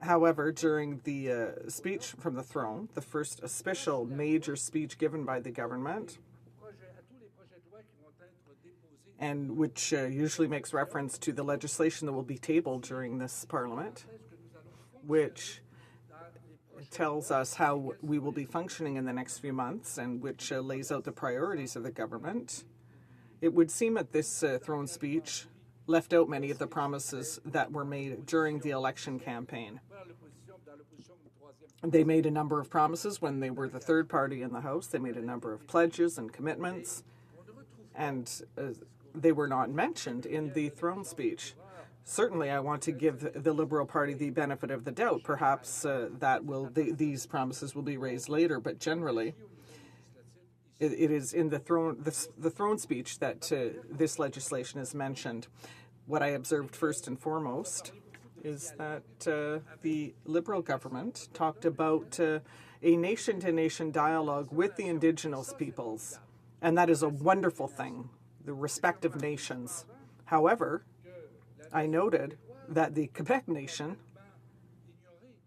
[SPEAKER 11] However, during the speech from the throne, the first official major speech given by the government, and which usually makes reference to the legislation that will be tabled during this Parliament, which tells us how we will be functioning in the next few months and which lays out the priorities of the government. It would seem that this throne speech left out many of the promises that were made during the election campaign. They made a number of promises when they were the third party in the House. They made a number of pledges and commitments, and they were not mentioned in the throne speech. Certainly, I want to give the Liberal Party the benefit of the doubt. Perhaps these promises will be raised later, but generally, it is in the throne speech that this legislation is mentioned. What I observed first and foremost is that the Liberal government talked about a nation-to-nation dialogue with the Indigenous peoples, and that is a wonderful thing, the respective nations. However, I noted that the Quebec nation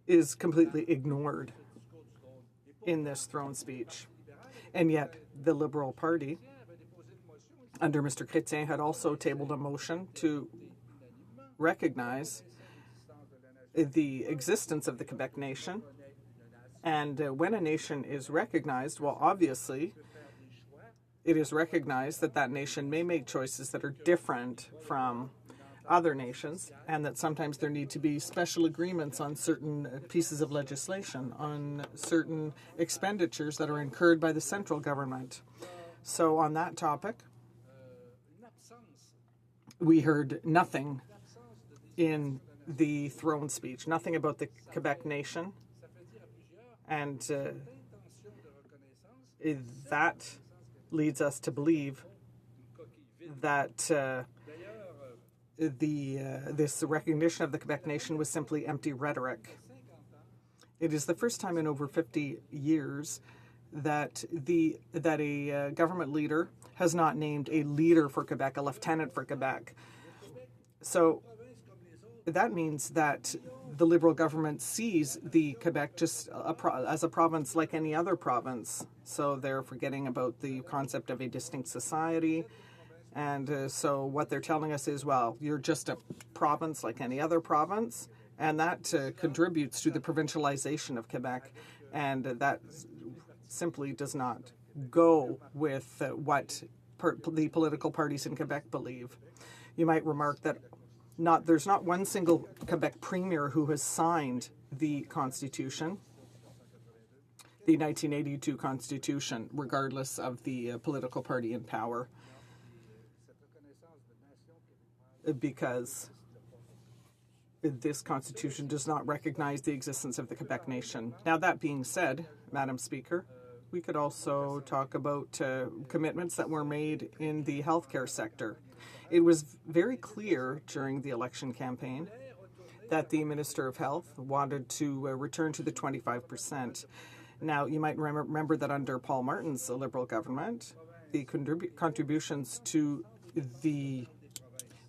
[SPEAKER 11] is completely ignored in this throne speech. And yet the Liberal Party, under Mr. Chrétien, had also tabled a motion to recognize the existence of the Quebec nation. And when a nation is recognized, well, obviously, it is recognized that that nation may make choices that are different from other nations, and that sometimes there need to be special agreements on certain pieces of legislation, on certain expenditures that are incurred by the central government. So on that topic, we heard nothing in the throne speech, nothing about the Quebec nation, and that leads us to believe that this recognition of the Quebec nation was simply empty rhetoric. It is the first time in over 50 years that a government leader has not named a leader for Quebec, a lieutenant for Quebec. So that means that the Liberal government sees the Quebec just as a province like any other province. So they're forgetting about the concept of a distinct society. And so what they're telling us is, well, you're just a province like any other province, and that contributes to the provincialization of Quebec, and that simply does not go with what the political parties in Quebec believe. You might remark that there's not one single Quebec premier who has signed the Constitution, the 1982 Constitution, regardless of the political party in power, because this Constitution does not recognize the existence of the Quebec nation. Now, that being said, Madam Speaker, we could also talk about commitments that were made in the healthcare sector. It was very clear during the election campaign that the Minister of Health wanted to return to the 25%. Now, you might remember that under Paul Martin's Liberal government, the contributions to the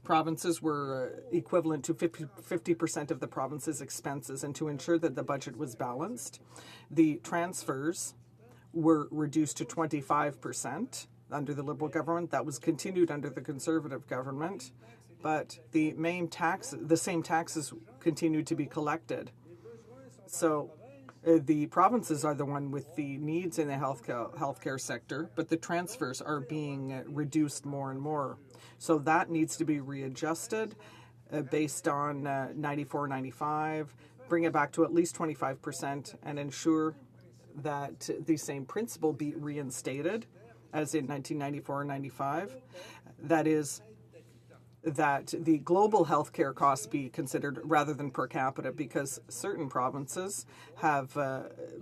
[SPEAKER 11] provinces were equivalent to 50% of the province's expenses, and to ensure that the budget was balanced, the transfers were reduced to 25% under the Liberal government. That was continued under the Conservative government, but the same taxes continued to be collected. So the provinces are the one with the needs in the healthcare sector, but the transfers are being reduced more and more. So that needs to be readjusted based on 94-95, bring it back to at least 25%, and ensure that the same principle be reinstated as in 1994 and 95. That is, that the global healthcare costs be considered rather than per capita, because certain provinces have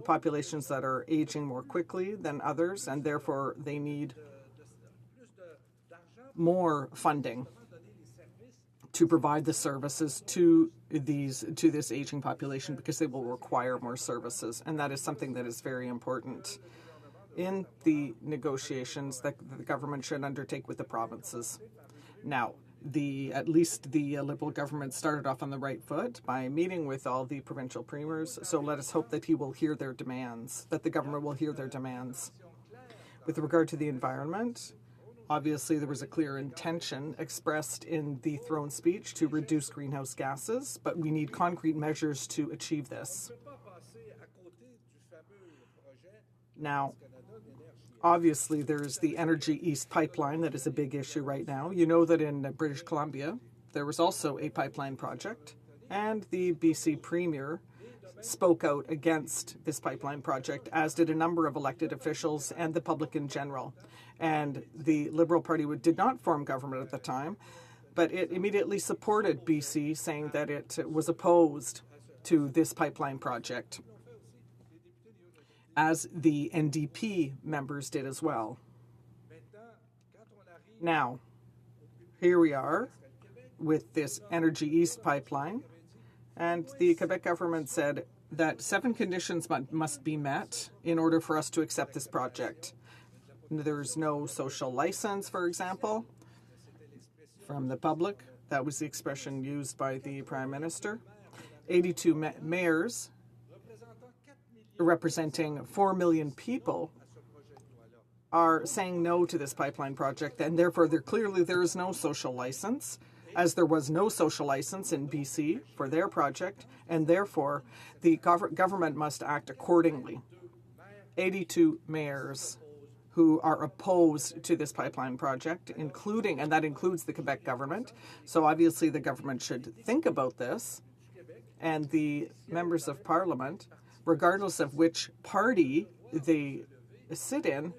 [SPEAKER 11] populations that are aging more quickly than others, and therefore they need more funding to provide the services to this aging population, because they will require more services, and that is something that is very important in the negotiations that the government should undertake with the provinces. Now, at least the Liberal government started off on the right foot by meeting with all the provincial premiers, so let us hope that he will hear their demands, that the government will hear their demands. With regard to the environment, obviously there was a clear intention expressed in the throne speech to reduce greenhouse gases, but we need concrete measures to achieve this. Now, obviously, there's the Energy East pipeline that is a big issue right now. You know that in British Columbia, there was also a pipeline project, and the BC Premier spoke out against this pipeline project, as did a number of elected officials and the public in general. And the Liberal Party did not form government at the time, but it immediately supported BC, saying that it was opposed to this pipeline project, as the NDP members did as well. Now, here we are with this Energy East pipeline, and the Quebec government said that 7 conditions must be met in order for us to accept this project. There's no social license, for example, from the public. That was the expression used by the Prime Minister. 82 mayors representing 4 million people are saying no to this pipeline project, and therefore there is no social license, as there was no social license in BC for their project, and therefore the government must act accordingly. 82 mayors who are opposed to this pipeline project, and that includes the Quebec government. So obviously the government should think about this, and the members of Parliament, regardless of which party they sit in,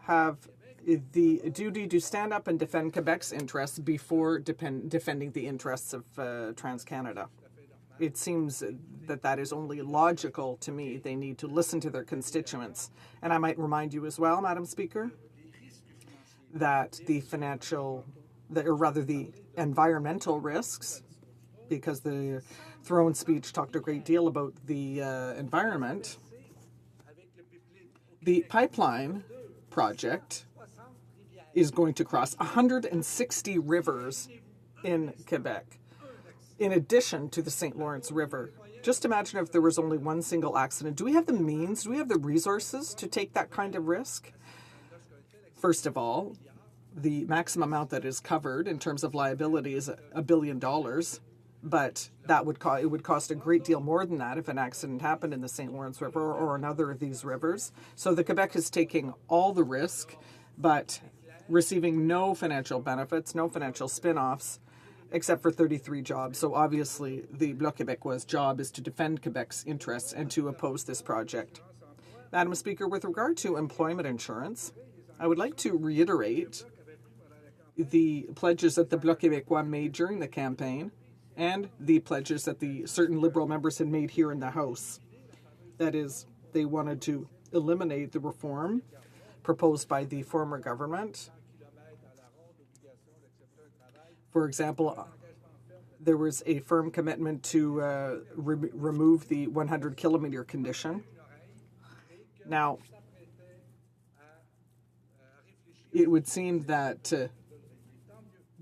[SPEAKER 11] have the duty to stand up and defend Quebec's interests before defending the interests of TransCanada. It seems that is only logical to me. They need to listen to their constituents. And I might remind you as well, Madam Speaker, that the environmental risks, because the throne speech talked a great deal about the environment, the pipeline project is going to cross 160 rivers in Quebec, in addition to the St. Lawrence River. Just imagine if there was only one single accident. Do we have the means, do we have the resources to take that kind of risk? First of all, the maximum amount that is covered in terms of liability is $1 billion, but it would cost a great deal more than that if an accident happened in the St. Lawrence River or another of these rivers. So the Quebec is taking all the risk, but receiving no financial benefits, no financial spin-offs, except for 33 jobs. So obviously the Bloc Québécois' job is to defend Quebec's interests and to oppose this project. Madam Speaker, with regard to employment insurance, I would like to reiterate the pledges that the Bloc Québécois made during the campaign and the pledges that the certain Liberal members had made here in the House. That is, they wanted to eliminate the reform proposed by the former government. For example, there was a firm commitment to remove the 100-kilometer condition. Now, it would seem that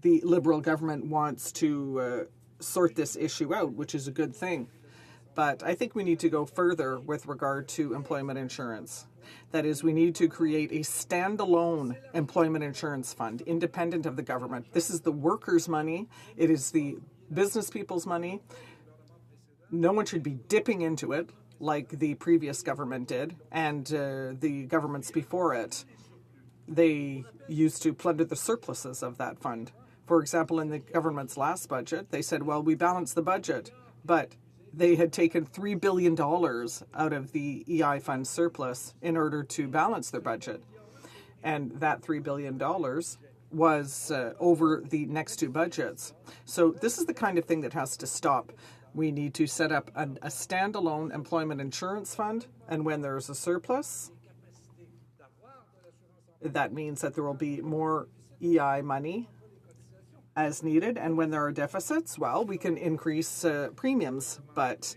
[SPEAKER 11] the Liberal government wants to sort this issue out, which is a good thing. But I think we need to go further with regard to employment insurance. That is, we need to create a standalone employment insurance fund, independent of the government. This is the workers' money. It is the business people's money. No one should be dipping into it like the previous government did, and the governments before it. They used to plunder the surpluses of that fund. For example, in the government's last budget, they said, well, we balanced the budget, but they had taken $3 billion out of the EI fund surplus in order to balance their budget. And that $3 billion was over the next two budgets. So this is the kind of thing that has to stop. We need to set up a standalone employment insurance fund, and when there's a surplus, that means that there will be more EI money as needed, and when there are deficits, well, we can increase premiums, but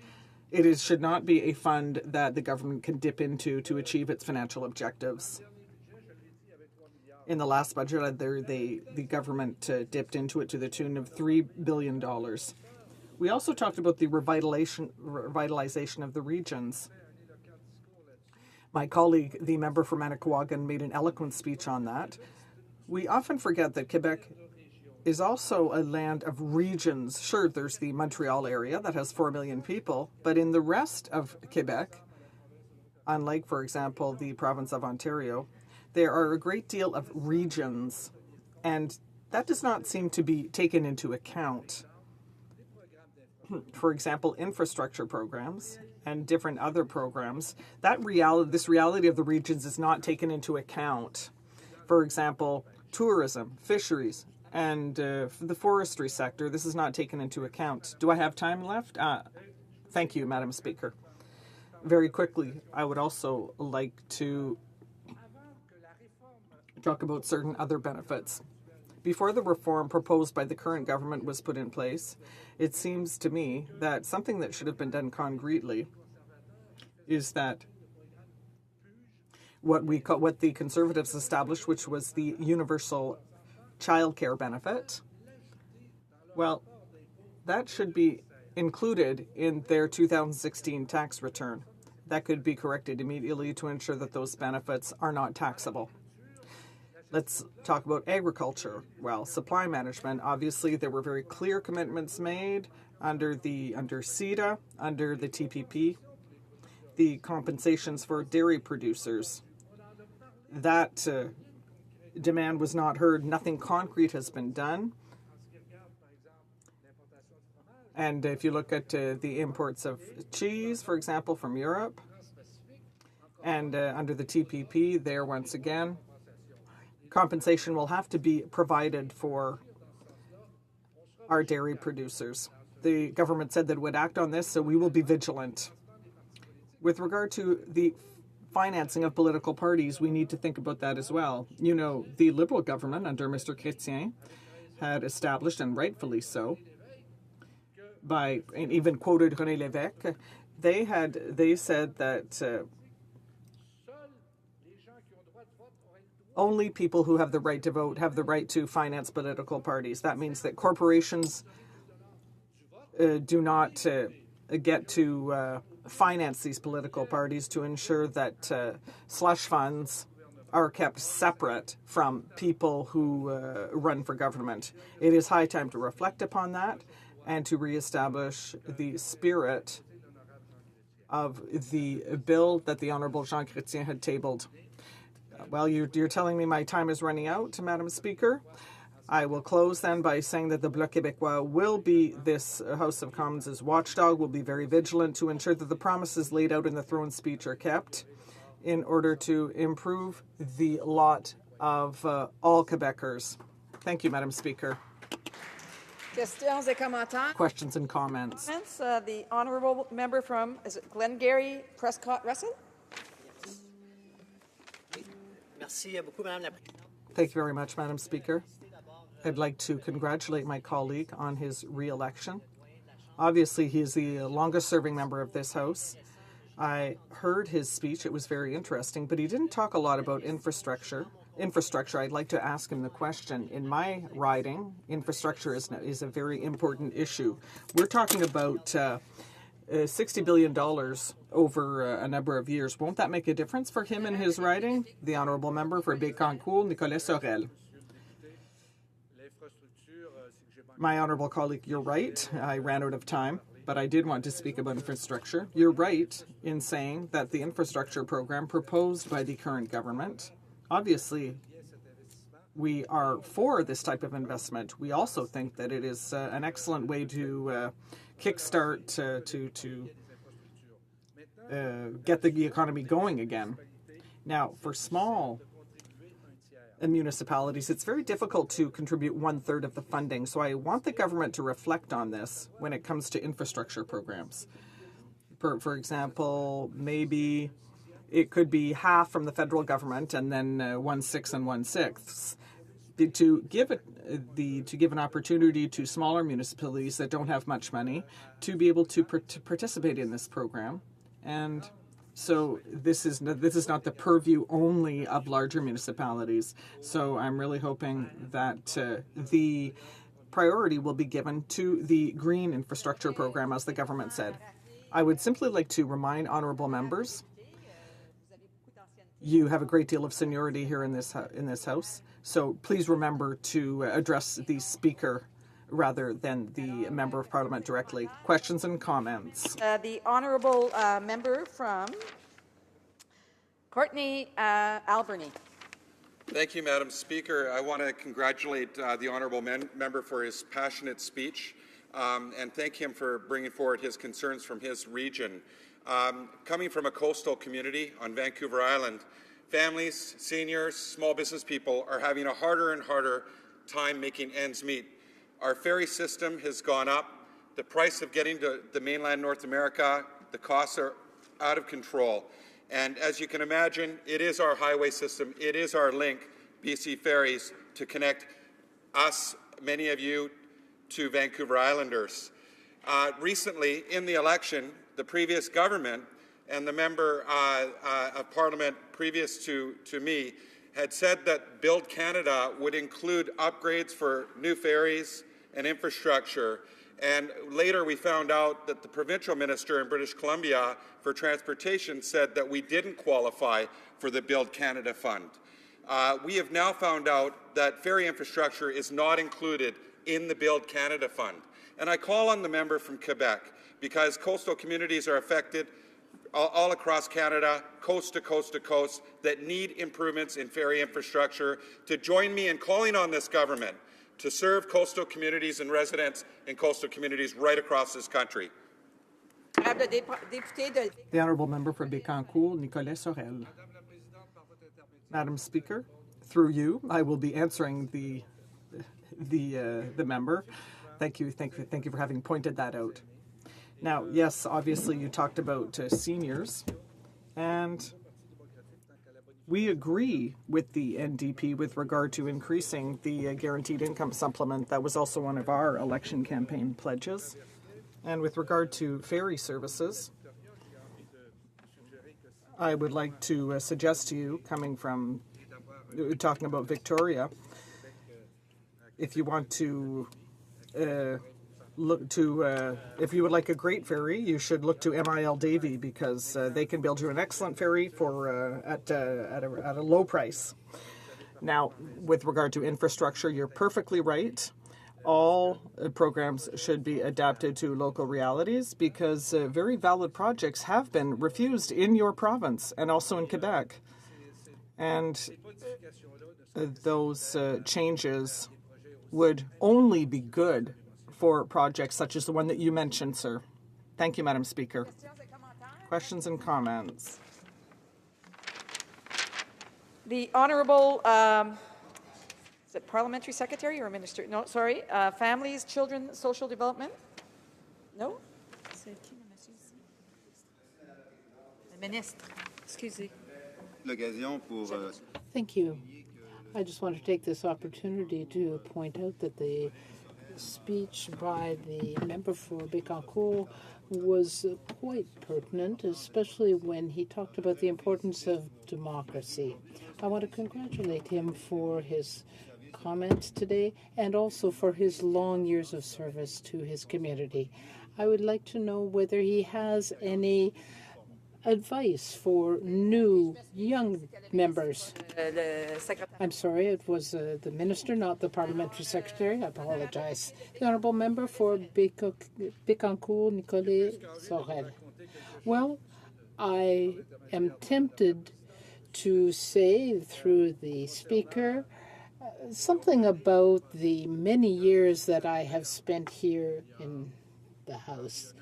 [SPEAKER 11] should not be a fund that the government can dip into to achieve its financial objectives. In the last budget, the government dipped into it to the tune of $3 billion. We also talked about the revitalization of the regions. My colleague, the member for Manicouagan, made an eloquent speech on that. We often forget that Quebec is also a land of regions. Sure, there's the Montreal area that has 4 million people, but in the rest of Quebec, unlike, for example, the province of Ontario, there are a great deal of regions, and that does not seem to be taken into account. For example, infrastructure programs and different other programs, this reality of the regions is not taken into account. For example, tourism, fisheries, and the forestry sector, this is not taken into account. Do I have time left? Thank you, Madam Speaker. Very quickly, I would also like to talk about certain other benefits. Before the reform proposed by the current government was put in place, it seems to me that something that should have been done concretely is that what the Conservatives established, which was the universal childcare benefit, well, that should be included in their 2016 tax return. That could be corrected immediately to ensure that those benefits are not taxable. Let's talk about agriculture. Well, supply management. Obviously, there were very clear commitments made under CETA, under the TPP, the compensations for dairy producers. That demand was not heard. Nothing concrete has been done. And if you look at the imports of cheese, for example, from Europe, and under the TPP, there once again, compensation will have to be provided for our dairy producers. The government said that it would act on this, so we will be vigilant. With regard to the financing of political parties, we need to think about that as well. You know, the Liberal government under Mr. Chrétien had established, and rightfully so, and even quoted René Lévesque, they said that only people who have the right to vote have the right to finance political parties. That means that corporations do not get to finance these political parties, to ensure that slush funds are kept separate from people who run for government. It is high time to reflect upon that and to reestablish the spirit of the bill that the Honourable Jean Chrétien had tabled. Well, you're telling me my time is running out, Madam Speaker. I will close then by saying that the Bloc Québécois will be this House of Commons' watchdog, will be very vigilant to ensure that the promises laid out in the throne speech are kept in order to improve the lot of all Quebecers. Thank you, Madam Speaker.
[SPEAKER 5] Questions et commentaires.
[SPEAKER 11] Questions and comments.
[SPEAKER 5] The honourable member from, is it Glengarry Prescott Russell?
[SPEAKER 11] Thank you very much, Madam Speaker. I'd like to congratulate my colleague on his re-election. Obviously, he is the longest-serving member of this House. I heard his speech. It was very interesting, but he didn't talk a lot about infrastructure. I'd like to ask him the question. In my riding, infrastructure is a very important issue. We're talking about $60 billion over a number of years. Won't that make a difference for him in his riding? The honourable member for Bécancour, Nicolas Sorel. My honourable colleague, you're right. I ran out of time, but I did want to speak about infrastructure. You're right in saying that the infrastructure program proposed by the current government, obviously, we are for this type of investment. We also think that it is an excellent way to kickstart, to get the economy going again. Now, for small municipalities, it's very difficult to contribute 1/3 of the funding. So I want the government to reflect on this when it comes to infrastructure programs. For example, maybe it could be half from the federal government and then 1/6 and 1/6 to give an opportunity to smaller municipalities that don't have much money to be able to participate in this program. And so this is not the purview only of larger municipalities. So I'm really hoping that the priority will be given to the green infrastructure program, as the government said. I would simply like to remind honourable members, you have a great deal of seniority here in this House, so please remember to address the Speaker rather than the Member of Parliament directly. Questions and comments?
[SPEAKER 5] The honourable member from Courtenay Alberni.
[SPEAKER 14] Thank you, Madam Speaker. I want to congratulate the honourable member for his passionate speech and thank him for bringing forward his concerns from his region. Coming from a coastal community on Vancouver Island, families, seniors, small business people are having a harder and harder time making ends meet. Our ferry system has gone up. The price of getting to the mainland North America, the costs are out of control. And as you can imagine, it is our highway system, it is our link, BC Ferries, to connect us, many of you, to Vancouver Islanders. Recently, in the election, the previous government and the member of Parliament previous to me had said that Build Canada would include upgrades for new ferries and infrastructure. And later we found out that the provincial minister in British Columbia for transportation said that we didn't qualify for the Build Canada Fund. We have now found out that ferry infrastructure is not included in the Build Canada Fund. And I call on the member from Quebec, because coastal communities are affected all across Canada, coast to coast to coast, that need improvements in ferry infrastructure, to join me in calling on this government to serve coastal communities and residents in coastal communities right across this country.
[SPEAKER 11] The honourable member for Bécancour, Nicolet Sorel. Madam Speaker, through you, I will be answering the member. Thank you for having pointed that out. Now, yes, obviously you talked about seniors, and we agree with the NDP with regard to increasing the guaranteed income supplement. That was also one of our election campaign pledges. And with regard to ferry services, I would like to suggest to you, coming from talking about Victoria, if you want to if you would like a great ferry, you should look to MIL Davie, because they can build you an excellent ferry for at a low price. Now, with regard to infrastructure, you're perfectly right. All programs should be adapted to local realities, because very valid projects have been refused in your province and also in Quebec. And those changes would only be good for projects such as the one that you mentioned, sir. Thank you, Madam Speaker. Questions and comments?
[SPEAKER 5] The Honourable, is it Parliamentary Secretary or Minister? No, sorry. Families, Children, Social Development? No? Excusez.
[SPEAKER 2] Thank you. I just want to take this opportunity to point out that the speech by the member for Bécancour was quite pertinent, especially when he talked about the importance of democracy. I want to congratulate him for his comments today and also for his long years of service to his community. I would like to know whether he has any advice for new young members. I'm sorry, it was the minister, not the parliamentary secretary. I apologize. The honourable member for Bécancour, Nicolet Sorel. Well, I am tempted to say through the speaker something about the many years that I have spent here in the House.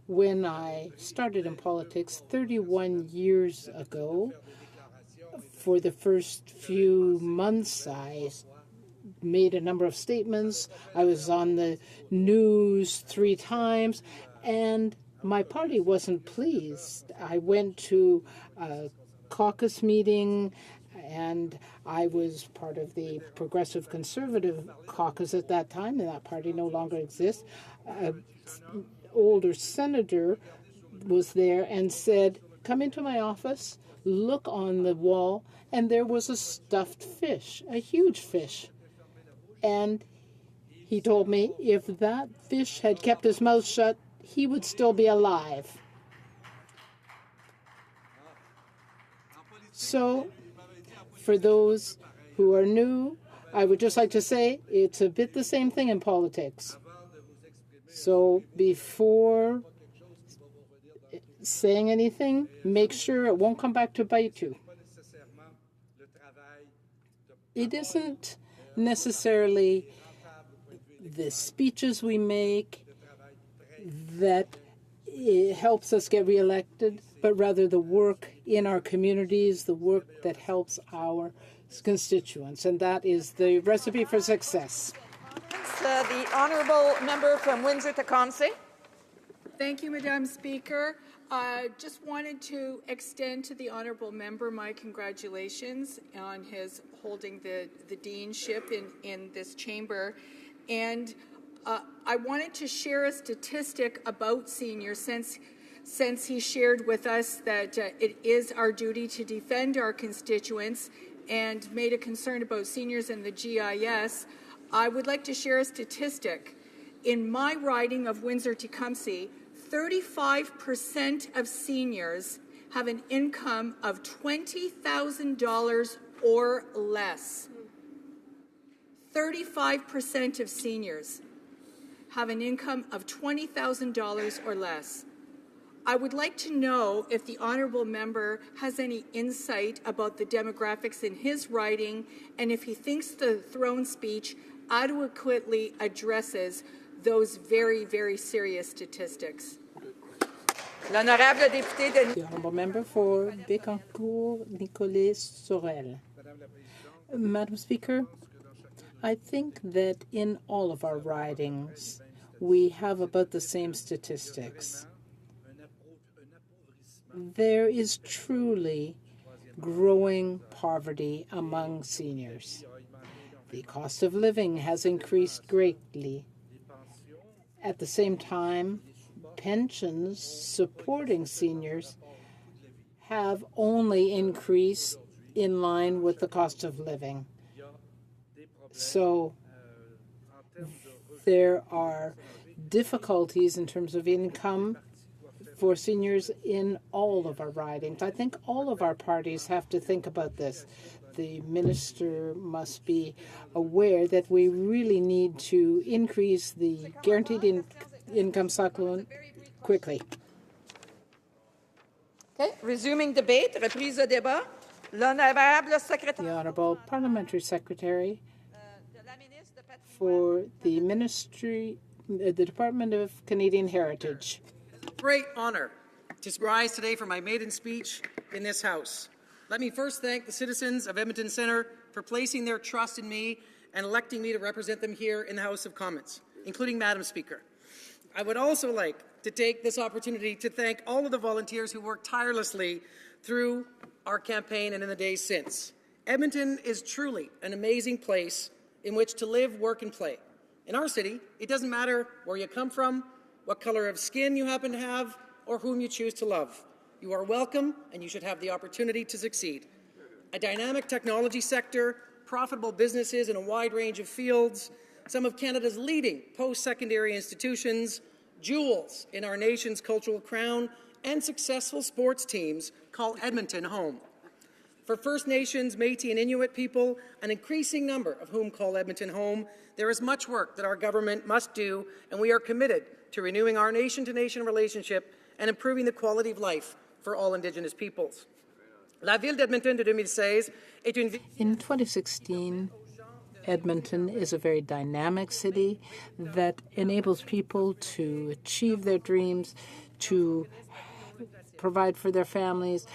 [SPEAKER 2] When I started in politics 31 years ago, For the first few months, I made a number of statements. I was on the news 3 times, and my party wasn't pleased. I went to a caucus meeting, and I was part of the Progressive Conservative caucus at that time, and that party no longer exists. An older senator was there and said, "Come into my office, look on the wall," and there was a stuffed fish, a huge fish. And he told me if that fish had kept his mouth shut, he would still be alive. So, for those who are new, I would just like to say it's a bit the same thing in politics. So, before saying anything, make sure it won't come back to bite you. It isn't necessarily the speeches we make that it helps us get reelected, but rather the work in our communities, the work that helps our constituents, and that is the recipe for success.
[SPEAKER 5] The honourable member from Windsor-Tecumseh.
[SPEAKER 16] Thank you, Madam Speaker. Just wanted to extend to the honourable member my congratulations on his holding the deanship in this chamber. And I wanted to share a statistic about seniors since he shared with us that it is our duty to defend our constituents and made a concern about seniors in the GIS. I would like to share a statistic. In my riding of Windsor-Tecumseh, 35% of seniors have an income of $20,000 or less. 35% of seniors have an income of $20,000 or less. I would like to know if the honourable member has any insight about the demographics in his riding and if he thinks the throne speech adequately addresses those very, very serious statistics.
[SPEAKER 5] L'honorable député de...
[SPEAKER 2] The honourable member for Bécancour-Nicolet Sorel. Madam Speaker, I think that in all of our ridings, we have about the same statistics. There is truly growing poverty among seniors. The cost of living has increased greatly. At the same time, pensions supporting seniors have only increased in line with the cost of living. So there are difficulties in terms of income for seniors in all of our ridings. I think all of our parties have to think about this. The minister must be aware that we really need to increase the guaranteed income supplement quickly.
[SPEAKER 5] Okay, resuming debate, reprise de débat. L'honorable secrétaire.
[SPEAKER 2] The Honourable Parliamentary Secretary for the Ministry, the Department of Canadian Heritage.
[SPEAKER 4] Great honour to rise today for my maiden speech in this House. Let me first thank the citizens of Edmonton Centre for placing their trust in me and electing me to represent them here in the House of Commons, including Madam Speaker. I would also like to take this opportunity to thank all of the volunteers who worked tirelessly through our campaign and in the days since. Edmonton is truly an amazing place in which to live, work, and play. In our city, it doesn't matter where you come from, what color of skin you happen to have, or whom you choose to love. You are welcome, and you should have the opportunity to succeed. A dynamic technology sector, profitable businesses in a wide range of fields, some of Canada's leading post-secondary institutions, jewels in our nation's cultural crown, and successful sports teams call Edmonton home. For First Nations, Métis, and Inuit people, an increasing number of whom call Edmonton home, there is much work that our government must do, and we are committed to renewing our nation-to-nation relationship and improving the quality of life for all Indigenous peoples. La ville d'Edmonton de 2016 est une ville...
[SPEAKER 2] In 2016, Edmonton is a very dynamic city that enables people to achieve their dreams, to provide for their families.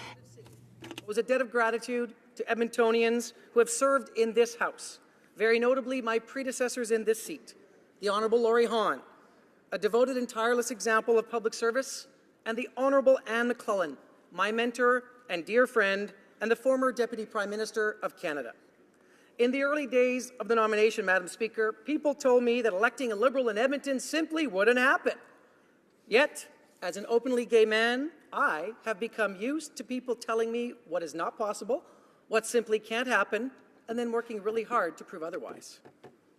[SPEAKER 4] It was a debt of gratitude to Edmontonians who have served in this House, very notably my predecessors in this seat, the Honourable Laurie Hahn, a devoted and tireless example of public service, and the Honourable Anne McClellan, my mentor and dear friend, and the former Deputy Prime Minister of Canada. In the early days of the nomination, Madam Speaker, people told me that electing a Liberal in Edmonton simply wouldn't happen. Yet, as an openly gay man, I have become used to people telling me what is not possible, what simply can't happen, and then working really hard to prove otherwise.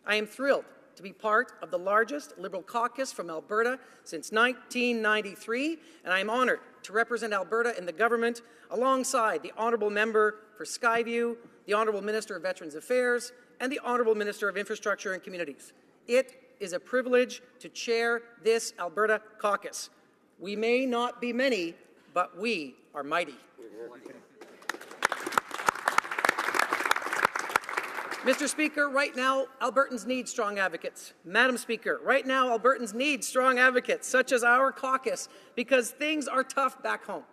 [SPEAKER 4] I am thrilled to be part of the largest Liberal caucus from Alberta since 1993, and I am honoured to represent Alberta in the government alongside the Honourable Member for Skyview, the Honourable Minister of Veterans Affairs, and the Honourable Minister of Infrastructure and Communities. It is a privilege to chair this Alberta caucus. We may not be many, but we are mighty. Mr. Speaker, right now, Albertans need strong advocates. Madam Speaker, right now, Albertans need strong advocates, such as our caucus, because things are tough back home.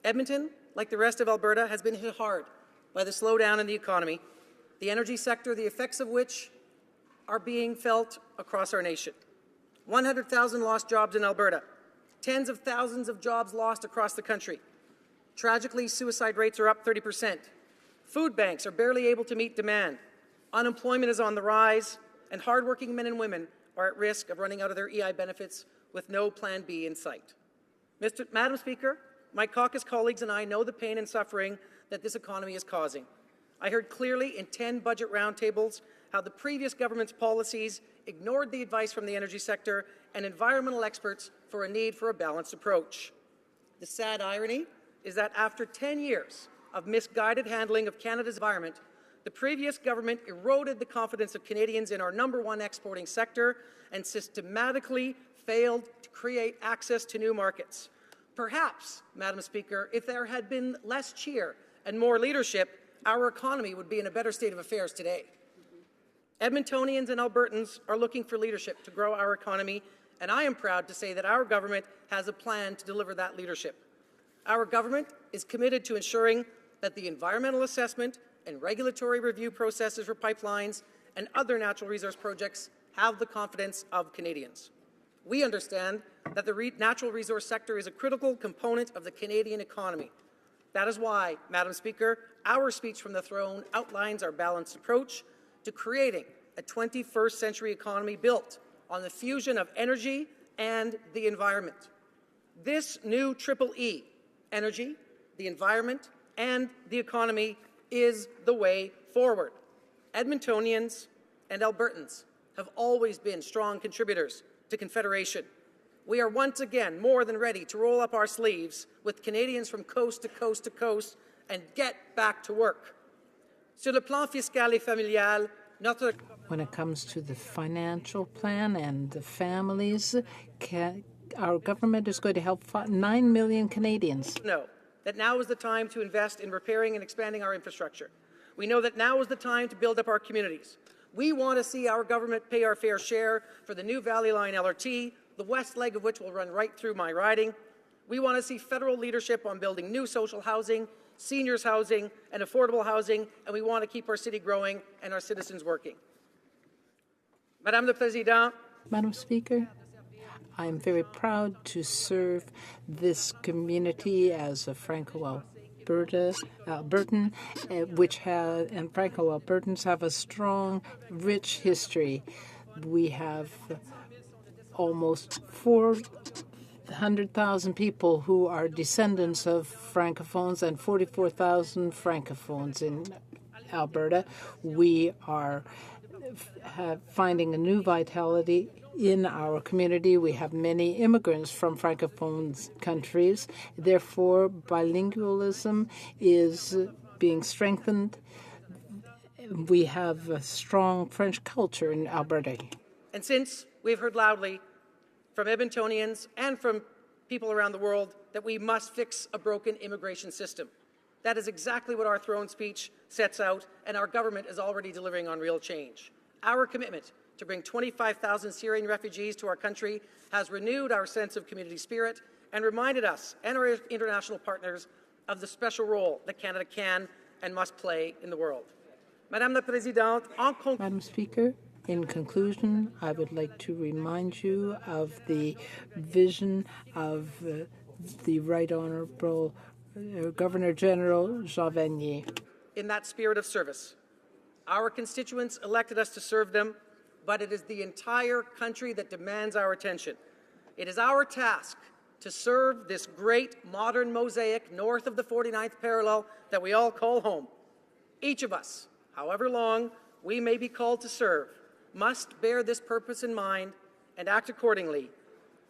[SPEAKER 4] Edmonton, like the rest of Alberta, has been hit hard by the slowdown in the economy, the energy sector, the effects of which are being felt across our nation. 100,000 lost jobs in Alberta, tens of thousands of jobs lost across the country. Tragically, suicide rates are up 30%. Food banks are barely able to meet demand. Unemployment is on the rise, and hardworking men and women are at risk of running out of their EI benefits with no Plan B in sight. Madam Speaker, my caucus colleagues and I know the pain and suffering that this economy is causing. I heard clearly in 10 budget roundtables how the previous government's policies ignored the advice from the energy sector and environmental experts for a need for a balanced approach. The sad irony is that after 10 years of misguided handling of Canada's environment, the previous government eroded the confidence of Canadians in our #1 exporting sector and systematically failed to create access to new markets. Perhaps, Madam Speaker, if there had been less cheer and more leadership, our economy would be in a better state of affairs today. Edmontonians and Albertans are looking for leadership to grow our economy, and I am proud to say that our government has a plan to deliver that leadership. Our government is committed to ensuring that the environmental assessment and regulatory review processes for pipelines and other natural resource projects have the confidence of Canadians. We understand that the natural resource sector is a critical component of the Canadian economy. That is why, Madam Speaker, our speech from the throne outlines our balanced approach to creating a 21st century economy built on the fusion of energy and the environment. This new triple E, energy, the environment, and the economy, is the way forward. Edmontonians and Albertans have always been strong contributors to Confederation. We are once again more than ready to roll up our sleeves with Canadians from coast to coast to coast and get back to work. Sur le plan fiscal et familial, notre...
[SPEAKER 2] When it comes to the financial plan and the families, our government is going to help 9 million Canadians.
[SPEAKER 4] No, that now is the time to invest in repairing and expanding our infrastructure. We know that now is the time to build up our communities. We want to see our government pay our fair share for the new Valley Line LRT, the west leg of which will run right through my riding. We want to see federal leadership on building new social housing, seniors housing, and affordable housing, and we want to keep our city growing and our citizens working. Madame la Présidente.
[SPEAKER 2] Madam Speaker, I am very proud to serve this community as a Franco-Albertan, and Franco-Albertans have a strong, rich history. We have almost 400,000 people who are descendants of Francophones and 44,000 Francophones in Alberta. We are finding a new vitality in our community. We have many immigrants from Francophone countries. Therefore, bilingualism is being strengthened. We have a strong French culture in Alberta.
[SPEAKER 4] And since we've heard loudly from Edmontonians and from people around the world that we must fix a broken immigration system, that is exactly what our throne speech sets out, and our government is already delivering on real change. Our commitment to bring 25,000 Syrian refugees to our country has renewed our sense of community spirit and reminded us and our international partners of the special role that Canada can and must play in the world. Madame la Présidente,
[SPEAKER 2] Madam Speaker, in conclusion, I would like to remind you of the vision of the Right Honourable Governor General Jean Vanier.
[SPEAKER 4] In that spirit of service, our constituents elected us to serve them, but it is the entire country that demands our attention. It is our task to serve this great modern mosaic north of the 49th parallel that we all call home. Each of us, however long we may be called to serve, must bear this purpose in mind and act accordingly,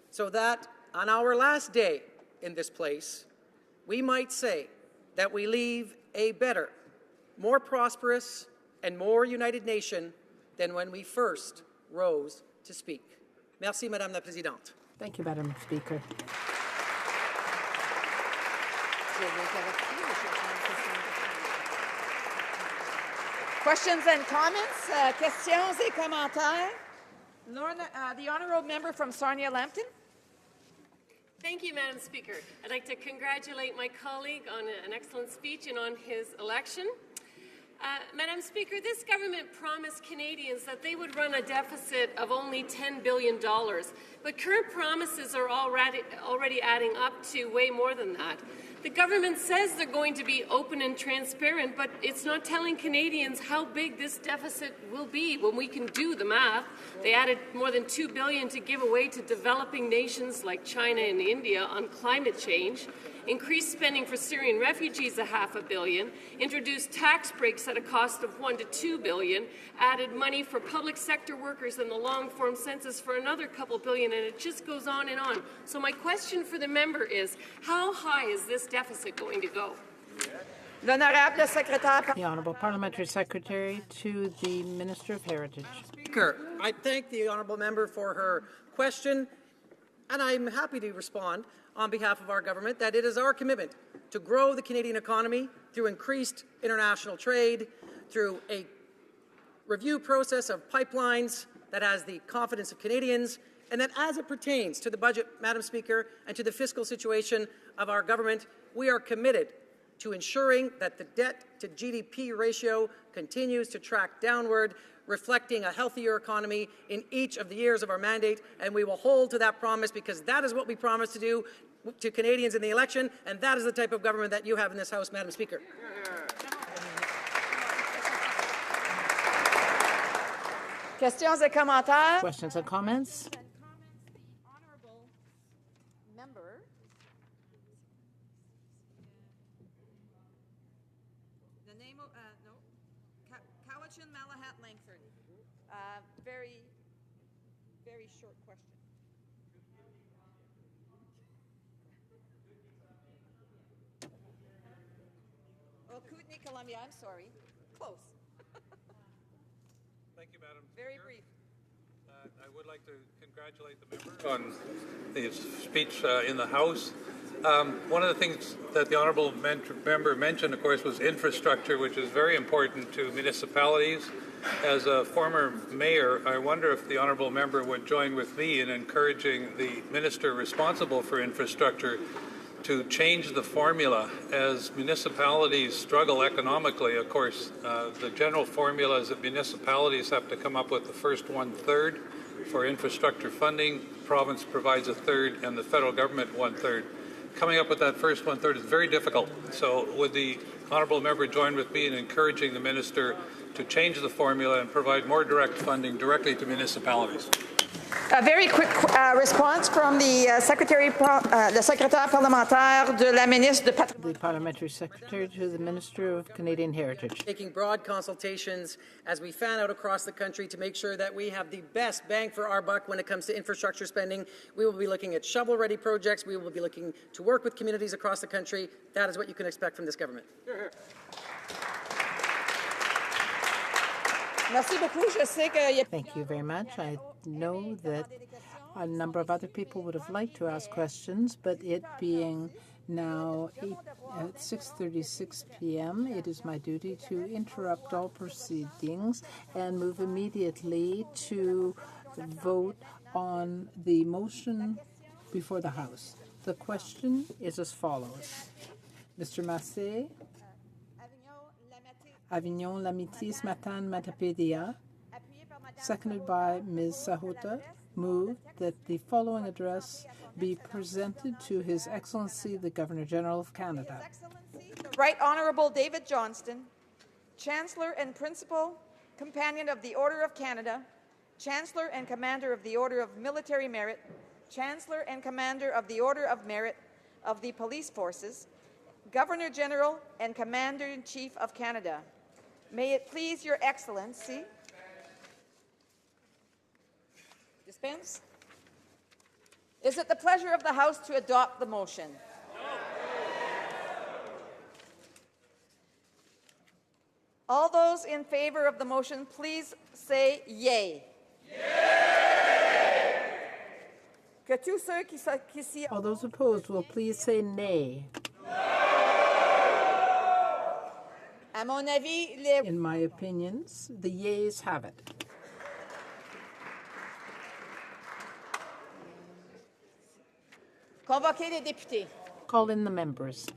[SPEAKER 4] so that on our last day in this place, we might say that we leave a better, more prosperous, and more united nation than when we first rose to speak. Merci, Madame la Présidente.
[SPEAKER 2] Thank you, Madam Speaker.
[SPEAKER 5] Questions and comments? Questions et commentaires? The honourable member from Sarnia-Lambton.
[SPEAKER 15] Thank you, Madam Speaker. I'd like to congratulate my colleague on an excellent speech and on his election. Madam Speaker, this government promised Canadians that they would run a deficit of only $10 billion, but current promises are already adding up to way more than that. The government says they're going to be open and transparent, but it's not telling Canadians how big this deficit will be when we can do the math. They added more than $2 billion to give away to developing nations like China and India on climate change, increased spending for Syrian refugees $500 million, introduced tax breaks at a cost of $1 to $2 billion, added money for public sector workers in the long-form census for another couple billion, and it just goes on and on. So my question for the member is, how high is this deficit going to go?
[SPEAKER 2] The Honourable Parliamentary Secretary to the Minister of Heritage.
[SPEAKER 4] Speaker, I thank the honourable member for her question, and I'm happy to respond on behalf of our government that it is our commitment to grow the Canadian economy through increased international trade, through a review process of pipelines that has the confidence of Canadians, and that as it pertains to the budget, Madam Speaker, and to the fiscal situation of our government, we are committed to ensuring that the debt-to-GDP ratio continues to track downward, reflecting a healthier economy in each of the years of our mandate, and we will hold to that promise because that is what we promised to do to Canadians in the election, and that is the type of government that you have in this House, Madam Speaker.
[SPEAKER 5] Questions et commentaires?
[SPEAKER 2] Questions and comments?
[SPEAKER 5] Member. The name of, no, Cowichan Malahat Langford. Very, very short question. Oh, Kootenai, Columbia, I'm sorry. Close.
[SPEAKER 3] Thank you, Madam
[SPEAKER 5] Very
[SPEAKER 3] Speaker.
[SPEAKER 5] brief.
[SPEAKER 3] I would like to congratulate the member on his speech in the House. One of the things that the honourable member mentioned, of course, was infrastructure, which is very important to municipalities. As a former mayor, I wonder if the honourable member would join with me in encouraging the minister responsible for infrastructure to change the formula as municipalities struggle economically. Of course, the general formula is that municipalities have to come up with the first 1/3 for infrastructure funding. The province provides 1/3 and the federal government 1/3. Coming up with that first 1/3 is very difficult. So would the honourable member join with me in encouraging the minister to change the formula and provide more direct funding directly to municipalities?
[SPEAKER 5] A very quick response from the secrétaire parlementaire de la ministre de Patrimoine.
[SPEAKER 2] The Parliamentary Secretary to the Minister of Canadian Heritage.
[SPEAKER 4] Taking broad consultations as we fan out across the country to make sure that we have the best bang for our buck when it comes to infrastructure spending. We will be looking at shovel-ready projects. We will be looking to work with communities across the country. That is what you can expect from this government.
[SPEAKER 2] Thank you very much. I know that a number of other people would have liked to ask questions, but it being now at 6:36 p.m., it is my duty to interrupt all proceedings and move immediately to vote on the motion before the House. The question is as follows. Mr. Massé? Avignon, Lamitis, Matane, Matapédia, seconded by Ms. Sahota, move that the following address be presented to His Excellency the Governor-General of Canada.
[SPEAKER 5] The Right Honourable David Johnston, Chancellor and Principal Companion of the Order of Canada, Chancellor and Commander of the Order of Military Merit, Chancellor and Commander of the Order of Merit of the Police Forces, Governor-General and Commander-in-Chief of Canada. May it please Your Excellency. Dispense. Is it the pleasure of the House to adopt the motion? All those in favor of the motion, please say yay. Que tous ceux qui s'y
[SPEAKER 2] All those opposed will please say nay.
[SPEAKER 5] À mon avis, les...
[SPEAKER 2] In my opinions, the yeas have it.
[SPEAKER 5] Convoquez les députés.
[SPEAKER 2] Call in the members.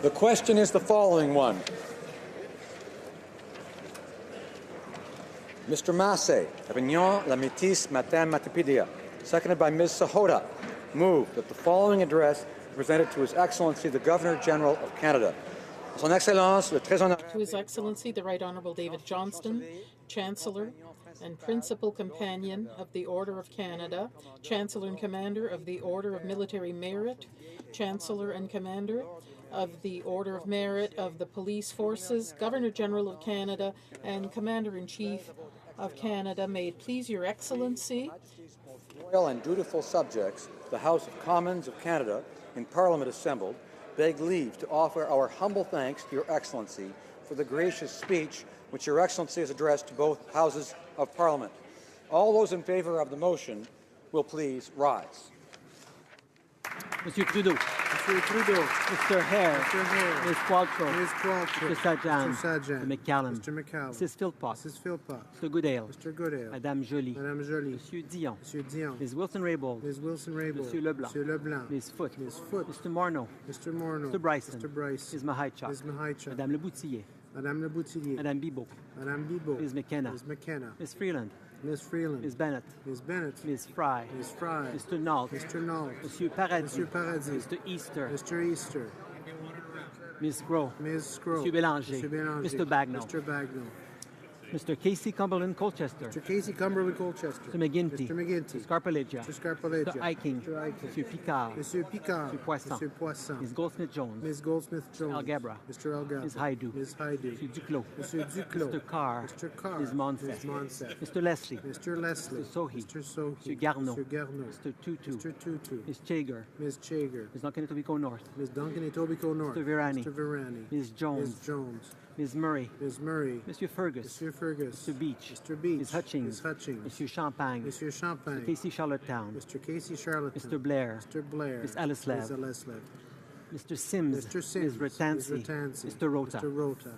[SPEAKER 1] The question is the following one. Mr. Massé, Avignon, La Métis, Matin, Matapédia, seconded by Ms. Sahota, move that the following address be presented to His Excellency the Governor-General of Canada. Son Excellence, le très honorable.
[SPEAKER 9] To His Excellency the Right Honourable David Johnston, Chancellor and Principal Companion of the Order of Canada, Chancellor and Commander of the Order of Military Merit, Chancellor and Commander of the Order of Merit of the Police Forces, Governor-General of Canada, and Commander-in-Chief of Canada, may it please Your Excellency.
[SPEAKER 1] Loyal and dutiful subjects, the House of Commons of Canada, in Parliament assembled, beg leave to offer our humble thanks to Your Excellency for the gracious speech which Your Excellency has addressed to both Houses of Parliament. All those in favour of the motion will please rise.
[SPEAKER 21] Monsieur Trudeau. Monsieur Trudeau. Mr. Hare. Mr. Hare. Ms. Qualtrough. Ms. Qualtrough. Mr. Sajjan. Mr. Sajjan. Mr. McCallum. Mr. McCallum. Mrs. Philpott. Mrs. Philpott. Mr. Goodale. Mr. Goodale. Madame Joly. Madame Joly. Monsieur Dion. Monsieur Dion. Ms. Wilson-Raybould. Ms. Wilson-Raybould. Monsieur Leblanc. Monsieur Leblanc. Ms. Foote. Ms. Foote. Mr. Morneau. Mr. Morneau. Mr. Bryson. Mr. Bryson. Ms. Mahaichuk. Ms. Mahaichuk. Madame Le Boutillier. Madame Le Boutillier. Madame Bibeau. Madame Bibeau. Ms. McKenna. Ms. McKenna. Ms. Freeland. Ms. Freeland. Ms. Bennett. Ms. Bennett. Ms. Fry. Ms. Fry. Mr. Nault. Mr. Nault. Monsieur Paradis. Monsieur Paradis. Mr. Easter. Mr. Easter. Ms. Gros. Ms. Gros. Monsieur Bélanger. Monsieur Bélanger. Mr. Bagnall. Mr. Bagnall. Mr. Casey Cumberland Colchester. Mr. Casey Cumberland Colchester. Mr. McGuinty. Mr. McGuinty. Mr. Scarpalegia. Mr. Scarpalegia. Mr. Eiking. Mr. Eiking. Mr. Picard. Mr. Picard. Mr. Poisson. Mr. Poisson. Ms. Goldsmith-Jones. Ms. Goldsmith-Jones. Mr. Algebra. Mr. Algebra. Ms. Haidu. Ms. Haidu. Mr. Duclos. Mr. Duclos. Mr. Carr. Mr. Carr. Ms. Monsef. Ms. Monsef. Mr. Leslie. Mr. Leslie. Mr. Sohi. Mr. Sohi. Mr. Garneau. Mr. Garneau. Mr. Tutu. Mr. Tutu. Ms. Chager. Ms. Chager. Ms. Duncan Etobicoke North. Ms. Duncan Etobicoke North. Mr. Virani. Mr. Virani. Ms. Jones. Ms. Jones. Ms. Murray. Ms. Murray. Monsieur Fergus. Monsieur Fergus. Mr. Beach. Mr. Beach. Ms. Hutchings. Ms. Hutchings. Monsieur Champagne. Monsieur Champagne. Mr. Casey Charlottetown. Mr. Casey Charlottetown. Mr. Blair. Mr. Blair. Ms. Elleslev. Ms. Elleslev. Mr. Sims. Mr. Sims. Ms. Ratansi. Ms. Ratansi. Mr. Rota. Mr. Rota.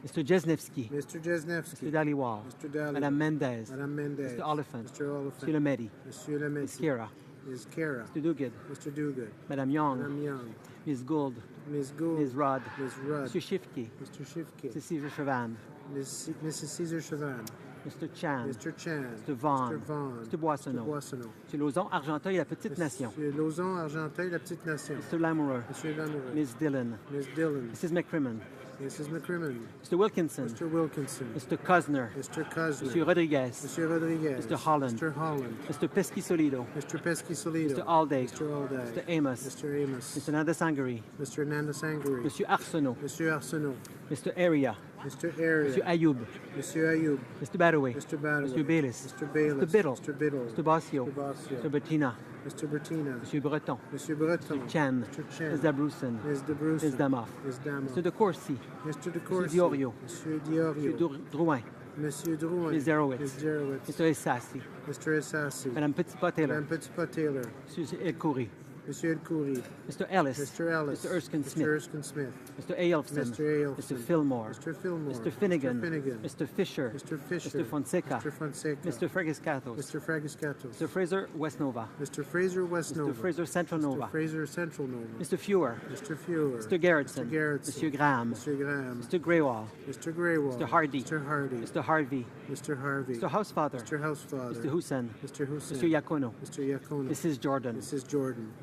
[SPEAKER 21] Mr. Jesnevsky. Mr. Jesnevsky. Mr. Daliwal. Mr. Daliwal. Madame Mendez. Madame Mendez. Mr. Oliphant. Mr. Oliphant. Monsieur Lemedi. Monsieur Lemedi. Ms. Kira. Ms. Kira. Mr. Duguid. Mr. Duguid. Madame Young. Madame Young. Ms. Gould. Ms. Gould. Ms. Rudd. Ms. Rudd. Monsieur Shifke. Mr. Shifke. Mrs. Caesar Chavan. Mrs. Caesar Chavan. Mr. Chan. Mr. Chan. Mr. Vaughan. Mr. Vaughan. Mr. Boissonneau. Mr. Boissonneau. Monsieur Lauzon, Argenteuil, la Petite Nation. Monsieur Lauzon, Argenteuil, la Petite Nation. Mr. Lamoureux. Monsieur Lamoureux. Ms. Dillon. Ms. Dillon. Mrs. McCrimmon. Mrs. McCrimmon. Mr. Wilkinson. Mr. Wilkinson. Mr. Cosner. Mr. Cosner. Monsieur Rodriguez. Monsieur Rodriguez. Mr. Holland. Mr. Holland. Mr. Pesky-Solido. Mr. Pesky-Solido. Mr. Alday. Mr. Alday. Mr. Amos. Mr. Amos. Mr. Nandasangari. Mr. Nandasangari. Monsieur Arsenault. Monsieur Arsenault. Mr. Area. Mr. Area. Monsieur Ayoub. Monsieur Ayoub. Mr. Badaway. Mr. Badaway. Mr. Baylis. Mr. Baylis. Mr. Biddle. Mr. Biddle. Mr. Bassio. Mr. Bassio. Mr. Bettina. Mr. Bettina. Monsieur Breton. Monsieur Breton. Mr. Chan. Mr. Chan. Ms. Dabroussen. Ms. Dabroussen. Ms. Damoff. Ms. Damoff. Mr. De Courcy. Mr. De Courcy. Monsieur Diorio. Monsieur Diorio. Monsieur Drouin. Monsieur Drouin. Ms. Zerowitz. Ms. Zerowitz. Mr. Essassi. Mr. Essassi. Madame Petitpas-Taylor. Madame Petitpas-Taylor. Monsieur El Khoury. Monsieur El Khoury. Mr. Ellis. Mr. Ellis. Mr. Erskine-Smith. Mr. Erskine-Smith. Mr. Aylofson. Mr. Aylofson. Mr. Fillmore. Mr. Fillmore. Mr. Finnegan. Mr. Finnegan. Mr. Fisher. Mr. Fisher. Mr. Fonseca. Mr. Fonseca. Mr. Fragiscatos. Mr. Fragiscatos. Mr. Fraser Westnova. Mr. Fraser Westnova. Mr. Fraser Central Nova. Mr. Fraser Central Nova. Mr. Fewer. Mr. Fewer. Mr. Garrettson. Mr. Garrettson. Monsieur Graham. Monsieur Graham. Mr. Greywall. Mr. Greywall. Mr. Hardy. Mr. Hardy. Mr. Harvey. Mr. Harvey. Mr. Housefather. Mr. Housefather. Mr. Hussein. Mr. Hussein. Mr. Yacono. Mr. Yacono. Mrs. Jordan. Mrs. Jordan.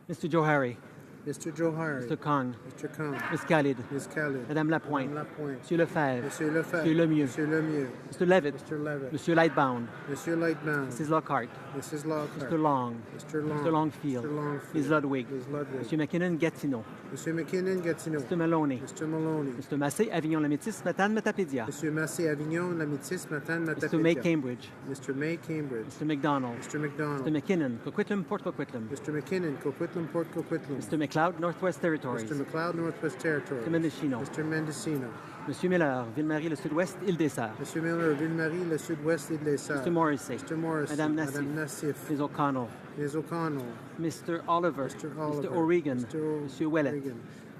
[SPEAKER 21] Mr. Johari. Mr. Johari. Mr. Kong. Mr. Kong. Ms. Khalid. Ms. Khalid. Madame Lapointe. Madame Lapointe. Monsieur Lefebvre. Monsieur Lefebvre. Monsieur Lemieux. Monsieur Lemieux. Mr. Levitt. Mr. Levitt. Monsieur Lightbound. Monsieur Lightbound. Mrs. Lockhart. Mrs. Lockhart. Mr. Long. Mr. Long. Mr. Longfield. Mr. Longfield. Ms. Ludwig. Ms. Ludwig. Monsieur McKinnon Gatineau. Monsieur McKinnon Gatineau. Mr. Maloney. Mr. Maloney. Mr. Massé Avignon Lamitis Matane Matapédia. Monsieur Massé Avignon Lamitis Matane Matapédia. Mr. May Cambridge. Mr. May Cambridge. Mr. McDonald. Mr. McDonald. Mr. McKinnon Coquitlam Port Coquitlam. Mr. McKinnon Coquitlam Port Coquitlam. Mr. McLeod Northwest Territories. Mr. McLeod Northwest Territories. Mr. Mendocino. Mr. Mendocino. Monsieur Miller Ville-Marie le Sud-Ouest Île des Sœurs. Monsieur Miller Ville-Marie le Sud-Ouest Île des Sœurs. Mr. Morrissey. Mr. Morrissey. Madame Nassif. Madame Nassif. Ms. O'Connell. Ms. O'Connell. Mr. Oliver. Mr. Oliver. Mr. O'Regan. Monsieur Ouellet.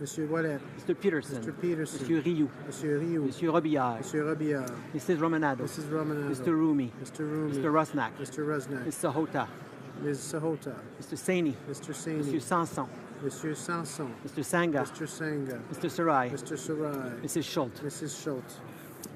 [SPEAKER 21] Monsieur Ouellet. Mr. Peterson. Mr. Peterson. Monsieur Rioux. Monsieur Rioux. Monsieur Robillard. Monsieur Robillard. Mrs. Romanado. Mrs. Romanado. Mr. Rumi. Mr. Rumi. Mr. Rusnak. Mr. Rusnak. Ms. Sahota. Ms. Sahota. Mr. Saini. Mr. Saini. Monsieur Sanson. Monsieur Sanson.
[SPEAKER 10] Mr. Sanga.
[SPEAKER 21] Mr. Sanga.
[SPEAKER 10] Mr. Sarai.
[SPEAKER 21] Mr. Sarai.
[SPEAKER 10] Mrs. Schultz.
[SPEAKER 21] Mrs. Schultz.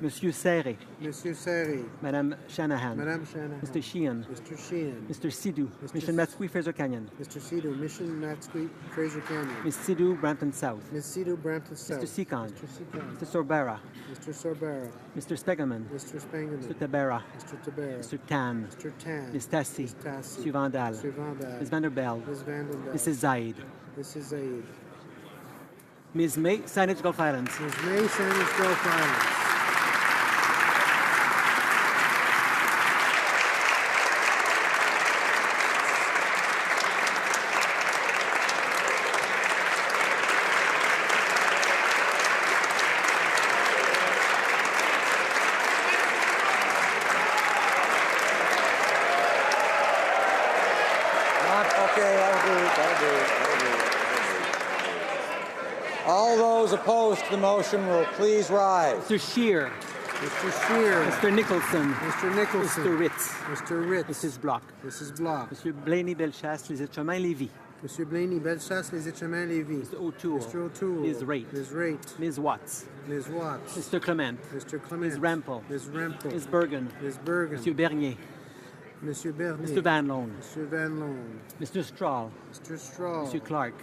[SPEAKER 10] Monsieur Serre.
[SPEAKER 21] Monsieur Serre.
[SPEAKER 10] Madame Shanahan.
[SPEAKER 21] Madame Shanahan.
[SPEAKER 10] Mr. Sheehan.
[SPEAKER 21] Mr. Sheehan.
[SPEAKER 10] Mr. Sidhu. Mission Matsui, Fraser Canyon.
[SPEAKER 21] Mr. Sidhu, Mission Matsui, Fraser Canyon.
[SPEAKER 10] Ms. Sidhu, Brampton South.
[SPEAKER 21] Ms. Sidhu, Brampton South.
[SPEAKER 10] Mr. Seacon.
[SPEAKER 21] Mr. Seacon.
[SPEAKER 10] Mr. Sorbara.
[SPEAKER 21] Mr. Sorbara.
[SPEAKER 10] Mr. Spegelman.
[SPEAKER 21] Mr. Spangeman.
[SPEAKER 10] Mr. Tabera.
[SPEAKER 21] Mr. Tabera.
[SPEAKER 10] Mr. Tan.
[SPEAKER 21] Mr. Tan.
[SPEAKER 10] Ms. Tassi.
[SPEAKER 21] Ms. Tassi.
[SPEAKER 10] Mr. Vandal.
[SPEAKER 21] Mr. Vandal.
[SPEAKER 10] Ms. Vanderbilt.
[SPEAKER 21] Ms. Vanderbilt.
[SPEAKER 10] Mrs. Zaid.
[SPEAKER 21] Mrs. Zaid.
[SPEAKER 10] Ms. May, Saanich Gulf Islands.
[SPEAKER 21] Ms. May, Saanich Gulf Islands. All those opposed to the motion will please rise.
[SPEAKER 10] Mr. Scheer.
[SPEAKER 21] Mr. Scheer.
[SPEAKER 10] Mr. Nicholson.
[SPEAKER 21] Mr. Nicholson.
[SPEAKER 10] Mr. Ritz.
[SPEAKER 21] Mr. Ritz.
[SPEAKER 10] Mrs. Block.
[SPEAKER 21] Mrs. Block.
[SPEAKER 10] Mr. Blaney Belchasse, Les Etchemins, Lévis.
[SPEAKER 21] Monsieur Blaney, Belchasse, Les Etchemins, Lévis.
[SPEAKER 10] Mr. O'Toole.
[SPEAKER 21] Mr. O'Toole.
[SPEAKER 10] Ms. Raitt.
[SPEAKER 21] Ms. Raitt.
[SPEAKER 10] Ms. Watts.
[SPEAKER 21] Ms. Watts.
[SPEAKER 10] Mr. Clement.
[SPEAKER 21] Mr. Clement.
[SPEAKER 10] Ms. Rampel.
[SPEAKER 21] Ms. Rampel.
[SPEAKER 10] Ms. Bergen.
[SPEAKER 21] Ms. Bergen.
[SPEAKER 10] Mr. Bernier.
[SPEAKER 21] Monsieur Bernier.
[SPEAKER 10] Mr. Van Loan.
[SPEAKER 21] Monsieur Van Loan.
[SPEAKER 10] Mr. Strahl.
[SPEAKER 21] Mr. Strahl.
[SPEAKER 10] Mr. Clark.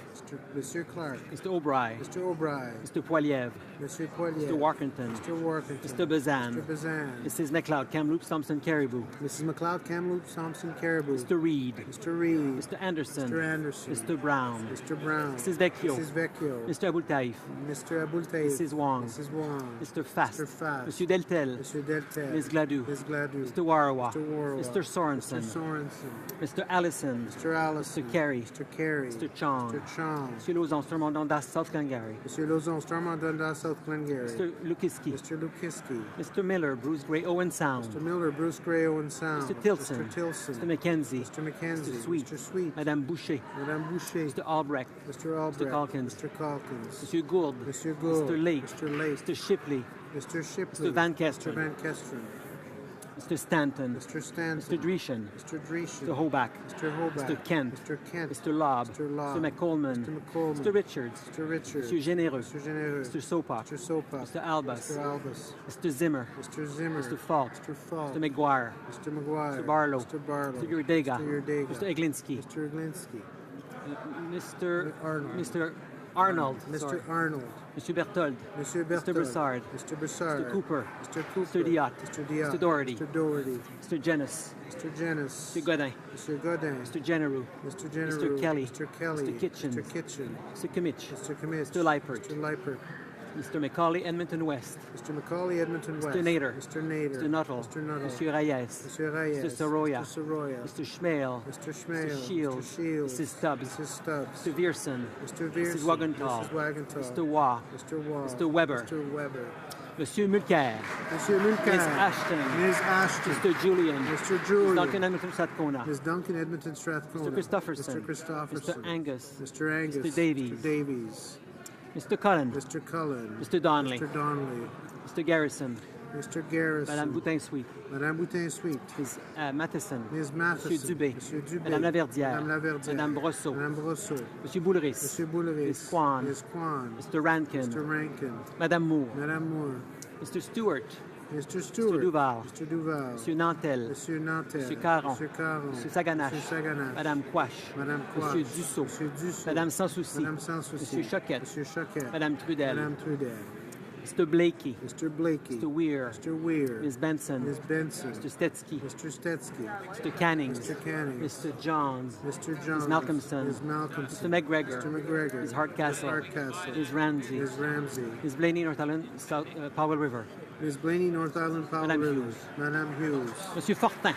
[SPEAKER 21] Monsieur Clark.
[SPEAKER 10] Mr. O'Brien.
[SPEAKER 21] Mr. O'Brien.
[SPEAKER 10] Mr. Poilievre.
[SPEAKER 21] Monsieur Poilievre.
[SPEAKER 10] Mr. Workington.
[SPEAKER 21] Mr. Workington.
[SPEAKER 10] Mr. Bazan.
[SPEAKER 21] Mr. Bazan.
[SPEAKER 10] Mrs. McLeod, Kamloops, Thompson, Caribou.
[SPEAKER 21] Mrs. McLeod, Kamloops, Thompson, Caribou.
[SPEAKER 10] Mr. Reed.
[SPEAKER 21] Mr. Reed.
[SPEAKER 10] Mr. Anderson.
[SPEAKER 21] Mr. Anderson.
[SPEAKER 10] Mr. Brown.
[SPEAKER 21] Mr. Brown.
[SPEAKER 10] Mrs. Vecchio.
[SPEAKER 21] Mrs. Vecchio.
[SPEAKER 10] Mr. Abul Taif.
[SPEAKER 21] Mr. Abul Taif.
[SPEAKER 10] Mrs. Wong.
[SPEAKER 21] Mrs. Wong.
[SPEAKER 10] Mr. Fast.
[SPEAKER 21] Mr. Fast.
[SPEAKER 10] Monsieur Deltel.
[SPEAKER 21] Monsieur Deltel.
[SPEAKER 10] Ms. Gladue.
[SPEAKER 21] Ms. Gladue.
[SPEAKER 10] Mr. Warawa.
[SPEAKER 21] Mr. Warawa.
[SPEAKER 10] Mr. Sorensen.
[SPEAKER 21] Mr. Sorensen.
[SPEAKER 10] Mr. Allison.
[SPEAKER 21] Mr. Allison.
[SPEAKER 10] Mr. Carey.
[SPEAKER 21] Mr. Carey.
[SPEAKER 10] Mr. Chong.
[SPEAKER 21] Mr. Chong.
[SPEAKER 10] Monsieur Lauzon, Stormont Dundas, South Glengarry.
[SPEAKER 21] Monsieur Lauzon, Stormont Dundas, South Glengarry.
[SPEAKER 10] Mr. Lukiski.
[SPEAKER 21] Mr. Lukiski.
[SPEAKER 10] Mr. Miller, Bruce Gray, Owen Sound.
[SPEAKER 21] Mr. Miller, Bruce Gray, Owen Sound.
[SPEAKER 10] Mr. Tilson.
[SPEAKER 21] Mr. Tilson.
[SPEAKER 10] Mr. McKenzie.
[SPEAKER 21] Mr. McKenzie.
[SPEAKER 10] Mr. Sweet.
[SPEAKER 21] Mr. Sweet.
[SPEAKER 10] Madame Boucher.
[SPEAKER 21] Madame Boucher.
[SPEAKER 10] Mr. Albrecht.
[SPEAKER 21] Mr. Albrecht.
[SPEAKER 10] Mr. Calkins.
[SPEAKER 21] Mr. Calkins.
[SPEAKER 10] Monsieur Gould.
[SPEAKER 21] Monsieur Gould.
[SPEAKER 10] Mr. Lake.
[SPEAKER 21] Mr. Lake.
[SPEAKER 10] Mr. Shipley.
[SPEAKER 21] Mr. Shipley.
[SPEAKER 10] Mr. Van Kesteren.
[SPEAKER 21] Mr. Van Kesteren.
[SPEAKER 10] Mr. Stanton.
[SPEAKER 21] Mr. Stanton.
[SPEAKER 10] Mr. Dreeshen.
[SPEAKER 21] Mr. Dreeshen.
[SPEAKER 10] Mr. Hoback.
[SPEAKER 21] Mr. Hoback.
[SPEAKER 10] Mr. Kent.
[SPEAKER 21] Mr. Kent.
[SPEAKER 10] Mr. Lobb.
[SPEAKER 21] Mr. Lobb.
[SPEAKER 10] Mr. McColeman.
[SPEAKER 21] Mr. McColeman.
[SPEAKER 10] Mr. Richards.
[SPEAKER 21] Mr. Richards.
[SPEAKER 10] Mr. Généreux.
[SPEAKER 21] Mr. Généreux.
[SPEAKER 10] Mr. Sopak.
[SPEAKER 21] Mr. Sopak.
[SPEAKER 10] Mr. Albus.
[SPEAKER 21] Mr. Albus.
[SPEAKER 10] Mr. Zimmer.
[SPEAKER 21] Mr. Zimmer.
[SPEAKER 10] Mr. Falk.
[SPEAKER 21] Mr. Falk.
[SPEAKER 10] Mr. McGuire.
[SPEAKER 21] Mr. McGuire.
[SPEAKER 10] Mr. Barlow.
[SPEAKER 21] Mr. Barlow.
[SPEAKER 10] Mr. Urdega.
[SPEAKER 21] Mr. Urdega.
[SPEAKER 10] Mr. Eglinski.
[SPEAKER 21] Mr. Eglinski.
[SPEAKER 10] Mr.
[SPEAKER 21] Arnold.
[SPEAKER 10] Mr. Arnold.
[SPEAKER 21] Mr.
[SPEAKER 10] Sorry.
[SPEAKER 21] Arnold.
[SPEAKER 10] Mr. Berthold.
[SPEAKER 21] Mr. Berthold.
[SPEAKER 10] Mr. Broussard.
[SPEAKER 21] Mr. Broussard.
[SPEAKER 10] Mr. Cooper.
[SPEAKER 21] Mr. Cooper.
[SPEAKER 10] Mr. Diot.
[SPEAKER 21] Mr. Diot.
[SPEAKER 10] Mr. Doherty.
[SPEAKER 21] Mr. Doherty.
[SPEAKER 10] Mr. Jennis.
[SPEAKER 21] Mr. Jennis.
[SPEAKER 10] Mr. Godin.
[SPEAKER 21] Mr. Godin.
[SPEAKER 10] Mr. Generou.
[SPEAKER 21] Mr. General.
[SPEAKER 10] Mr. Kelly.
[SPEAKER 21] Mr. Kelly.
[SPEAKER 10] Mr. Kitchens.
[SPEAKER 21] Mr. Kitchen.
[SPEAKER 10] Mr. Kimmich.
[SPEAKER 21] Mr. Kimmich.
[SPEAKER 10] Mr. Leipert.
[SPEAKER 21] Mr. Leipert.
[SPEAKER 10] Mr. Macaulay, Edmonton West.
[SPEAKER 21] Mr. Macaulay, Edmonton West.
[SPEAKER 10] Mr. Nader.
[SPEAKER 21] Mr. Nader.
[SPEAKER 10] Mr. Nuttall.
[SPEAKER 21] Mr. Nuttall.
[SPEAKER 10] Mr. Reyes.
[SPEAKER 21] Mr. Reyes.
[SPEAKER 10] Mr. Soroya.
[SPEAKER 21] Mr. Soroya.
[SPEAKER 10] Mr. Schmale.
[SPEAKER 21] Mr. Schmale.
[SPEAKER 10] Mr. Shields.
[SPEAKER 21] Mr. Shields.
[SPEAKER 10] Mrs. Stubbs.
[SPEAKER 21] Mrs. Stubbs.
[SPEAKER 10] Mr. Vierson.
[SPEAKER 21] Mr. Vierson.
[SPEAKER 10] Mrs. Wagenthal.
[SPEAKER 21] Mrs. Wagenthal.
[SPEAKER 10] Mr. Waugh.
[SPEAKER 21] Mr. Waugh.
[SPEAKER 10] Mr. Weber.
[SPEAKER 21] Mr. Weber.
[SPEAKER 10] Monsieur Mulcair.
[SPEAKER 21] Monsieur Mulcair.
[SPEAKER 10] Ms. Ashton.
[SPEAKER 21] Ms. Ashton.
[SPEAKER 10] Mr. Julian.
[SPEAKER 21] Mr. Julian.
[SPEAKER 10] Ms. Duncan Edmonton Strathcona.
[SPEAKER 21] Ms. Duncan Edmonton Strathcona.
[SPEAKER 10] Mr. Christopherson.
[SPEAKER 21] Mr. Christopherson.
[SPEAKER 10] Mr. Angus.
[SPEAKER 21] Mr. Angus.
[SPEAKER 10] Mr. Davies.
[SPEAKER 21] Mr. Davies.
[SPEAKER 10] Mr. Cullen.
[SPEAKER 21] Mr. Cullen.
[SPEAKER 10] Mr. Donnelly.
[SPEAKER 21] Mr. Donnelly.
[SPEAKER 10] Mr. Garrison.
[SPEAKER 21] Mr. Garrison.
[SPEAKER 10] Madame Boutin-Sweet.
[SPEAKER 21] Madame Boutin-Sweet.
[SPEAKER 10] Ms. Matheson.
[SPEAKER 21] Ms. Matheson.
[SPEAKER 10] Monsieur Dubé.
[SPEAKER 21] Monsieur Dubé.
[SPEAKER 10] Madame Laverdière.
[SPEAKER 21] Madame Laverdière.
[SPEAKER 10] Madame Brosseau.
[SPEAKER 21] Madame Brosseau.
[SPEAKER 10] Monsieur Boulris.
[SPEAKER 21] Monsieur Boulris.
[SPEAKER 10] Ms. Kwan.
[SPEAKER 21] Ms. Kwan.
[SPEAKER 10] Mr. Rankin.
[SPEAKER 21] Mr. Rankin.
[SPEAKER 10] Madame Moore.
[SPEAKER 21] Madame Moore.
[SPEAKER 10] Mr. Stewart.
[SPEAKER 21] Mr. Stewart.
[SPEAKER 10] Mr. Duval.
[SPEAKER 21] Mr. Duval.
[SPEAKER 10] Monsieur Nantel.
[SPEAKER 21] Monsieur Nantel.
[SPEAKER 10] Monsieur Caron.
[SPEAKER 21] Monsieur Caron.
[SPEAKER 10] Monsieur Saganache.
[SPEAKER 21] Monsieur Saganache.
[SPEAKER 10] Madame Quash.
[SPEAKER 21] Madame Quash.
[SPEAKER 10] Monsieur Dussault.
[SPEAKER 21] Monsieur Dussault.
[SPEAKER 10] Madame Sans Souci.
[SPEAKER 21] Madame Sans Souci.
[SPEAKER 10] Monsieur Choquette.
[SPEAKER 21] Monsieur Choquette.
[SPEAKER 10] Madame Trudel.
[SPEAKER 21] Madame Trudel.
[SPEAKER 10] Mr. Blakey.
[SPEAKER 21] Mr. Blakey.
[SPEAKER 10] Mr. Weir.
[SPEAKER 21] Mr. Weir.
[SPEAKER 10] Ms. Benson.
[SPEAKER 21] Ms. Benson.
[SPEAKER 10] Mr. Stetsky.
[SPEAKER 21] Mr. Stetsky.
[SPEAKER 10] Mr. Canning.
[SPEAKER 21] Mr. Canning.
[SPEAKER 10] Mr. Johns.
[SPEAKER 21] Mr. Jones.
[SPEAKER 10] Ms. Malcolmson.
[SPEAKER 21] Ms. Malcolmson.
[SPEAKER 10] Mr. McGregor.
[SPEAKER 21] Mr. McGregor.
[SPEAKER 10] Ms. Hardcastle.
[SPEAKER 21] Ms. Hardcastle.
[SPEAKER 10] Ms. Ramsey.
[SPEAKER 21] Ms. Ramsey.
[SPEAKER 10] Ms. Blaney, North Island, South, Powell River.
[SPEAKER 21] Ms. Blaney, North Island, Powell
[SPEAKER 10] Madame
[SPEAKER 21] River.
[SPEAKER 10] Hughes.
[SPEAKER 21] Madame Hughes.
[SPEAKER 10] Monsieur Fortin.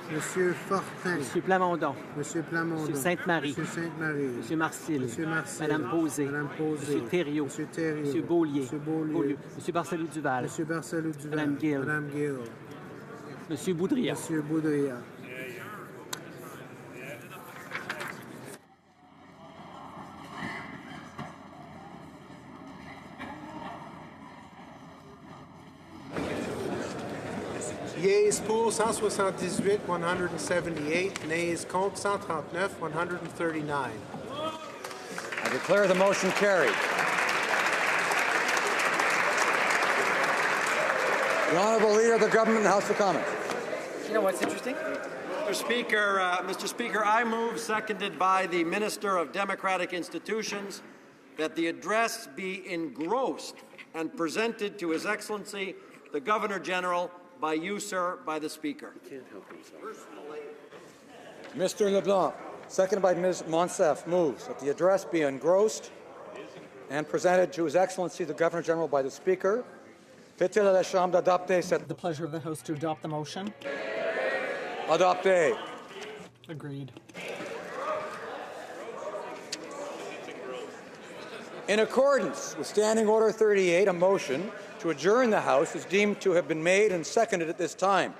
[SPEAKER 21] Monsieur Fortin.
[SPEAKER 10] Monsieur Plamondon.
[SPEAKER 21] Monsieur Plamondon.
[SPEAKER 10] Monsieur Sainte-Marie.
[SPEAKER 21] Monsieur Sainte-Marie.
[SPEAKER 10] Monsieur Marcil.
[SPEAKER 21] Monsieur Marcil.
[SPEAKER 10] Madame Posé.
[SPEAKER 21] Madame Posé.
[SPEAKER 10] Monsieur Thériault.
[SPEAKER 21] Monsieur Thériault.
[SPEAKER 10] Monsieur Beaulier.
[SPEAKER 21] Monsieur Beaulieu.
[SPEAKER 10] Monsieur Barcelou-Duval.
[SPEAKER 21] Monsieur Barcelou-Duval.
[SPEAKER 10] Madame Gill.
[SPEAKER 21] Madame Gill.
[SPEAKER 10] Monsieur Boudria.
[SPEAKER 21] Monsieur Boudria. Yeas pour 178, 178. Nays contre 139, 139.
[SPEAKER 1] I declare the motion carried. The Honourable Leader of the Government in the House of Commons.
[SPEAKER 12] You know what's interesting? Mr. Speaker, I move, seconded by the Minister of Democratic Institutions, that the address be engrossed and presented to His Excellency, the Governor-General, by you, sir, by the Speaker.
[SPEAKER 1] Mr. LeBlanc, seconded by Ms. Monsef, moves that the address be engrossed and presented to His Excellency, the Governor-General, by the Speaker. Fait-il à la Chambre d'adopter cette...
[SPEAKER 11] The pleasure of the House to adopt the motion.
[SPEAKER 1] Adopté.
[SPEAKER 11] Agreed.
[SPEAKER 1] In accordance with Standing Order 38, a motion to adjourn the House is deemed to have been made and seconded at this time.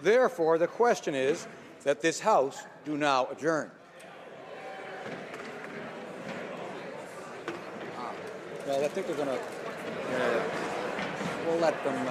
[SPEAKER 1] Therefore, the question is that this House do now adjourn. Well, I think they're going to... we'll let them...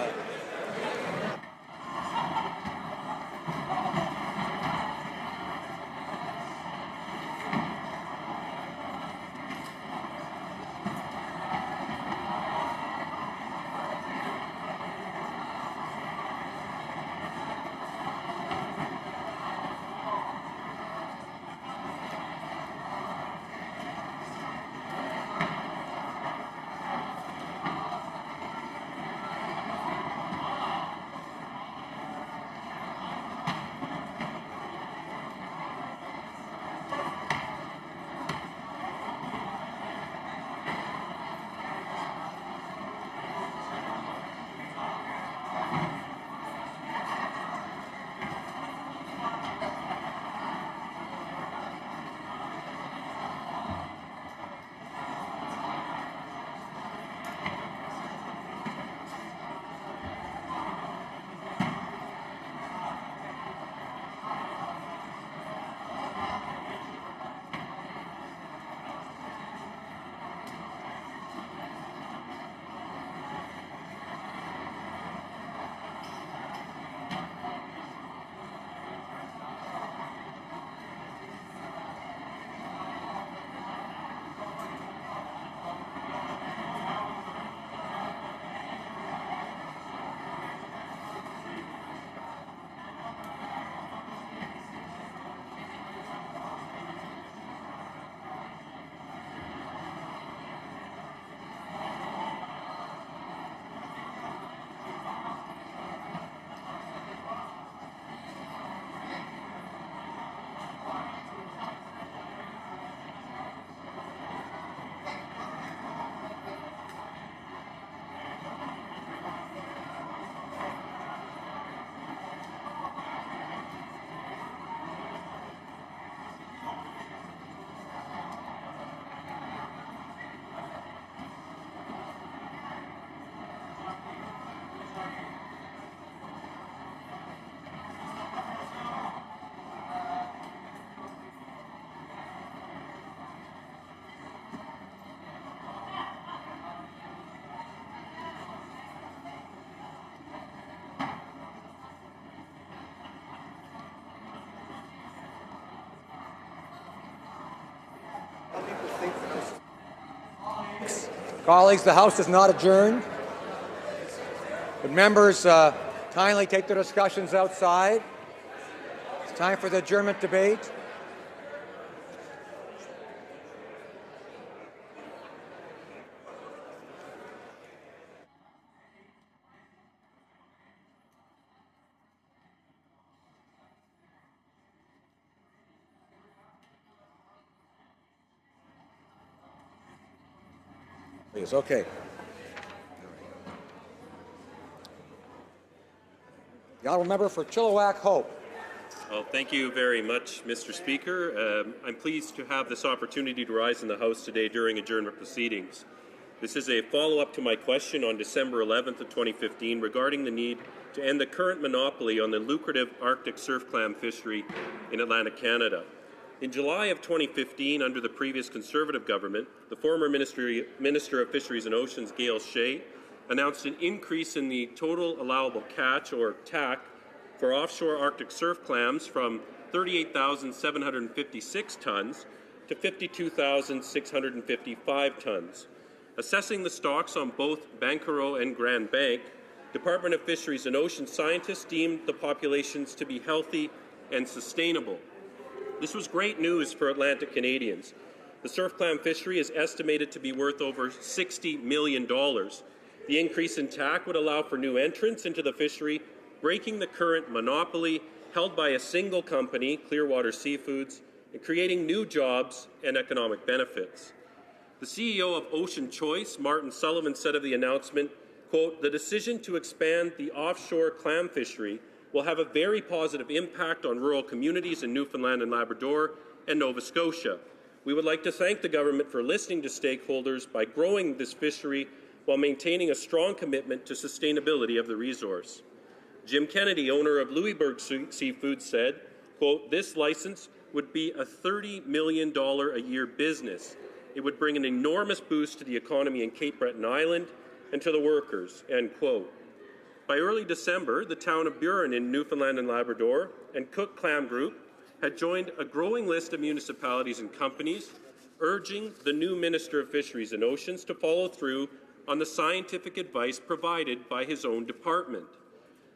[SPEAKER 1] Colleagues, the House is not adjourned. Would members kindly take their discussions outside? It's time for the adjournment debate. Please, okay. The honourable member for Chilliwack Hope.
[SPEAKER 22] Well, thank you very much, Mr. Speaker. I'm pleased to have this opportunity to rise in the House today during adjournment proceedings. This is a follow-up to my question on December 11th of 2015 regarding the need to end the current monopoly on the lucrative Arctic surf clam fishery in Atlantic Canada. In July of 2015, under the previous Conservative government, the former Minister of Fisheries and Oceans, Gail Shea, announced an increase in the total allowable catch, or TAC, for offshore Arctic surf clams from 38,756 tons to 52,655 tons. Assessing the stocks on both Bankero and Grand Bank, Department of Fisheries and Oceans scientists deemed the populations to be healthy and sustainable. This was great news for Atlantic Canadians. The surf clam fishery is estimated to be worth over $60 million. The increase in TAC would allow for new entrants into the fishery, breaking the current monopoly held by a single company, Clearwater Seafoods, and creating new jobs and economic benefits. The CEO of Ocean Choice, Martin Sullivan, said of the announcement, quote, "The decision to expand the offshore clam fishery will have a very positive impact on rural communities in Newfoundland and Labrador and Nova Scotia. We would like to thank the government for listening to stakeholders by growing this fishery while maintaining a strong commitment to sustainability of the resource." Jim Kennedy, owner of Louisbourg Seafood, said, quote, "This license would be a $30 million a year business. It would bring an enormous boost to the economy in Cape Breton Island and to the workers," end quote. By early December, the town of Burin in Newfoundland and Labrador and Cook Clam Group had joined a growing list of municipalities and companies urging the new Minister of Fisheries and Oceans to follow through on the scientific advice provided by his own department.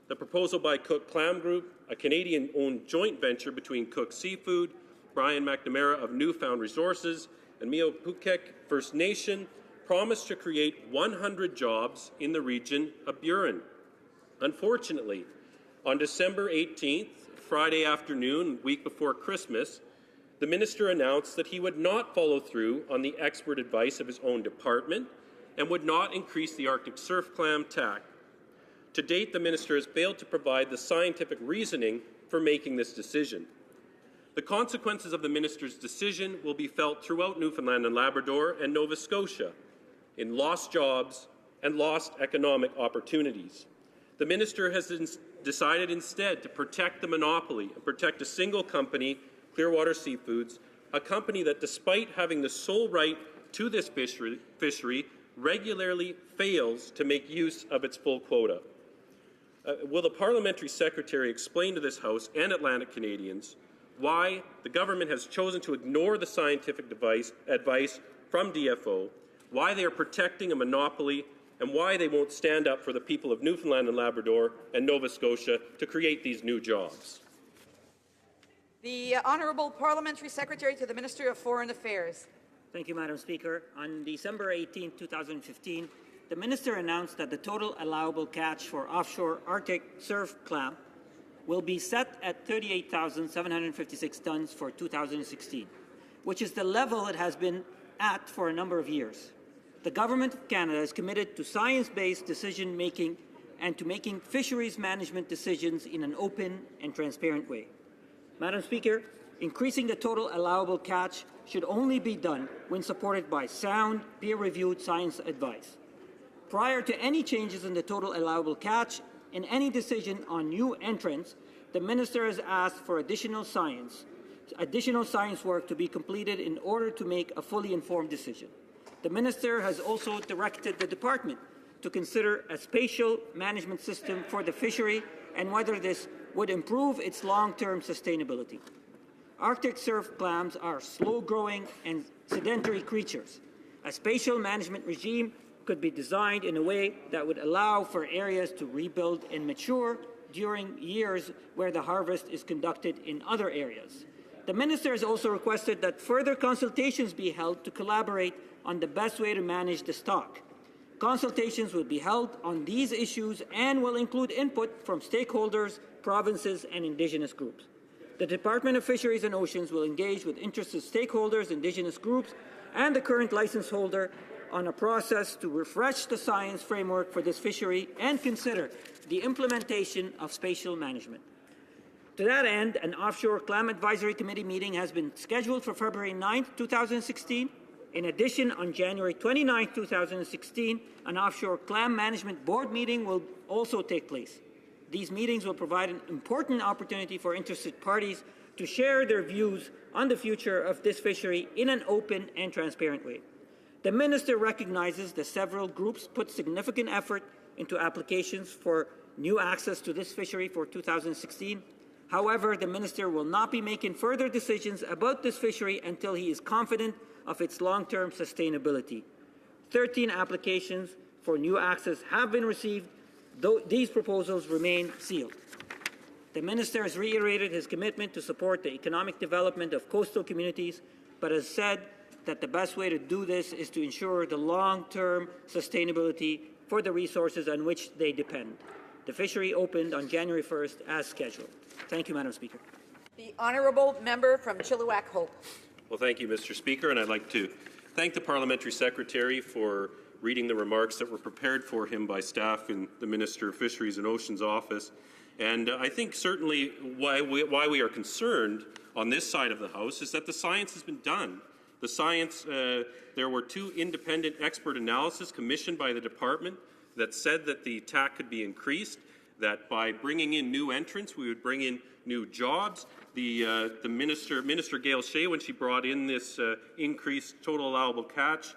[SPEAKER 22] The proposal by Cook Clam Group, a Canadian-owned joint venture between Cook Seafood, Brian McNamara of Newfound Resources, and Mi'kmaq First Nation, promised to create 100 jobs in the region of Burin. Unfortunately, on December 18th, Friday afternoon, week before Christmas, the minister announced that he would not follow through on the expert advice of his own department and would not increase the Arctic surf clam TAC. To date, the minister has failed to provide the scientific reasoning for making this decision. The consequences of the minister's decision will be felt throughout Newfoundland and Labrador and Nova Scotia in lost jobs and lost economic opportunities. The minister has decided instead to protect the monopoly and protect a single company, Clearwater Seafoods, a company that, despite having the sole right to this fishery regularly fails to make use of its full quota. Will the parliamentary secretary explain to this House and Atlantic Canadians why the government has chosen to ignore the scientific advice from DFO, why they are protecting a monopoly, and why they won't stand up for the people of Newfoundland and Labrador and Nova Scotia to create these new jobs?
[SPEAKER 5] The Honourable Parliamentary Secretary to the Minister of Foreign Affairs.
[SPEAKER 8] Thank you, Madam Speaker. On December 18, 2015, the Minister announced that the total allowable catch for offshore Arctic surf clam will be set at 38,756 tons for 2016, which is the level it has been at for a number of years. The Government of Canada is committed to science-based decision-making and to making fisheries management decisions in an open and transparent way. Madam Speaker, increasing the total allowable catch should only be done when supported by sound, peer-reviewed science advice. Prior to any changes in the total allowable catch and any decision on new entrants, the Minister has asked for additional science work to be completed in order to make a fully informed decision. The Minister has also directed the Department to consider a spatial management system for the fishery and whether this would improve its long-term sustainability. Arctic surf clams are slow-growing and sedentary creatures. A spatial management regime could be designed in a way that would allow for areas to rebuild and mature during years where the harvest is conducted in other areas. The Minister has also requested that further consultations be held to collaborate on the best way to manage the stock. Consultations will be held on these issues and will include input from stakeholders, provinces, and Indigenous groups. The Department of Fisheries and Oceans will engage with interested stakeholders, Indigenous groups, and the current license holder on a process to refresh the science framework for this fishery and consider the implementation of spatial management. To that end, an Offshore Clam Advisory Committee meeting has been scheduled for February 9, 2016. In addition, on January 29, 2016, an Offshore Clam Management Board meeting will also take place. These meetings will provide an important opportunity for interested parties to share their views on the future of this fishery in an open and transparent way. The Minister recognizes that several groups put significant effort into applications for new access to this fishery for 2016. However, the minister will not be making further decisions about this fishery until he is confident of its long-term sustainability. 13 applications for new access have been received, though these proposals remain sealed. The minister has reiterated his commitment to support the economic development of coastal communities, but has said that the best way to do this is to ensure the long-term sustainability for the resources on which they depend. The fishery opened on January 1st as scheduled. Thank you, Madam Speaker.
[SPEAKER 5] The honourable member from Chilliwack Hope.
[SPEAKER 22] Well, thank you, Mr. Speaker, and I'd like to thank the Parliamentary Secretary for reading the remarks that were prepared for him by staff in the Minister of Fisheries and Oceans office. And I think certainly why we are concerned on this side of the House is that the science has been done. The science, there were 2 independent expert analyses commissioned by the department that said that the TAC could be increased, that by bringing in new entrants, we would bring in new jobs. The Minister Gail Shea, when she brought in this increased total allowable catch,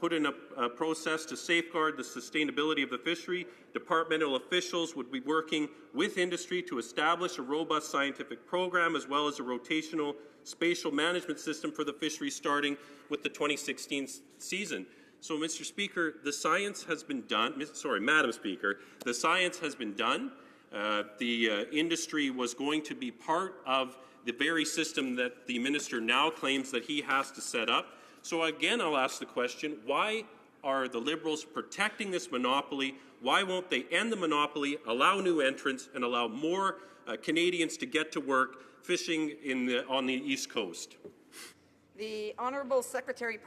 [SPEAKER 22] put in a process to safeguard the sustainability of the fishery. Departmental officials would be working with industry to establish a robust scientific program as well as a rotational spatial management system for the fishery starting with the 2016 season. So, Mr. Speaker, the science has been done. Sorry, Madam Speaker, the science has been done. The industry was going to be part of the very system that the minister now claims that he has to set up. So again, I'll ask the question, why are the Liberals protecting this monopoly? Why won't they end the monopoly, allow new entrants, and allow more Canadians to get to work fishing on the East Coast?
[SPEAKER 5] The Honourable Secretary,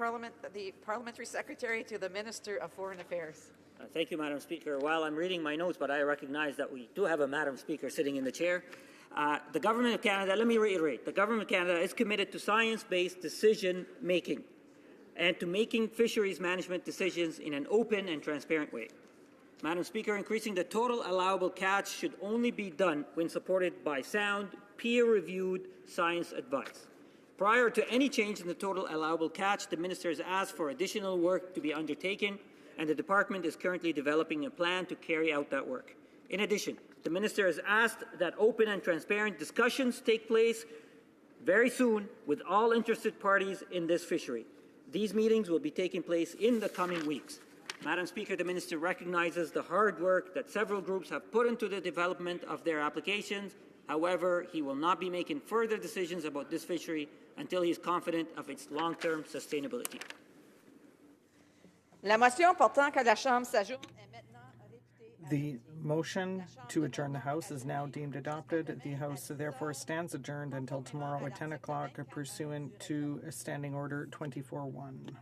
[SPEAKER 5] the Parliamentary Secretary to the Minister of Foreign Affairs.
[SPEAKER 8] Thank you, Madam Speaker. While I'm reading my notes, but I recognize that we do have a Madam Speaker sitting in the chair. The Government of Canada, let me reiterate, the Government of Canada is committed to science-based decision-making and to making fisheries management decisions in an open and transparent way. Madam Speaker, increasing the total allowable catch should only be done when supported by sound, peer-reviewed science advice. Prior to any change in the total allowable catch, the Minister has asked for additional work to be undertaken, and the Department is currently developing a plan to carry out that work. In addition, the Minister has asked that open and transparent discussions take place very soon with all interested parties in this fishery. These meetings will be taking place in the coming weeks. Madam Speaker, the Minister recognizes the hard work that several groups have put into the development of their applications. However, he will not be making further decisions about this fishery until he is confident of its long-term sustainability.
[SPEAKER 5] La motion portant que la Chambre s'ajoute est maintenant réputée.
[SPEAKER 11] The motion to adjourn the House is now deemed adopted. The House therefore stands adjourned until tomorrow at 10 o'clock pursuant to Standing Order 24-1.